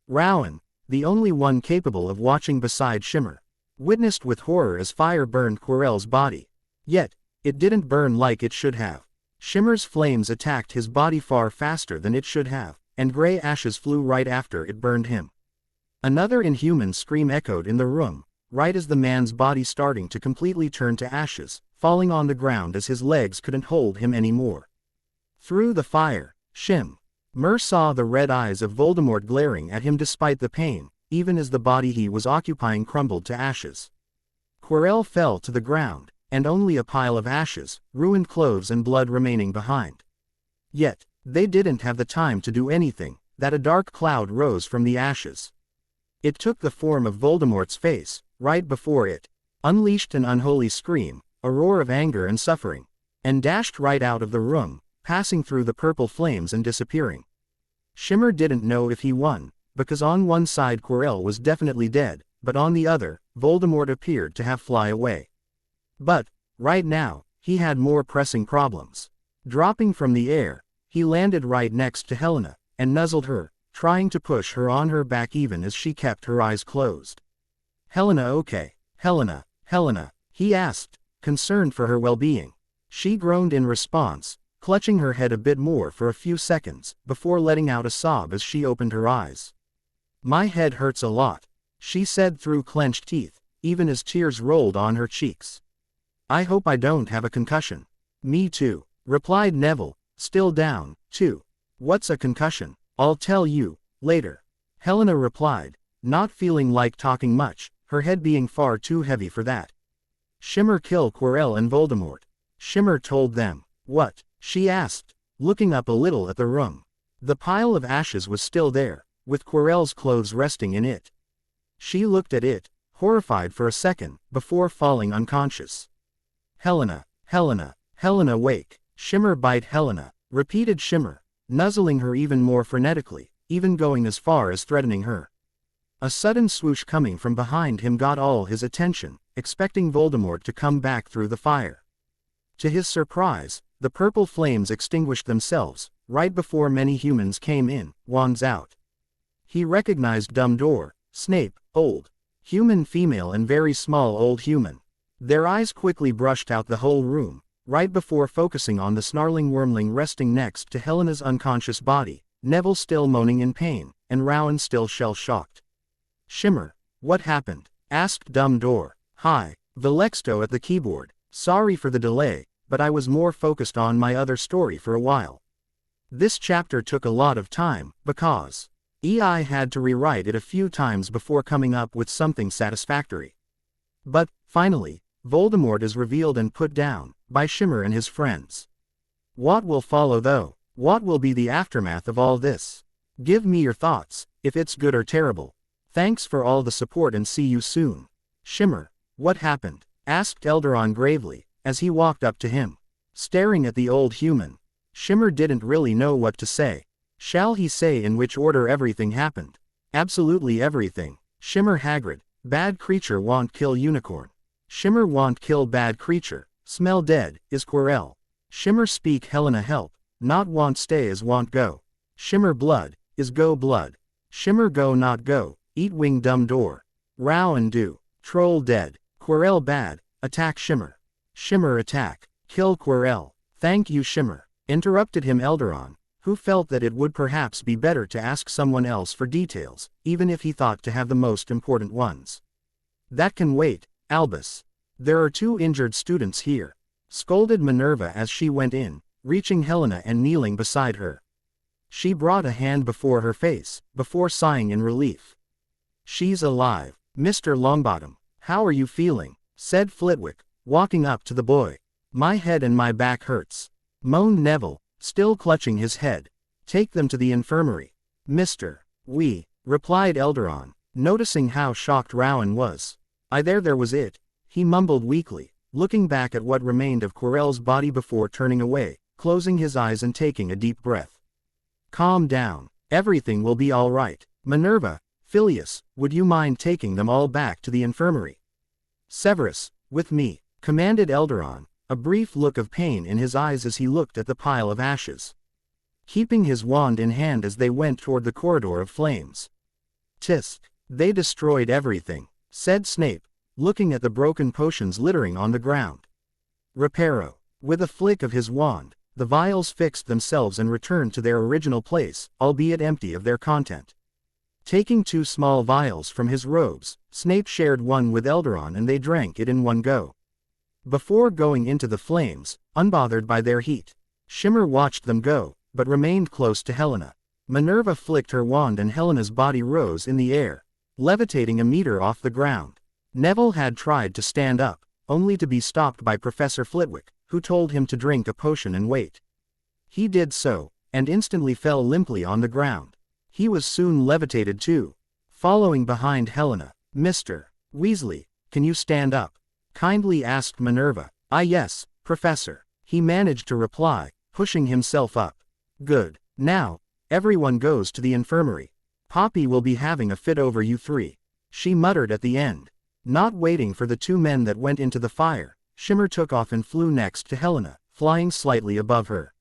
Rowan, the only one capable of watching beside Shimmer, witnessed with horror as fire burned Quirrell's body. Yet, it didn't burn like it should have. Shimmer's flames attacked his body far faster than it should have, and gray ashes flew right after it burned him. Another inhuman scream echoed in the room, right as the man's body starting to completely turn to ashes, falling on the ground as his legs couldn't hold him anymore. Through the fire, Shimmer saw the red eyes of Voldemort glaring at him despite the pain, even as the body he was occupying crumbled to ashes. Quirrell fell to the ground, and only a pile of ashes, ruined clothes and blood remaining behind. Yet, they didn't have the time to do anything, that a dark cloud rose from the ashes. It took the form of Voldemort's face, right before it, unleashed an unholy scream, a roar of anger and suffering, and dashed right out of the room, passing through the purple flames and disappearing. Shimmer didn't know if he won, because on one side Quirrell was definitely dead, but on the other, Voldemort appeared to have fly away. But, right now, he had more pressing problems. Dropping from the air, he landed right next to Helena, and nuzzled her, trying to push her on her back even as she kept her eyes closed. Helena, okay, Helena, he asked, concerned for her well-being. She groaned in response, clutching her head a bit more for a few seconds, before letting out a sob as she opened her eyes. "My head hurts a lot," she said through clenched teeth, even as tears rolled on her cheeks. "I hope I don't have a concussion." "Me too," replied Neville, still down, too. "What's a concussion?" "I'll tell you later," Helena replied, not feeling like talking much, her head being far too heavy for that. "Shimmer kill Quirrell and Voldemort," Shimmer told them. "What?" she asked, looking up a little at the room. The pile of ashes was still there, with Quirrell's clothes resting in it. She looked at it, horrified for a second, before falling unconscious. "Helena, Helena, Helena wake, Shimmer bite Helena," repeated Shimmer, nuzzling her even more frenetically, even going as far as threatening her. A sudden swoosh coming from behind him got all his attention, expecting Voldemort to come back through the fire. To his surprise, the purple flames extinguished themselves, right before many humans came in, wands out. He recognized Dumbledore, Snape, old human female and very small old human. Their eyes quickly brushed out the whole room, right before focusing on the snarling wormling resting next to Helena's unconscious body, Neville still moaning in pain, and Rowan still shell-shocked. "Shimmer, what happened?" asked Dumbledore. "Hi, Vilexto at the keyboard. Sorry for the delay, but I was more focused on my other story for a while. This chapter took a lot of time, because I had to rewrite it a few times before coming up with something satisfactory. But, finally, Voldemort is revealed and put down, by Shimmer and his friends. What will follow though? What will be the aftermath of all this? Give me your thoughts, if it's good or terrible. Thanks for all the support and see you soon." "Shimmer, what happened?" asked Elderon gravely, as he walked up to him. Staring at the old human, Shimmer didn't really know what to say. Shall he say in which order everything happened? Absolutely everything. Shimmer Hagrid, bad creature want kill unicorn. Shimmer want kill bad creature, smell dead, is Quirrell. Shimmer speak Helena help, not want stay is want go. Shimmer blood, is go blood. Shimmer go not go, eat wing Dumbledore. Rowan do, troll dead. Quirrell bad, attack Shimmer. Shimmer attack, kill Quirrell. Thank you Shimmer, interrupted him Elderon, who felt that it would perhaps be better to ask someone else for details, even if he thought to have the most important ones. "That can wait, Albus. There are 2 injured students here," scolded Minerva as she went in, reaching Helena and kneeling beside her. She brought a hand before her face, before sighing in relief. "She's alive, Mr. Longbottom. How are you feeling?" said Flitwick, walking up to the boy. "My head and my back hurts," moaned Neville, still clutching his head. "Take them to the infirmary." "Mr. We," replied Elderon, noticing how shocked Rowan was. There was it," he mumbled weakly, looking back at what remained of Quirrell's body before turning away, closing his eyes and taking a deep breath. "Calm down. Everything will be all right. Minerva, Phileas, would you mind taking them all back to the infirmary?" "Severus, with me," commanded Elderon, a brief look of pain in his eyes as he looked at the pile of ashes. Keeping his wand in hand as they went toward the corridor of flames. "Tisk. They destroyed everything," said Snape, looking at the broken potions littering on the ground. "Reparo." With a flick of his wand, the vials fixed themselves and returned to their original place, albeit empty of their content. Taking 2 small vials from his robes, Snape shared one with Elderon and they drank it in one go. Before going into the flames, unbothered by their heat, Shimmer watched them go, but remained close to Helena. Minerva flicked her wand and Helena's body rose in the air, levitating a meter off the ground. Neville had tried to stand up, only to be stopped by Professor Flitwick, who told him to drink a potion and wait. He did so, and instantly fell limply on the ground. He was soon levitated too, following behind Helena. "Mr. Weasley, can you stand up?" kindly asked Minerva. "Ah yes, Professor," he managed to reply, pushing himself up. "Good. Now, everyone goes to the infirmary. Poppy will be having a fit over you 3. She muttered at the end. Not waiting for the 2 men that went into the fire, Shimmer took off and flew next to Helena, flying slightly above her.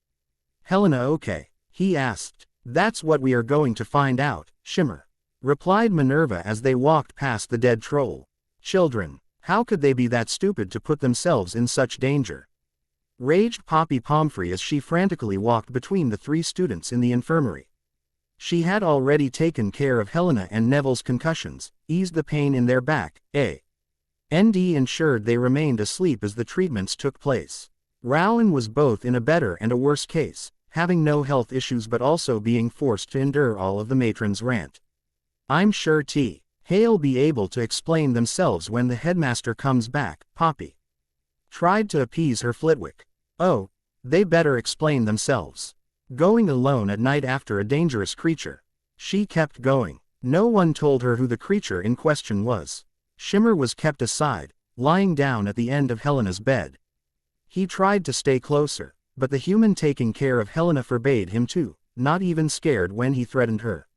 "Helena okay?" he asked. "That's what we are going to find out, Shimmer," replied Minerva as they walked past the dead troll. "Children, how could they be that stupid to put themselves in such danger?" raged Poppy Pomfrey as she frantically walked between the 3 students in the infirmary. She had already taken care of Helena and Neville's concussions, eased the pain in their back, and ensured they remained asleep as the treatments took place. Rowan was both in a better and a worse case, having no health issues but also being forced to endure all of the matron's rant. I'm sure Hale'll be able to explain themselves when the headmaster comes back, Poppy tried to appease her Flitwick. Oh, they better explain themselves. Going alone at night after a dangerous creature. She kept going. No one told her who the creature in question was. Shimmer was kept aside, lying down at the end of Helena's bed. He tried to stay closer, but the human taking care of Helena forbade him to, not even scared when he threatened her.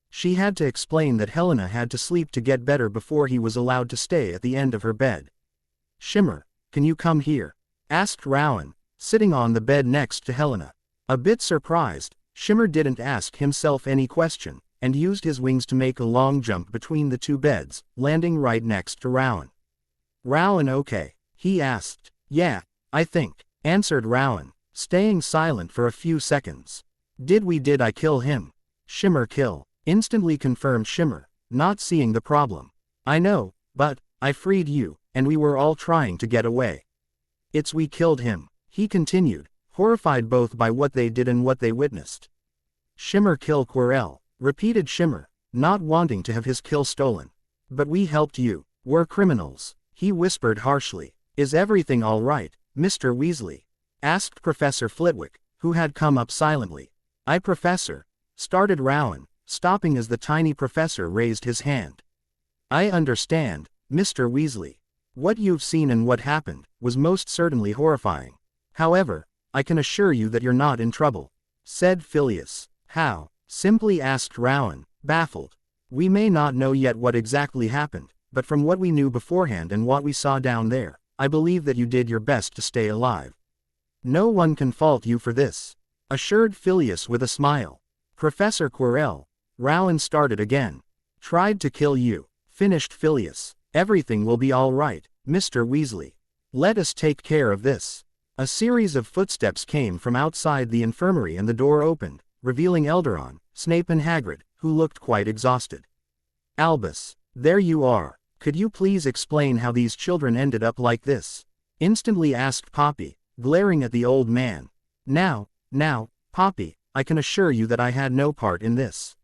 She had to explain that Helena had to sleep to get better before he was allowed to stay at the end of her bed. Shimmer, can you come here? Asked Rowan, sitting on the bed next to Helena. A bit surprised, Shimmer didn't ask himself any question, and used his wings to make a long jump between the 2 beds, landing right next to Rowan. Rowan okay? He asked. Yeah, I think, answered Rowan, staying silent for a few seconds. Did I kill him? Shimmer kill, instantly confirmed Shimmer, not seeing the problem. I know, but I freed you, and we were all trying to get away. It's we killed him, he continued, horrified both by what they did and what they witnessed. Shimmer kill Quirrell, repeated Shimmer, not wanting to have his kill stolen. But we helped you, we're criminals, he whispered harshly. Is everything all right, Mr. Weasley? Asked Professor Flitwick, who had come up silently. Professor, started Rowan, stopping as the tiny professor raised his hand. I understand, Mr. Weasley. What you've seen and what happened was most certainly horrifying. However, I can assure you that you're not in trouble, said Phileas. How? Simply asked Rowan, baffled. We may not know yet what exactly happened, but from what we knew beforehand and what we saw down there, I believe that you did your best to stay alive. No one can fault you for this, assured Phileas with a smile. Professor Quirrell, Rowan started again. Tried to kill you, finished Phileas. Everything will be all right, Mr. Weasley. Let us take care of this. A series of footsteps came from outside the infirmary and the door opened, revealing Elderon, Snape and Hagrid, who looked quite exhausted. Albus, there you are. Could you please explain how these children ended up like this? Instantly asked Poppy, glaring at the old man. Now, Poppy, I can assure you that I had no part in this.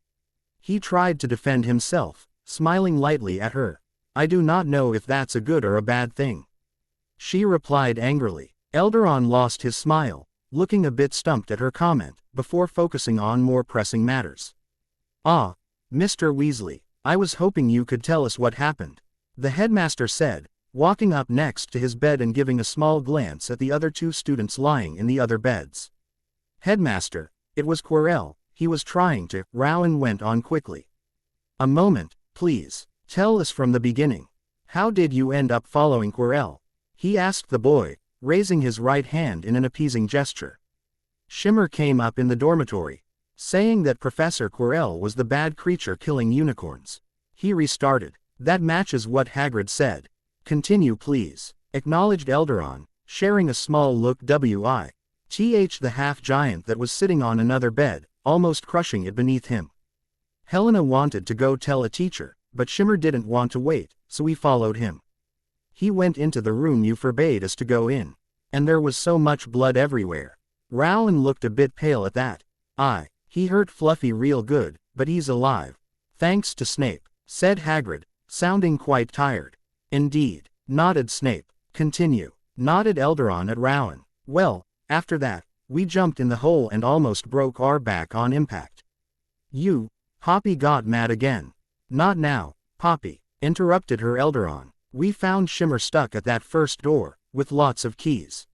He tried to defend himself, smiling lightly at her. I do not know if that's a good or a bad thing. She replied angrily. Elderon lost his smile, looking a bit stumped at her comment, before focusing on more pressing matters. Ah, Mr. Weasley, I was hoping you could tell us what happened, the headmaster said, walking up next to his bed and giving a small glance at the other 2 students lying in the other beds. Headmaster, it was Quirrell, he was trying to, Rowan went on quickly. A moment, please, tell us from the beginning. How did you end up following Quirrell? He asked the boy, raising his right hand in an appeasing gesture. Shimmer came up in the dormitory, saying that Professor Quirrell was the bad creature killing unicorns. He restarted. That matches what Hagrid said. Continue please, acknowledged Elderon, sharing a small look with the half-giant that was sitting on another bed, almost crushing it beneath him. Helena wanted to go tell a teacher, but Shimmer didn't want to wait, so we followed him. He went into the room you forbade us to go in. And there was so much blood everywhere. Rowan looked a bit pale at that. He hurt Fluffy real good, but he's alive. Thanks to Snape, said Hagrid, sounding quite tired. Indeed, nodded Snape. Continue, nodded Elderon at Rowan. Well, after that, we jumped in the hole and almost broke our back on impact. You, Poppy got mad again. Not now, Poppy, interrupted her Elderon. We found Shimmer stuck at that first door, with lots of keys.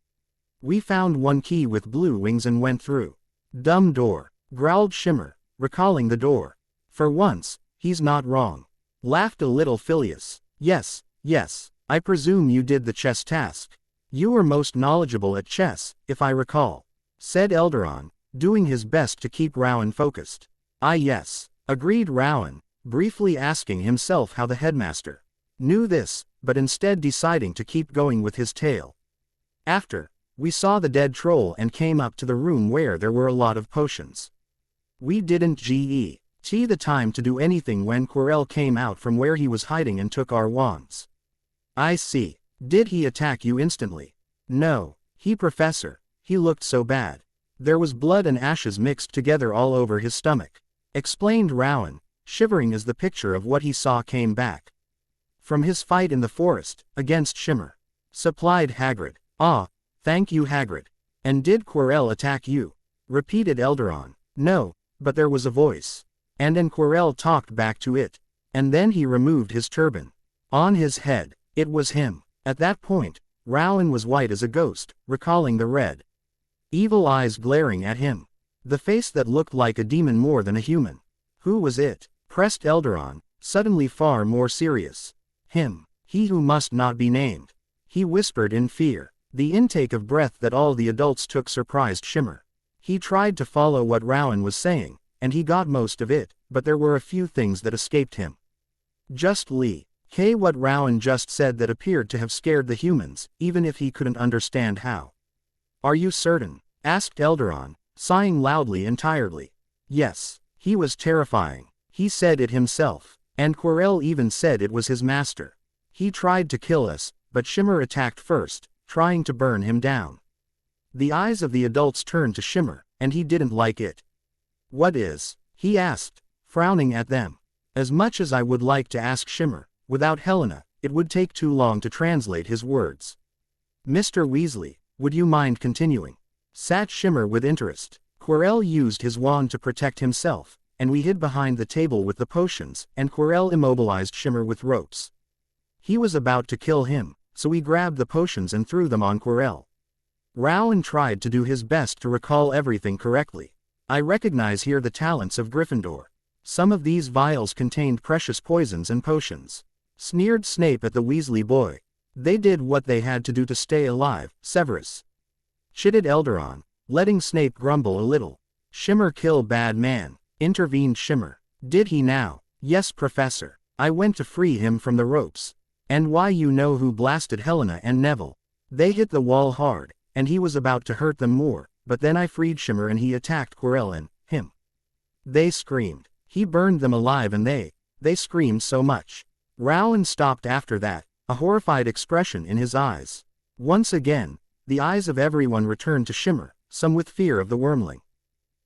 We found one key with blue wings and went through. Dumb door, growled Shimmer, recalling the door. For once, he's not wrong. Laughed a little Phileas. Yes, I presume you did the chess task. You were most knowledgeable at chess, if I recall, said Elderon, doing his best to keep Rowan focused. Yes, agreed Rowan, briefly asking himself how the headmaster knew this, but instead deciding to keep going with his tale. After, We saw the dead troll and came up to the room where there were a lot of potions. We didn't get the time to do anything when Quirrell came out from where he was hiding and took our wands. I see. Did he attack you instantly? No. Professor. He looked so bad. There was blood and ashes mixed together all over his stomach. Explained Rowan, shivering as the picture of what he saw came back. From his fight in the forest, against Shimmer. Supplied Hagrid. Ah, thank you Hagrid. And did Quirrell attack you? Repeated Elderon. No, but there was a voice. And then Quirrell talked back to it. And then he removed his turban. On his head. It was him. At that point, Rowan was white as a ghost, recalling the red. Evil eyes glaring at him. The face that looked like a demon more than a human. Who was it? Pressed Elderon, suddenly far more serious. Him. He who must not be named. He whispered in fear. The intake of breath that all the adults took surprised Shimmer. He tried to follow what Rowan was saying, and he got most of it, but there were a few things that escaped him. Just what Rowan just said that appeared to have scared the humans, even if he couldn't understand how. Are you certain? Asked Elderon, sighing loudly and tiredly. Yes. He was terrifying. He said it himself. And Quirrell even said it was his master. He tried to kill us, but Shimmer attacked first, trying to burn him down. The eyes of the adults turned to Shimmer, and he didn't like it. What is? He asked, frowning at them. As much as I would like to ask Shimmer, without Helena, it would take too long to translate his words. Mr. Weasley, would you mind continuing? Sat Shimmer with interest. Quirrell used his wand to protect himself, and we hid behind the table with the potions, and Quirrell immobilized Shimmer with ropes. He was about to kill him, so we grabbed the potions and threw them on Quirrell. Rowan tried to do his best to recall everything correctly. I recognize here the talents of Gryffindor. Some of these vials contained precious poisons and potions. Sneered Snape at the Weasley boy. They did what they had to do to stay alive, Severus. Chided Elderon, letting Snape grumble a little. Shimmer kill bad man, intervened Shimmer. Did he now? Yes, Professor. I went to free him from the ropes. And why you know who blasted Helena and Neville. They hit the wall hard, and he was about to hurt them more, but then I freed Shimmer and he attacked Quirrell and him. They screamed. He burned them alive and they screamed so much. Rowan stopped after that, a horrified expression in his eyes. Once again, the eyes of everyone returned to Shimmer, some with fear of the wormling.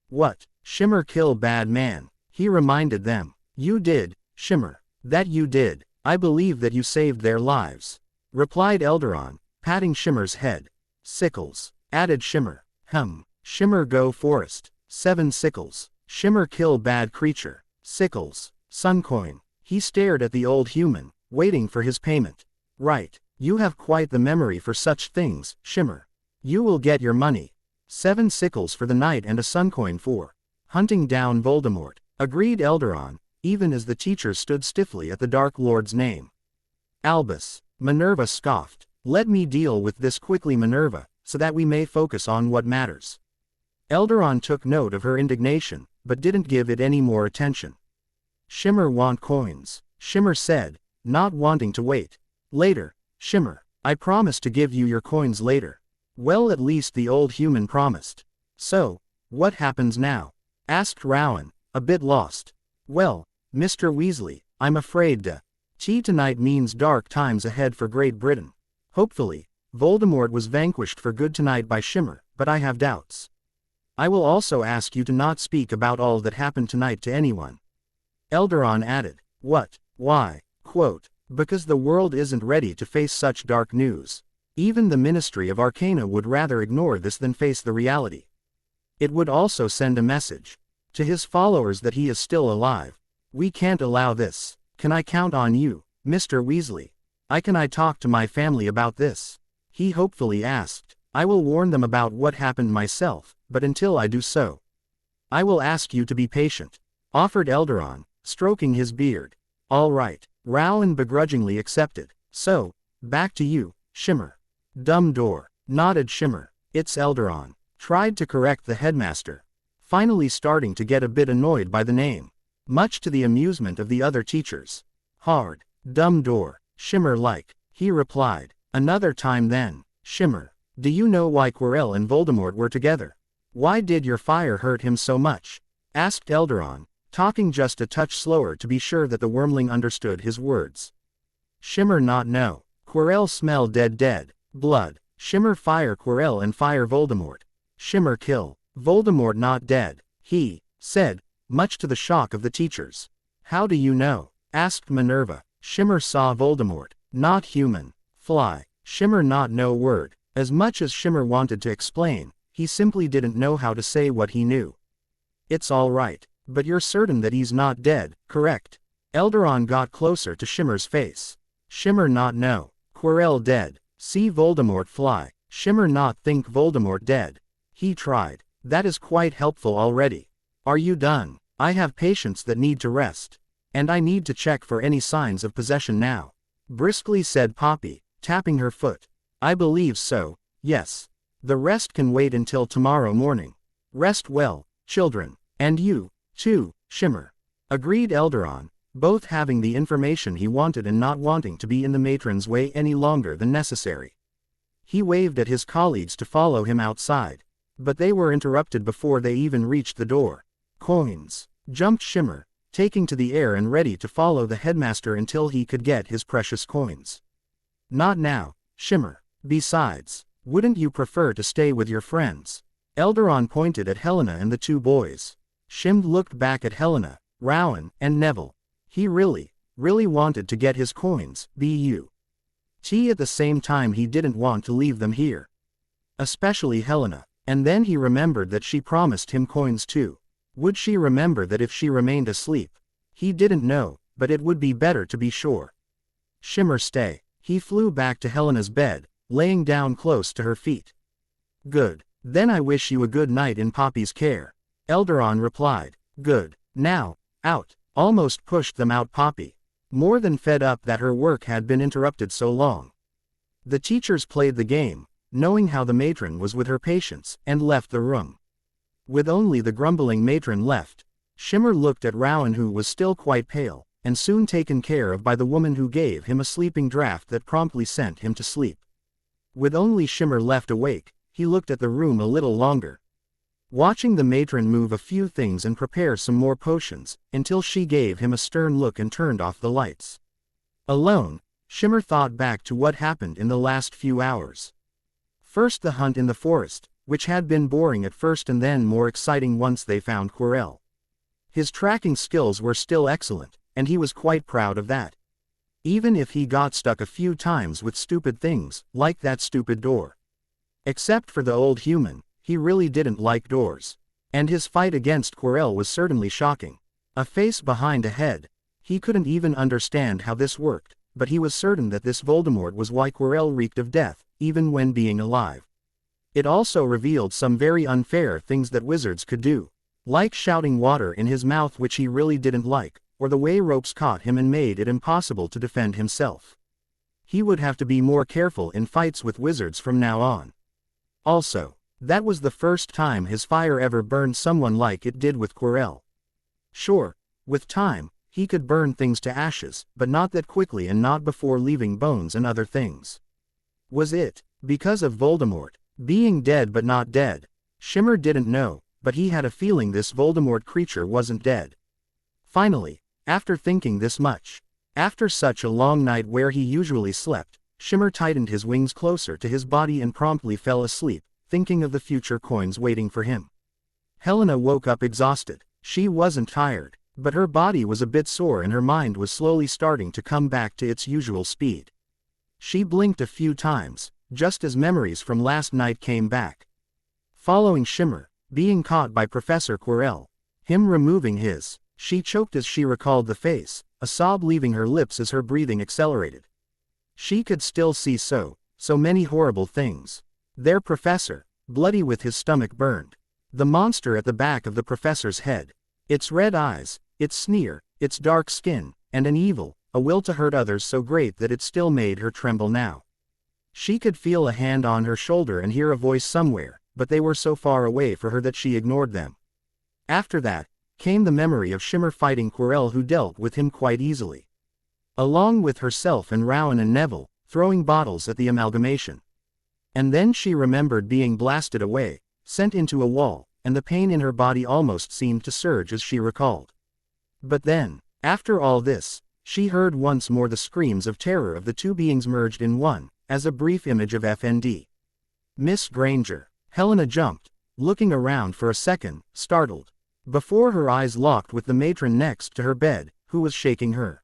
What? Shimmer kill bad man, he reminded them. You did, Shimmer. That you did. I believe that you saved their lives. Replied Elderon, patting Shimmer's head. Sickles, added Shimmer. Shimmer go forest. 7 sickles. Shimmer kill bad creature. Sickles. Suncoin. He stared at the old human, waiting for his payment. Right. You have quite the memory for such things, Shimmer. You will get your money. 7 sickles for the night and a suncoin for hunting down Voldemort, agreed Elderon, even as the teachers stood stiffly at the Dark Lord's name. Albus, Minerva scoffed. Let me deal with this quickly, Minerva, so that we may focus on what matters. Elderon took note of her indignation, but didn't give it any more attention. Shimmer want coins, Shimmer said, not wanting to wait. Later, Shimmer, I promise to give you your coins later. Well, at least the old human promised. So, what happens now? Asked Rowan, a bit lost. Well, Mr. Weasley, I'm afraid tonight means dark times ahead for Great Britain. Hopefully, Voldemort was vanquished for good tonight by Shimmer, but I have doubts. I will also ask you to not speak about all that happened tonight to anyone. Elderon added. What? Why? Quote, because the world isn't ready to face such dark news. Even the Ministry of Arcana would rather ignore this than face the reality. It would also send a message to his followers that he is still alive. We can't allow this. Can I count on you, Mr. Weasley? Can I talk to my family about this? He hopefully asked. I will warn them about what happened myself, but until I do so, I will ask you to be patient, offered Elderon, stroking his beard. All right, Rowan begrudgingly accepted. So, back to you, Shimmer. Dumbledore, nodded Shimmer. It's Elderon. Tried to correct the headmaster, finally starting to get a bit annoyed by the name, much to the amusement of the other teachers. Hard. Dumbledore, Shimmer like, he replied. Another time then, Shimmer. Do you know why Quirrell and Voldemort were together? Why did your fire hurt him so much? Asked Eldaron, talking just a touch slower to be sure that the wormling understood his words. Shimmer not know. Quirrell smell dead. Blood. Shimmer fire Quirrell and fire Voldemort. Shimmer kill. Voldemort not dead, he said, much to the shock of the teachers. How do you know? Asked Minerva. Shimmer saw Voldemort. Not human. Fly. Shimmer not know word. As much as Shimmer wanted to explain, he simply didn't know how to say what he knew. It's all right, but you're certain that he's not dead, correct? Eldaron got closer to Shimmer's face. Shimmer not know. Quirrell dead. See Voldemort fly. Shimmer not think Voldemort dead. He tried. That is quite helpful already. Are you done? I have patients that need to rest. And I need to check for any signs of possession now. Briskly said Poppy, tapping her foot. I believe so, yes. The rest can wait until tomorrow morning. Rest well, children. And you, too, Shimmer. Agreed Eldaron, both having the information he wanted and not wanting to be in the matron's way any longer than necessary. He waved at his colleagues to follow him outside. But they were interrupted before they even reached the door. Coins! Jumped Shimmer, taking to the air and ready to follow the headmaster until he could get his precious coins. Not now, Shimmer. Besides, wouldn't you prefer to stay with your friends? Eldaron pointed at Helena and the two boys. Shim looked back at Helena, Rowan, and Neville. He really wanted to get his coins, but at the same time he didn't want to leave them here. Especially Helena. And then he remembered that she promised him coins too. Would she remember that if she remained asleep? He didn't know, but it would be better to be sure. Shimmer stay. He flew back to Helena's bed, laying down close to her feet. Good. Then I wish you a good night in Poppy's care. Eldaron replied. Good. Now, out. Almost pushed them out Poppy. More than fed up that her work had been interrupted so long. The teachers played the game, knowing how the matron was with her patients, and left the room. With only the grumbling matron left, Shimmer looked at Rowan who was still quite pale, and soon taken care of by the woman who gave him a sleeping draught that promptly sent him to sleep. With only Shimmer left awake, he looked at the room a little longer. Watching the matron move a few things and prepare some more potions, until she gave him a stern look and turned off the lights. Alone, Shimmer thought back to what happened in the last few hours. First the hunt in the forest, which had been boring at first and then more exciting once they found Quirrell. His tracking skills were still excellent, and he was quite proud of that. Even if he got stuck a few times with stupid things, like that stupid door. Except for the old human, he really didn't like doors. And his fight against Quirrell was certainly shocking. A face behind a head. He couldn't even understand how this worked, but he was certain that this Voldemort was why Quirrell reeked of death, even when being alive. It also revealed some very unfair things that wizards could do. Like shouting water in his mouth which he really didn't like, or the way ropes caught him and made it impossible to defend himself. He would have to be more careful in fights with wizards from now on. Also, that was the first time his fire ever burned someone like it did with Quirrell. Sure, with time, he could burn things to ashes, but not that quickly and not before leaving bones and other things. Was it because of Voldemort being dead but not dead? Shimmer didn't know, but he had a feeling this Voldemort creature wasn't dead. Finally, after thinking this much, after such a long night where he usually slept, Shimmer tightened his wings closer to his body and promptly fell asleep, thinking of the future coins waiting for him. Helena woke up exhausted. She wasn't tired, but her body was a bit sore and her mind was slowly starting to come back to its usual speed. She blinked a few times, just as memories from last night came back. Following Shimmer, being caught by Professor Quirrell, him removing his, she choked as she recalled the face, a sob leaving her lips as her breathing accelerated. She could still see so many horrible things. Their professor, bloody with his stomach burned. The monster at the back of the professor's head. Its red eyes, its sneer, its dark skin, and an evil, a will to hurt others so great that it still made her tremble now. She could feel a hand on her shoulder and hear a voice somewhere, but they were so far away for her that she ignored them. After that, came the memory of Shimmer fighting Quirrell who dealt with him quite easily. Along with herself and Rowan and Neville, throwing bottles at the amalgamation. And then she remembered being blasted away, sent into a wall, and the pain in her body almost seemed to surge as she recalled. But then, after all this, she heard once more the screams of terror of the two beings merged in one, as a brief image of FND. Miss Granger. Helena jumped, looking around for a second, startled. Before her eyes locked with the matron next to her bed, who was shaking her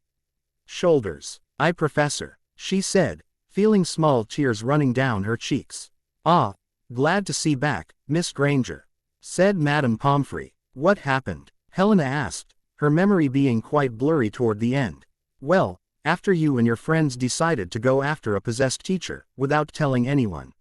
shoulders. "I Professor," she said, feeling small tears running down her cheeks. "Ah, glad to see back, Miss Granger," said Madame Pomfrey. "What happened?" Helena asked, her memory being quite blurry toward the end. "Well, after you and your friends decided to go after a possessed teacher, without telling anyone.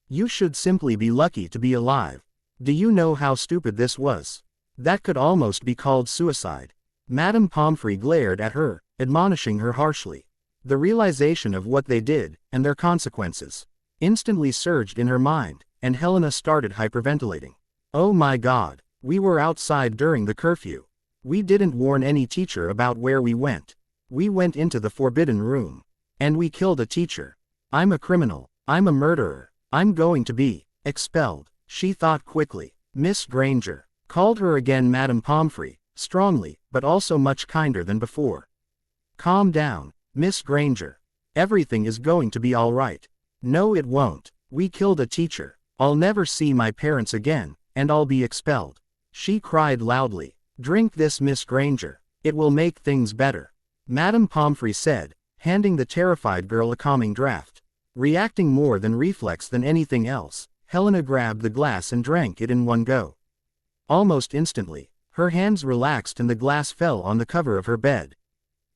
You should simply be lucky to be alive. Do you know how stupid this was? That could almost be called suicide." Madame Pomfrey glared at her, admonishing her harshly. The realization of what they did, and their consequences, instantly surged in her mind, and Helena started hyperventilating. "Oh my God, we were outside during the curfew. We didn't warn any teacher about where we went. We went into the forbidden room. And we killed a teacher. I'm a criminal. I'm a murderer. I'm going to be expelled," she thought quickly. Miss Granger called her again Madame Pomfrey, strongly, but also much kinder than before. "Calm down, Miss Granger. Everything is going to be all right." "No, it won't. We killed a teacher. I'll never see my parents again, and I'll be expelled," she cried loudly. "Drink this, Miss Granger. It will make things better," Madame Pomfrey said, handing the terrified girl a calming draught. Reacting more than reflex than anything else, Helena grabbed the glass and drank it in one go. Almost instantly, her hands relaxed and the glass fell on the cover of her bed.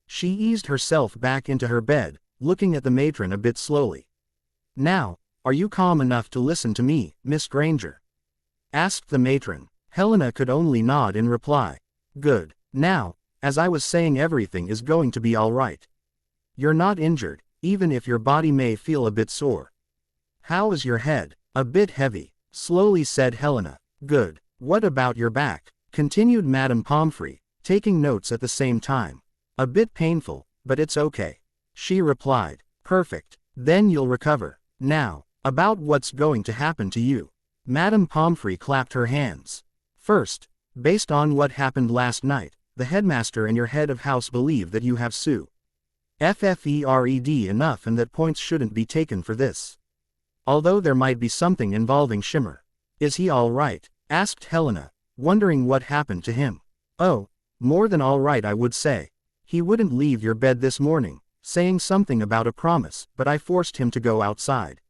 She eased herself back into her bed, looking at the matron a bit slowly. "Now, are you calm enough to listen to me, Miss Granger?" asked the matron. Helena could only nod in reply. "Good. Now, as I was saying, everything is going to be all right. You're not injured, even if your body may feel a bit sore." "How is your head?" "A bit heavy," slowly said Helena. "Good. What about your back?" continued Madame Pomfrey, taking notes at the same time. "A bit painful, but it's okay," she replied. "Perfect. Then you'll recover. Now, about what's going to happen to you." Madame Pomfrey clapped her hands. "First, based on what happened last night, the headmaster and your head of house believe that you have FFERED enough and that points shouldn't be taken for this. Although there might be something involving Shimmer." "Is he all right?" asked Helena, wondering what happened to him. "Oh, more than all right, I would say. He wouldn't leave your bed this morning, saying something about a promise, but I forced him to go outside.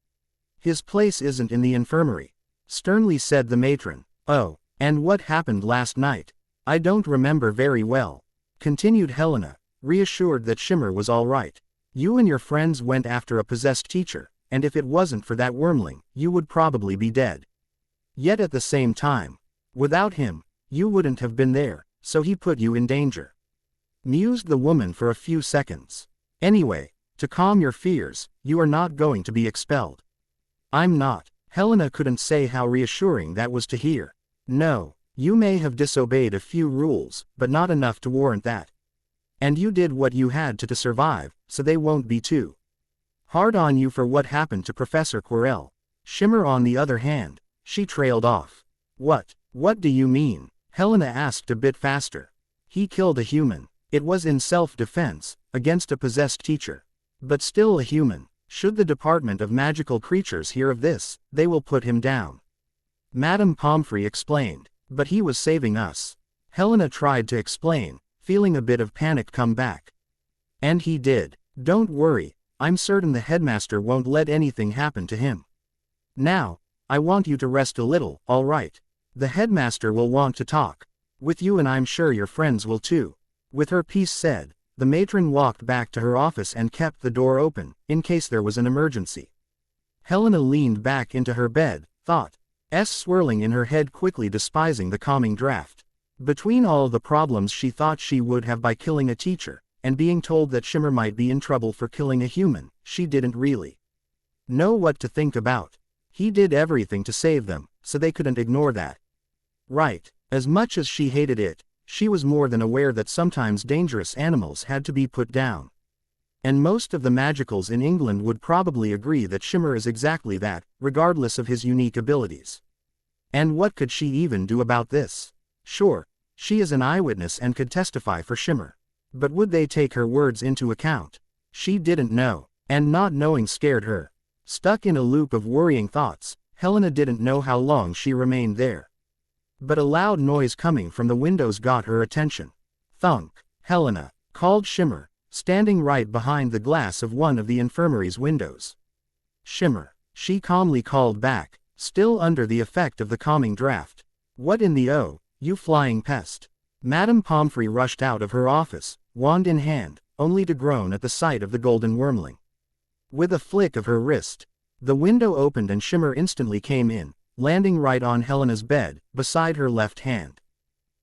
His place isn't in the infirmary," sternly said the matron. "Oh, and what happened last night?" "I don't remember very well," continued Helena, reassured that Shimmer was all right. "You and your friends went after a possessed teacher, and if it wasn't for that wormling, you would probably be dead. Yet at the same time, without him, you wouldn't have been there, so he put you in danger," mused the woman for a few seconds. "Anyway, to calm your fears, you are not going to be expelled." "I'm not." Helena couldn't say how reassuring that was to hear. "No, you may have disobeyed a few rules, but not enough to warrant that. And you did what you had to survive, so they won't be too hard on you for what happened to Professor Quirrell." Shimmer, on the other hand, she trailed off. What do you mean?" Helena asked a bit faster. "He killed a human. It was in self-defense, against a possessed teacher. But still a human. Should the Department of Magical Creatures hear of this, they will put him down," Madame Pomfrey explained. "But he was saving us." Helena tried to explain, feeling a bit of panic come back. "And he did. Don't worry, I'm certain the headmaster won't let anything happen to him. Now, I want you to rest a little, all right? The headmaster will want to talk with you and I'm sure your friends will too." With her piece said, the matron walked back to her office and kept the door open, in case there was an emergency. Helena leaned back into her bed, thoughts swirling in her head quickly, despising the calming draft. Between all the problems she thought she would have by killing a teacher, and being told that Shimmer might be in trouble for killing a human, she didn't really know what to think about. He did everything to save them, so they couldn't ignore that. Right. As much as she hated it, she was more than aware that sometimes dangerous animals had to be put down. And most of the magicals in England would probably agree that Shimmer is exactly that, regardless of his unique abilities. And what could she even do about this? Sure, she is an eyewitness and could testify for Shimmer. But would they take her words into account? She didn't know, and not knowing scared her. Stuck in a loop of worrying thoughts, Helena didn't know how long she remained there. But a loud noise coming from the windows got her attention. Thunk! Helena, called Shimmer, standing right behind the glass of one of the infirmary's windows. Shimmer, she calmly called back, still under the effect of the calming draft. What in the you flying pest? Madame Pomfrey rushed out of her office, wand in hand, only to groan at the sight of the golden wormling. With a flick of her wrist, the window opened and Shimmer instantly came in, landing right on Helena's bed, beside her left hand.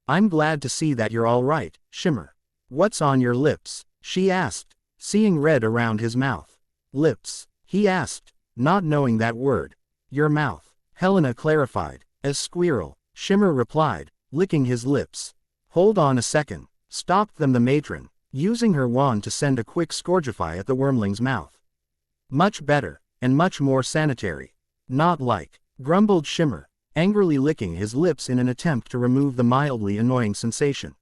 I'm glad to see that you're all right, Shimmer. What's on your lips? She asked, seeing red around his mouth. Lips, he asked, not knowing that word. Your mouth, Helena clarified. As squirrel, Shimmer replied, licking his lips. Hold on a second, stopped them the matron, using her wand to send a quick scourgify at the wormling's mouth. Much better, and much more sanitary. Not like, grumbled Shimmer, angrily licking his lips in an attempt to remove the mildly annoying sensation.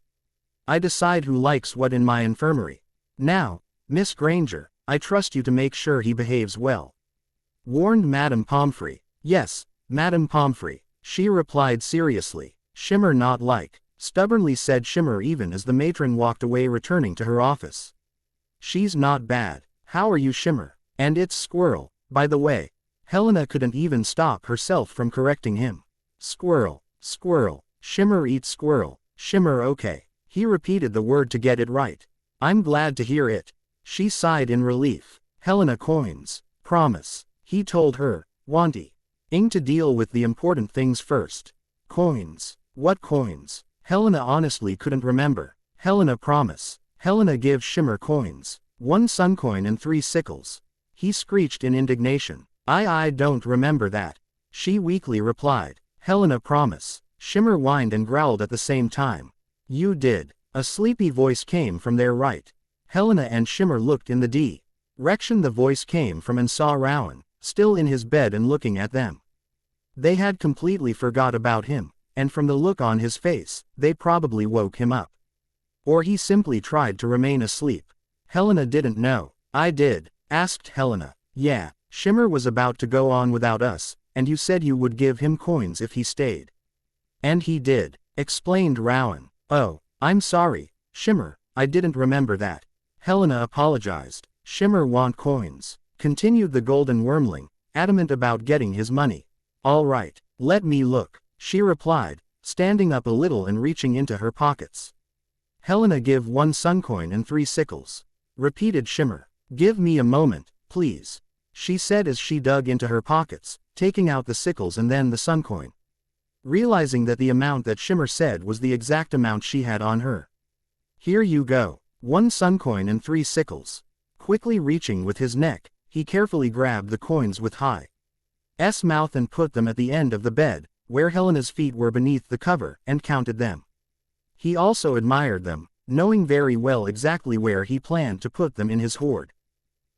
I decide who likes what in my infirmary. Now, Miss Granger, I trust you to make sure he behaves well. Warned Madame Pomfrey. Yes, Madame Pomfrey, she replied seriously. Shimmer not like, stubbornly said Shimmer even as the matron walked away returning to her office. She's not bad. How are you, Shimmer? And it's squirrel, by the way. Helena couldn't even stop herself from correcting him. Squirrel, squirrel, Shimmer eats squirrel, Shimmer okay. He repeated the word to get it right. I'm glad to hear it. She sighed in relief. Helena coins. Promise. He told her. Wanty. Ing to deal with the important things first. Coins. What coins? Helena honestly couldn't remember. Helena promise. Helena give Shimmer coins. 1 sun coin and 3 sickles. He screeched in indignation. I don't remember that. She weakly replied. Helena promise. Shimmer whined and growled at the same time. You did. A sleepy voice came from their right. Helena and Shimmer looked in the direction the voice came from and saw Rowan, still in his bed and looking at them. They had completely forgot about him, and from the look on his face, they probably woke him up. Or he simply tried to remain asleep. Helena didn't know. I did, asked Helena. Yeah, Shimmer was about to go on without us, and you said you would give him coins if he stayed. And he did, explained Rowan. Oh, I'm sorry, Shimmer, I didn't remember that. Helena apologized. Shimmer want coins, continued the golden wormling, adamant about getting his money. All right, let me look, she replied, standing up a little and reaching into her pockets. Helena give 1 sun coin and 3 sickles. Repeated Shimmer. Give me a moment, please, she said as she dug into her pockets, taking out the sickles and then the sun coin. Realizing that the amount that Shimmer said was the exact amount she had on her. Here you go, 1 sun coin and 3 sickles. Quickly reaching with his neck, he carefully grabbed the coins with Hi's mouth and put them at the end of the bed, where Helena's feet were beneath the cover, and counted them. He also admired them, knowing very well exactly where he planned to put them in his hoard.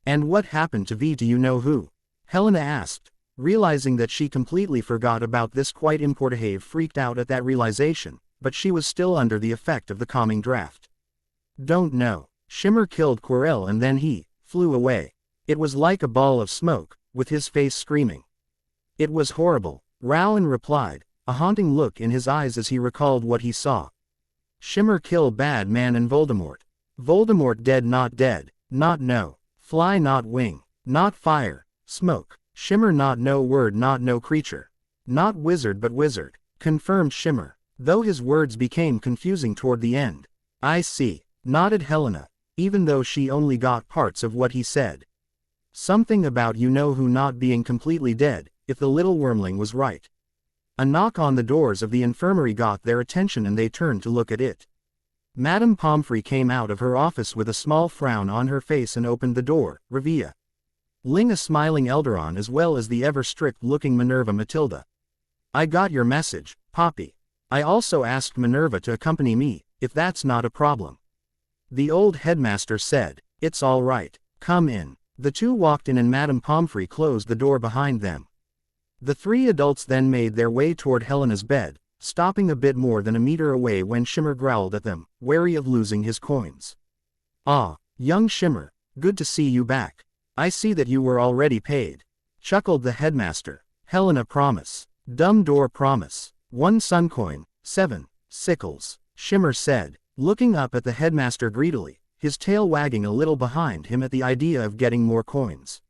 And what happened to V? Do you know who? Helena asked. Realizing that she completely forgot about this quite important have freaked out at that realization, but she was still under the effect of the calming draft. Don't know. Shimmer killed Quirrell and then he flew away. It was like a ball of smoke, with his face screaming. It was horrible, Rowan replied, a haunting look in his eyes as he recalled what he saw. Shimmer kill bad man and Voldemort. Voldemort dead not dead, not no. Fly not wing, not fire, smoke. Shimmer not no word not no creature. Not wizard but wizard, confirmed Shimmer, though his words became confusing toward the end. I see, nodded Helena, even though she only got parts of what he said. Something about you know who not being completely dead, if the little wormling was right. A knock on the doors of the infirmary got their attention and they turned to look at it. Madame Pomfrey came out of her office with a small frown on her face and opened the door, Revia. Ling a smiling Elderon as well as the ever-strict-looking Minerva Matilda. I got your message, Poppy. I also asked Minerva to accompany me, if that's not a problem. The old headmaster said, it's all right. Come in. The two walked in and Madame Pomfrey closed the door behind them. The three adults then made their way toward Helena's bed, stopping a bit more than a meter away when Shimmer growled at them, wary of losing his coins. "Ah, young Shimmer, good to see you back. I see that you were already paid," chuckled the headmaster. "Helena promise. Dumbledore promise. 1 sun coin, 7 sickles," Shimmer said, looking up at the headmaster greedily, his tail wagging a little behind him at the idea of getting more coins.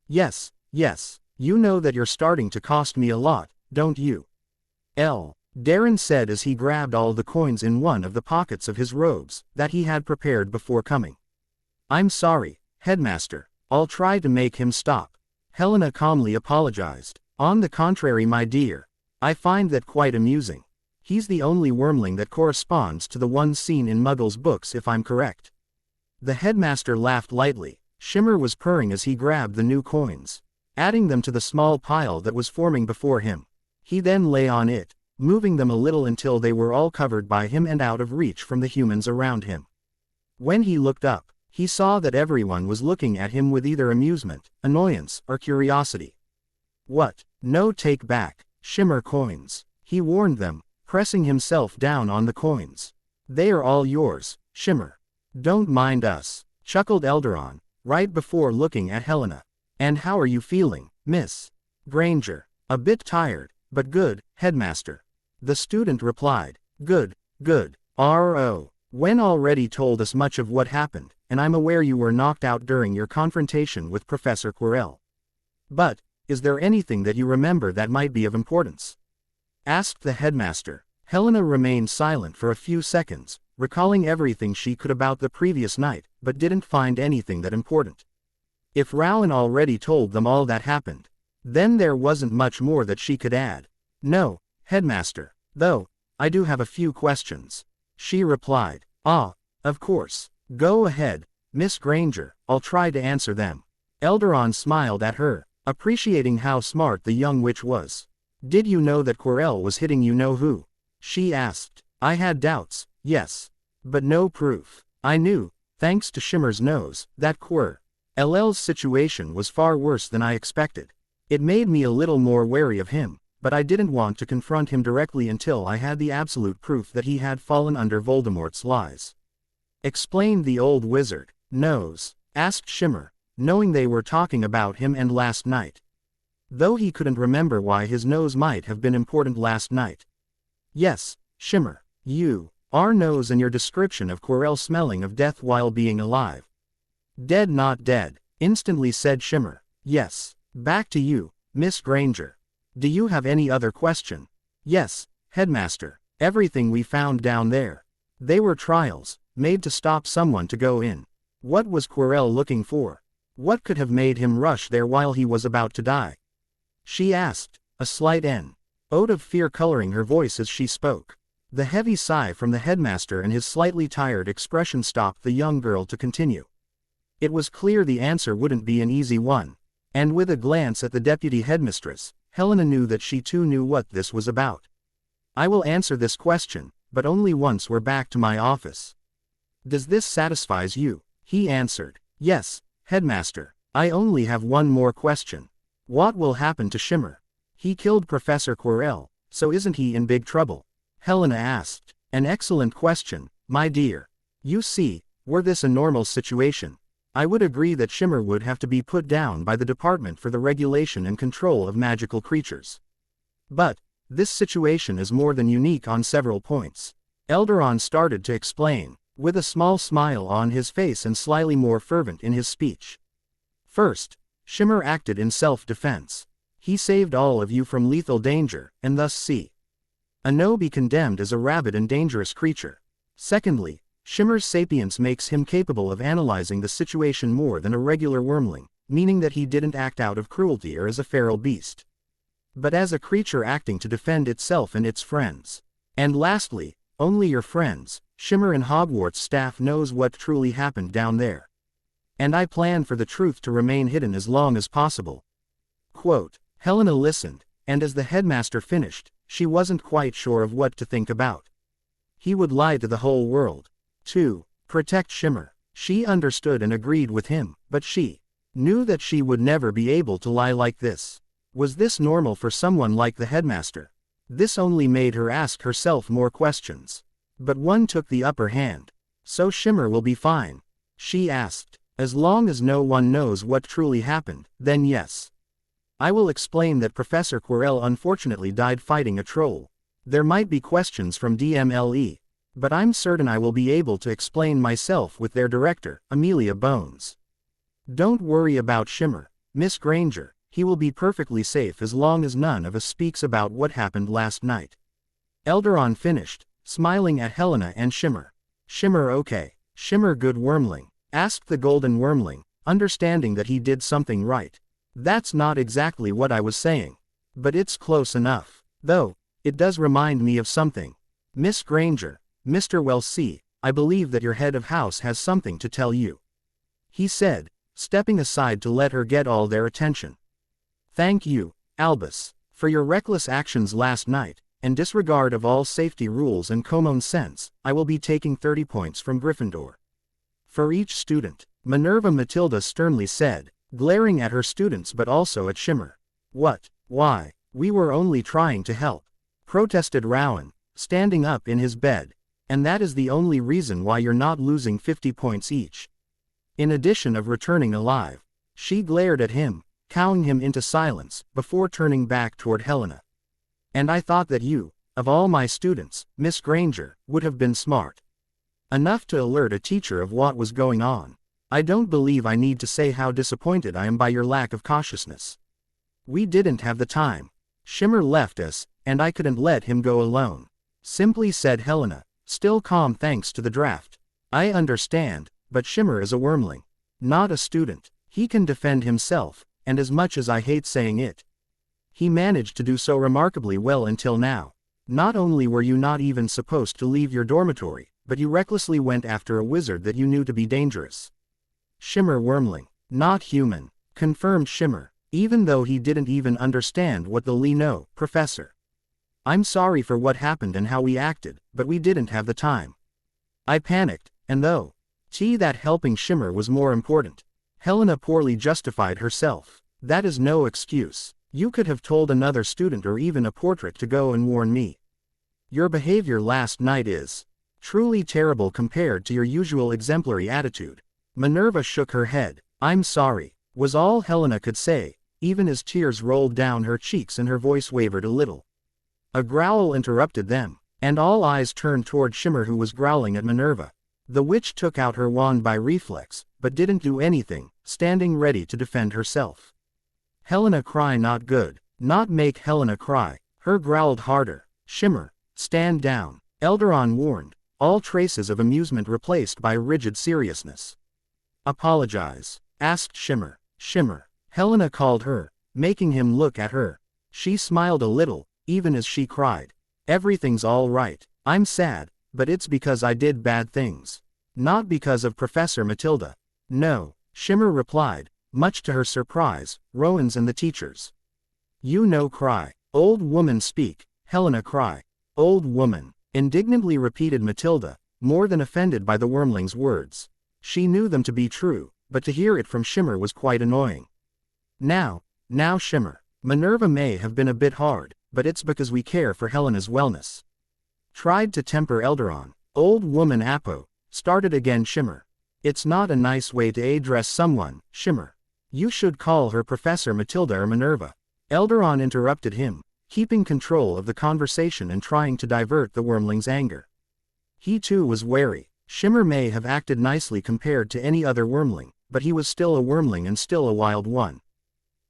Yes, you know that you're starting to cost me a lot, don't you?" Darren said as he grabbed all the coins in one of the pockets of his robes that he had prepared before coming. "I'm sorry, headmaster, I'll try to make him stop," Helena calmly apologized. "On the contrary, my dear, I find that quite amusing. He's the only wormling that corresponds to the one seen in Muggle's books, if I'm correct." The headmaster laughed lightly. Shimmer was purring as he grabbed the new coins, adding them to the small pile that was forming before him. He then lay on it, moving them a little until they were all covered by him and out of reach from the humans around him. When he looked up, he saw that everyone was looking at him with either amusement, annoyance, or curiosity. "What? No, take back, Shimmer coins," he warned them, pressing himself down on the coins. "They are all yours, Shimmer. Don't mind us," chuckled Elderon, right before looking at Helena. "And how are you feeling, Miss Granger?" "A bit tired, but good, headmaster," the student replied. Good. R.O. Wen already told us much of what happened, and I'm aware you were knocked out during your confrontation with Professor Quirrell. But, is there anything that you remember that might be of importance?" asked the headmaster. Helena remained silent for a few seconds, recalling everything she could about the previous night, but didn't find anything that important. If Rowan already told them all that happened, then there wasn't much more that she could add. "No, headmaster, though, I do have a few questions," she replied. "Ah, of course. Go ahead, Miss Granger, I'll try to answer them." Elderon smiled at her, appreciating how smart the young witch was. "Did you know that Quirrell was hitting you know who?" she asked. "I had doubts, yes. But no proof. I knew, thanks to Shimmer's nose, that Quirrell's situation was far worse than I expected. It made me a little more wary of him, but I didn't want to confront him directly until I had the absolute proof that he had fallen under Voldemort's lies," explained the old wizard. "Nose?" asked Shimmer, knowing they were talking about him and last night. Though he couldn't remember why his nose might have been important last night. "Yes, Shimmer, our nose and your description of Quirrell smelling of death while being alive." "Dead not dead," instantly said Shimmer. "Yes. Back to you, Miss Granger. Do you have any other question?" "Yes, headmaster. Everything we found down there. They were trials, made to stop someone to go in. What was Quirrell looking for? What could have made him rush there while he was about to die?" she asked, a slight note of fear coloring her voice as she spoke. The heavy sigh from the headmaster and his slightly tired expression stopped the young girl to continue. It was clear the answer wouldn't be an easy one, and with a glance at the deputy headmistress, Helena knew that she too knew what this was about. "I will answer this question, but only once we're back to my office. Does this satisfies you?" he answered. "Yes, headmaster. I only have one more question. What will happen to Shimmer? He killed Professor Quirrell, so isn't he in big trouble?" Helena asked. "An excellent question, my dear. You see, were this a normal situation, I would agree that Shimmer would have to be put down by the Department for the Regulation and Control of Magical Creatures. But, this situation is more than unique on several points." Elderon started to explain, with a small smile on his face and slightly more fervent in his speech. "First, Shimmer acted in self-defense. He saved all of you from lethal danger, and thus be condemned as a rabid and dangerous creature. Secondly, Shimmer's sapience makes him capable of analyzing the situation more than a regular wormling, meaning that he didn't act out of cruelty or as a feral beast, but as a creature acting to defend itself and its friends. And lastly, only your friends, Shimmer and Hogwarts staff knows what truly happened down there. And I plan for the truth to remain hidden as long as possible." Quote. Helena listened, and as the headmaster finished, she wasn't quite sure of what to think about. He would lie to the whole world. To protect Shimmer. She understood and agreed with him, but she knew that she would never be able to lie like this. Was this normal for someone like the headmaster? This only made her ask herself more questions. But one took the upper hand. So Shimmer will be fine? She asked. As long as no one knows what truly happened, then yes. I will explain that Professor Quirrell unfortunately died fighting a troll. There might be questions from DMLE. But I'm certain I will be able to explain myself with their director, Amelia Bones. Don't worry about Shimmer, Miss Granger, he will be perfectly safe as long as none of us speaks about what happened last night. Elderon finished, smiling at Helena and Shimmer. Shimmer okay? Shimmer good wormling? Asked the golden wormling, understanding that he did something right. That's not exactly what I was saying. But it's close enough. Though, it does remind me of something. Miss Granger, Mr. Wells, I believe that your head of house has something to tell you. He said, stepping aside to let her get all their attention. Thank you, Albus, for your reckless actions last night, and disregard of all safety rules and common sense. I will be taking 30 points from Gryffindor. For each student, Minerva Matilda sternly said, glaring at her students but also at Shimmer. What? Why? We were only trying to help, protested Rowan, standing up in his bed. And that is the only reason why you're not losing 50 points each. In addition of returning alive. She glared at him, cowing him into silence, before turning back toward Helena. And I thought that you, of all my students, Miss Granger, would have been smart enough to alert a teacher of what was going on. I don't believe I need to say how disappointed I am by your lack of cautiousness. We didn't have the time. Shimmer left us, and I couldn't let him go alone. Simply said Helena, still calm thanks to the draft. I understand, but Shimmer is a wormling. Not a student. He can defend himself, and as much as I hate saying it, he managed to do so remarkably well until now. Not only were you not even supposed to leave your dormitory, but you recklessly went after a wizard that you knew to be dangerous. Shimmer wormling. Not human, confirmed Shimmer, even though he didn't even understand what the know, Professor. I'm sorry for what happened and how we acted, but we didn't have the time. I panicked, and though that helping Shimmer was more important, Helena poorly justified herself. That is no excuse. You could have told another student or even a portrait to go and warn me. Your behavior last night is truly terrible compared to your usual exemplary attitude. Minerva shook her head. I'm sorry, was all Helena could say, even as tears rolled down her cheeks and her voice wavered a little. A growl interrupted them, and all eyes turned toward Shimmer, who was growling at Minerva. The witch took out her wand by reflex, but didn't do anything, standing ready to defend herself. Helena cry not good. Not make Helena cry. Her growled harder. Shimmer, stand down. Elderon warned, all traces of amusement replaced by rigid seriousness. Apologize, asked Shimmer. Shimmer. Helena called her, making him look at her. She smiled a little, even as she cried. Everything's all right. I'm sad, but it's because I did bad things. Not because of Professor Matilda. No, Shimmer replied, much to her surprise, Rowan's and the teachers. You no cry. Old woman speak. Helena cry. Old woman, indignantly repeated Matilda, more than offended by the wormling's words. She knew them to be true, but to hear it from Shimmer was quite annoying. Now Shimmer. Minerva may have been a bit hard, but it's because we care for Helena's wellness. Tried to temper Elderon. Old woman Apo, started again Shimmer. It's not a nice way to address someone, Shimmer. You should call her Professor Matilda or Minerva. Elderon interrupted him, keeping control of the conversation and trying to divert the wormling's anger. He too was wary. Shimmer may have acted nicely compared to any other wormling, but he was still a wormling and still a wild one.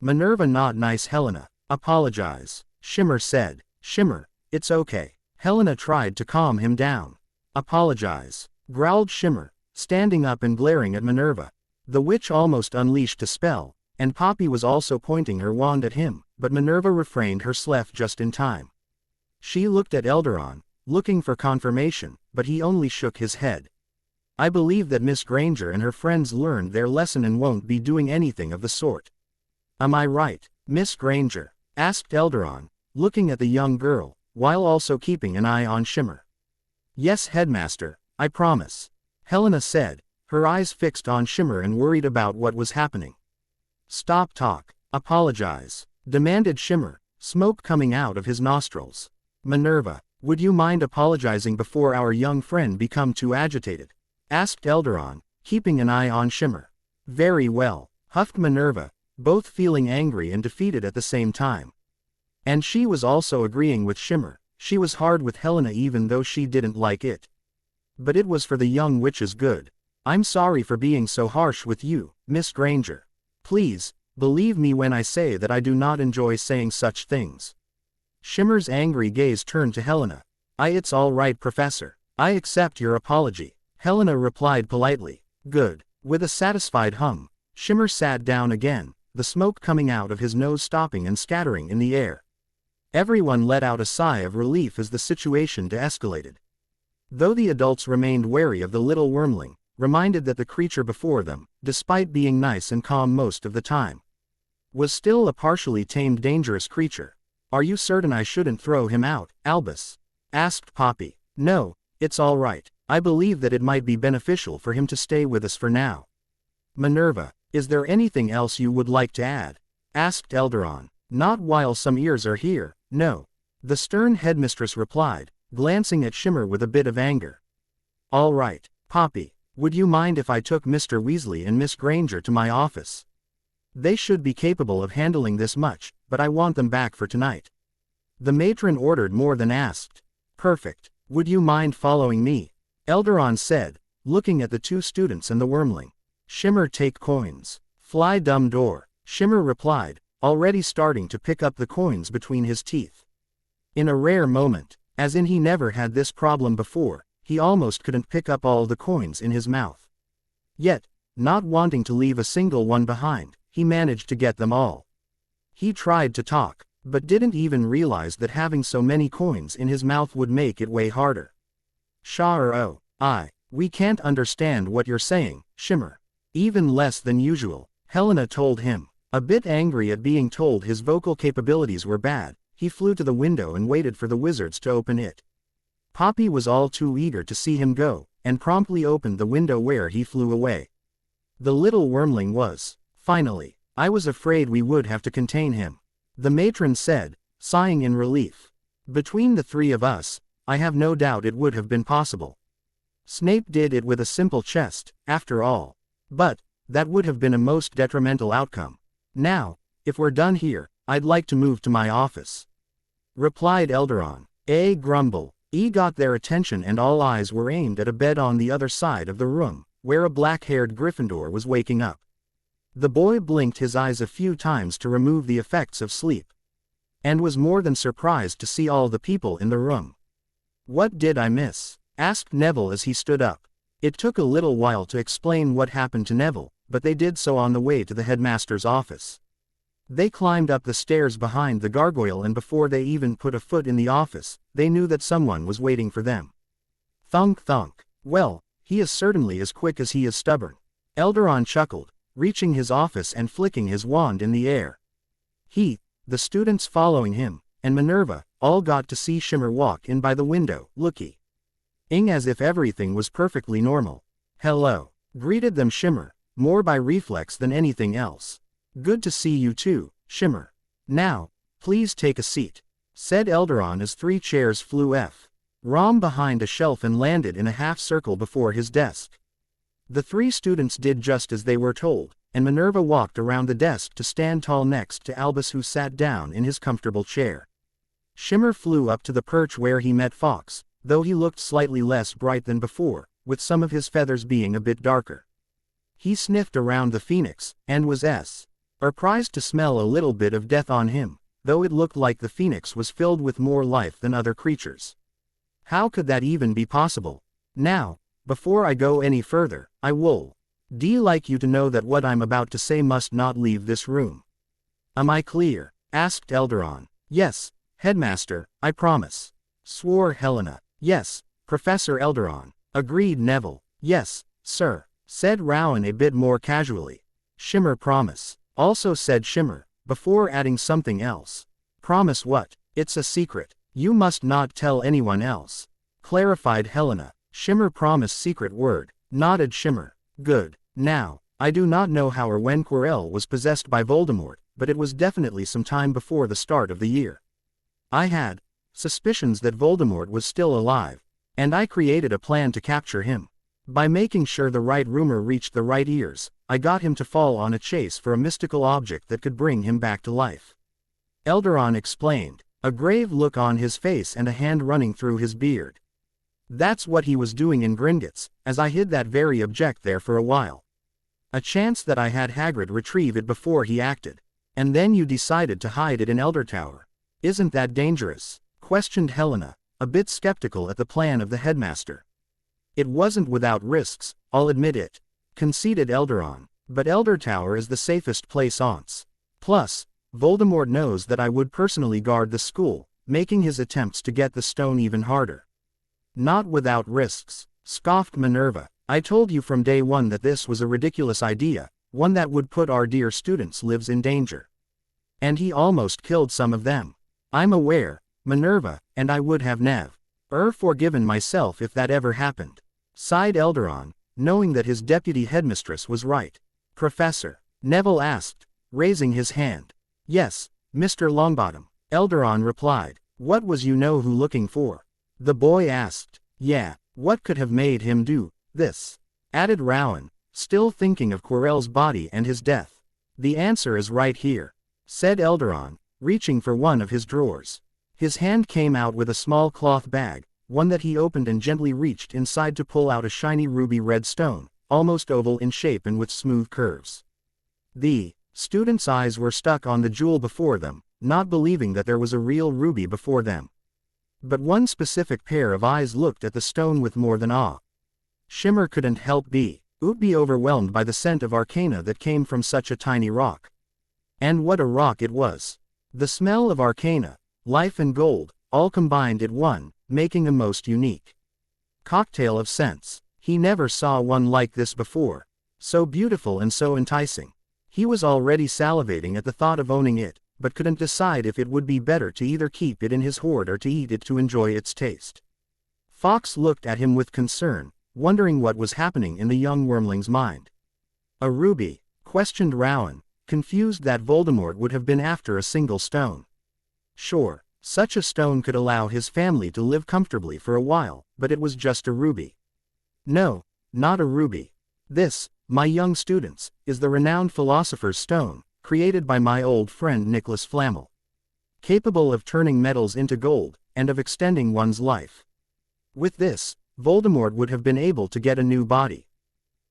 Minerva not nice Helena. Apologize, Shimmer said. Shimmer, it's okay. Helena tried to calm him down. Apologize, growled Shimmer, standing up and glaring at Minerva. The witch almost unleashed a spell, and Poppy was also pointing her wand at him, but Minerva refrained her sleff just in time. She looked at Elderon, looking for confirmation, but he only shook his head. I believe that Miss Granger and her friends learned their lesson and won't be doing anything of the sort. Am I right, Miss Granger? Asked Elderon, looking at the young girl, while also keeping an eye on Shimmer. Yes, headmaster, I promise, Helena said, her eyes fixed on Shimmer and worried about what was happening. "Stop talk. Apologize," demanded Shimmer, smoke coming out of his nostrils. "Minerva, would you mind apologizing before our young friend become too agitated?" asked Elderon, keeping an eye on Shimmer. "Very well," huffed Minerva, both feeling angry and defeated at the same time. And she was also agreeing with Shimmer. She was hard with Helena even though she didn't like it. But it was for the young witch's good. "I'm sorry for being so harsh with you, Miss Granger. Please, believe me when I say that I do not enjoy saying such things." Shimmer's angry gaze turned to Helena. It's all right, Professor. I accept your apology," Helena replied politely. "Good." With a satisfied hum, Shimmer sat down again, the smoke coming out of his nose stopping and scattering in the air. Everyone let out a sigh of relief as the situation de-escalated. Though the adults remained wary of the little wormling, reminded that the creature before them, despite being nice and calm most of the time, was still a partially tamed dangerous creature. "Are you certain I shouldn't throw him out, Albus?" asked Poppy. "No, it's all right. I believe that it might be beneficial for him to stay with us for now." "Minerva, is there anything else you would like to add?" asked Elderon. "Not while some ears are here, no," the stern headmistress replied, glancing at Shimmer with a bit of anger. "All right, Poppy, would you mind if I took Mr. Weasley and Miss Granger to my office? They should be capable of handling this much, but I want them back for tonight." The matron ordered more than asked. "Perfect. Would you mind following me?" Elderon said, looking at the two students and the wormling. "Shimmer, take coins. Fly, Dumbledore," Shimmer replied, already starting to pick up the coins between his teeth. In a rare moment, as in he never had this problem before, he almost couldn't pick up all the coins in his mouth. Yet, not wanting to leave a single one behind, he managed to get them all. He tried to talk, but didn't even realize that having so many coins in his mouth would make it way harder. We can't understand what you're saying, Shimmer." "Even less than usual," Helena told him. A bit angry at being told his vocal capabilities were bad, he flew to the window and waited for the wizards to open it. Poppy was all too eager to see him go, and promptly opened the window where he flew away. The little wormling was, finally. "I was afraid we would have to contain him," the matron said, sighing in relief. "Between the three of us, I have no doubt it would have been possible. Snape did it with a simple chest, after all. But that would have been a most detrimental outcome. Now, if we're done here, I'd like to move to my office," replied Elderon. A grumble. Got their attention and all eyes were aimed at a bed on the other side of the room, where a black-haired Gryffindor was waking up. The boy blinked his eyes a few times to remove the effects of sleep, and was more than surprised to see all the people in the room. "What did I miss?" asked Neville as he stood up. It took a little while to explain what happened to Neville, but they did so on the way to the headmaster's office. They climbed up the stairs behind the gargoyle, and before they even put a foot in the office, they knew that someone was waiting for them. Thunk thunk. "Well, he is certainly as quick as he is stubborn," Elderon chuckled, reaching his office and flicking his wand in the air. He, the students following him, and Minerva, all got to see Shimmer walk in by the window, looking as if everything was perfectly normal. "Hello," greeted them Shimmer, more by reflex than anything else. "Good to see you too, Shimmer. Now, please take a seat," said Elderon as 3 chairs flew Rom behind a shelf and landed in a half-circle before his desk. The 3 students did just as they were told, and Minerva walked around the desk to stand tall next to Albus, who sat down in his comfortable chair. Shimmer flew up to the perch where he met Fawkes, though he looked slightly less bright than before, with some of his feathers being a bit darker. He sniffed around the phoenix, and was surprised to smell a little bit of death on him, though it looked like the phoenix was filled with more life than other creatures. How could that even be possible? "Now, before I go any further, I would like you to know that what I'm about to say must not leave this room." "Am I clear?" asked Elderon. "Yes, Headmaster, I promise," swore Helena. "Yes, Professor Elderon," agreed Neville. "Yes, sir," said Rowan a bit more casually. "Shimmer, promise," also said Shimmer, before adding something else. "Promise what?" "It's a secret. You must not tell anyone else," clarified Helena. "Shimmer promise, secret word," nodded Shimmer. Good. Now, I do not know how or when Quirrell was possessed by Voldemort, but it was definitely some time before the start of the year. I had suspicions that Voldemort was still alive, and I created a plan to capture him. By making sure the right rumor reached the right ears, I got him to fall on a chase for a mystical object that could bring him back to life. Eldaron explained, a grave look on his face and a hand running through his beard. That's what he was doing in Gringotts, as I hid that very object there for a while. A chance that I had Hagrid retrieve it before he acted. And then you decided to hide it in Eldertower. Isn't that dangerous? Questioned Helena, a bit skeptical at the plan of the headmaster. It wasn't without risks, I'll admit it, conceded Eldaron, but Eldertower is the safest place once. Plus, Voldemort knows that I would personally guard the school, making his attempts to get the stone even harder. Not without risks, scoffed Minerva. I told you from day one that this was a ridiculous idea, one that would put our dear students' lives in danger. And he almost killed some of them. I'm aware, Minerva, and I would have forgiven myself if that ever happened. Sighed Eldaron, knowing that his deputy headmistress was right. Professor? Neville asked, raising his hand. Yes, Mr. Longbottom, Eldaron replied. What was who looking for? The boy asked. Yeah, what could have made him do this? Added Rowan, still thinking of Quirrell's body and his death. The answer is right here, said Eldaron, reaching for one of his drawers. His hand came out with a small cloth bag, one that he opened and gently reached inside to pull out a shiny ruby red stone, almost oval in shape and with smooth curves. The students' eyes were stuck on the jewel before them, not believing that there was a real ruby before them. But one specific pair of eyes looked at the stone with more than awe. Shimmer couldn't help be overwhelmed by the scent of arcana that came from such a tiny rock. And what a rock it was! The smell of arcana, life and gold, all combined at one, making a most unique cocktail of scents. He never saw one like this before. So beautiful and so enticing. He was already salivating at the thought of owning it, but couldn't decide if it would be better to either keep it in his hoard or to eat it to enjoy its taste. Fawkes looked at him with concern, wondering what was happening in the young wormling's mind. A ruby? Questioned Rowan, confused that Voldemort would have been after a single stone. Sure, such a stone could allow his family to live comfortably for a while, but it was just a ruby. No, not a ruby. This, my young students, is the renowned philosopher's stone, created by my old friend Nicholas Flamel. Capable of turning metals into gold, and of extending one's life. With this, Voldemort would have been able to get a new body.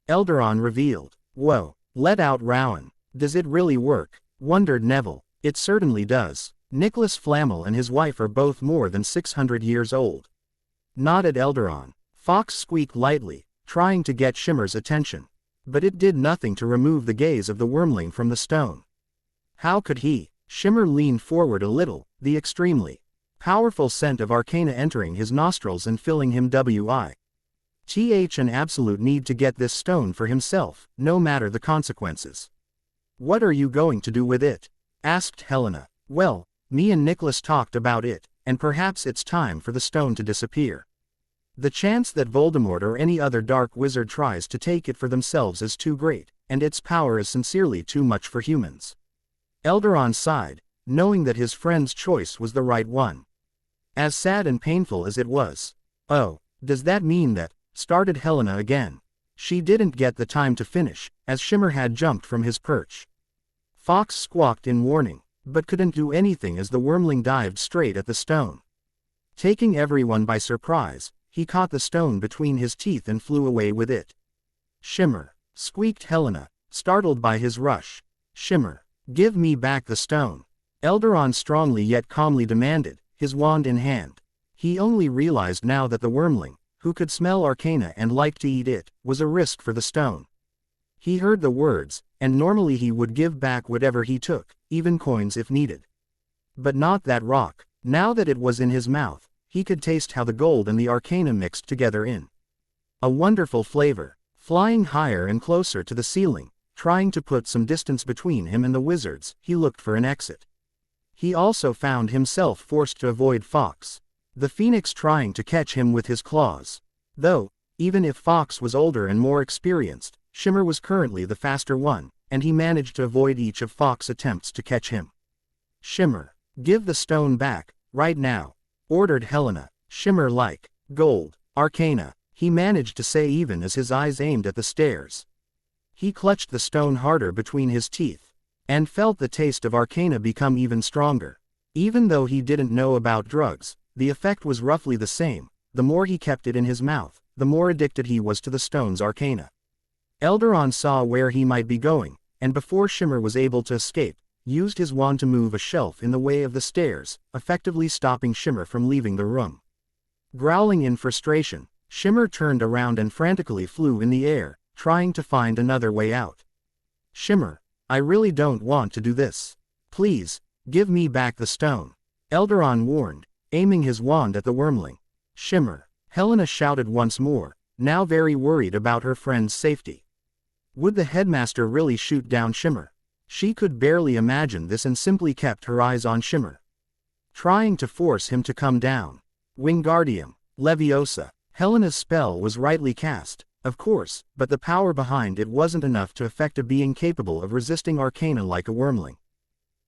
Eldaron revealed. Whoa, let out Rowan. Does it really work? Wondered Neville. It certainly does. Nicholas Flamel and his wife are both more than 600 years old. Nodded Eldaron. Fawkes squeaked lightly, trying to get Shimmer's attention. But it did nothing to remove the gaze of the wormling from the stone. How could he? Shimmer leaned forward a little, the extremely powerful scent of arcana entering his nostrils and filling him with an absolute need to get this stone for himself, no matter the consequences. What are you going to do with it? Asked Helena. Well, me and Nicholas talked about it, and perhaps it's time for the stone to disappear. The chance that Voldemort or any other dark wizard tries to take it for themselves is too great, and its power is sincerely too much for humans. Eldaron sighed, knowing that his friend's choice was the right one. As sad and painful as it was. Oh, does that mean that, started Helena again. She didn't get the time to finish, as Shimmer had jumped from his perch. Fawkes squawked in warning, but couldn't do anything as the wormling dived straight at the stone. Taking everyone by surprise, he caught the stone between his teeth and flew away with it. Shimmer, squeaked Helena, startled by his rush. Shimmer, give me back the stone. Eldaron strongly yet calmly demanded, his wand in hand. He only realized now that the wormling, who could smell arcana and liked to eat it, was a risk for the stone. He heard the words, and normally he would give back whatever he took, even coins if needed. But not that rock. Now that it was in his mouth, he could taste how the gold and the arcana mixed together in a wonderful flavor. Flying higher and closer to the ceiling, trying to put some distance between him and the wizards, he looked for an exit. He also found himself forced to avoid Fawkes, the phoenix trying to catch him with his claws. Though, even if Fawkes was older and more experienced, Shimmer was currently the faster one, and he managed to avoid each of Fox's attempts to catch him. Shimmer, give the stone back, right now, ordered Helena. Shimmer like gold, arcana, he managed to say even as his eyes aimed at the stairs. He clutched the stone harder between his teeth, and felt the taste of arcana become even stronger. Even though he didn't know about drugs, the effect was roughly the same. The more he kept it in his mouth, the more addicted he was to the stone's arcana. Eldaron saw where he might be going, and before Shimmer was able to escape, used his wand to move a shelf in the way of the stairs, effectively stopping Shimmer from leaving the room. Growling in frustration, Shimmer turned around and frantically flew in the air, trying to find another way out. Shimmer, I really don't want to do this. Please, give me back the stone, Eldaron warned, aiming his wand at the wormling. Shimmer, Helena shouted once more, now very worried about her friend's safety. Would the headmaster really shoot down Shimmer? She could barely imagine this and simply kept her eyes on Shimmer, trying to force him to come down. Wingardium Leviosa. Helena's spell was rightly cast, of course, but the power behind it wasn't enough to affect a being capable of resisting arcana like a wormling.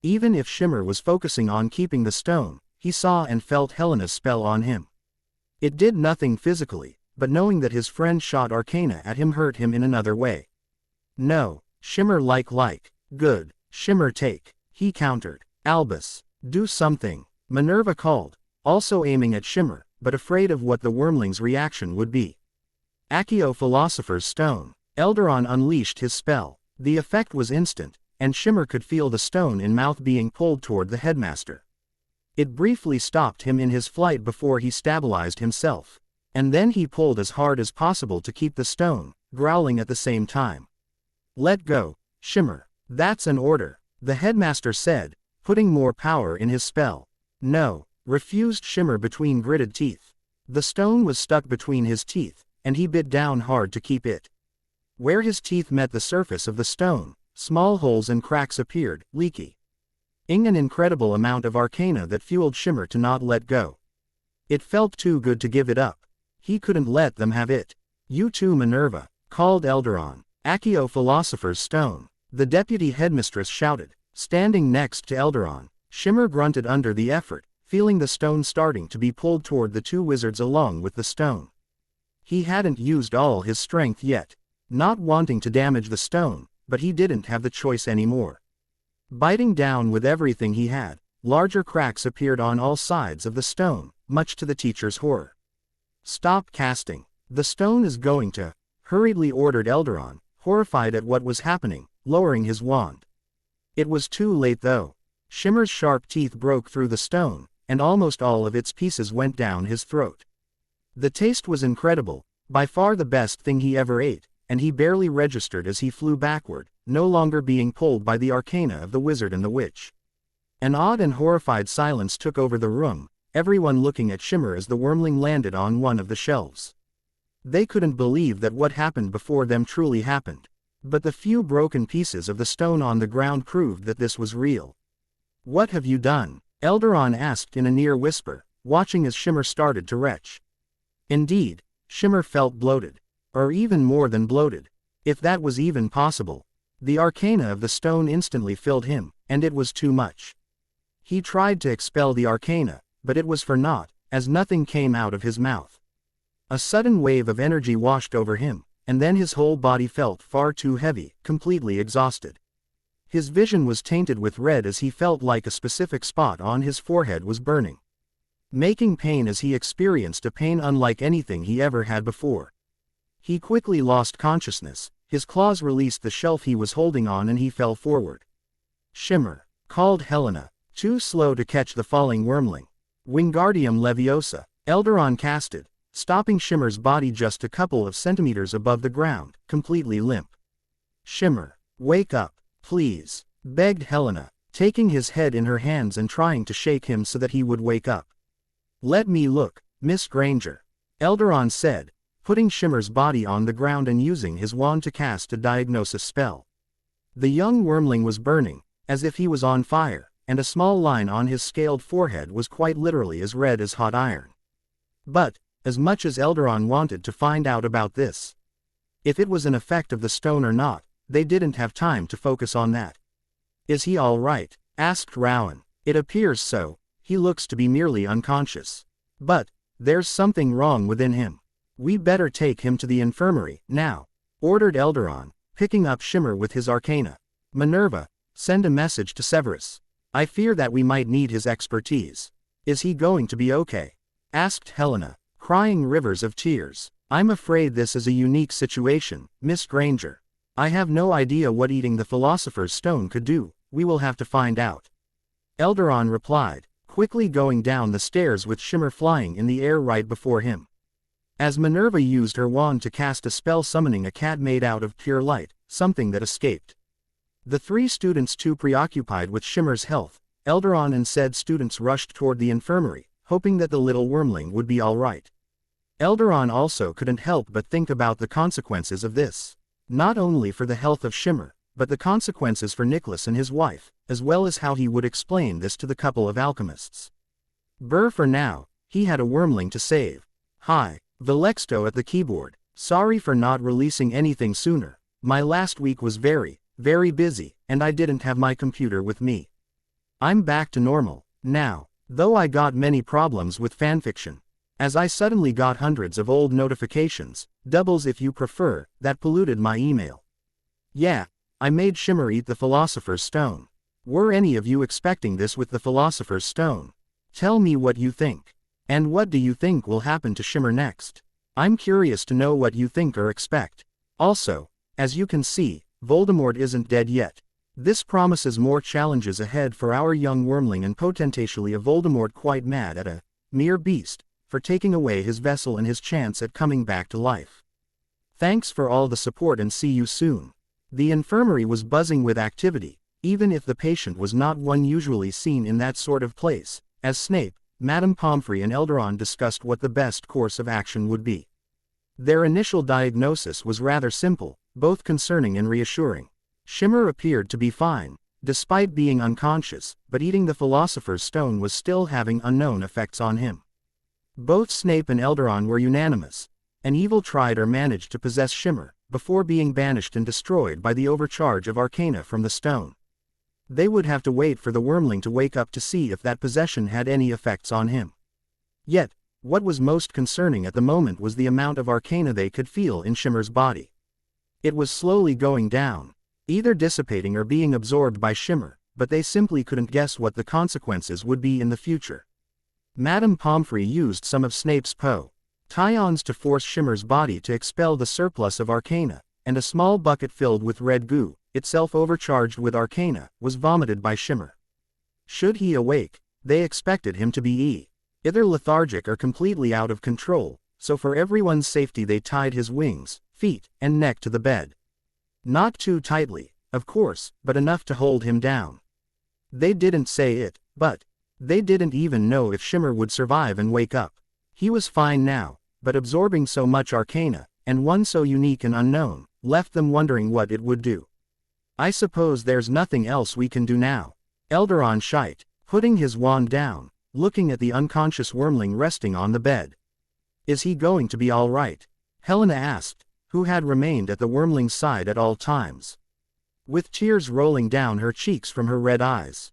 Even if Shimmer was focusing on keeping the stone, he saw and felt Helena's spell on him. It did nothing physically, but knowing that his friend shot arcana at him hurt him in another way. No, Shimmer like. Good, Shimmer take, he countered. Albus, do something, Minerva called, also aiming at Shimmer, but afraid of what the wormling's reaction would be. Accio Philosopher's Stone. Eldaron unleashed his spell. The effect was instant, and Shimmer could feel the stone in mouth being pulled toward the headmaster. It briefly stopped him in his flight before he stabilized himself, and then he pulled as hard as possible to keep the stone, growling at the same time. Let go, Shimmer, that's an order, the headmaster said, putting more power in his spell. No, refused Shimmer between gritted teeth. The stone was stuck between his teeth, and he bit down hard to keep it. Where his teeth met the surface of the stone, small holes and cracks appeared, leaky. An incredible amount of arcana that fueled Shimmer to not let go. It felt too good to give it up. He couldn't let them have it. You too, Minerva, called Eldaron. Accio Philosopher's Stone. The deputy headmistress shouted, standing next to Eldaron. Shimmer grunted under the effort, feeling the stone starting to be pulled toward the two wizards along with the stone. He hadn't used all his strength yet, not wanting to damage the stone, but he didn't have the choice anymore. Biting down with everything he had, larger cracks appeared on all sides of the stone, much to the teacher's horror. Stop casting. The stone is going to, hurriedly ordered Eldaron, horrified at what was happening, lowering his wand. It was too late though. Shimmer's sharp teeth broke through the stone, and almost all of its pieces went down his throat. The taste was incredible, by far the best thing he ever ate, and he barely registered as he flew backward, no longer being pulled by the arcana of the wizard and the witch. An odd and horrified silence took over the room, everyone looking at Shimmer as the wormling landed on one of the shelves. They couldn't believe that what happened before them truly happened, but the few broken pieces of the stone on the ground proved that this was real. What have you done? Eldaron asked in a near whisper, watching as Shimmer started to retch. Indeed, Shimmer felt bloated. Or even more than bloated. If that was even possible. The arcana of the stone instantly filled him, and it was too much. He tried to expel the arcana, but it was for naught, as nothing came out of his mouth. A sudden wave of energy washed over him, and then his whole body felt far too heavy, completely exhausted. His vision was tainted with red as he felt like a specific spot on his forehead was burning, making pain as he experienced a pain unlike anything he ever had before. He quickly lost consciousness, his claws released the shelf he was holding on and he fell forward. Shimmer, called Helena, too slow to catch the falling wormling. Wingardium Leviosa, Eldaron casted, stopping Shimmer's body just a couple of centimeters above the ground, completely limp. Shimmer, wake up, please, begged Helena, taking his head in her hands and trying to shake him so that he would wake up. Let me look, Miss Granger, Eldaron said, putting Shimmer's body on the ground and using his wand to cast a diagnosis spell. The young wormling was burning, as if he was on fire, and a small line on his scaled forehead was quite literally as red as hot iron. But, as much as Eldaron wanted to find out about this, If it was an effect of the stone or not, they didn't have time to focus on that. "Is he all right?" asked Rowan. "It appears so, he looks to be merely unconscious. But there's something wrong within him. We better take him to the infirmary, now," ordered Eldaron, picking up Shimmer with his arcana. "Minerva, send a message to Severus. I fear that we might need his expertise." "Is he going to be okay?" asked Helena, crying rivers of tears. "I'm afraid this is a unique situation, Miss Granger. I have no idea what eating the Philosopher's Stone could do. We will have to find out," Eldaron replied, quickly going down the stairs with Shimmer flying in the air right before him. As Minerva used her wand to cast a spell summoning a cat made out of pure light, something that escaped. The three students too preoccupied with Shimmer's health, Eldaron and said students rushed toward the infirmary, hoping that the little wormling would be all right. Eldaron also couldn't help but think about the consequences of this. Not only for the health of Shimmer, but the consequences for Nicholas and his wife, as well as how he would explain this to the couple of alchemists. For now, he had a wormling to save. "Hi, Velexto at the keyboard. Sorry for not releasing anything sooner. My last week was very busy, and I didn't have my computer with me. I'm back to normal now, though I got many problems with fanfiction. As I suddenly got hundreds of old notifications, doubles if you prefer, that polluted my email. Yeah, I made Shimmer eat the Philosopher's Stone. Were any of you expecting this with the Philosopher's Stone? Tell me what you think. And what do you think will happen to Shimmer next? I'm curious to know what you think or expect. Also, as you can see, Voldemort isn't dead yet. This promises more challenges ahead for our young wormling and potentially a Voldemort quite mad at a mere beast for taking away his vessel and his chance at coming back to life. Thanks for all the support and see you soon." The infirmary was buzzing with activity, even if the patient was not one usually seen in that sort of place, as Snape, Madame Pomfrey and Eldaron discussed what the best course of action would be. Their initial diagnosis was rather simple, both concerning and reassuring. Shimmer appeared to be fine, despite being unconscious, but eating the Philosopher's Stone was still having unknown effects on him. Both Snape and Eldaron were unanimous. An evil tried or managed to possess Shimmer, before being banished and destroyed by the overcharge of arcana from the stone. They would have to wait for the wormling to wake up to see if that possession had any effects on him. Yet, what was most concerning at the moment was the amount of arcana they could feel in Shimmer's body. It was slowly going down, either dissipating or being absorbed by Shimmer, but they simply couldn't guess what the consequences would be in the future. Madame Pomfrey used some of Snape's potions to force Shimmer's body to expel the surplus of arcana, and a small bucket filled with red goo, itself overcharged with arcana, was vomited by Shimmer. Should he awake, they expected him to be either lethargic or completely out of control, so for everyone's safety they tied his wings, feet, and neck to the bed. Not too tightly, of course, but enough to hold him down. They didn't say it, but they didn't even know if Shimmer would survive and wake up. He was fine now, but absorbing so much arcana, and one so unique and unknown, left them wondering what it would do. "I suppose there's nothing else we can do now," Eldaron shied, putting his wand down, looking at the unconscious wormling resting on the bed. "Is he going to be all right?" Helena asked, who had remained at the wormling's side at all times. With tears rolling down her cheeks from her red eyes.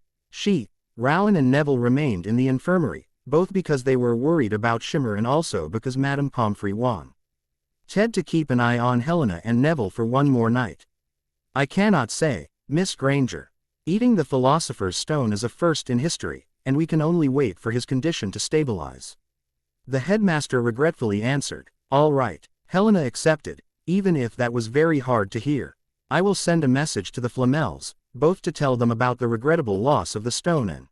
Rowan and Neville remained in the infirmary, both because they were worried about Shimmer and also because Madame Pomfrey wanted to keep an eye on Helena and Neville for one more night. "I cannot say, Miss Granger. Eating the Philosopher's Stone is a first in history, and we can only wait for his condition to stabilize," the headmaster regretfully answered. "All right," Helena accepted, even if that was very hard to hear. "I will send a message to the Flamels, both to tell them about the regrettable loss of the stone and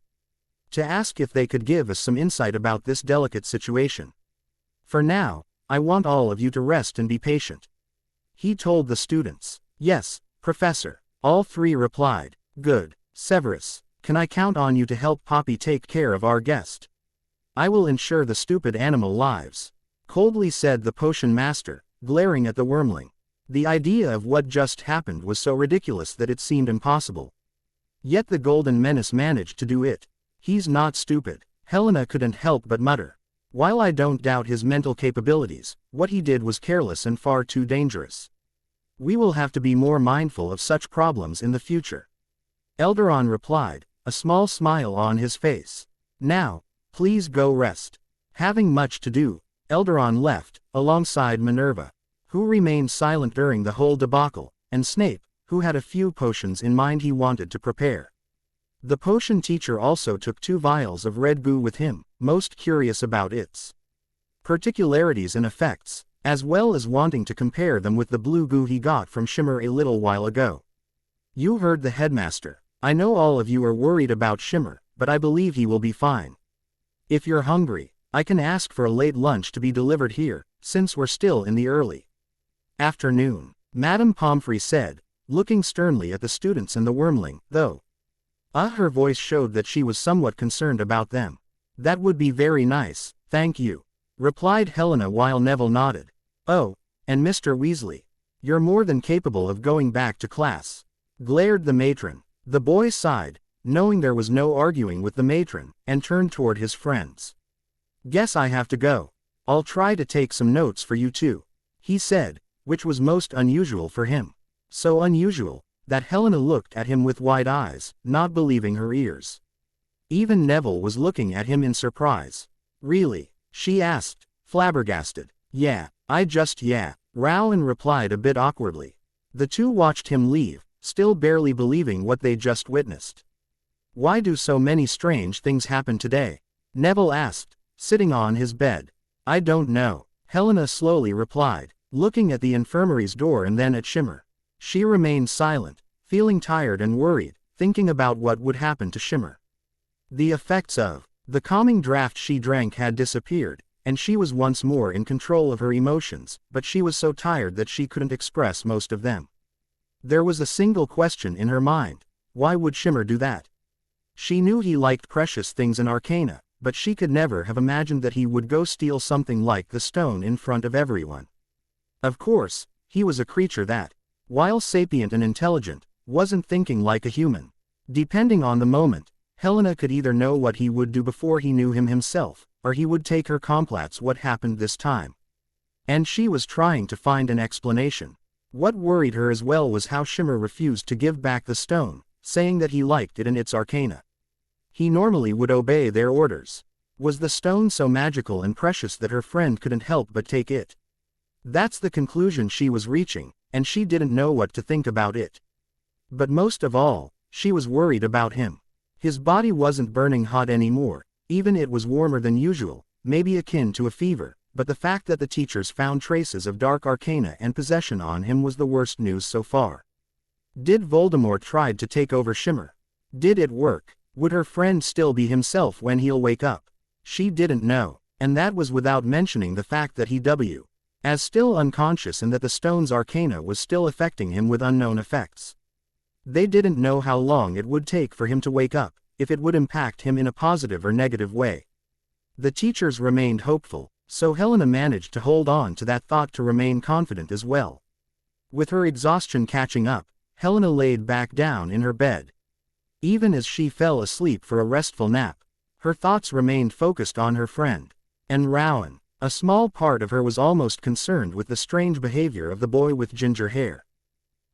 to ask if they could give us some insight about this delicate situation. For now, I want all of you to rest and be patient," he told the students. "Yes, Professor," all three replied. "Good. Severus, can I count on you to help Poppy take care of our guest?" "I will ensure the stupid animal lives," coldly said the potion master, glaring at the wormling. The idea of what just happened was so ridiculous that it seemed impossible. Yet the Golden Menace managed to do it. "He's not stupid," Helena couldn't help but mutter. "While I don't doubt his mental capabilities, what he did was careless and far too dangerous. We will have to be more mindful of such problems in the future. Eldaron replied, a small smile on his face. Now, please go rest. Having much to do, Eldaron left, alongside Minerva, who remained silent during the whole debacle, and Snape, who had a few potions in mind he wanted to prepare. The potion teacher also took 2 vials of red goo with him, most curious about its particularities and effects, as well as wanting to compare them with the blue goo he got from Shimmer a little while ago. You heard the headmaster. I know all of you are worried about Shimmer, but I believe he will be fine. If you're hungry, I can ask for a late lunch to be delivered here, since we're still in the early afternoon, Madame Pomfrey said, looking sternly at the students and the wormling, though. Her voice showed that she was somewhat concerned about them. That would be very nice, thank you, replied Helena while Neville nodded. Oh, and Mr. Weasley. You're more than capable of going back to class, glared the matron. The boy sighed, knowing there was no arguing with the matron, and turned toward his friends. Guess I have to go. I'll try to take some notes for you too, he said, which was most unusual for him. So unusual, that Helena looked at him with wide eyes, not believing her ears. Even Neville was looking at him in surprise. Really? She asked, flabbergasted. Yeah, Rowan replied a bit awkwardly. The two watched him leave, still barely believing what they just witnessed. Why do so many strange things happen today? Neville asked, sitting on his bed. I don't know, Helena slowly replied, looking at the infirmary's door and then at Shimmer. She remained silent, feeling tired and worried, thinking about what would happen to Shimmer. The effects of the calming draft she drank had disappeared, and she was once more in control of her emotions, but she was so tired that she couldn't express most of them. There was a single question in her mind. Why would Shimmer do that? She knew he liked precious things and arcana, but she could never have imagined that he would go steal something like the stone in front of everyone. Of course, he was a creature that, while sapient and intelligent, wasn't thinking like a human. Depending on the moment, Helena could either know what he would do before he knew him himself, or he would take her complex what happened this time. And she was trying to find an explanation. What worried her as well was how Shimmer refused to give back the stone, saying that he liked it and its arcana. He normally would obey their orders. Was the stone so magical and precious that her friend couldn't help but take it? That's the conclusion she was reaching, and she didn't know what to think about it. But most of all, she was worried about him. His body wasn't burning hot anymore, even it was warmer than usual, maybe akin to a fever, but the fact that the teachers found traces of dark arcana and possession on him was the worst news so far. Did Voldemort try to take over Shimmer? Did it work? Would her friend still be himself when he'll wake up? She didn't know, and that was without mentioning the fact that he was still unconscious and that the stone's arcana was still affecting him with unknown effects. They didn't know how long it would take for him to wake up, if it would impact him in a positive or negative way. The teachers remained hopeful, so Helena managed to hold on to that thought to remain confident as well. With her exhaustion catching up, Helena laid back down in her bed. Even as she fell asleep for a restful nap, her thoughts remained focused on her friend. And Rowan. A small part of her was almost concerned with the strange behavior of the boy with ginger hair.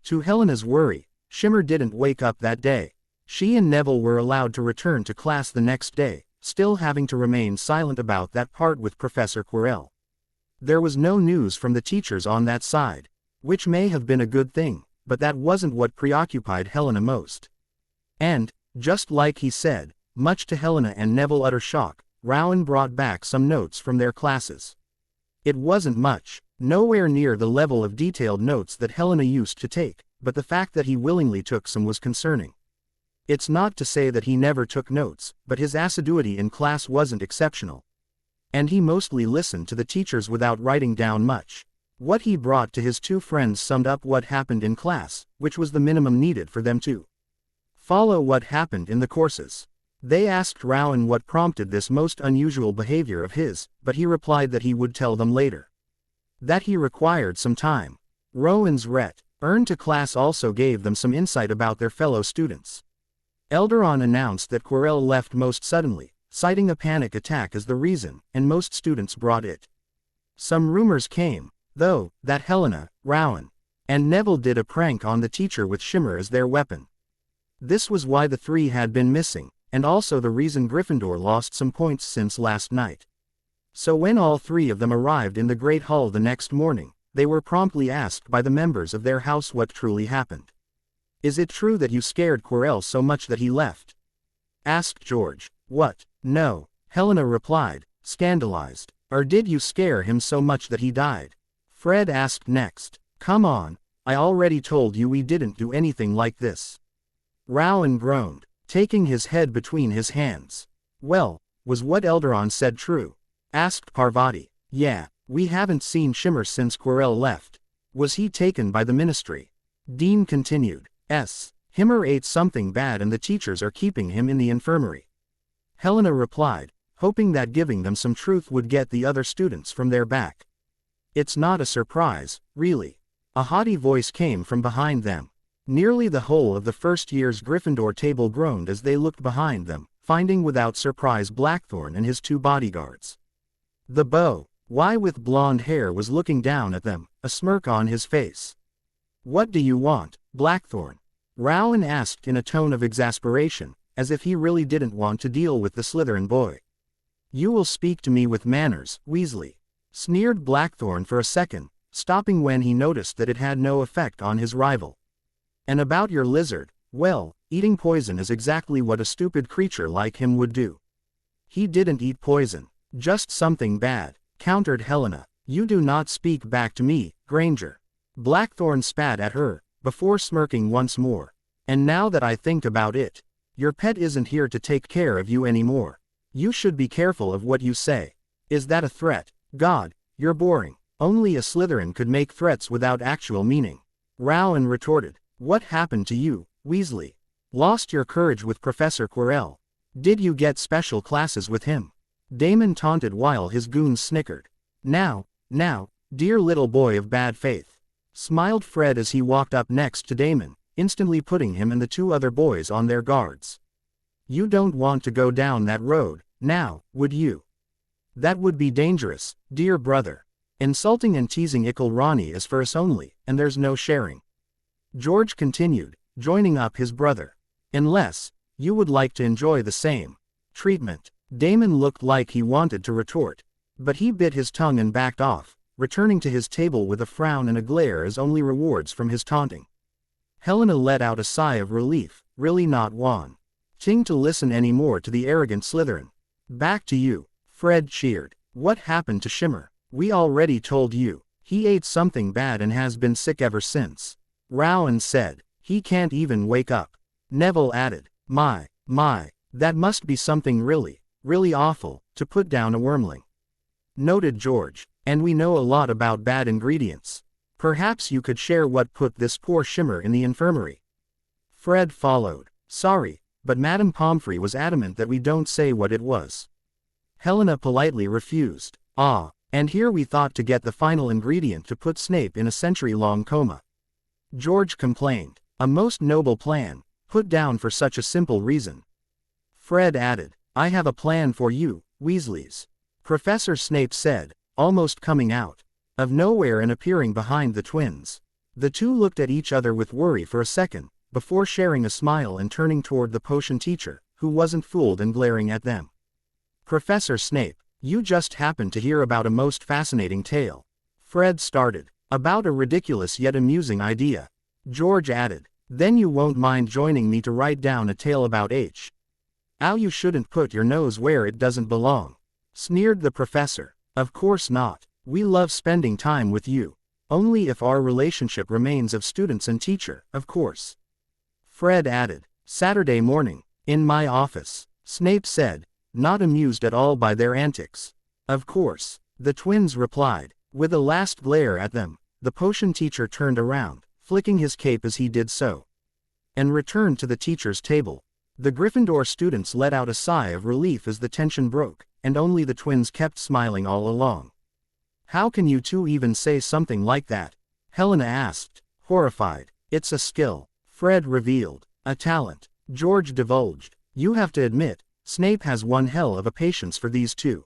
To Helena's worry, Shimmer didn't wake up that day. She and Neville were allowed to return to class the next day, still having to remain silent about that part with Professor Quirrell. There was no news from the teachers on that side, which may have been a good thing, but that wasn't what preoccupied Helena most. And, just like he said, much to Helena and Neville's utter shock, Rowan brought back some notes from their classes. It wasn't much, nowhere near the level of detailed notes that Helena used to take, but the fact that he willingly took some was concerning. It's not to say that he never took notes, but his assiduity in class wasn't exceptional. And he mostly listened to the teachers without writing down much. What he brought to his two friends summed up what happened in class, which was the minimum needed for them to follow what happened in the courses. They asked Rowan what prompted this most unusual behavior of his, but he replied that he would tell them later. That he required some time. Rowan's return to class also gave them some insight about their fellow students. Eldaron announced that Quirrell left most suddenly, citing a panic attack as the reason, and most students brought it. Some rumors came, though, that Helena, Rowan, And Neville did a prank on the teacher with Shimmer as their weapon. This was why the three had been missing, and also the reason Gryffindor lost some points since last night. So when all three of them arrived in the Great Hall the next morning, they were promptly asked by the members of their house what truly happened. "Is it true that you scared Quirrell so much that he left?" asked George. "What? No," Helena replied, scandalized. "Or did you scare him so much that he died?" Fred asked next. "Come on, I already told you we didn't do anything like this." Rowan groaned, taking his head between his hands. "Well, was what Elderon said true?" asked Parvati. "Yeah, we haven't seen Shimmer since Quirrell left. Was he taken by the Ministry?" Dean continued. Shimmer ate something bad and the teachers are keeping him in the infirmary." Helena replied, hoping that giving them some truth would get the other students from their back. "It's not a surprise, really." A haughty voice came from behind them. Nearly the whole of the first year's Gryffindor table groaned as they looked behind them, finding without surprise Blackthorn and his two bodyguards. The beau, with blonde hair, was looking down at them, a smirk on his face. "What do you want, Blackthorn?" Rowan asked in a tone of exasperation, as if he really didn't want to deal with the Slytherin boy. "You will speak to me with manners, Weasley," sneered Blackthorn for a second, stopping when he noticed that it had no effect on his rival. "And about your lizard, well, eating poison is exactly what a stupid creature like him would do." "He didn't eat poison, just something bad," countered Helena. "You do not speak back to me, Granger." Blackthorn spat at her, before smirking once more. "And now that I think about it, your pet isn't here to take care of you anymore. You should be careful of what you say." "Is that a threat?" "God, you're boring. Only a Slytherin could make threats without actual meaning," Rowan retorted. "What happened to you, Weasley? Lost your courage with Professor Quirrell? Did you get special classes with him?" Damon taunted while his goons snickered. Now, dear little boy of bad faith," smiled Fred as he walked up next to Damon, instantly putting him and the two other boys on their guards. "You don't want to go down that road, now, would you? That would be dangerous, dear brother. Insulting and teasing Ickle Ronnie is for us only, and there's no sharing," George continued, joining up his brother. "Unless you would like to enjoy the same treatment." Damon looked like he wanted to retort, but he bit his tongue and backed off, returning to his table with a frown and a glare as only rewards from his taunting. Helena let out a sigh of relief, really not wanting to listen anymore to the arrogant Slytherin. "Back to you," Fred cheered. "What happened to Shimmer?" "We already told you. He ate something bad and has been sick ever since," Rowan said. "He can't even wake up." Neville added, My, that must be something really awful, to put down a wormling," noted George. "And we know a lot about bad ingredients. Perhaps you could share what put this poor Shimmer in the infirmary." Fred followed. "Sorry, but Madame Pomfrey was adamant that we don't say what it was." Helena politely refused. And here we thought to get the final ingredient to put Snape in a century-long coma," George complained. "A most noble plan, put down for such a simple reason." Fred added, "I have a plan for you, Weasleys," Professor Snape said, almost coming out of nowhere and appearing behind the twins. The two looked at each other with worry for a second, before sharing a smile and turning toward the potion teacher, who wasn't fooled and glaring at them. "Professor Snape, you just happened to hear about a most fascinating tale," Fred started. "About a ridiculous yet amusing idea," George added. "Then you won't mind joining me to write down a tale about how you shouldn't put your nose where it doesn't belong," sneered the professor. "Of course not. We love spending time with you. Only if our relationship remains of students and teacher, of course," Fred added. "Saturday morning, in my office," Snape said, not amused at all by their antics. "Of course," the twins replied. With a last glare at them, the potion teacher turned around, flicking his cape as he did so, and returned to the teacher's table. The Gryffindor students let out a sigh of relief as the tension broke, and only the twins kept smiling all along. "How can you two even say something like that?" Helena asked, horrified. "It's a skill," Fred revealed. "A talent," George divulged. "You have to admit, Snape has one hell of a patience for these two."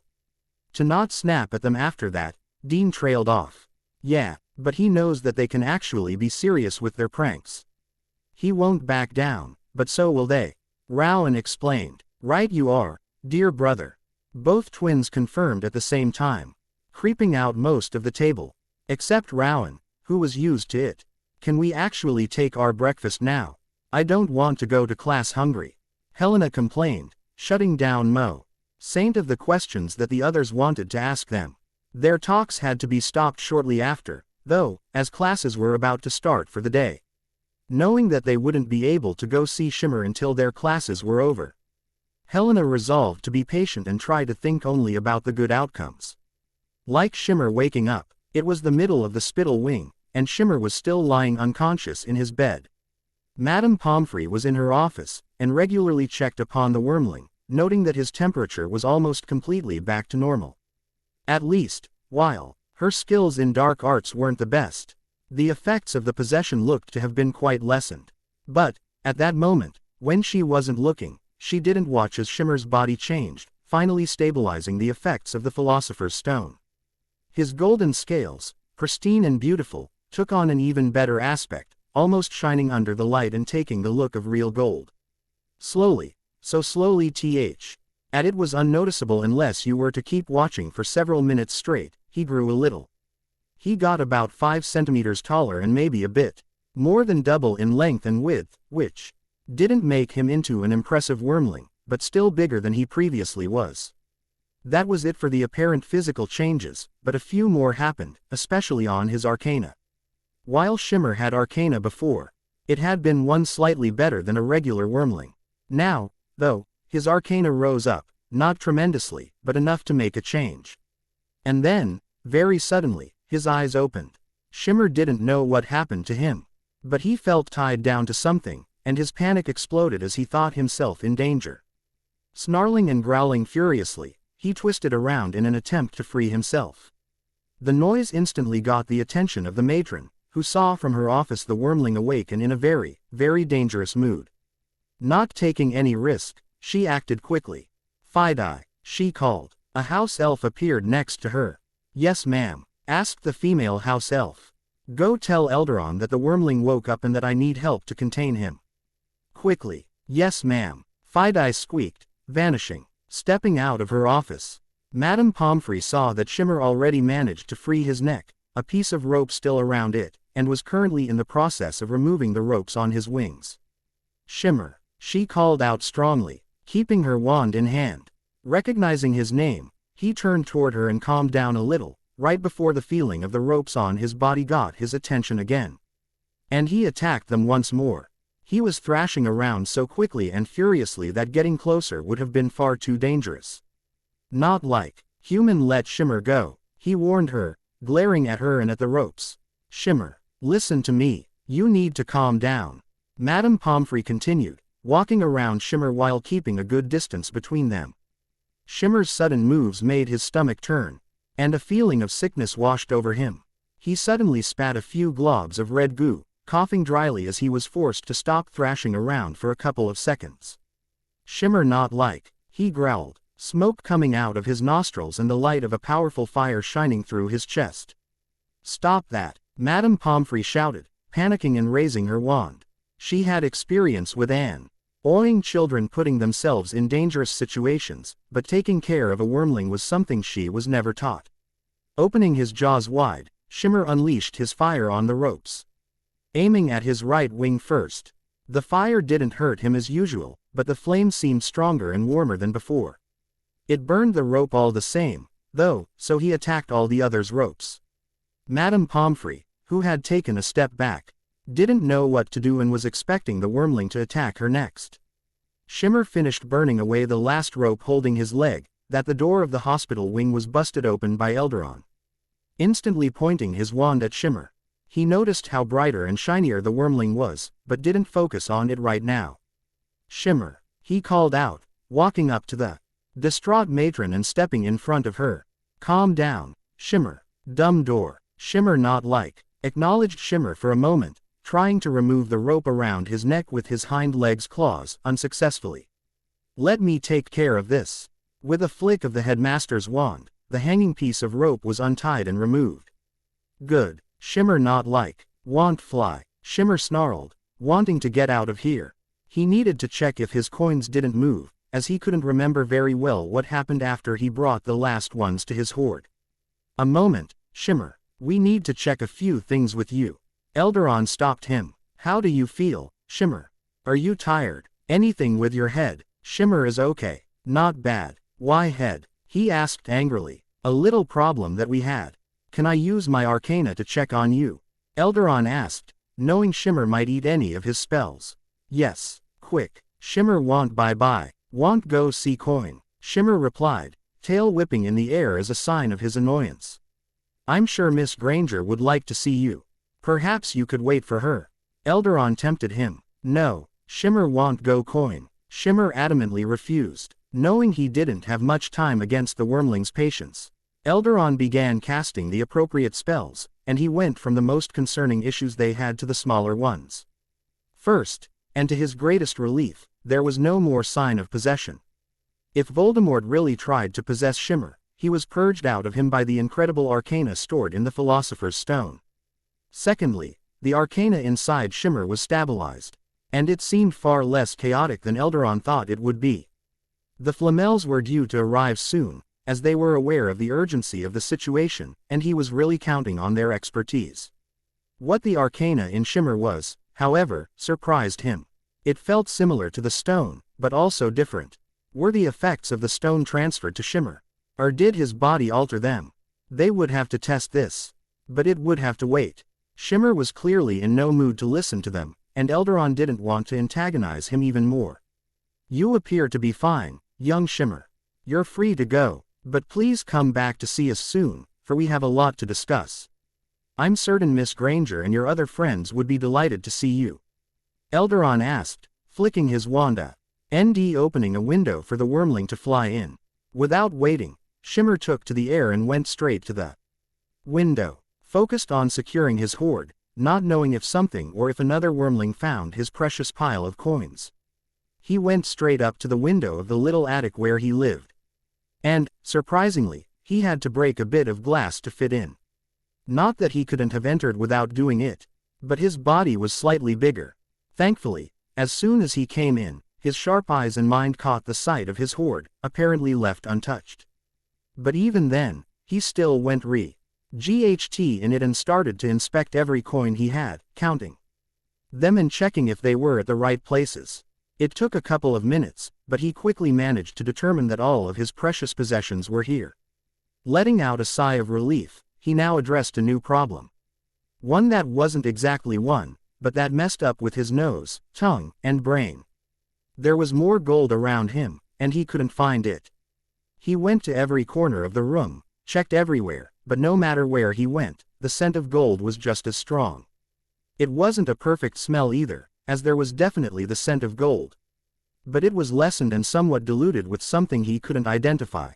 To not snap at them after that, Dean trailed off. "Yeah, but he knows that they can actually be serious with their pranks. He won't back down, but so will they. Rowan explained. Right you are, dear brother. Both twins confirmed at the same time, creeping out most of the table. Except Rowan, who was used to it. Can we actually take our breakfast now? I don't want to go to class hungry. Helena complained, shutting down Mo. Saint of the questions that the others wanted to ask them. Their talks had to be stopped shortly after, though, as classes were about to start for the day. Knowing that they wouldn't be able to go see Shimmer until their classes were over, Helena resolved to be patient and try to think only about the good outcomes. Like Shimmer waking up, it was the middle of the Spittle Wing, and Shimmer was still lying unconscious in his bed. Madame Pomfrey was in her office, and regularly checked upon the wormling, noting that his temperature was almost completely back to normal. At least, while her skills in dark arts weren't the best, the effects of the possession looked to have been quite lessened. But, at that moment, when she wasn't looking, she didn't watch as Shimmer's body changed, finally stabilizing the effects of the Philosopher's Stone. His golden scales, pristine and beautiful, took on an even better aspect, almost shining under the light and taking the look of real gold. Slowly, so slowly and it was unnoticeable unless you were to keep watching for several minutes straight, he grew a little. He got about 5 centimeters taller and maybe a bit more than double in length and width, which didn't make him into an impressive wormling, but still bigger than he previously was. That was it for the apparent physical changes, but a few more happened, especially on his arcana. While Shimmer had arcana before, it had been one slightly better than a regular wormling. Now, though, his arcana rose up, not tremendously, but enough to make a change. And then, very suddenly, his eyes opened. Shimmer didn't know what happened to him, but he felt tied down to something, and his panic exploded as he thought himself in danger. Snarling and growling furiously, he twisted around in an attempt to free himself. The noise instantly got the attention of the matron, who saw from her office the wormling awake and in a very, very dangerous mood. Not taking any risk, she acted quickly. Fidei, she called. A house elf appeared next to her. Yes ma'am, asked the female house elf. Go tell Elderon that the wormling woke up and that I need help to contain him. Quickly. Yes ma'am, Fidei squeaked, vanishing. Stepping out of her office, Madame Pomfrey saw that Shimmer already managed to free his neck, a piece of rope still around it, and was currently in the process of removing the ropes on his wings. Shimmer, she called out strongly, keeping her wand in hand. Recognizing his name, he turned toward her and calmed down a little, right before the feeling of the ropes on his body got his attention again. And he attacked them once more. He was thrashing around so quickly and furiously that getting closer would have been far too dangerous. Not like human, let Shimmer go, he warned her, glaring at her and at the ropes. Shimmer, listen to me, you need to calm down. Madame Pomfrey continued, walking around Shimmer while keeping a good distance between them. Shimmer's sudden moves made his stomach turn, and a feeling of sickness washed over him. He suddenly spat a few globs of red goo, coughing dryly as he was forced to stop thrashing around for a couple of seconds. Shimmer, not like, he growled, smoke coming out of his nostrils and the light of a powerful fire shining through his chest. Stop that, Madame Pomfrey shouted, panicking and raising her wand. She had experience with awing children putting themselves in dangerous situations, but taking care of a wormling was something she was never taught. Opening his jaws wide, Shimmer unleashed his fire on the ropes. Aiming at his right wing first. The fire didn't hurt him as usual, but the flame seemed stronger and warmer than before. It burned the rope all the same, though, so he attacked all the others' ropes. Madame Pomfrey, who had taken a step back, didn't know what to do and was expecting the wormling to attack her next. Shimmer finished burning away the last rope holding his leg, that the door of the hospital wing was busted open by Elderon. Instantly pointing his wand at Shimmer, he noticed how brighter and shinier the wormling was, but didn't focus on it right now. Shimmer, he called out, walking up to the distraught matron and stepping in front of her. Calm down, Shimmer. Dumbledore. Shimmer, not like, acknowledged Shimmer for a moment, trying to remove the rope around his neck with his hind legs' claws, unsuccessfully. Let me take care of this. With a flick of the headmaster's wand, the hanging piece of rope was untied and removed. Good. Shimmer not like. Want fly. Shimmer snarled, wanting to get out of here. He needed to check if his coins didn't move, as he couldn't remember very well what happened after he brought the last ones to his hoard. A moment, Shimmer. We need to check a few things with you. Elderon stopped him. How do you feel, Shimmer? Are you tired? Anything with your head? Shimmer is okay. Not bad. Why head? He asked angrily. A little problem that we had. Can I use my arcana to check on you? Elderon asked, knowing Shimmer might eat any of his spells. Yes. Quick. Shimmer want bye-bye. Want go see coin. Shimmer replied, tail whipping in the air as a sign of his annoyance. I'm sure Miss Granger would like to see you. Perhaps you could wait for her. Elderon tempted him. No. Shimmer want go coin. Shimmer adamantly refused, knowing he didn't have much time against the wormling's patience. Elderon began casting the appropriate spells, and he went from the most concerning issues they had to the smaller ones. First, and to his greatest relief, there was no more sign of possession. If Voldemort really tried to possess Shimmer, he was purged out of him by the incredible arcana stored in the Philosopher's Stone. Secondly, the arcana inside Shimmer was stabilized, and it seemed far less chaotic than Elderon thought it would be. The Flamels were due to arrive soon, as they were aware of the urgency of the situation, and he was really counting on their expertise. What the arcana in Shimmer was, however, surprised him. It felt similar to the stone, but also different. Were the effects of the stone transferred to Shimmer? Or did his body alter them? They would have to test this. But it would have to wait. Shimmer was clearly in no mood to listen to them, and Elderon didn't want to antagonize him even more. You appear to be fine, young Shimmer. You're free to go, but please come back to see us soon, for we have a lot to discuss. I'm certain Miss Granger and your other friends would be delighted to see you. Elderon asked, flicking his wand at ND, opening a window for the wormling to fly in. Without waiting, Shimmer took to the air and went straight to the window, focused on securing his hoard, not knowing if something or if another wormling found his precious pile of coins. He went straight up to the window of the little attic where he lived. And, surprisingly, he had to break a bit of glass to fit in. Not that he couldn't have entered without doing it, but his body was slightly bigger. Thankfully, as soon as he came in, his sharp eyes and mind caught the sight of his hoard, apparently left untouched. But even then, he still went GHT in it and started to inspect every coin he had, counting them and checking if they were at the right places. It took a couple of minutes, but he quickly managed to determine that all of his precious possessions were here. Letting out a sigh of relief, he now addressed a new problem. One that wasn't exactly one, but that messed up with his nose, tongue, and brain. There was more gold around him, and he couldn't find it. He went to every corner of the room, checked everywhere, but no matter where he went, the scent of gold was just as strong. It wasn't a perfect smell either, as there was definitely the scent of gold. But it was lessened and somewhat diluted with something he couldn't identify.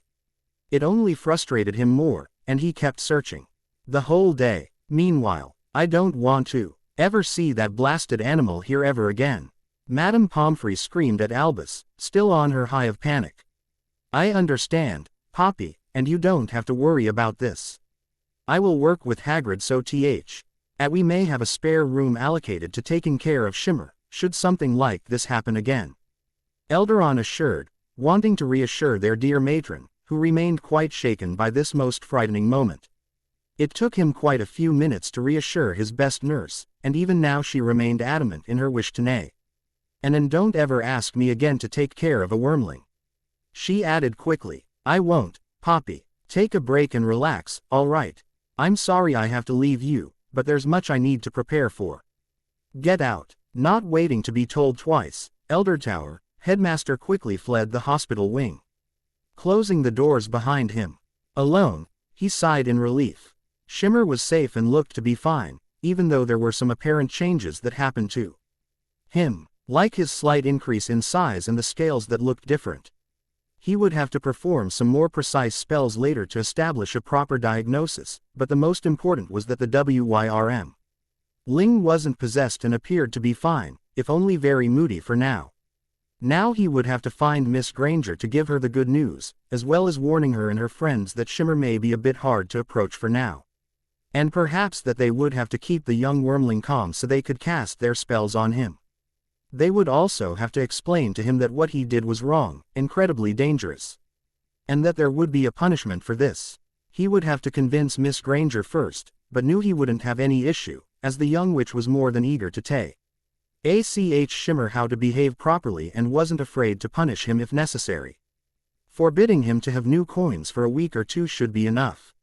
It only frustrated him more, and he kept searching. The whole day. Meanwhile, I don't want to ever see that blasted animal here ever again. Madame Pomfrey screamed at Albus, still on her high of panic. I understand, Poppy, and you don't have to worry about this. I will work with Hagrid so we may have a spare room allocated to taking care of Shimmer, should something like this happen again. Elderon assured, wanting to reassure their dear matron, who remained quite shaken by this most frightening moment. It took him quite a few minutes to reassure his best nurse, and even now she remained adamant in her wish to nay. And don't ever ask me again to take care of a wormling. She added quickly, I won't, Poppy. Take a break and relax, all right. I'm sorry I have to leave you, but there's much I need to prepare for. Get out. Not waiting to be told twice, Eldertower, headmaster quickly fled the hospital wing, closing the doors behind him. Alone, he sighed in relief. Shimmer was safe and looked to be fine, even though there were some apparent changes that happened to him, like his slight increase in size and the scales that looked different. He would have to perform some more precise spells later to establish a proper diagnosis, but the most important was that the WYRM Ling wasn't possessed and appeared to be fine, if only very moody for now. Now he would have to find Miss Granger to give her the good news, as well as warning her and her friends that Shimmer may be a bit hard to approach for now. And perhaps that they would have to keep the young wormling calm so they could cast their spells on him. They would also have to explain to him that what he did was wrong, incredibly dangerous. And that there would be a punishment for this. He would have to convince Miss Granger first, but knew he wouldn't have any issue, as the young witch was more than eager to teach Shimmer how to behave properly and wasn't afraid to punish him if necessary. Forbidding him to have new coins for a week or two should be enough.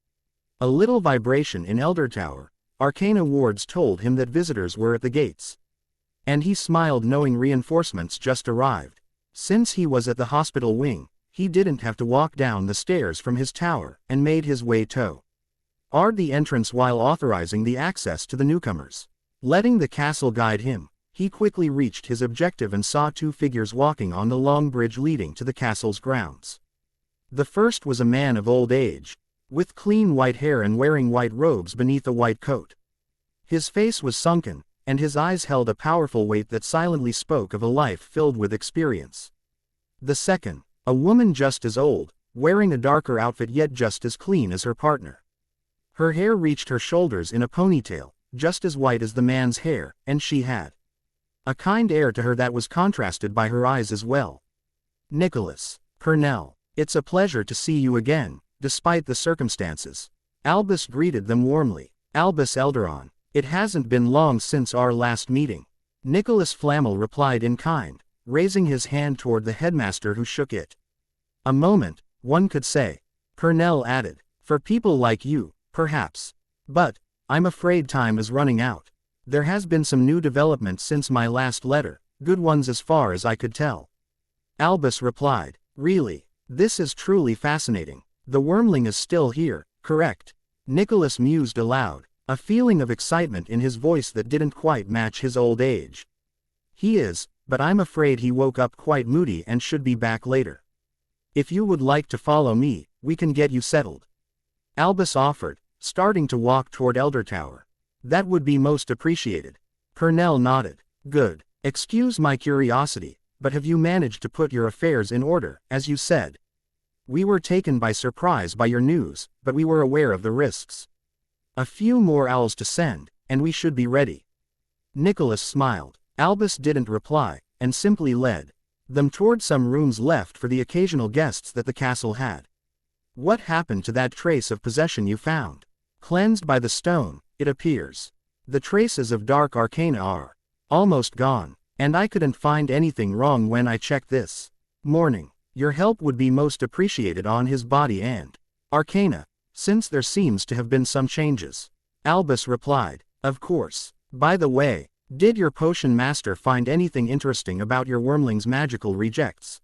A little vibration in Elder Tower, Arcana wards told him that visitors were at the gates. And he smiled knowing reinforcements just arrived. Since he was at the hospital wing, he didn't have to walk down the stairs from his tower and made his way toward the entrance while authorizing the access to the newcomers. Letting the castle guide him, he quickly reached his objective and saw two figures walking on the long bridge leading to the castle's grounds. The first was a man of old age, with clean white hair and wearing white robes beneath a white coat. His face was sunken, and his eyes held a powerful weight that silently spoke of a life filled with experience. The second, a woman just as old, wearing a darker outfit yet just as clean as her partner. Her hair reached her shoulders in a ponytail, just as white as the man's hair, and she had a kind air to her that was contrasted by her eyes as well. Nicholas, Colonel, it's a pleasure to see you again, despite the circumstances. Albus greeted them warmly. Albus Elderon, it hasn't been long since our last meeting. Nicholas Flamel replied in kind, raising his hand toward the headmaster who shook it. A moment, one could say. Colonel added, for people like you, perhaps. But, I'm afraid time is running out. There has been some new developments since my last letter, good ones as far as I could tell. Albus replied, really, this is truly fascinating. The wormling is still here, correct? Nicholas mused aloud, a feeling of excitement in his voice that didn't quite match his old age. He is, but I'm afraid he woke up quite moody and should be back later. If you would like to follow me, we can get you settled. Albus offered, starting to walk toward Elder Tower. That would be most appreciated. Colonel nodded. Good. Excuse my curiosity, but have you managed to put your affairs in order, as you said? We were taken by surprise by your news, but we were aware of the risks. A few more owls to send, and we should be ready. Nicholas smiled. Albus didn't reply, and simply led them toward some rooms left for the occasional guests that the castle had. What happened to that trace of possession you found? Cleansed by the stone, it appears. The traces of dark arcana are almost gone, and I couldn't find anything wrong when I checked this morning. Your help would be most appreciated on his body and arcana, since there seems to have been some changes. Albus replied, of course. By the way, did your potion master find anything interesting about your wormling's magical rejects?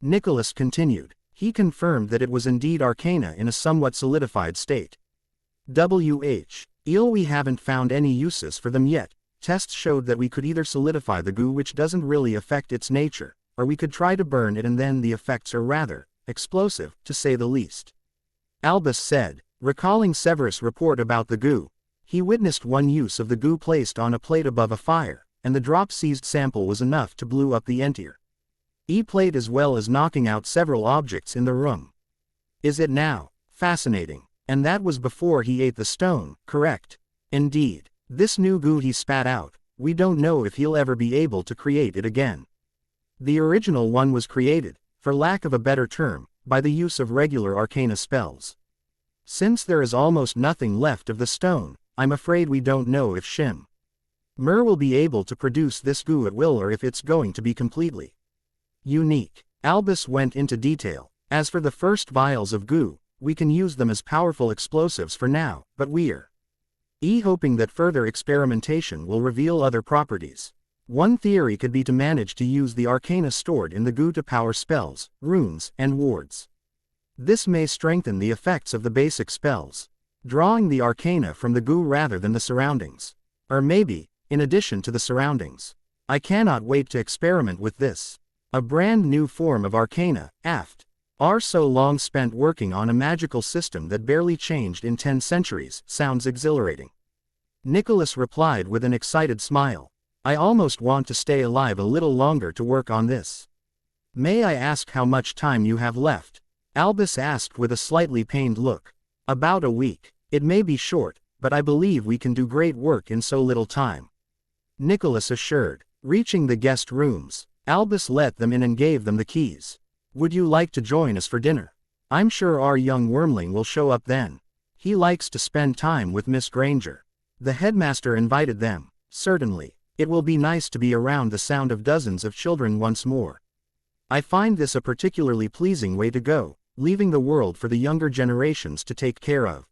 Nicholas continued. He confirmed that it was indeed arcana in a somewhat solidified state. We haven't found any uses for them yet. Tests showed that we could either solidify the goo, which doesn't really affect its nature, or we could try to burn it and then the effects are rather explosive, to say the least. Albus said, recalling Severus' report about the goo. He witnessed one use of the goo placed on a plate above a fire, and the drop-seized sample was enough to blow up the entire plate as well as knocking out several objects in the room. Is it now? Fascinating. And that was before he ate the stone, correct? Indeed. This new goo he spat out, we don't know if he'll ever be able to create it again. The original one was created, for lack of a better term, by the use of regular arcana spells. Since there is almost nothing left of the stone, I'm afraid we don't know if Shimmer will be able to produce this goo at will or if it's going to be completely unique. Albus went into detail. As for the first vials of goo, we can use them as powerful explosives for now, but we're hoping that further experimentation will reveal other properties. One theory could be to manage to use the arcana stored in the goo to power spells, runes, and wards. This may strengthen the effects of the basic spells, drawing the arcana from the goo rather than the surroundings. Or maybe, in addition to the surroundings. I cannot wait to experiment with this. A brand new form of arcana, so long spent working on a magical system that barely changed in 10 centuries, sounds exhilarating. Nicholas replied with an excited smile. I almost want to stay alive a little longer to work on this. May I ask how much time you have left? Albus asked with a slightly pained look. About a week. It may be short, but I believe we can do great work in so little time," Nicholas assured. Reaching the guest rooms, Albus let them in and gave them the keys. "Would you like to join us for dinner? I'm sure our young wormling will show up then. He likes to spend time with Miss Granger." The headmaster invited them. "Certainly. It will be nice to be around the sound of dozens of children once more. I find this a particularly pleasing way to go, leaving the world for the younger generations to take care of."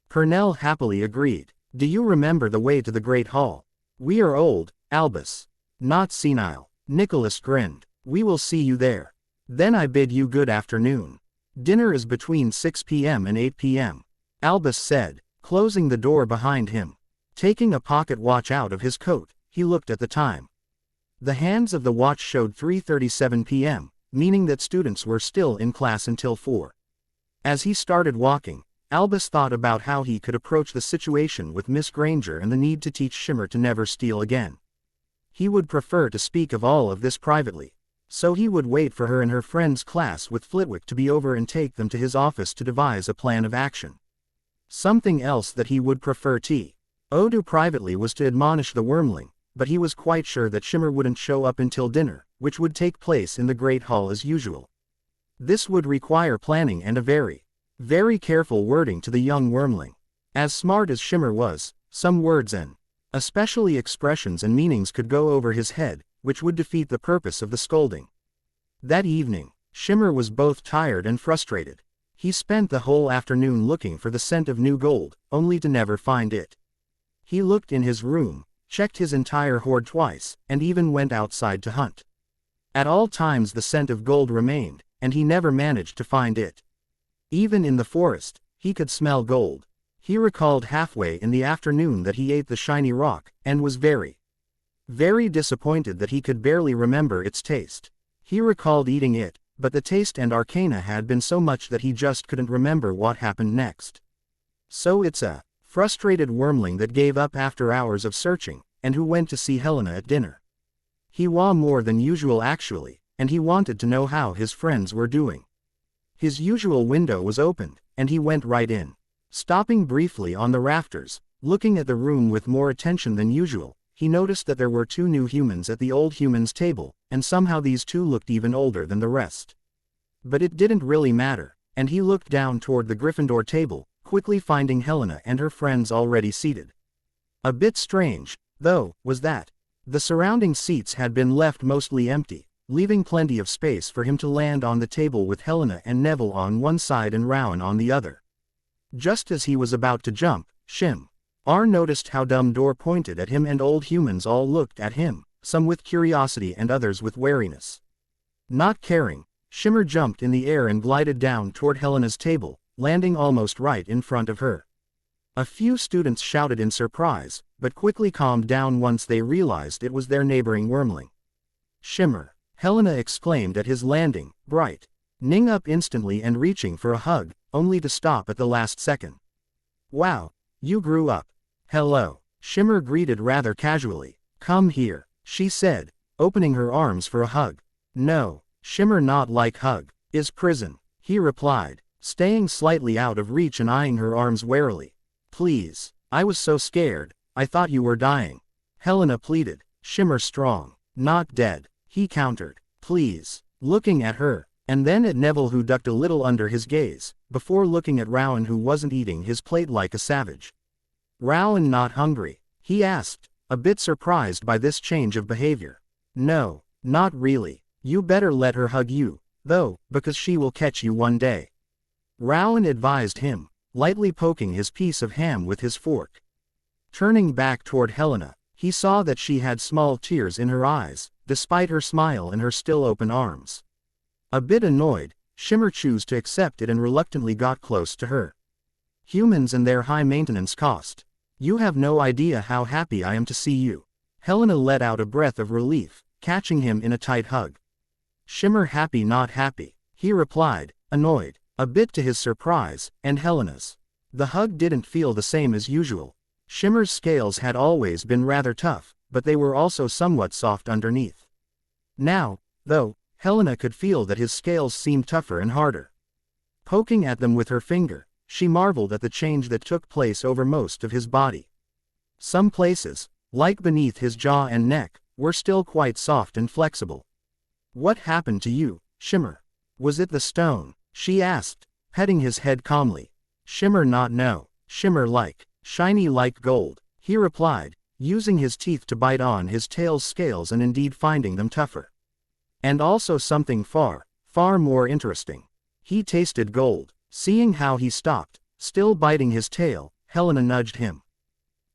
Purnell happily agreed. "Do you remember the way to the Great Hall? We are old, Albus. Not senile." Nicholas grinned. "We will see you there. Then I bid you good afternoon. Dinner is between 6 p.m. and 8 p.m., Albus said, closing the door behind him. Taking a pocket watch out of his coat, he looked at the time. The hands of the watch showed 3:37 p.m., meaning that students were still in class until 4. As he started walking, Albus thought about how he could approach the situation with Miss Granger and the need to teach Shimmer to never steal again. He would prefer to speak of all of this privately, so he would wait for her and her friend's class with Flitwick to be over and take them to his office to devise a plan of action. Something else that he would prefer to do privately was to admonish the wormling, but he was quite sure that Shimmer wouldn't show up until dinner, which would take place in the Great Hall as usual. This would require planning and a very, very careful wording to the young wormling. As smart as Shimmer was, some words and, especially expressions and meanings could go over his head, which would defeat the purpose of the scolding. That evening, Shimmer was both tired and frustrated. He spent the whole afternoon looking for the scent of new gold, only to never find it. He looked in his room, checked his entire hoard twice, and even went outside to hunt. At all times the scent of gold remained, and he never managed to find it. Even in the forest, he could smell gold. He recalled halfway in the afternoon that he ate the shiny rock, and was very, very disappointed that he could barely remember its taste. He recalled eating it, but the taste and arcana had been so much that he just couldn't remember what happened next. So it's a frustrated wormling that gave up after hours of searching, and who went to see Helena at dinner. He was more than usual actually, and he wanted to know how his friends were doing. His usual window was opened, and he went right in. Stopping briefly on the rafters, looking at the room with more attention than usual, he noticed that there were 2 new humans at the old humans' table, and somehow these 2 looked even older than the rest. But it didn't really matter, and he looked down toward the Gryffindor table, quickly finding Helena and her friends already seated. A bit strange, though, was that the surrounding seats had been left mostly empty, leaving plenty of space for him to land on the table with Helena and Neville on one side and Rowan on the other. Just as he was about to jump, Shimmer noticed how Dumbledore pointed at him and old humans all looked at him, some with curiosity and others with wariness. Not caring, Shimmer jumped in the air and glided down toward Helena's table, landing almost right in front of her. A few students shouted in surprise, but quickly calmed down once they realized it was their neighboring wormling. "Shimmer," Helena exclaimed at his landing, brightening up instantly and reaching for a hug, only to stop at the last second. "Wow, you grew up." "Hello," Shimmer greeted rather casually. "Come here," she said, opening her arms for a hug. "No, Shimmer, not like hug. Is prison," he replied, staying slightly out of reach and eyeing her arms warily. "Please, I was so scared, I thought you were dying," Helena pleaded. Shimmer strong, not dead, he countered. "Please," looking at her, and then at Neville who ducked a little under his gaze, before looking at Rowan who wasn't eating his plate like a savage. "Rowan not hungry?" he asked, a bit surprised by this change of behavior. "No, not really. You better let her hug you, though, because she will catch you one day," Rowan advised him, lightly poking his piece of ham with his fork. Turning back toward Helena, he saw that she had small tears in her eyes, despite her smile and her still open arms. A bit annoyed, Shimmer chose to accept it and reluctantly got close to her. "Humans and their high maintenance cost. You have no idea how happy I am to see you." Helena let out a breath of relief, catching him in a tight hug. "Shimmer happy not happy," he replied, annoyed, a bit to his surprise, and Helena's. The hug didn't feel the same as usual. Shimmer's scales had always been rather tough, but they were also somewhat soft underneath. Now, though, Helena could feel that his scales seemed tougher and harder. Poking at them with her finger, She marveled at the change that took place over most of his body. Some places, like beneath his jaw and neck, were still quite soft and flexible. "What happened to you, Shimmer? Was it the stone?" she asked, petting his head calmly. Shimmer not no. Shimmer like, shiny like gold, he replied, using his teeth to bite on his tail's scales and indeed finding them tougher. And also something far, far more interesting. He tasted gold. Seeing how he stopped, still biting his tail, Helena nudged him.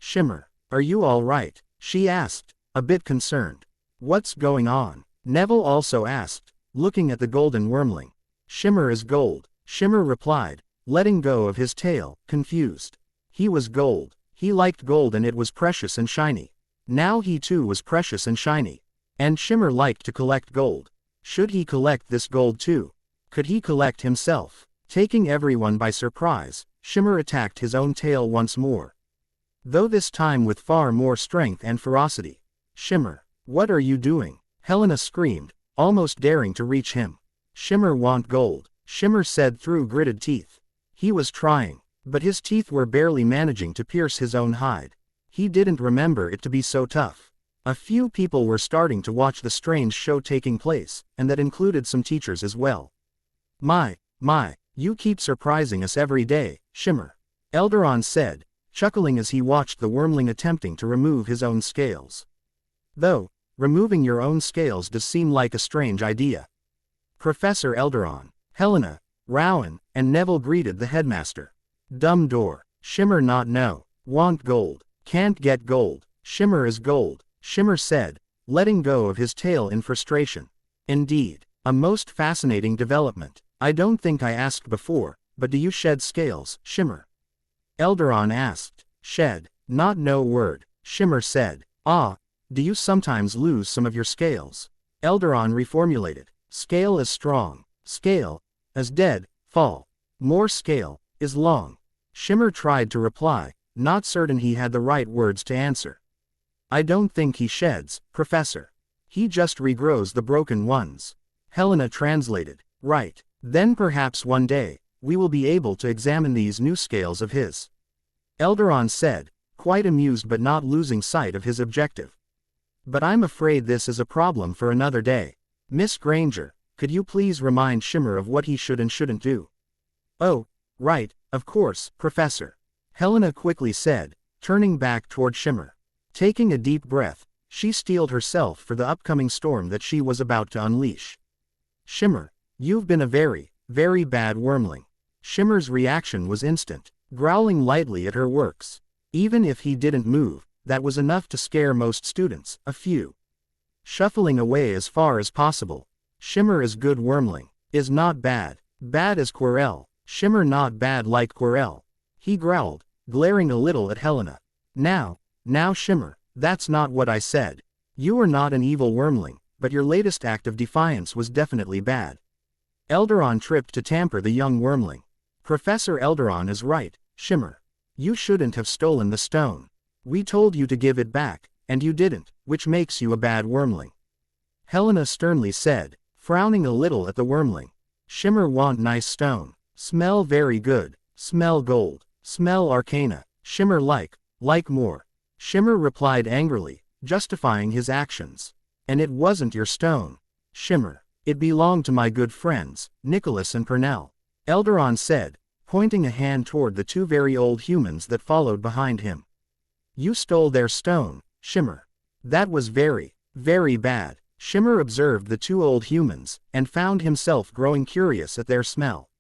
"Shimmer, are you all right?" she asked, a bit concerned. "What's going on?" Neville also asked, looking at the golden wormling. "Shimmer is gold," Shimmer replied, letting go of his tail, confused. He was gold. He liked gold and it was precious and shiny. Now he too was precious and shiny. And Shimmer liked to collect gold. Should he collect this gold too? Could he collect himself? Taking everyone by surprise, Shimmer attacked his own tail once more. Though this time with far more strength and ferocity. "Shimmer, what are you doing?" Helena screamed, almost daring to reach him. "Shimmer want gold," Shimmer said through gritted teeth. He was trying, but his teeth were barely managing to pierce his own hide. He didn't remember it to be so tough. A few people were starting to watch the strange show taking place, and that included some teachers as well. My, you keep surprising us every day, Shimmer," Elderon said, chuckling as he watched the wormling attempting to remove his own scales. "Though, removing your own scales does seem like a strange idea." Professor Elderon, Helena, Rowan, and Neville greeted the headmaster. "Dumbledore, Shimmer not know, want gold, can't get gold, Shimmer is gold," Shimmer said, letting go of his tail in frustration. "Indeed, a most fascinating development. I don't think I asked before, but do you shed scales, Shimmer?" Elderon asked. "Shed, not no word," Shimmer said. "Ah, do you sometimes lose some of your scales?" Elderon reformulated. "Scale is strong, scale, as dead, fall. More scale, is long." Shimmer tried to reply, not certain he had the right words to answer. "I don't think he sheds, Professor. He just regrows the broken ones." Helena translated. "Right. Then perhaps one day, we will be able to examine these new scales of his," Elderon said, quite amused but not losing sight of his objective. "But I'm afraid this is a problem for another day. Miss Granger, could you please remind Shimmer of what he should and shouldn't do?" "Oh, right, of course, Professor," Helena quickly said, turning back toward Shimmer. Taking a deep breath, she steeled herself for the upcoming storm that she was about to unleash. "Shimmer, you've been a very, very bad wormling." Shimmer's reaction was instant, growling lightly at her works. Even if he didn't move, that was enough to scare most students, a few. Shuffling away as far as possible. "Shimmer is good wormling, is not bad. Bad as Quirrell, Shimmer not bad like Quirrell," he growled, glaring a little at Helena. Now Shimmer, that's not what I said. You are not an evil wormling, but your latest act of defiance was definitely bad." Elderon tripped to tamper the young wormling. "Professor Elderon is right, Shimmer. You shouldn't have stolen the stone. We told you to give it back, and you didn't, which makes you a bad wormling," Helena sternly said, frowning a little at the wormling. "Shimmer want nice stone. Smell very good. Smell gold. Smell arcana. Shimmer like more," Shimmer replied angrily, justifying his actions. "And it wasn't your stone, Shimmer. It belonged to my good friends, Nicholas and Purnell," Elderon said, pointing a hand toward the two very old humans that followed behind him. "You stole their stone, Shimmer. That was very, very bad." Shimmer observed the two old humans, and found himself growing curious at their smell.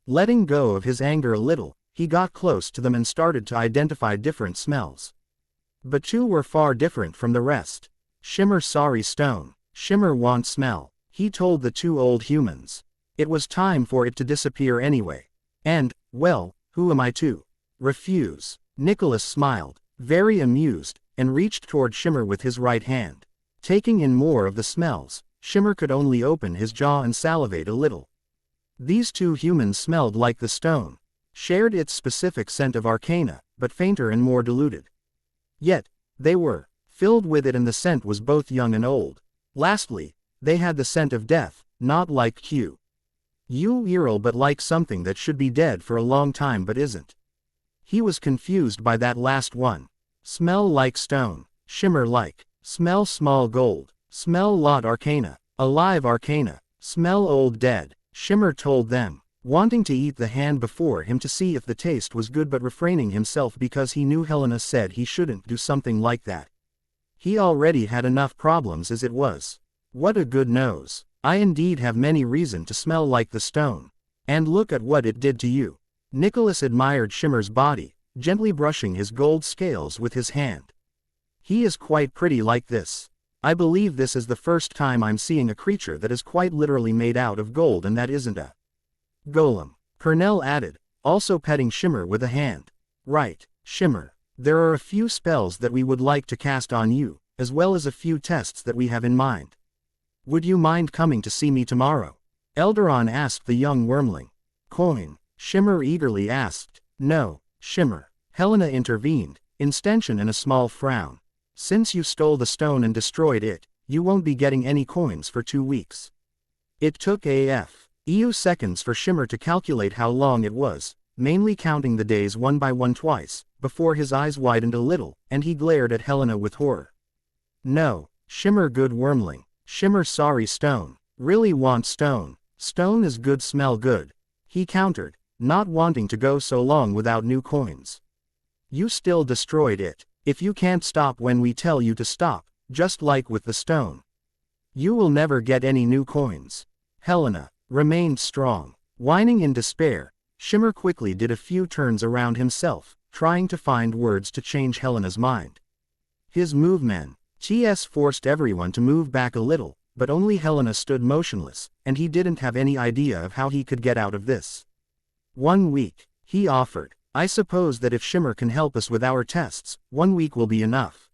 Letting go of his anger a little, he got close to them and started to identify different smells. But two were far different from the rest. "Shimmer sorry stone, Shimmer want smell," he told the two old humans. It was time for it to disappear anyway. And, well, who am I to refuse? Nicholas smiled, very amused, and reached toward Shimmer with his right hand. Taking in more of the smells, Shimmer could only open his jaw and salivate a little. These two humans smelled like the stone, shared its specific scent of arcana, but fainter and more diluted. Yet, they were filled with it, and the scent was both young and old. Lastly, they had the scent of death, not like Q. You Earl but like something that should be dead for a long time but isn't. He was confused by that last one. Smell like stone, shimmer like, smell small gold, smell lot arcana, alive arcana, smell old dead, Shimmer told them, wanting to eat the hand before him to see if the taste was good but refraining himself because he knew Helena said he shouldn't do something like that. He already had enough problems as it was. What a good nose. I indeed have many reason to smell like the stone. And look at what it did to you. Nicholas admired Shimmer's body, gently brushing his gold scales with his hand. He is quite pretty like this. I believe this is the first time I'm seeing a creature that is quite literally made out of gold and that isn't a golem. Purnell added, also petting Shimmer with a hand. Right, Shimmer. There are a few spells that we would like to cast on you, as well as a few tests that we have in mind. Would you mind coming to see me tomorrow? Eldaron asked the young wormling. Coin, Shimmer eagerly asked. No, Shimmer. Helena intervened, intention and a small frown. Since you stole the stone and destroyed it, you won't be getting any coins for 2 weeks. It took EU seconds for Shimmer to calculate how long it was, mainly counting the days one by one twice, before his eyes widened a little, and he glared at Helena with horror. No, Shimmer good wormling. Shimmer sorry stone. Really want stone. Stone is good smell good. He countered, not wanting to go so long without new coins. You still destroyed it. If you can't stop when we tell you to stop, just like with the stone, you will never get any new coins. Helena remained strong. Whining in despair, Shimmer quickly did a few turns around himself, trying to find words to change Helena's mind. His movement forced everyone to move back a little, but only Helena stood motionless, and he didn't have any idea of how he could get out of this. 1 week, he offered. I suppose that if Shimmer can help us with our tests, 1 week will be enough.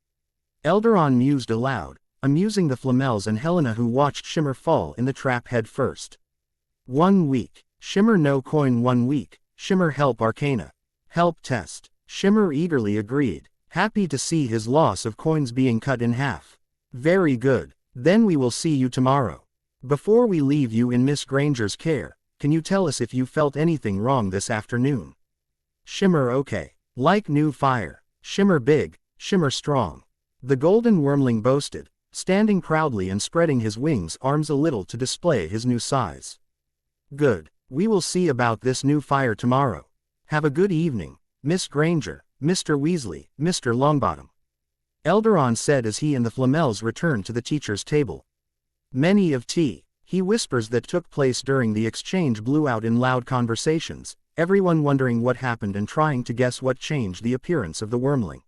Eldaron mused aloud, amusing the Flamels and Helena who watched Shimmer fall in the trap head first. 1 week. Shimmer no coin 1 week. Shimmer help arcana. Help test. Shimmer eagerly agreed, happy to see his loss of coins being cut in half. Very good. Then we will see you tomorrow. Before we leave you in Miss Granger's care, can you tell us if you felt anything wrong this afternoon? Shimmer okay. Like new fire. Shimmer big, Shimmer strong. The golden wormling boasted, standing proudly and spreading his wings arms a little to display his new size. Good. We will see about this new fire tomorrow. Have a good evening, Miss Granger, Mr. Weasley, Mr. Longbottom. Eldaron said as he and the Flamels returned to the teacher's table. Many of tea, he whispers that took place during the exchange blew out in loud conversations, everyone wondering what happened and trying to guess what changed the appearance of the wormling.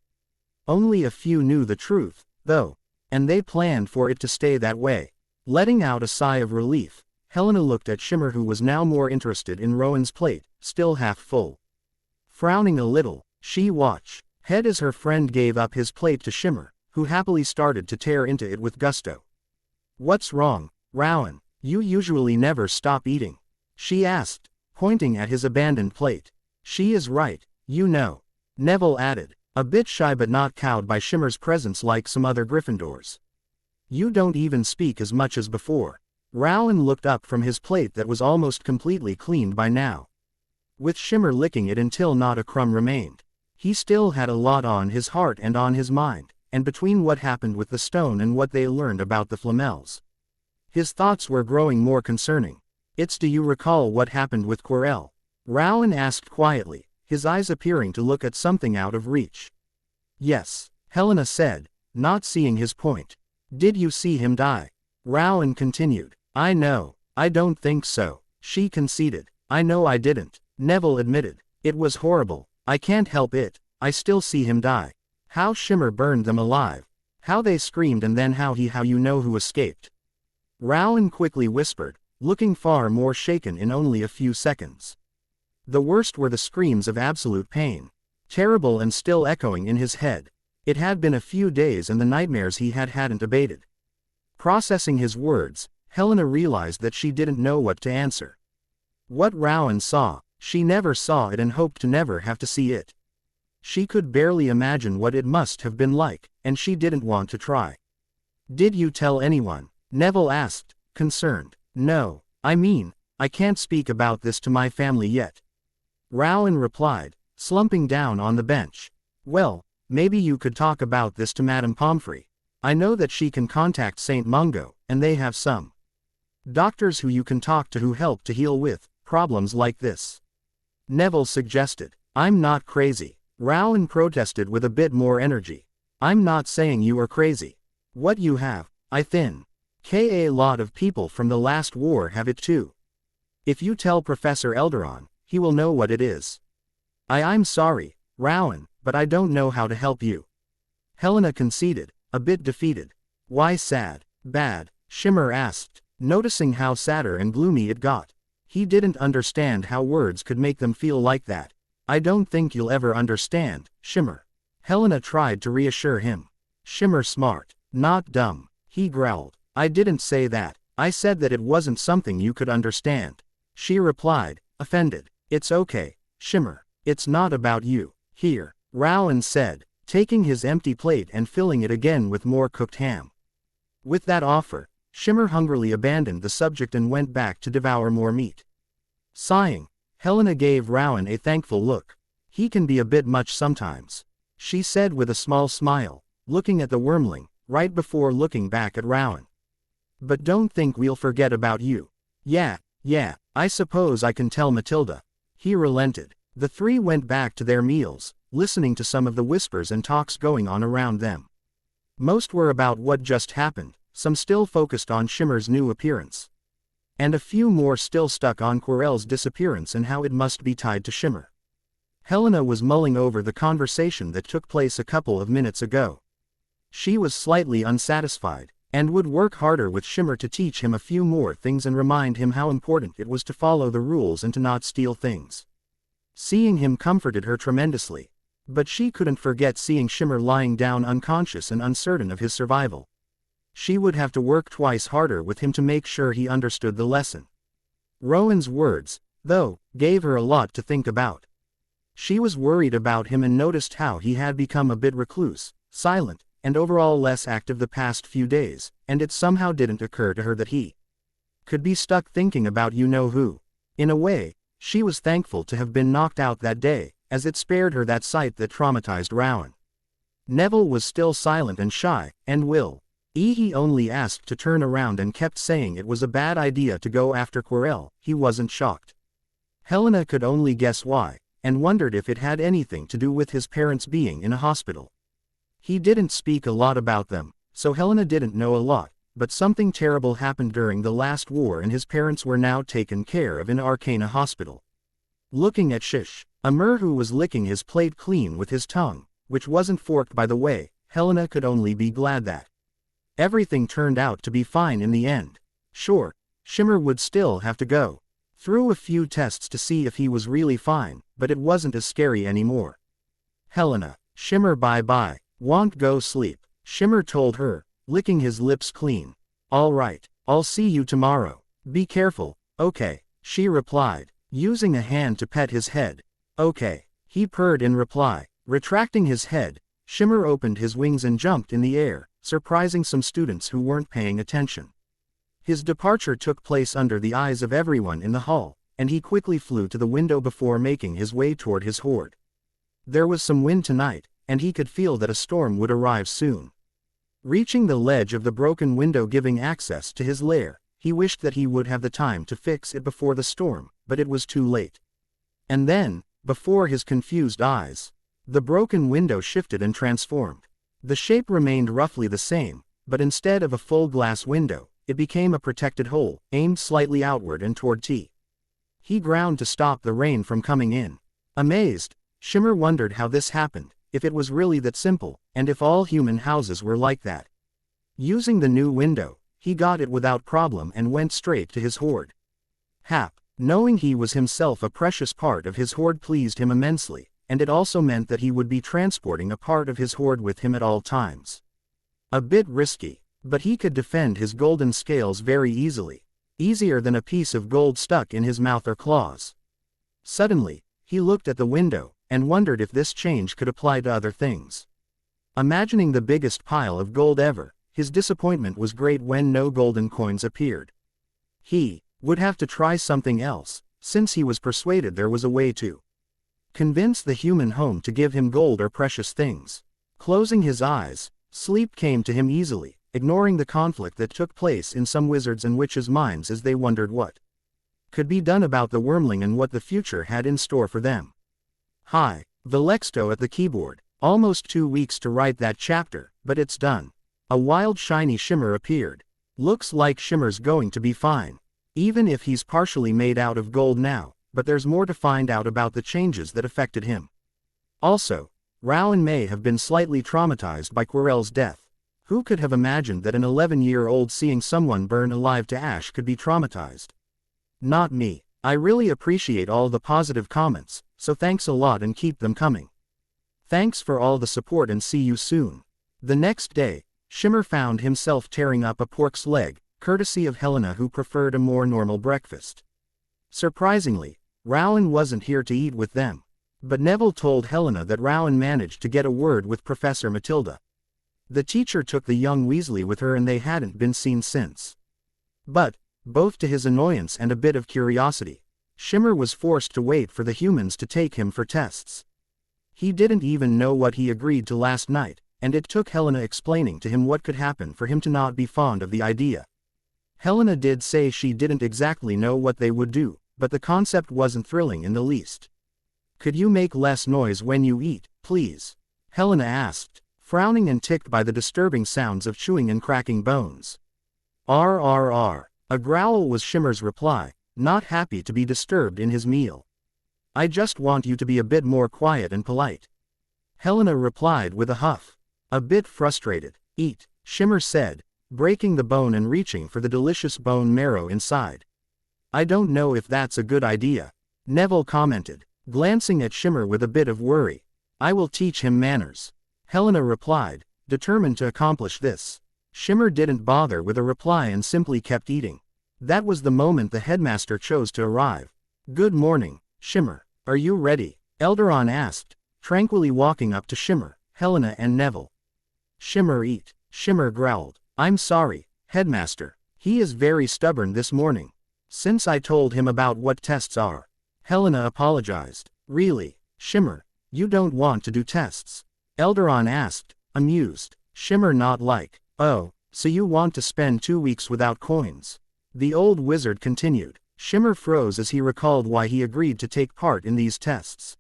Only a few knew the truth, though, and they planned for it to stay that way. Letting out a sigh of relief, Helena looked at Shimmer who was now more interested in Rowan's plate, still half full. Frowning a little, she watched head as her friend gave up his plate to Shimmer, who happily started to tear into it with gusto. What's wrong, Rowan? You usually never stop eating, she asked, pointing at his abandoned plate. She is right, you know, Neville added, a bit shy but not cowed by Shimmer's presence like some other Gryffindors. You don't even speak as much as before. Rowan looked up from his plate that was almost completely cleaned by now, with Shimmer licking it until not a crumb remained. He still had a lot on his heart and on his mind, and between what happened with the stone and what they learned about the Flamels, his thoughts were growing more concerning. Do you recall what happened with Quirrell? Rowan asked quietly, his eyes appearing to look at something out of reach. Yes, Helena said, not seeing his point. Did you see him die? Rowan continued. I know, I don't think so, she conceded. I know I didn't, Neville admitted. It was horrible, I can't help it, I still see him die. How Shimmer burned them alive. How they screamed and then how you know who escaped. Rowan quickly whispered, looking far more shaken in only a few seconds. The worst were the screams of absolute pain. Terrible and still echoing in his head. It had been a few days and the nightmares he had hadn't abated. Processing his words, Helena realized that she didn't know what to answer. What Rowan saw, she never saw it and hoped to never have to see it. She could barely imagine what it must have been like, and she didn't want to try. Did you tell anyone? Neville asked, concerned. No, I mean, I can't speak about this to my family yet. Rowan replied, slumping down on the bench. Well, maybe you could talk about this to Madame Pomfrey. I know that she can contact St. Mungo, and they have some doctors who you can talk to who help to heal with problems like this. Neville suggested. I'm not crazy. Rowan protested with a bit more energy. I'm not saying you are crazy. What you have, I think. A lot of people from the last war have it too. If you tell Professor Elderon, he will know what it is. I'm sorry, Rowan, but I don't know how to help you. Helena conceded, a bit defeated. Why sad, bad? Shimmer asked, noticing how sadder and gloomy it got. He didn't understand how words could make them feel like that. I don't think you'll ever understand, Shimmer. Helena tried to reassure him. Shimmer smart, not dumb, he growled. I didn't say that, I said that it wasn't something you could understand. She replied, offended. It's okay, Shimmer, it's not about you. Here, Rowan said, taking his empty plate and filling it again with more cooked ham. With that offer, Shimmer hungrily abandoned the subject and went back to devour more meat. Sighing, Helena gave Rowan a thankful look. He can be a bit much sometimes, she said with a small smile, looking at the wormling, right before looking back at Rowan. But don't think we'll forget about you. Yeah, I suppose I can tell Matilda. He relented. The three went back to their meals, listening to some of the whispers and talks going on around them. Most were about what just happened, some still focused on Shimmer's new appearance. And a few more still stuck on Quirrell's disappearance and how it must be tied to Shimmer. Helena was mulling over the conversation that took place a couple of minutes ago. She was slightly unsatisfied, and would work harder with Shimmer to teach him a few more things and remind him how important it was to follow the rules and to not steal things. Seeing him comforted her tremendously. But she couldn't forget seeing Shimmer lying down unconscious and uncertain of his survival. She would have to work twice harder with him to make sure he understood the lesson. Rowan's words, though, gave her a lot to think about. She was worried about him and noticed how he had become a bit recluse, silent, and overall less active the past few days, and it somehow didn't occur to her that he could be stuck thinking about you-know-who. In a way, she was thankful to have been knocked out that day, as it spared her that sight that traumatized Rowan. Neville was still silent and shy, and he only asked to turn around and kept saying it was a bad idea to go after Quirrell. He wasn't shocked. Helena could only guess why, and wondered if it had anything to do with his parents being in a hospital. He didn't speak a lot about them, so Helena didn't know a lot, but something terrible happened during the last war and his parents were now taken care of in Arcana Hospital. Looking at Shish, a mer who was licking his plate clean with his tongue, which wasn't forked by the way, Helena could only be glad that everything turned out to be fine in the end. Sure, Shimmer would still have to go through a few tests to see if he was really fine, but it wasn't as scary anymore. Helena, Shimmer bye-bye. Want go sleep, Shimmer told her, licking his lips clean. All right, I'll see you tomorrow. Be careful, okay, she replied, using a hand to pet his head. Okay, he purred in reply. Retracting his head, Shimmer opened his wings and jumped in the air, surprising some students who weren't paying attention. His departure took place under the eyes of everyone in the hall, and he quickly flew to the window before making his way toward his hoard. There was some wind tonight, and he could feel that a storm would arrive soon. Reaching the ledge of the broken window giving access to his lair, he wished that he would have the time to fix it before the storm, but it was too late. And then, before his confused eyes, the broken window shifted and transformed. The shape remained roughly the same, but instead of a full glass window, it became a protected hole, aimed slightly outward and toward T. He ground to stop the rain from coming in. Amazed, Shimmer wondered how this happened, if it was really that simple, and if all human houses were like that. Using the new window, he got it without problem and went straight to his hoard. Hap, knowing he was himself a precious part of his hoard pleased him immensely, and it also meant that he would be transporting a part of his hoard with him at all times. A bit risky, but he could defend his golden scales very easily, easier than a piece of gold stuck in his mouth or claws. Suddenly, he looked at the window, and wondered if this change could apply to other things. Imagining the biggest pile of gold ever, his disappointment was great when no golden coins appeared. He Would have to try something else, since he was persuaded there was a way to convince the human home to give him gold or precious things. Closing his eyes, sleep came to him easily, ignoring the conflict that took place in some wizards' and witches' minds as they wondered what could be done about the wormling and what the future had in store for them. Hi, Velexto at the keyboard. Almost 2 weeks to write that chapter, but it's done. A wild shiny shimmer appeared. Looks like Shimmer's going to be fine. Even if he's partially made out of gold now, but there's more to find out about the changes that affected him. Also, Rowan may have been slightly traumatized by Quirrell's death. Who could have imagined that an 11-year-old seeing someone burn alive to ash could be traumatized? Not me. I really appreciate all the positive comments, so thanks a lot and keep them coming. Thanks for all the support and see you soon. The next day, Shimmer found himself tearing up a pork's leg, courtesy of Helena, who preferred a more normal breakfast. Surprisingly, Rowan wasn't here to eat with them. But Neville told Helena that Rowan managed to get a word with Professor Matilda. The teacher took the young Weasley with her and they hadn't been seen since. But, both to his annoyance and a bit of curiosity, Shimmer was forced to wait for the humans to take him for tests. He didn't even know what he agreed to last night, and it took Helena explaining to him what could happen for him to not be fond of the idea. Helena did say she didn't exactly know what they would do, but the concept wasn't thrilling in the least. Could you make less noise when you eat, please? Helena asked, frowning and ticked by the disturbing sounds of chewing and cracking bones. "RRR." A growl was Shimmer's reply, not happy to be disturbed in his meal. "I just want you to be a bit more quiet and polite." Helena replied with a huff. A bit frustrated. "Eat," Shimmer said, breaking the bone and reaching for the delicious bone marrow inside. "I don't know if that's a good idea," Neville commented, glancing at Shimmer with a bit of worry. "I will teach him manners," Helena replied, determined to accomplish this. Shimmer didn't bother with a reply and simply kept eating. That was the moment the headmaster chose to arrive. "Good morning, Shimmer. Are you ready?" Elderon asked, tranquilly walking up to Shimmer, Helena and Neville. "Shimmer, eat," Shimmer growled. "I'm sorry, headmaster. He is very stubborn this morning. Since I told him about what tests are." Helena apologized. "Really, Shimmer, you don't want to do tests?" Elderon asked, amused. Shimmer not like, "Oh, so you want to spend 2 weeks without coins?" The old wizard continued. Shimmer froze as he recalled why he agreed to take part in these tests.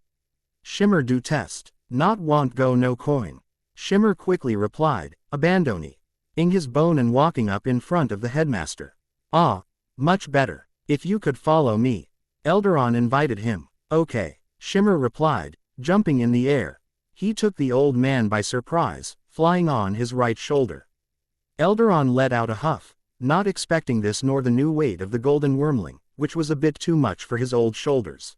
"Shimmer do test, not want go no coin." Shimmer quickly replied, abandoning his bone and walking up in front of the headmaster. "Ah, much better. If you could follow me." Elderon invited him. "Okay," Shimmer replied, jumping in the air. He took the old man by surprise, flying on his right shoulder. Elderon let out a huff, not expecting this nor the new weight of the golden wormling, which was a bit too much for his old shoulders.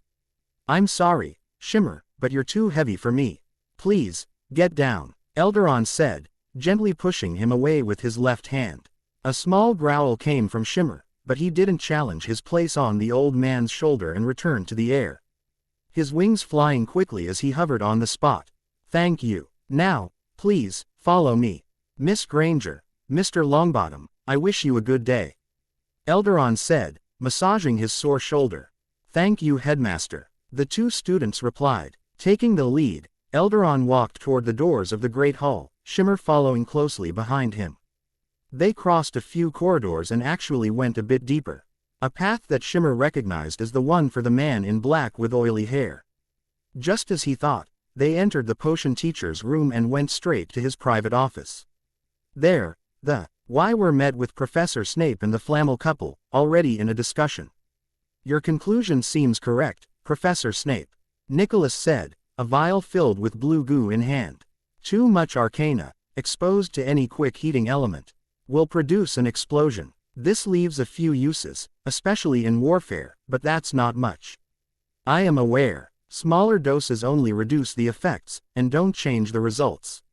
"I'm sorry, Shimmer, but you're too heavy for me. Please, get down," Elderon said, gently pushing him away with his left hand. A small growl came from Shimmer, but he didn't challenge his place on the old man's shoulder and returned to the air, his wings flying quickly as he hovered on the spot. "Thank you. Now, please, follow me. Miss Granger, Mr. Longbottom, I wish you a good day," Elderon said, massaging his sore shoulder. "Thank you, headmaster," the two students replied. Taking the lead, Elderon walked toward the doors of the Great Hall, Shimmer following closely behind him. They crossed a few corridors and actually went a bit deeper. A path that Shimmer recognized as the one for the man in black with oily hair. Just as he thought, they entered the potion teacher's room and went straight to his private office. There, why were met with Professor Snape and the Flammel couple, already in a discussion. "Your conclusion seems correct, Professor Snape," Nicholas said, a vial filled with blue goo in hand. "Too much arcana, exposed to any quick heating element, will produce an explosion. This leaves a few uses, especially in warfare, but that's not much. I am aware, smaller doses only reduce the effects, and don't change the results.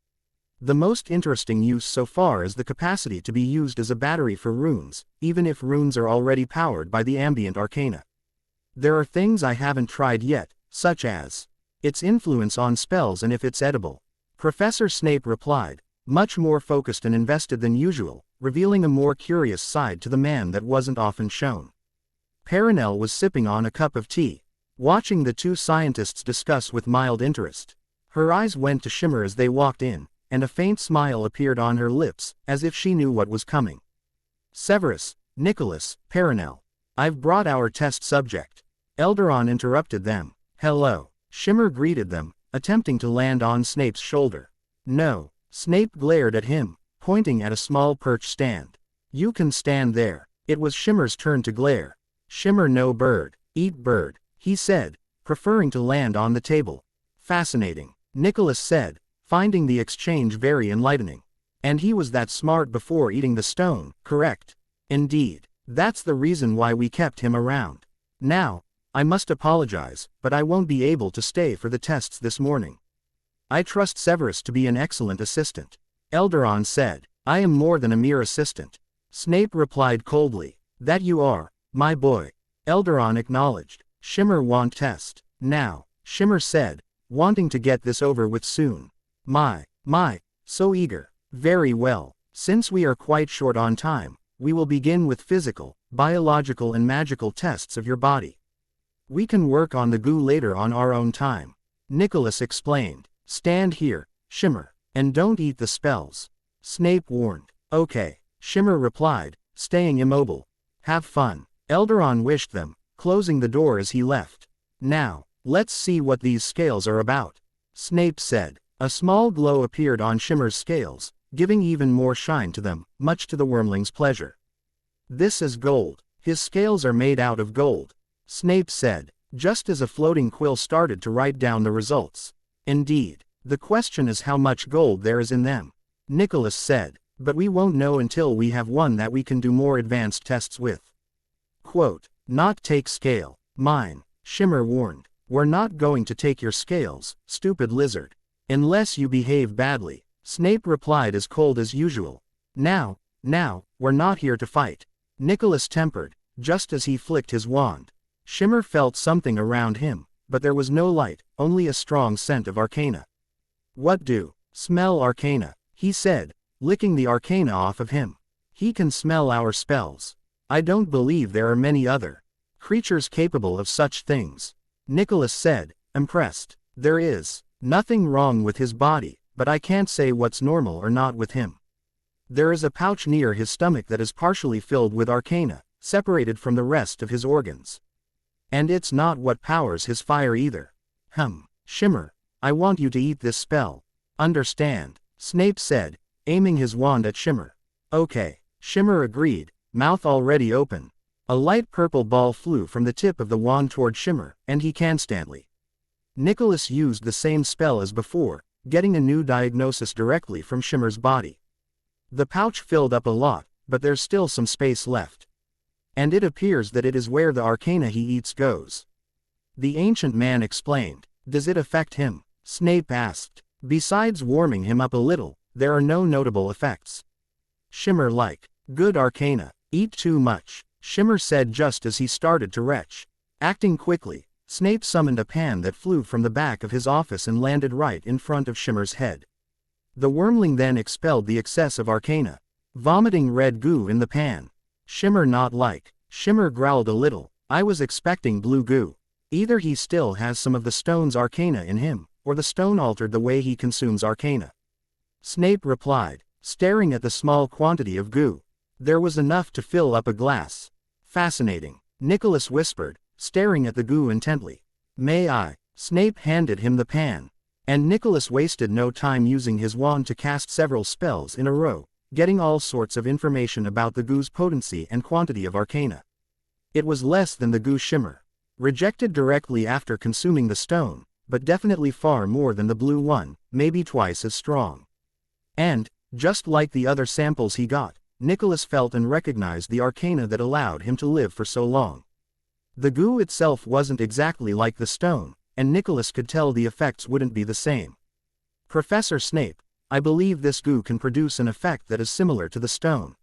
The most interesting use so far is the capacity to be used as a battery for runes, even if runes are already powered by the ambient arcana. There are things I haven't tried yet, such as its influence on spells and if it's edible," Professor Snape replied, much more focused and invested than usual, revealing a more curious side to the man that wasn't often shown. Perenelle was sipping on a cup of tea, watching the two scientists discuss with mild interest. Her eyes went to Shimmer as they walked in, and a faint smile appeared on her lips, as if she knew what was coming. Severus, Nicholas, Perenelle. I've brought our test subject. Elderon interrupted them. Hello. Shimmer greeted them, attempting to land on Snape's shoulder. No. Snape glared at him, pointing at a small perch stand. You can stand there. It was Shimmer's turn to glare. Shimmer no bird, eat bird, he said, preferring to land on the table. Fascinating, Nicholas said, finding the exchange very enlightening. And he was that smart before eating the stone, correct? Indeed. That's the reason why we kept him around. Now, I must apologize, but I won't be able to stay for the tests this morning. I trust Severus to be an excellent assistant. Elderon said. I am more than a mere assistant. Snape replied coldly. That you are, my boy. Elderon acknowledged. Shimmer want test. Now, Shimmer said, wanting to get this over with soon. My, so eager. Very well. Since we are quite short on time, we will begin with physical, biological and magical tests of your body. We can work on the goo later on our own time. Nicholas explained. Stand here, Shimmer, and don't eat the spells. Snape warned. Okay, Shimmer replied, staying immobile. Have fun. Elderon wished them, closing the door as he left. Now, let's see what these scales are about. Snape said. A small glow appeared on Shimmer's scales, giving even more shine to them, much to the wormling's pleasure. This is gold. His scales are made out of gold. Snape said, just as a floating quill started to write down the results. Indeed. The question is how much gold there is in them. Nicholas said, but we won't know until we have one that we can do more advanced tests with. Quote, not take scale. Mine, Shimmer warned. We're not going to take your scales, stupid lizard. Unless you behave badly. Snape replied as cold as usual. Now, we're not here to fight. Nicholas tempered, just as he flicked his wand. Shimmer felt something around him, but there was no light, only a strong scent of arcana. What do? Smell arcana, he said, licking the arcana off of him. He can smell our spells. I don't believe there are many other creatures capable of such things. Nicholas said, impressed. There is nothing wrong with his body, but I can't say what's normal or not with him. There is a pouch near his stomach that is partially filled with arcana, separated from the rest of his organs. And it's not what powers his fire either. Shimmer, I want you to eat this spell. Understand? Snape said, aiming his wand at Shimmer. Okay, Shimmer agreed, mouth already open. A light purple ball flew from the tip of the wand toward Shimmer, and he instantly. Nicholas used the same spell as before, getting a new diagnosis directly from Shimmer's body. The pouch filled up a lot, but there's still some space left. And it appears that it is where the arcana he eats goes. The ancient man explained. Does it affect him? Snape asked. Besides warming him up a little, there are no notable effects. Shimmer like. Good arcana. Eat too much, Shimmer said just as he started to retch. Acting quickly, Snape summoned a pan that flew from the back of his office and landed right in front of Shimmer's head. The wormling then expelled the excess of arcana, vomiting red goo in the pan. Shimmer not like. Shimmer growled a little. I was expecting blue goo. Either he still has some of the stone's arcana in him, or the stone altered the way he consumes arcana. Snape replied, staring at the small quantity of goo. There was enough to fill up a glass. Fascinating, Nicholas whispered, staring at the goo intently. May I? Snape handed him the pan. And Nicholas wasted no time using his wand to cast several spells in a row, getting all sorts of information about the goo's potency and quantity of arcana. It was less than the goo Shimmer rejected directly after consuming the stone, but definitely far more than the blue one, maybe twice as strong. And, just like the other samples he got, Nicholas felt and recognized the arcana that allowed him to live for so long. The goo itself wasn't exactly like the stone, and Nicholas could tell the effects wouldn't be the same. Professor Snape, I believe this goo can produce an effect that is similar to the stone.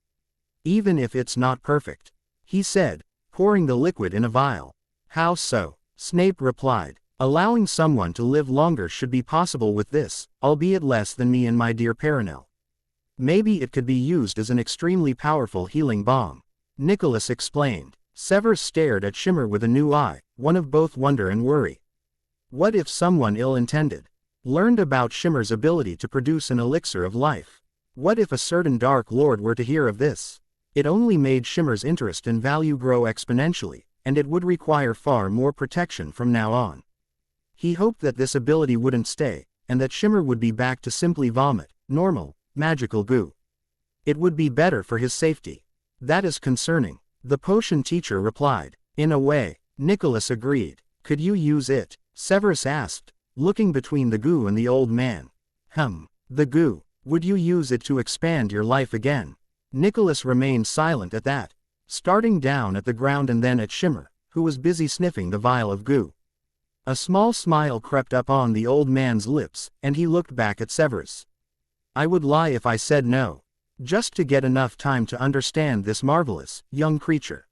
Even if it's not perfect, he said, pouring the liquid in a vial. How so? Snape replied. Allowing someone to live longer should be possible with this, albeit less than me and my dear Perenelle. Maybe it could be used as an extremely powerful healing balm. Nicholas explained. Severus stared at Shimmer with a new eye, one of both wonder and worry. What if someone ill-intended learned about Shimmer's ability to produce an elixir of life? What if a certain Dark Lord were to hear of this? It only made Shimmer's interest and value grow exponentially, and it would require far more protection from now on. He hoped that this ability wouldn't stay, and that Shimmer would be back to simply vomit, normal, magical goo. It would be better for his safety. That is concerning, the potion teacher replied. In a way, Nicholas agreed. Could you use it? Severus asked, looking between the goo and the old man. The goo. Would you use it to expand your life again? Nicholas remained silent at that, starting down at the ground and then at Shimmer, who was busy sniffing the vial of goo. A small smile crept up on the old man's lips, and he looked back at Severus. I would lie if I said no. Just to get enough time to understand this marvelous, young creature.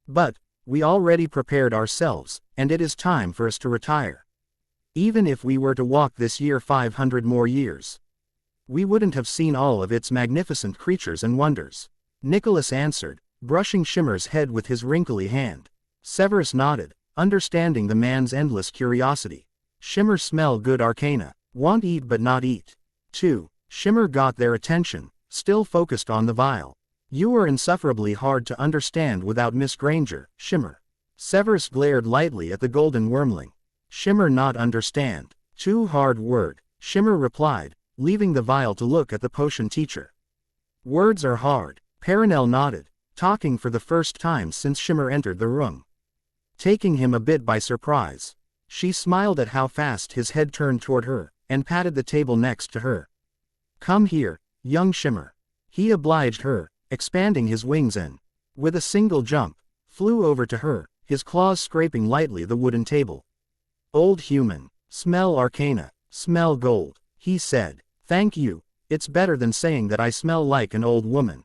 But, we already prepared ourselves, and it is time for us to retire. Even if we were to walk this year 500 more years, we wouldn't have seen all of its magnificent creatures and wonders. Nicholas answered, brushing Shimmer's head with his wrinkly hand. Severus nodded, understanding the man's endless curiosity. Shimmer smell good arcana, want eat but not eat. 2. Shimmer got their attention, still focused on the vial. You are insufferably hard to understand without Miss Granger, Shimmer. Severus glared lightly at the golden wormling. Shimmer not understand. Too hard word, Shimmer replied, leaving the vial to look at the potion teacher. Words are hard. Perenelle nodded, talking for the first time since Shimmer entered the room, taking him a bit by surprise. She smiled at how fast his head turned toward her, and patted the table next to her. Come here, young Shimmer. He obliged her, expanding his wings and, with a single jump, flew over to her, his claws scraping lightly the wooden table. Old human, smell arcana, smell gold, he said. Thank you, it's better than saying that I smell like an old woman.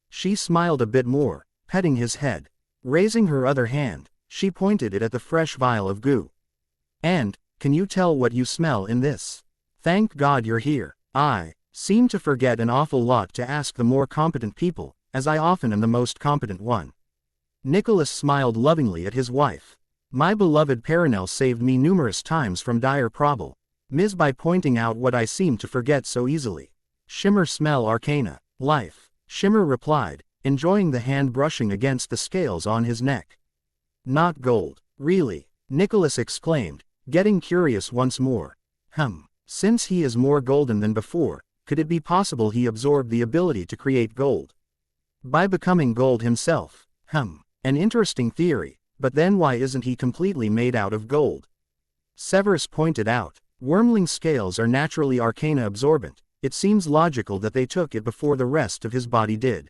She smiled a bit more, petting his head. Raising her other hand, she pointed it at the fresh vial of goo. And, can you tell what you smell in this? Thank God you're here. I seem to forget an awful lot to ask the more competent people, as I often am the most competent one. Nicholas smiled lovingly at his wife. My beloved Perenelle saved me numerous times from dire trouble, by pointing out what I seem to forget so easily. Shimmer smell arcana, life, Shimmer replied, enjoying the hand brushing against the scales on his neck. Not gold, really, Nicholas exclaimed, getting curious once more. Since he is more golden than before, could it be possible he absorbed the ability to create gold by becoming gold himself? An interesting theory, but then why isn't he completely made out of gold? Severus pointed out, wormling scales are naturally arcana absorbent, it seems logical that they took it before the rest of his body did.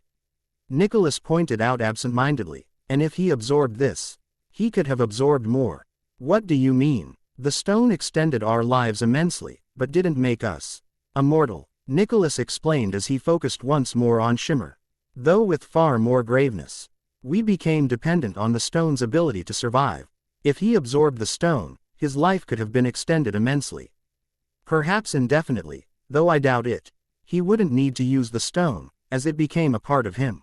Nicholas pointed out absent-mindedly, and if he absorbed this, he could have absorbed more. What do you mean? The stone extended our lives immensely, but didn't make us immortal, Nicholas explained as he focused once more on Shimmer. Though with far more graveness. We became dependent on the stone's ability to survive. If he absorbed the stone, his life could have been extended immensely. Perhaps indefinitely, though I doubt it. He wouldn't need to use the stone, as it became a part of him.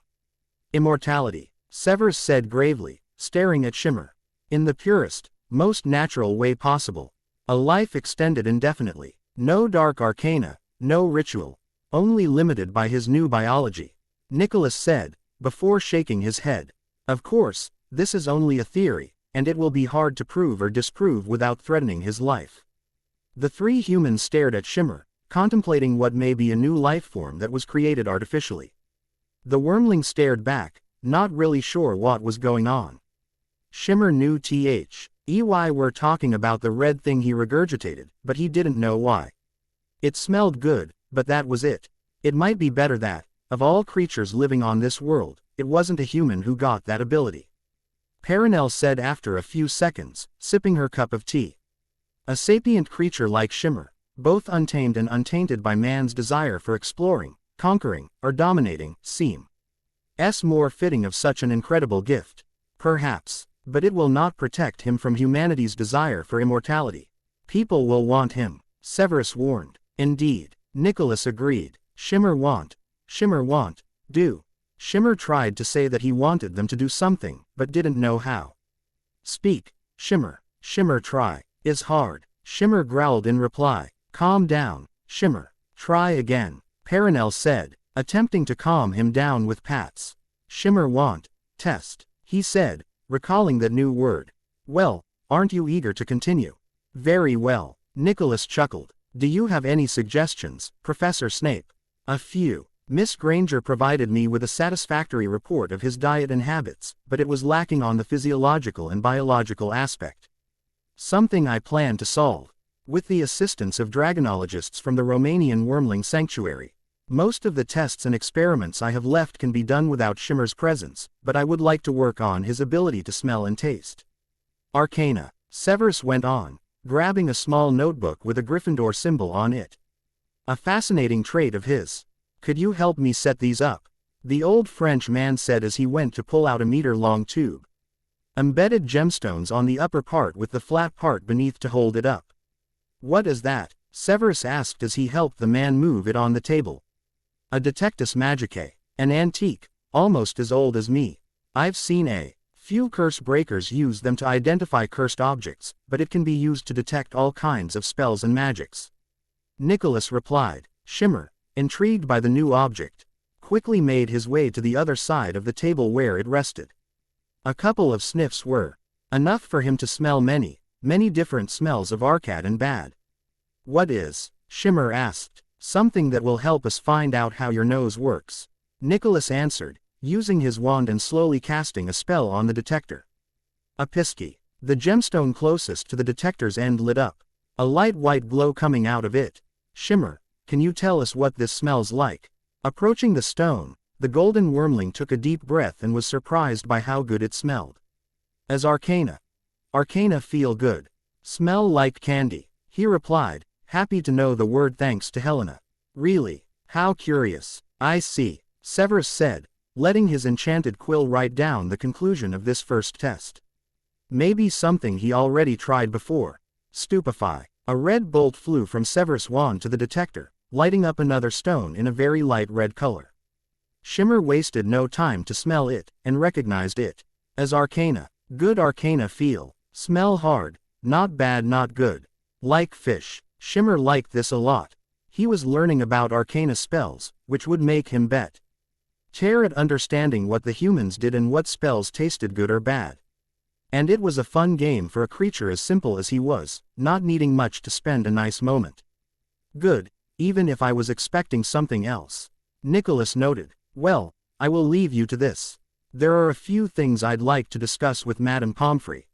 Immortality, Severus said gravely, staring at Shimmer. In the purest, most natural way possible. A life extended indefinitely. No dark arcana, no ritual. Only limited by his new biology. Nicholas said, before shaking his head. Of course, this is only a theory, and it will be hard to prove or disprove without threatening his life. The three humans stared at Shimmer, contemplating what may be a new life form that was created artificially. The wormling stared back, not really sure what was going on. Shimmer knew we're talking about the red thing he regurgitated, but he didn't know why. It smelled good, but that was it. It might be better that, of all creatures living on this world, it wasn't a human who got that ability. Perenelle said after a few seconds, sipping her cup of tea. A sapient creature like Shimmer, both untamed and untainted by man's desire for exploring, conquering, or dominating, seems more fitting of such an incredible gift. Perhaps, but it will not protect him from humanity's desire for immortality. People will want him, Severus warned. Indeed, Nicholas agreed. Shimmer want, do. Shimmer tried to say that he wanted them to do something, but didn't know how. Speak, Shimmer. Shimmer try. Is hard. Shimmer growled in reply. Calm down, Shimmer. Try again, Perenelle said, attempting to calm him down with pats. Shimmer want. Test, he said, recalling that new word. Well, aren't you eager to continue? Very well, Nicholas chuckled. Do you have any suggestions, Professor Snape? A few. Miss Granger provided me with a satisfactory report of his diet and habits, but it was lacking on the physiological and biological aspect. Something I plan to solve. With the assistance of dragonologists from the Romanian Wormling Sanctuary. Most of the tests and experiments I have left can be done without Shimmer's presence, but I would like to work on his ability to smell and taste. Arcana, Severus went on, grabbing a small notebook with a Gryffindor symbol on it. A fascinating trait of his. Could you help me set these up? The old French man said as he went to pull out a meter-long tube. Embedded gemstones on the upper part with the flat part beneath to hold it up. What is that? Severus asked as he helped the man move it on the table. A Detectus Magicae, an antique, almost as old as me. I've seen a few curse breakers use them to identify cursed objects, but it can be used to detect all kinds of spells and magics. Nicholas replied. Shimmer, intrigued by the new object, quickly made his way to the other side of the table where it rested. A couple of sniffs were enough for him to smell many different smells of arcad and bad. What is? Shimmer asked. Something that will help us find out how your nose works. Nicholas answered, using his wand and slowly casting a spell on the detector. A pisky. The gemstone closest to the detector's end lit up. A light white glow coming out of it. Shimmer, can you tell us what this smells like? Approaching the stone, the golden wormling took a deep breath and was surprised by how good it smelled. As Arcana. Arcana feel good. Smell like candy, he replied, happy to know the word thanks to Helena. Really? How curious. I see, Severus said, letting his enchanted quill write down the conclusion of this first test. Maybe something he already tried before. Stupefy. A red bolt flew from Severus' wand to the detector, lighting up another stone in a very light red color. Shimmer wasted no time to smell it, and recognized it as Arcana. Good Arcana feel. Smell hard, not bad, not good. Like fish. Shimmer liked this a lot. He was learning about Arcana spells, which would make him bet. Tear at understanding what the humans did and what spells tasted good or bad. And it was a fun game for a creature as simple as he was, not needing much to spend a nice moment. Good, even if I was expecting something else. Nicholas noted. Well, I will leave you to this. There are a few things I'd like to discuss with Madame Pomfrey.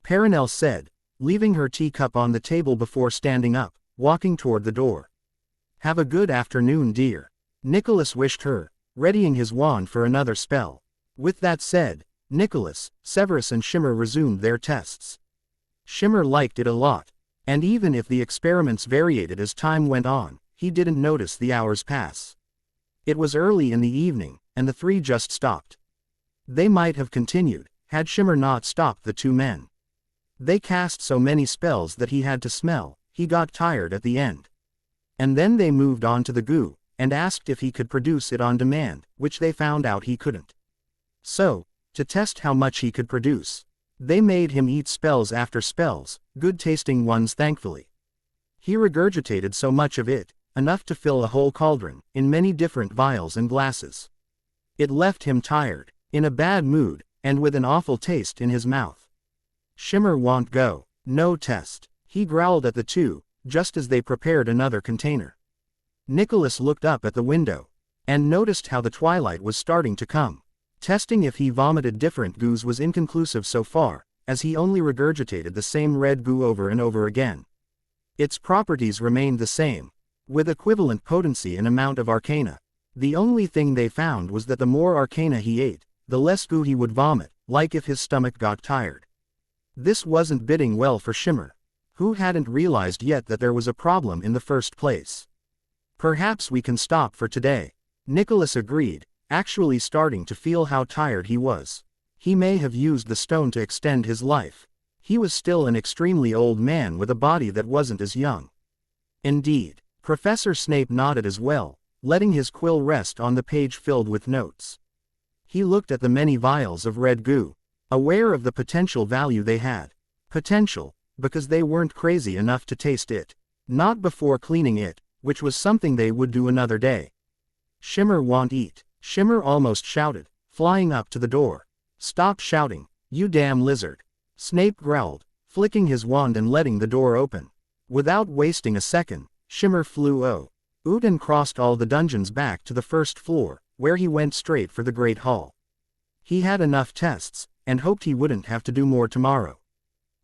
Perenelle said, leaving her teacup on the table before standing up, walking toward the door. Have a good afternoon, dear. Nicholas wished her, readying his wand for another spell. With that said, Nicholas, Severus and Shimmer resumed their tests. Shimmer liked it a lot, and even if the experiments varied as time went on, he didn't notice the hours pass. It was early in the evening, and the three just stopped. They might have continued, had Shimmer not stopped the two men. They cast so many spells that he had to smell, he got tired at the end. And then they moved on to the goo, and asked if he could produce it on demand, which they found out he couldn't. So, to test how much he could produce, they made him eat spells after spells, good-tasting ones thankfully. He regurgitated so much of it, enough to fill a whole cauldron, in many different vials and glasses. It left him tired, in a bad mood, and with an awful taste in his mouth. Shimmer won't go. No test. He growled at the two, just as they prepared another container. Nicholas looked up at the window, and noticed how the twilight was starting to come. Testing if he vomited different goos was inconclusive so far, as he only regurgitated the same red goo over and over again. Its properties remained the same, with equivalent potency and amount of arcana. The only thing they found was that the more arcana he ate, the less goo he would vomit, like if his stomach got tired. This wasn't bidding well for Shimmer, who hadn't realized yet that there was a problem in the first place. Perhaps we can stop for today. Nicholas agreed, actually starting to feel how tired he was. He may have used the stone to extend his life. He was still an extremely old man with a body that wasn't as young. Indeed, Professor Snape nodded as well, letting his quill rest on the page filled with notes. He looked at the many vials of red goo, aware of the potential value they had. Potential, because they weren't crazy enough to taste it. Not before cleaning it, which was something they would do another day. Shimmer won't eat. Shimmer almost shouted, flying up to the door. Stop shouting, you damn lizard. Snape growled, flicking his wand and letting the door open. Without wasting a second, Shimmer flew out and crossed all the dungeons back to the first floor, where he went straight for the Great Hall. He had enough tests, and hoped he wouldn't have to do more tomorrow.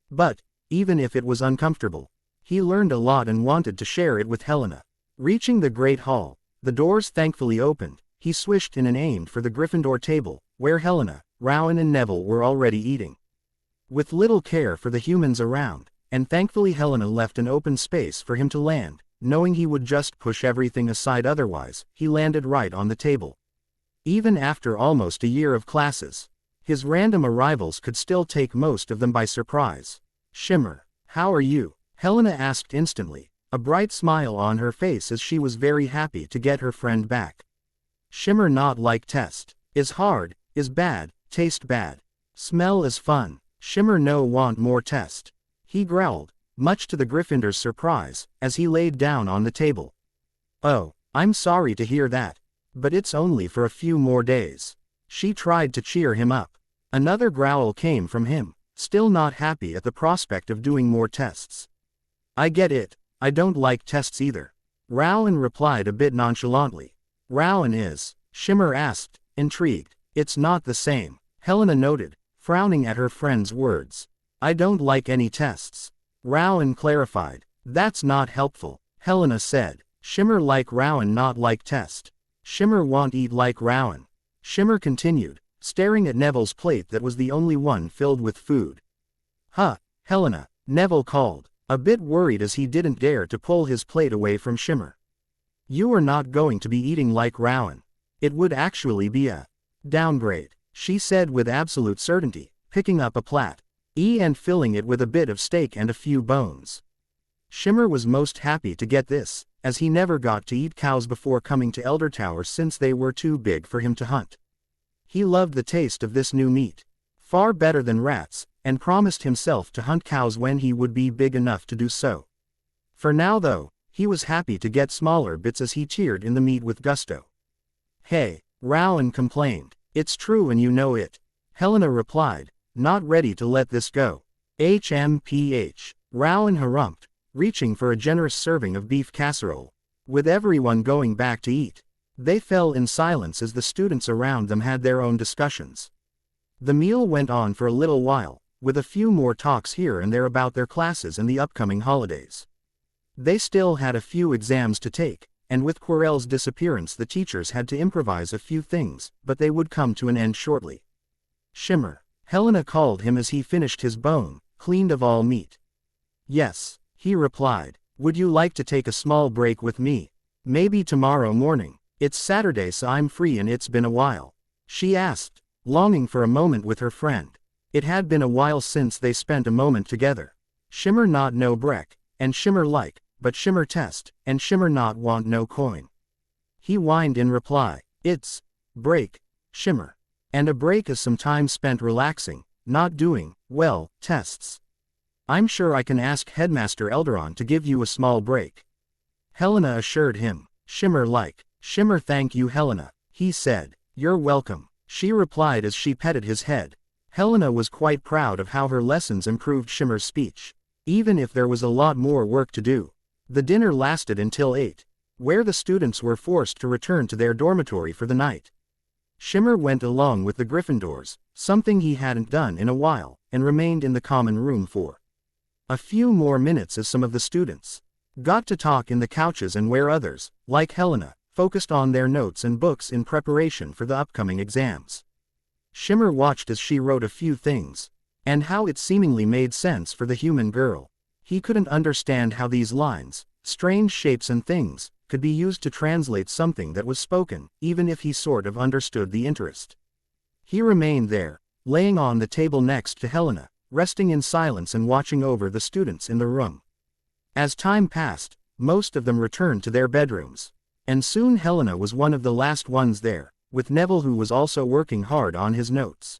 But, even if it was uncomfortable, he learned a lot and wanted to share it with Helena. Reaching the Great Hall, the doors thankfully opened. He swished in and aimed for the Gryffindor table, where Helena, Rowan and Neville were already eating. With little care for the humans around, and thankfully Helena left an open space for him to land, knowing he would just push everything aside otherwise, he landed right on the table. Even after almost a year of classes, his random arrivals could still take most of them by surprise. Shimmer, how are you? Helena asked instantly, a bright smile on her face as she was very happy to get her friend back. Shimmer not like test. Is hard, is bad, taste bad. Smell is fun. Shimmer no want more test. He growled, much to the Gryffindor's surprise, as he laid down on the table. Oh, I'm sorry to hear that. But it's only for a few more days. She tried to cheer him up. Another growl came from him, still not happy at the prospect of doing more tests. I get it, I don't like tests either. Rowan replied a bit nonchalantly. Rowan is, Shimmer asked, intrigued. It's not the same, Helena noted, frowning at her friend's words. I don't like any tests. Rowan clarified. That's not helpful, Helena said. Shimmer like Rowan not like test. Shimmer won't eat like Rowan. Shimmer continued, staring at Neville's plate that was the only one filled with food. Huh, Helena, Neville called, a bit worried as he didn't dare to pull his plate away from Shimmer. You are not going to be eating like Rowan. It would actually be a downgrade, she said with absolute certainty, picking up a plate and filling it with a bit of steak and a few bones. Shimmer was most happy to get this, as he never got to eat cows before coming to Eldertower since they were too big for him to hunt. He loved the taste of this new meat, far better than rats, and promised himself to hunt cows when he would be big enough to do so. For now though, he was happy to get smaller bits as he cheered in the meat with gusto. Hey, Rowan complained. It's true and you know it. Helena replied, not ready to let this go. HMPH. Rowan harumphed, reaching for a generous serving of beef casserole. With everyone going back to eat, they fell in silence as the students around them had their own discussions. The meal went on for a little while, with a few more talks here and there about their classes and the upcoming holidays. They still had a few exams to take, and with Quirrell's disappearance the teachers had to improvise a few things, but they would come to an end shortly. Shimmer, Helena called him as he finished his bone, cleaned of all meat. Yes, he replied. Would you like to take a small break with me? Maybe tomorrow morning. It's Saturday so I'm free and it's been a while. She asked, longing for a moment with her friend. It had been a while since they spent a moment together. Shimmer not no break, and Shimmer like, but Shimmer test, and Shimmer not want no coin. He whined in reply. It's break, Shimmer. And a break is some time spent relaxing, not doing, well, tests. I'm sure I can ask Headmaster Elderon to give you a small break. Helena assured him. Shimmer like. Shimmer thank you Helena, he said. You're welcome, she replied as she petted his head. Helena was quite proud of how her lessons improved Shimmer's speech. Even if there was a lot more work to do. The dinner lasted until 8, where the students were forced to return to their dormitory for the night. Shimmer went along with the Gryffindors, something he hadn't done in a while, and remained in the common room for a few more minutes as some of the students got to talk in the couches and where others, like Helena, focused on their notes and books in preparation for the upcoming exams. Shimmer watched as she wrote a few things, and how it seemingly made sense for the human girl. He couldn't understand how these lines, strange shapes and things, could be used to translate something that was spoken, even if he sort of understood the interest. He remained there, laying on the table next to Helena, resting in silence and watching over the students in the room. As time passed, most of them returned to their bedrooms. And soon Helena was one of the last ones there, with Neville who was also working hard on his notes.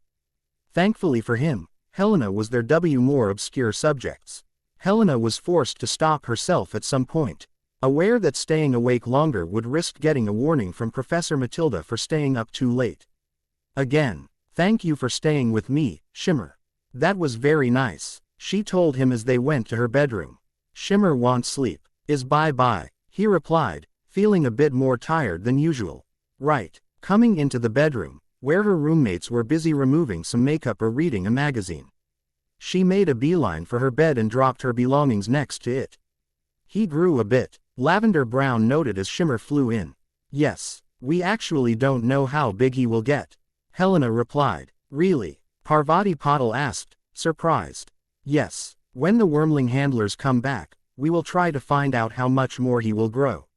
Thankfully for him, Helena was their more obscure subjects. Helena was forced to stop herself at some point, aware that staying awake longer would risk getting a warning from Professor Matilda for staying up too late. Again, thank you for staying with me, Shimmer. That was very nice, she told him as they went to her bedroom. Shimmer wants sleep. Is bye-bye, he replied, feeling a bit more tired than usual. Right. Coming into the bedroom, where her roommates were busy removing some makeup or reading a magazine. She made a beeline for her bed and dropped her belongings next to it. He grew a bit. Lavender Brown noted as Shimmer flew in. Yes, we actually don't know how big he will get, Helena replied. Really? Parvati Patil asked, surprised. Yes, when the wormling handlers come back, we will try to find out how much more he will grow.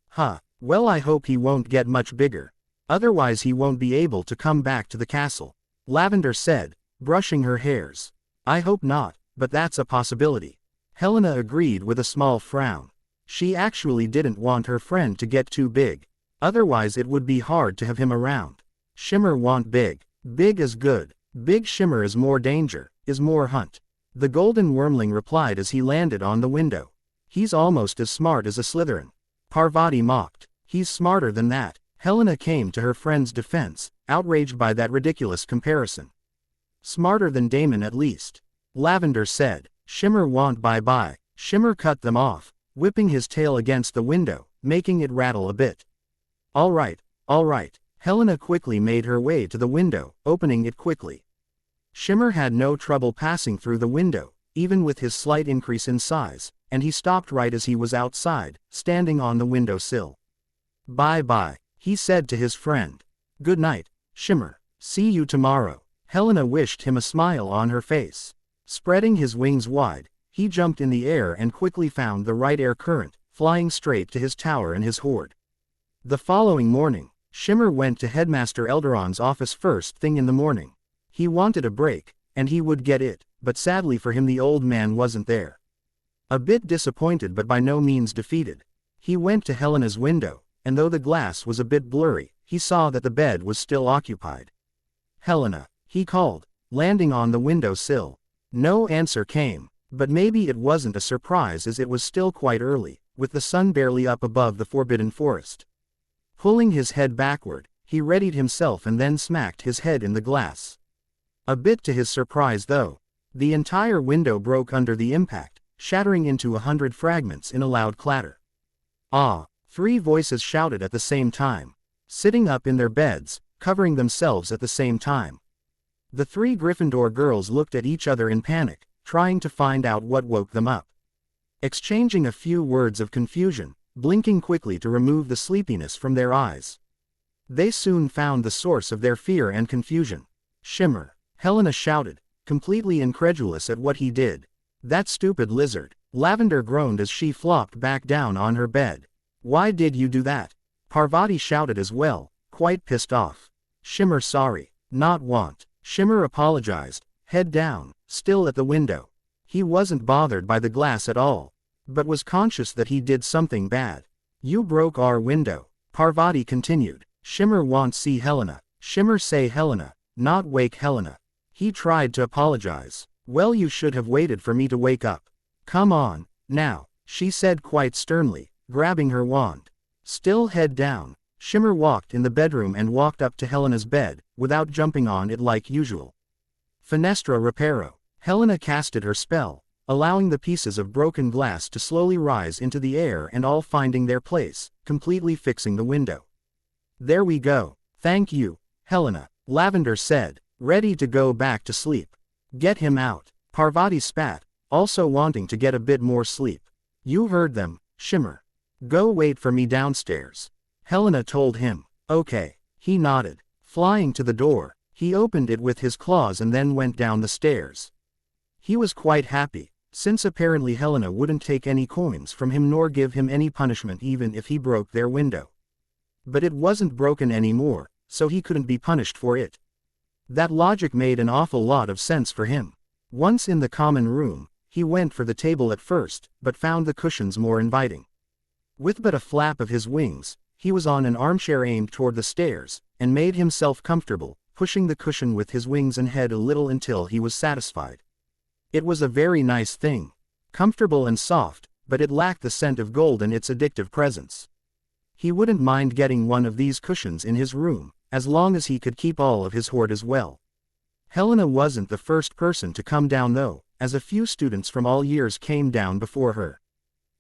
Huh, well I hope he won't get much bigger. Otherwise he won't be able to come back to the castle, Lavender said, brushing her hairs. I hope not, but that's a possibility. Helena agreed with a small frown. She actually didn't want her friend to get too big. Otherwise it would be hard to have him around. Shimmer want big. Big is good. Big Shimmer is more danger, is more hunt. The golden wormling replied as he landed on the window. He's almost as smart as a Slytherin. Parvati mocked. He's smarter than that. Helena came to her friend's defense, outraged by that ridiculous comparison. Smarter than Damon at least. Lavender said. Shimmer want bye-bye. Shimmer cut them off, whipping his tail against the window, making it rattle a bit. All right. Helena quickly made her way to the window, opening it quickly. Shimmer had no trouble passing through the window, even with his slight increase in size, and he stopped right as he was outside, standing on the window sill. Bye-bye, he said to his friend. Good night, Shimmer. See you tomorrow. Helena wished him a smile on her face. Spreading his wings wide, he jumped in the air and quickly found the right air current, flying straight to his tower and his hoard. The following morning, Shimmer went to Headmaster Elderon's office first thing in the morning. He wanted a break, and he would get it, but sadly for him the old man wasn't there. A bit disappointed but by no means defeated, he went to Helena's window, and though the glass was a bit blurry, he saw that the bed was still occupied. Helena, he called, landing on the window sill. No answer came, but maybe it wasn't a surprise as it was still quite early, with the sun barely up above the forbidden forest. Pulling his head backward, he readied himself and then smacked his head in the glass. A bit to his surprise though, the entire window broke under the impact, shattering into 100 fragments in a loud clatter. Ah! 3 voices shouted at the same time, sitting up in their beds, covering themselves at the same time. The 3 Gryffindor girls looked at each other in panic, trying to find out what woke them up. Exchanging a few words of confusion, blinking quickly to remove the sleepiness from their eyes. They soon found the source of their fear and confusion. Shimmer, Helena shouted, completely incredulous at what he did. That stupid lizard. Lavender groaned as she flopped back down on her bed. Why did you do that? Parvati shouted as well, quite pissed off. Shimmer sorry, not want. Shimmer apologized, head down, still at the window. He wasn't bothered by the glass at all, but was conscious that he did something bad. You broke our window, Parvati continued. Shimmer want see Helena. Shimmer say Helena, not wake Helena. He tried to apologize. Well, you should have waited for me to wake up. Come on, now, she said quite sternly, grabbing her wand. Still head down, Shimmer walked in the bedroom and walked up to Helena's bed, without jumping on it like usual. Fenestra Reparo. Helena casted her spell, allowing the pieces of broken glass to slowly rise into the air and all finding their place, completely fixing the window. There we go. Thank you, Helena, Lavender said, ready to go back to sleep. Get him out, Parvati spat, also wanting to get a bit more sleep. You heard them, Shimmer. Go wait for me downstairs, Helena told him. Okay, he nodded. Flying to the door, he opened it with his claws and then went down the stairs. He was quite happy, since apparently Helena wouldn't take any coins from him nor give him any punishment even if he broke their window. But it wasn't broken anymore, so he couldn't be punished for it. That logic made an awful lot of sense for him. Once in the common room, he went for the table at first, but found the cushions more inviting. With but a flap of his wings, He was on an armchair aimed toward the stairs, and made himself comfortable, pushing the cushion with his wings and head a little until he was satisfied. It was a very nice thing. Comfortable and soft, but it lacked the scent of gold and its addictive presence. He wouldn't mind getting one of these cushions in his room, as long as he could keep all of his hoard as well. Helena wasn't the first person to come down though, as a few students from all years came down before her.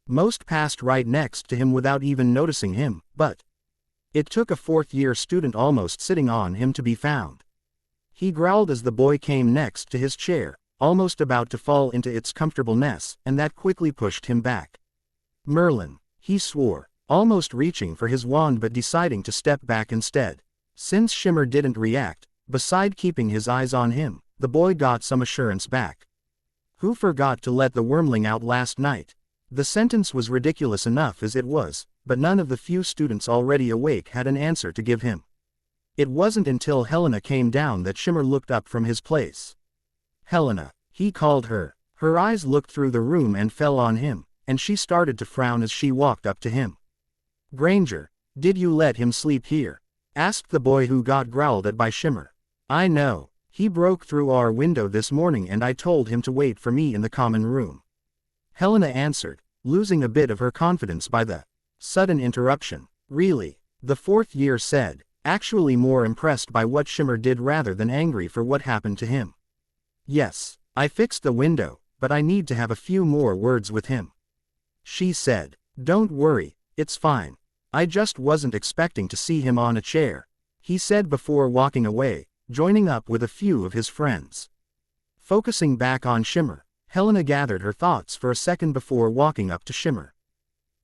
Most passed right next to him without even noticing him, but it took a fourth-year student almost sitting on him to be found. He growled as the boy came next to his chair, almost about to fall into its comfortableness, and that quickly pushed him back. Merlin, he swore, almost reaching for his wand but deciding to step back instead. Since Shimmer didn't react, beside keeping his eyes on him, the boy got some assurance back. Who forgot to let the wormling out last night? The sentence was ridiculous enough as it was, but none of the few students already awake had an answer to give him. It wasn't until Helena came down that Shimmer looked up from his place. Helena, he called her. Her eyes looked through the room and fell on him, and she started to frown as she walked up to him. Granger, did you let him sleep here? Asked the boy who got growled at by Shimmer. I know. He broke through our window this morning and I told him to wait for me in the common room. Helena answered, losing a bit of her confidence by the sudden interruption. Really? The fourth year said, actually more impressed by what Shimmer did rather than angry for what happened to him. Yes, I fixed the window, but I need to have a few more words with him. She said, don't worry, it's fine. I just wasn't expecting to see him on a chair, he said before walking away, joining up with a few of his friends. Focusing back on Shimmer, Helena gathered her thoughts for a second before walking up to Shimmer,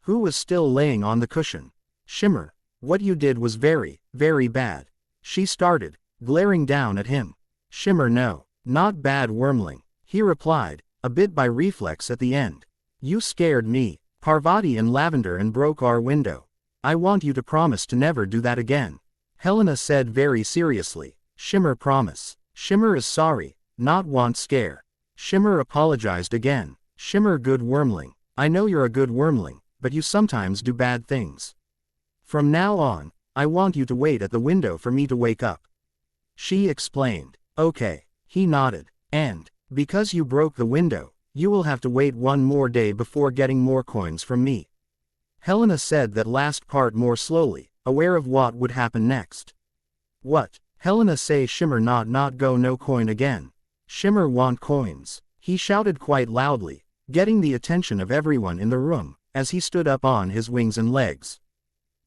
who was still laying on the cushion. Shimmer, what you did was very, very bad. She started, glaring down at him. Shimmer, no, not bad, wormling, he replied, a bit by reflex at the end. You scared me, Parvati and Lavender, and broke our window. I want you to promise to never do that again. Helena said very seriously. Shimmer, promise. Shimmer is sorry, not want scare. Shimmer apologized again. Shimmer, good wormling. I know you're a good wormling, but you sometimes do bad things. From now on, I want you to wait at the window for me to wake up. She explained. Okay, he nodded. And, because you broke the window, you will have to wait one more day before getting more coins from me. Helena said that last part more slowly, aware of what would happen next. What? Helena say Shimmer not go no coin again. Shimmer want coins, he shouted quite loudly, getting the attention of everyone in the room, as he stood up on his wings and legs.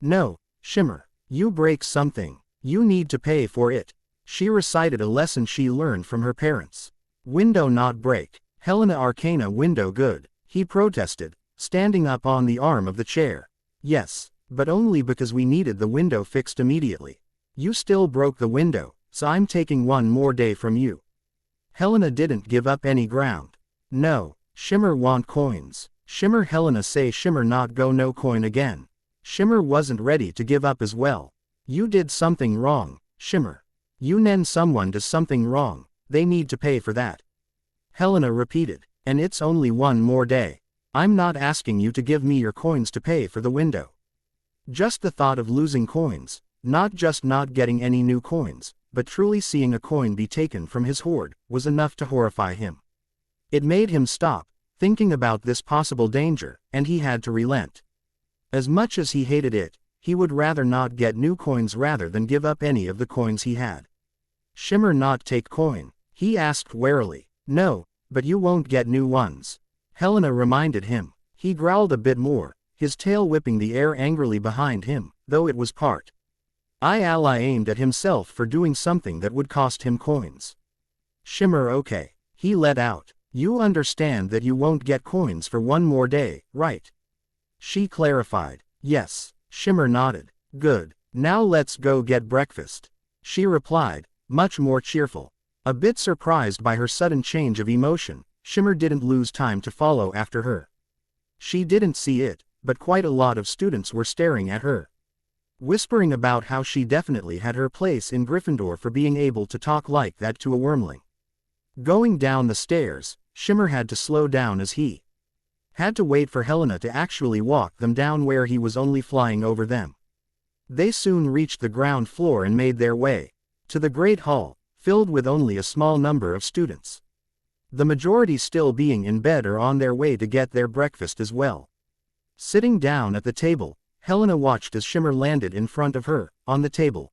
No, Shimmer, you break something, you need to pay for it. She recited a lesson she learned from her parents. Window not break. Helena Arcana window good, he protested, standing up on the arm of the chair. Yes, but only because we needed the window fixed immediately. You still broke the window, so I'm taking one more day from you. Helena didn't give up any ground. No, Shimmer want coins. Shimmer, Helena say Shimmer not go no coin again. Shimmer wasn't ready to give up as well. You did something wrong, Shimmer. You nen someone does something wrong, they need to pay for that. Helena repeated, and it's only one more day. I'm not asking you to give me your coins to pay for the window. Just the thought of losing coins, not just not getting any new coins, but truly seeing a coin be taken from his hoard, was enough to horrify him. It made him stop, thinking about this possible danger, and he had to relent. As much as he hated it, he would rather not get new coins rather than give up any of the coins he had. Shimmer not take coin, he asked warily. No, but you won't get new ones. Helena reminded him. He growled a bit more, his tail whipping the air angrily behind him, though it was part ally aimed at himself for doing something that would cost him coins. Shimmer, okay, he let out. You understand that you won't get coins for one more day, right? She clarified. Yes, Shimmer nodded. Good, now let's go get breakfast. She replied, much more cheerful. A bit surprised by her sudden change of emotion, Shimmer didn't lose time to follow after her. She didn't see it, but quite a lot of students were staring at her, whispering about how she definitely had her place in Gryffindor for being able to talk like that to a wormling. Going down the stairs, Shimmer had to slow down as he had to wait for Helena to actually walk them down where he was only flying over them. They soon reached the ground floor and made their way to the great hall, filled with only a small number of students. The majority still being in bed or on their way to get their breakfast as well. Sitting down at the table, Helena watched as Shimmer landed in front of her, on the table.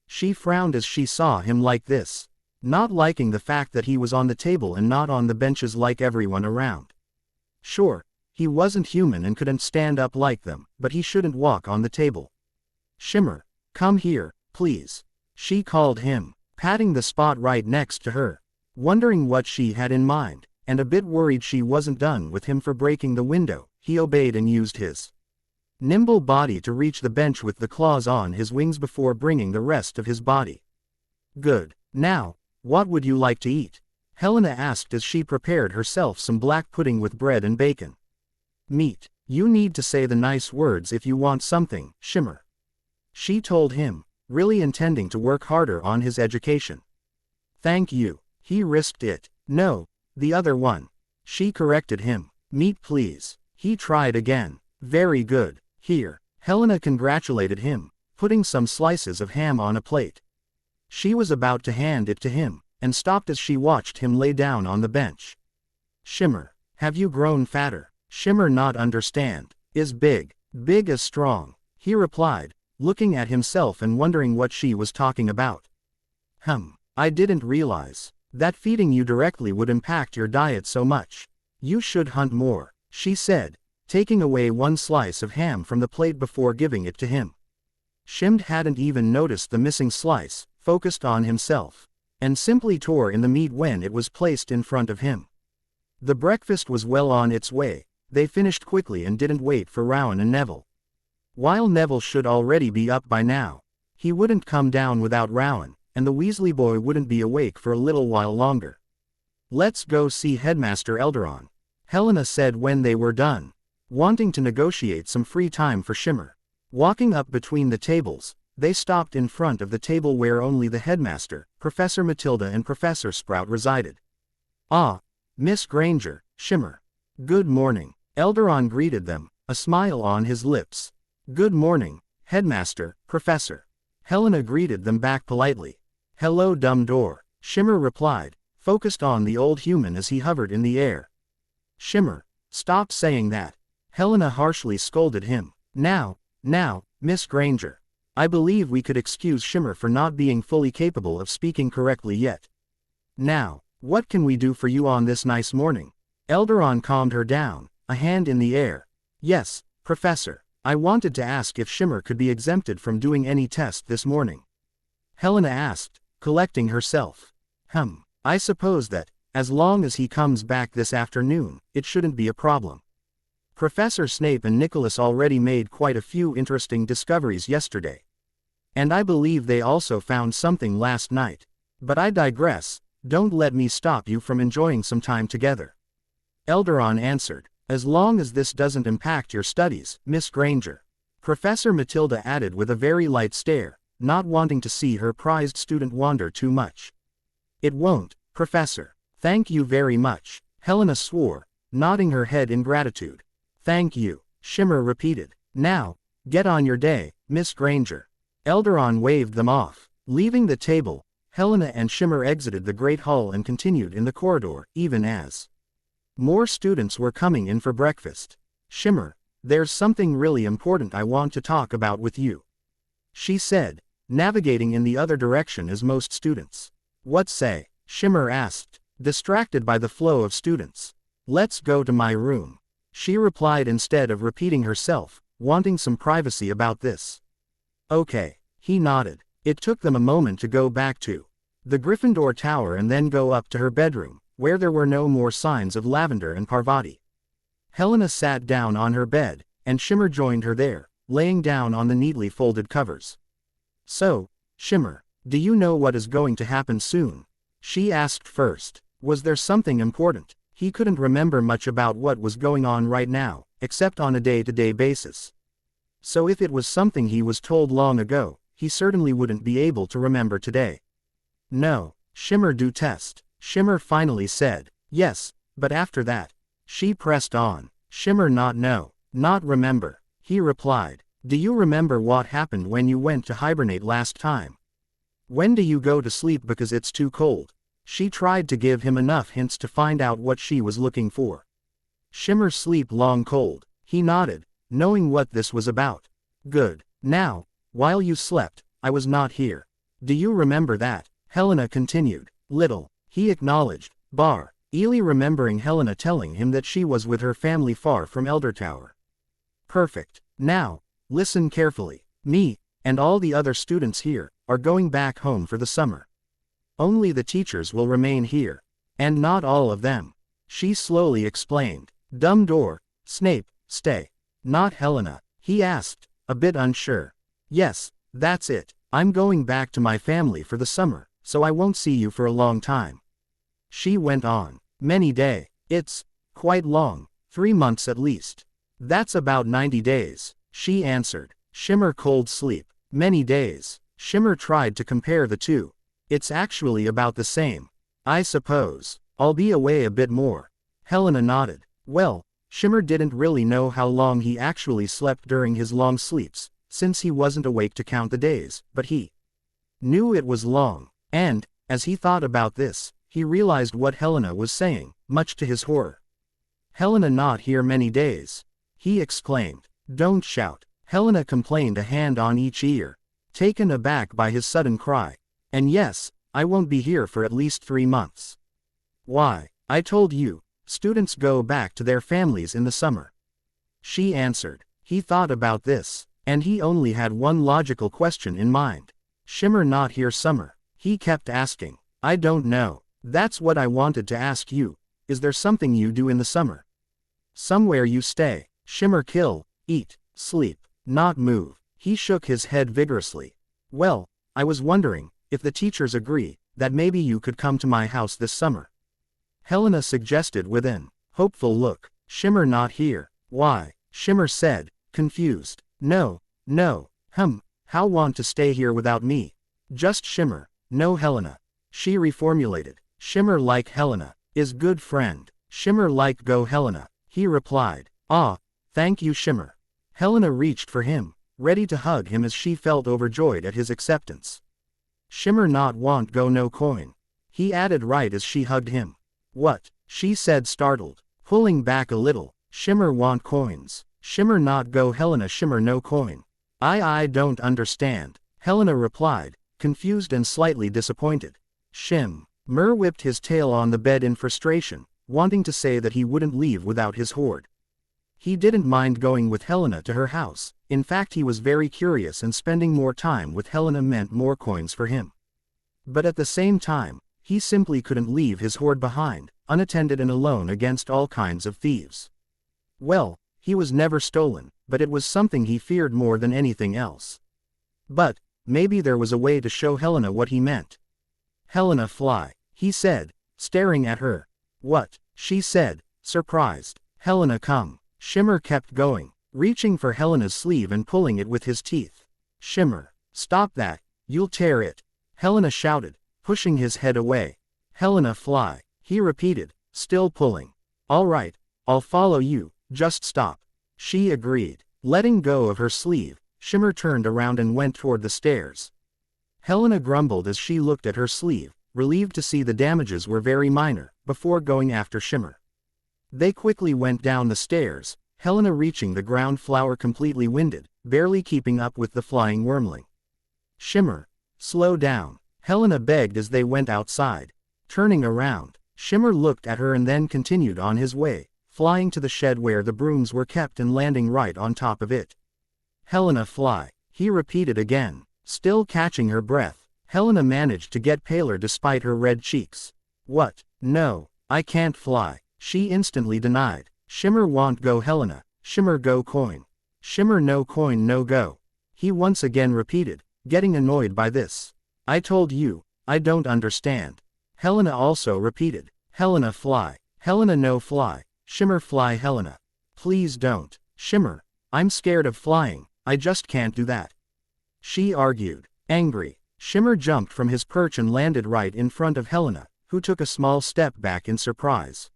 She frowned as she saw him like this, not liking the fact that he was on the table and not on the benches like everyone around. Sure, he wasn't human and couldn't stand up like them, but he shouldn't walk on the table. Shimmer, come here, please. She called him, patting the spot right next to her, wondering what she had in mind, and a bit worried she wasn't done with him for breaking the window. He obeyed and used his nimble body to reach the bench with the claws on his wings before bringing the rest of his body. Good. Now, what would you like to eat? Helena asked as she prepared herself some black pudding with bread and bacon. Meat. You need to say the nice words if you want something, Shimmer. She told him, really intending to work harder on his education. Thank you. He risked it. No, the other one. She corrected him. Meat please. He tried again. Very good. Here. Helena congratulated him, putting some slices of ham on a plate. She was about to hand it to him, and stopped as she watched him lay down on the bench. Shimmer, have you grown fatter? Shimmer not understand. Is big. Big as strong. He replied, looking at himself and wondering what she was talking about. I didn't realize that feeding you directly would impact your diet so much. You should hunt more, she said, taking away one slice of ham from the plate before giving it to him. Shimmed hadn't even noticed the missing slice, focused on himself, and simply tore in the meat when it was placed in front of him. The breakfast was well on its way. They finished quickly and didn't wait for Rowan and Neville. While Neville should already be up by now, he wouldn't come down without Rowan, and the Weasley boy wouldn't be awake for a little while longer. Let's go see Headmaster Elderon, Helena said when they were done, wanting to negotiate some free time for Shimmer. Walking up between the tables, they stopped in front of the table where only the headmaster, Professor Matilda and Professor Sprout resided. Ah, Miss Granger, Shimmer. Good morning. Elderon greeted them, a smile on his lips. Good morning, Headmaster, Professor. Helena greeted them back politely. Hello Dumbledore, Shimmer replied, focused on the old human as he hovered in the air. Shimmer, stop saying that. Helena harshly scolded him. Now, Miss Granger. I believe we could excuse Shimmer for not being fully capable of speaking correctly yet. Now, what can we do for you on this nice morning? Elderon calmed her down, a hand in the air. Yes, Professor. I wanted to ask if Shimmer could be exempted from doing any test this morning. Helena asked, collecting herself. I suppose that, as long as he comes back this afternoon, it shouldn't be a problem. Professor Snape and Nicholas already made quite a few interesting discoveries yesterday. And I believe they also found something last night. But I digress, don't let me stop you from enjoying some time together. Elderon answered, as long as this doesn't impact your studies, Miss Granger. Professor Matilda added with a very light stare, not wanting to see her prized student wander too much. It won't, Professor. Thank you very much, Helena swore, nodding her head in gratitude. Thank you, Shimmer repeated. Now, get on your day, Miss Granger. Elderon waved them off. Leaving the table, Helena and Shimmer exited the Great Hall and continued in the corridor, even as more students were coming in for breakfast. Shimmer, there's something really important I want to talk about with you, she said, navigating in the other direction as most students. What say? Shimmer asked, distracted by the flow of students. Let's go to my room, she replied instead of repeating herself, wanting some privacy about this. Okay, he nodded. It took them a moment to go back to the Gryffindor Tower and then go up to her bedroom, where there were no more signs of Lavender and Parvati. Helena sat down on her bed, and Shimmer joined her there, laying down on the neatly folded covers. So, Shimmer, do you know what is going to happen soon? She asked first. Was there something important? He couldn't remember much about what was going on right now, except on a day-to-day basis. So if it was something he was told long ago, he certainly wouldn't be able to remember today. No, Shimmer do test, Shimmer finally said. Yes, but after that. She pressed on. Shimmer not know, not remember, he replied. Do you remember what happened when you went to hibernate last time? When do you go to sleep because it's too cold? She tried to give him enough hints to find out what she was looking for. Shimmer sleep long cold. He nodded, knowing what this was about. Good. Now, while you slept, I was not here. Do you remember that? Helena continued. Little. He acknowledged. Bar. Ely remembering Helena telling him that she was with her family far from Elder Tower. Perfect. Now, listen carefully. Me, and all the other students here, are going back home for the summer. Only the teachers will remain here. And not all of them. She slowly explained. Dumbledore, Snape, stay. Not Helena, he asked, a bit unsure. Yes, that's it. I'm going back to my family for the summer, so I won't see you for a long time. She went on. Many days. It's quite long, 3 months at least. That's about 90 days, she answered. Shimmer cold sleep. Many days. Shimmer tried to compare the two. It's actually about the same. I suppose. I'll be away a bit more. Helena nodded. Well, Shimmer didn't really know how long he actually slept during his long sleeps, since he wasn't awake to count the days, but he knew it was long, and, as he thought about this, he realized what Helena was saying, much to his horror. Helena not here many days, he exclaimed. Don't shout. Helena complained, a hand on each ear, taken aback by his sudden cry. And yes, I won't be here for at least 3 months. Why? I told you, students go back to their families in the summer. She answered. He thought about this, and he only had one logical question in mind. Shimmer not here summer. He kept asking. I don't know. That's what I wanted to ask you. Is there something you do in the summer? Somewhere you stay. Shimmer kill, eat, sleep, not move. He shook his head vigorously. Well, I was wondering, if the teachers agree, that maybe you could come to my house this summer. Helena suggested with an hopeful look. Shimmer not here. Why? Shimmer said, confused. No, how want to stay here without me? Just Shimmer, no Helena. She reformulated. Shimmer like Helena, is good friend. Shimmer like go Helena, he replied. Ah, thank you Shimmer. Helena reached for him, ready to hug him as she felt overjoyed at his acceptance. Shimmer not want go no coin. He added right as she hugged him. What? She said startled, pulling back a little. Shimmer want coins. Shimmer not go Helena Shimmer no coin. I don't understand. Helena replied, confused and slightly disappointed. Shimmer whipped his tail on the bed in frustration, wanting to say that he wouldn't leave without his hoard. He didn't mind going with Helena to her house. In fact, he was very curious, and spending more time with Helena meant more coins for him. But at the same time, he simply couldn't leave his hoard behind, unattended and alone against all kinds of thieves. Well, he was never stolen, but it was something he feared more than anything else. But maybe there was a way to show Helena what he meant. Helena fly, he said, staring at her. What? She said, surprised. Helena come. Shimmer kept going, reaching for Helena's sleeve and pulling it with his teeth. Shimmer, stop that, you'll tear it. Helena shouted, pushing his head away. Helena fly, he repeated, still pulling. All right, I'll follow you, just stop. She agreed. Letting go of her sleeve, Shimmer turned around and went toward the stairs. Helena grumbled as she looked at her sleeve, relieved to see the damages were very minor, before going after Shimmer. They quickly went down the stairs, Helena reaching the ground floor completely winded, barely keeping up with the flying wormling. Shimmer, slow down, Helena begged as they went outside. Turning around, Shimmer looked at her and then continued on his way, flying to the shed where the brooms were kept and landing right on top of it. Helena fly, he repeated again, still catching her breath. Helena managed to get paler despite her red cheeks. What? No, I can't fly, she instantly denied. Shimmer want go Helena, Shimmer go coin. Shimmer no coin no go. He once again repeated, getting annoyed by this. I told you, I don't understand. Helena also repeated. Helena fly, Helena no fly, Shimmer fly Helena. Please don't. Shimmer, I'm scared of flying, I just can't do that. She argued. Angry, Shimmer jumped from his perch and landed right in front of Helena, who took a small step back in surprise.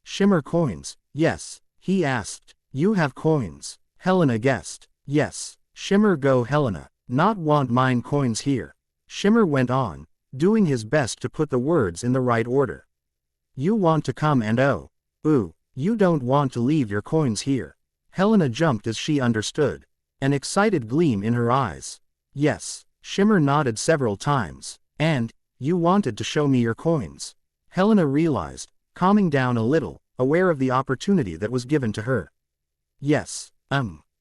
Shimmer coins, yes, he asked. You have coins. Helena guessed. Yes. Shimmer go Helena, not want mine coins here. Shimmer went on, doing his best to put the words in the right order. You want to come and oh. Ooh, you don't want to leave your coins here. Helena jumped as she understood. An excited gleam in her eyes. Yes, Shimmer nodded several times. And, you wanted to show me your coins. Helena realized, calming down a little, aware of the opportunity that was given to her. Yes,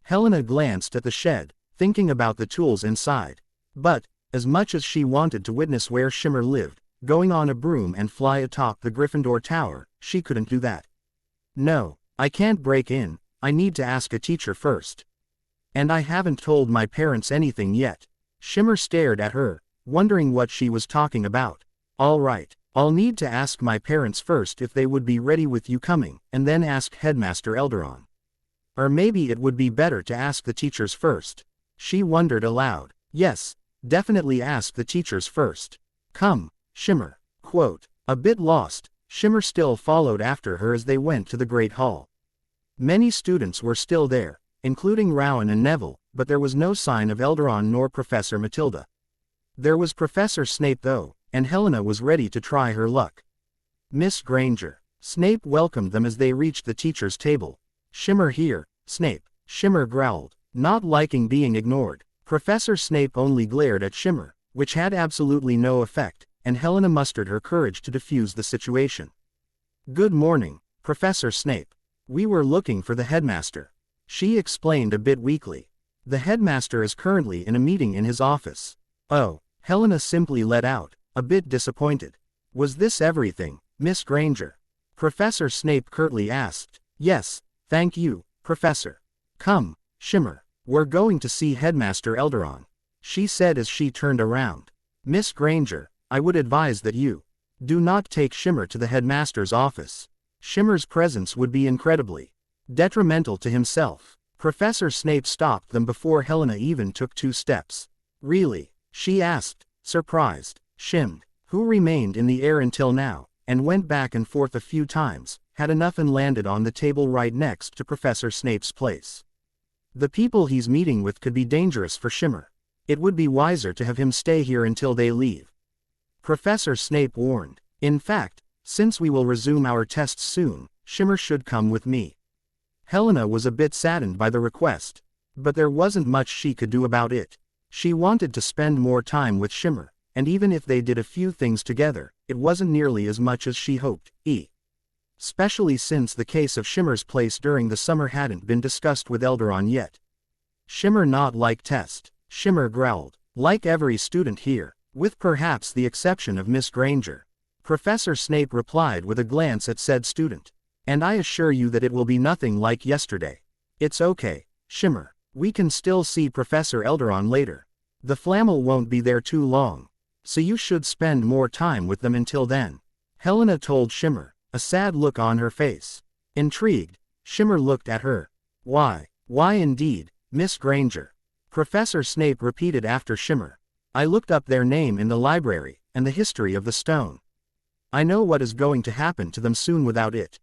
Helena glanced at the shed, thinking about the tools inside. But, as much as she wanted to witness where Shimmer lived, going on a broom and fly atop the Gryffindor Tower, she couldn't do that. No, I can't break in, I need to ask a teacher first. And I haven't told my parents anything yet. Shimmer stared at her, wondering what she was talking about. All right, I'll need to ask my parents first if they would be ready with you coming, and then ask Headmaster Elderon. Or maybe it would be better to ask the teachers first. She wondered aloud. Yes, definitely ask the teachers first. Come, Shimmer. Quote. A bit lost, Shimmer still followed after her as they went to the Great Hall. Many students were still there, including Rowan and Neville, but there was no sign of Elderon nor Professor Matilda. There was Professor Snape though, and Helena was ready to try her luck. Miss Granger. Snape welcomed them as they reached the teacher's table. Shimmer here, Snape. Shimmer growled, not liking being ignored. Professor Snape only glared at Shimmer, which had absolutely no effect, and Helena mustered her courage to defuse the situation. Good morning, Professor Snape. We were looking for the headmaster. She explained a bit weakly. The headmaster is currently in a meeting in his office. Oh, Helena simply let out, a bit disappointed. Was this everything, Miss Granger? Professor Snape curtly asked. Yes, thank you, Professor. Come, Shimmer. We're going to see Headmaster Elderon, she said as she turned around. Miss Granger, I would advise that you do not take Shimmer to the headmaster's office. Shimmer's presence would be incredibly detrimental to himself. Professor Snape stopped them before Helena even took 2 steps. Really? She asked, surprised. Shimmed, who remained in the air until now, and went back and forth a few times, had enough and landed on the table right next to Professor Snape's place. The people he's meeting with could be dangerous for Shimmer. It would be wiser to have him stay here until they leave. Professor Snape warned. In fact, since we will resume our tests soon, Shimmer should come with me. Helena was a bit saddened by the request, but there wasn't much she could do about it. She wanted to spend more time with Shimmer, and even if they did a few things together, it wasn't nearly as much as she hoped, especially since the case of Shimmer's place during the summer hadn't been discussed with Elderon yet. Shimmer not like test, Shimmer growled, like every student here, with perhaps the exception of Miss Granger. Professor Snape replied with a glance at said student. And I assure you that it will be nothing like yesterday. It's okay, Shimmer, we can still see Professor Elderon later. The Flammel won't be there too long, so you should spend more time with them until then. Helena told Shimmer, a sad look on her face. Intrigued, Shimmer looked at her. Why indeed, Miss Granger? Professor Snape repeated after Shimmer. I looked up their name in the library, and the history of the stone. I know what is going to happen to them soon without it.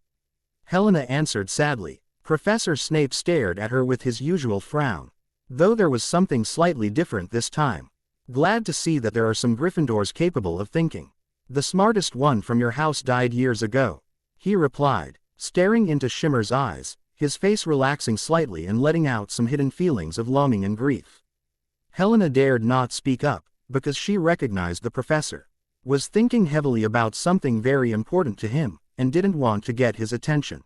Helena answered sadly. Professor Snape stared at her with his usual frown, though there was something slightly different this time. Glad to see that there are some Gryffindors capable of thinking. The smartest one from your house died years ago, he replied, staring into Shimmer's eyes, his face relaxing slightly and letting out some hidden feelings of longing and grief. Helena dared not speak up, because she recognized the professor was thinking heavily about something very important to him, and didn't want to get his attention.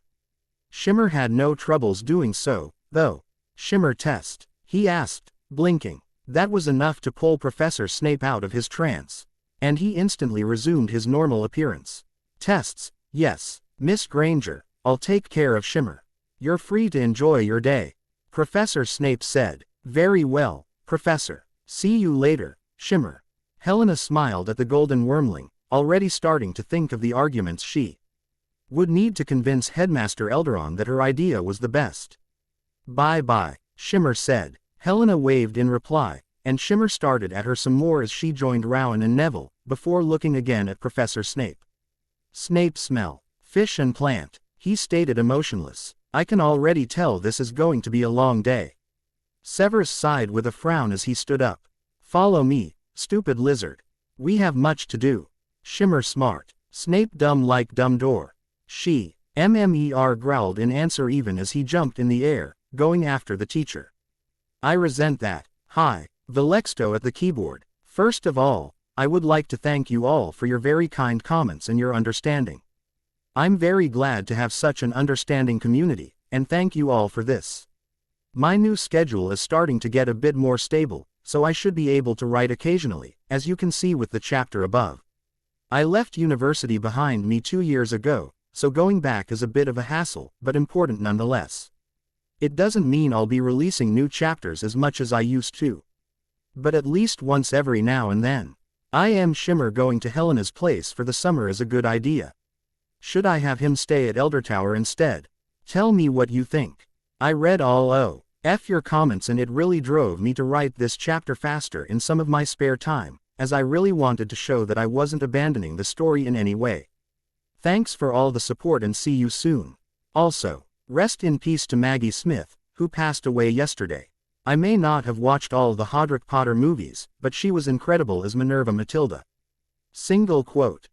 Shimmer had no troubles doing so, though. Shimmer test? He asked, blinking. That was enough to pull Professor Snape out of his trance, and he instantly resumed his normal appearance. Tests? Yes, Miss Granger, I'll take care of Shimmer. You're free to enjoy your day, Professor Snape said. Very well, Professor. See you later, Shimmer. Helena smiled at the golden wormling, already starting to think of the arguments she would need to convince Headmaster Elderon that her idea was the best. Bye-bye, Shimmer said. Helena waved in reply, and Shimmer started at her some more as she joined Rowan and Neville, before looking again at Professor Snape. Snape smell. Fish and plant, he stated emotionless. I can already tell this is going to be a long day. Severus sighed with a frown as he stood up. Follow me, stupid lizard. We have much to do. Shimmer smart. Snape dumb like Dumbledore. She, Mmer growled in answer even as he jumped in the air, going after the teacher. I resent that. Hi, Velexto at the keyboard. First of all, I would like to thank you all for your very kind comments and your understanding. I'm very glad to have such an understanding community, and thank you all for this. My new schedule is starting to get a bit more stable, so I should be able to write occasionally, as you can see with the chapter above. I left university behind me 2 years ago, so going back is a bit of a hassle, but important nonetheless. It doesn't mean I'll be releasing new chapters as much as I used to. But at least once every now and then. I am Shimmer going to Helena's place for the summer is a good idea. Should I have him stay at Eldertower instead? Tell me what you think. I read all your comments and it really drove me to write this chapter faster in some of my spare time, as I really wanted to show that I wasn't abandoning the story in any way. Thanks for all the support and see you soon. Also, rest in peace to Maggie Smith, who passed away yesterday. I may not have watched all the Hodrick Potter movies, but she was incredible as Minerva Matilda. Single quote.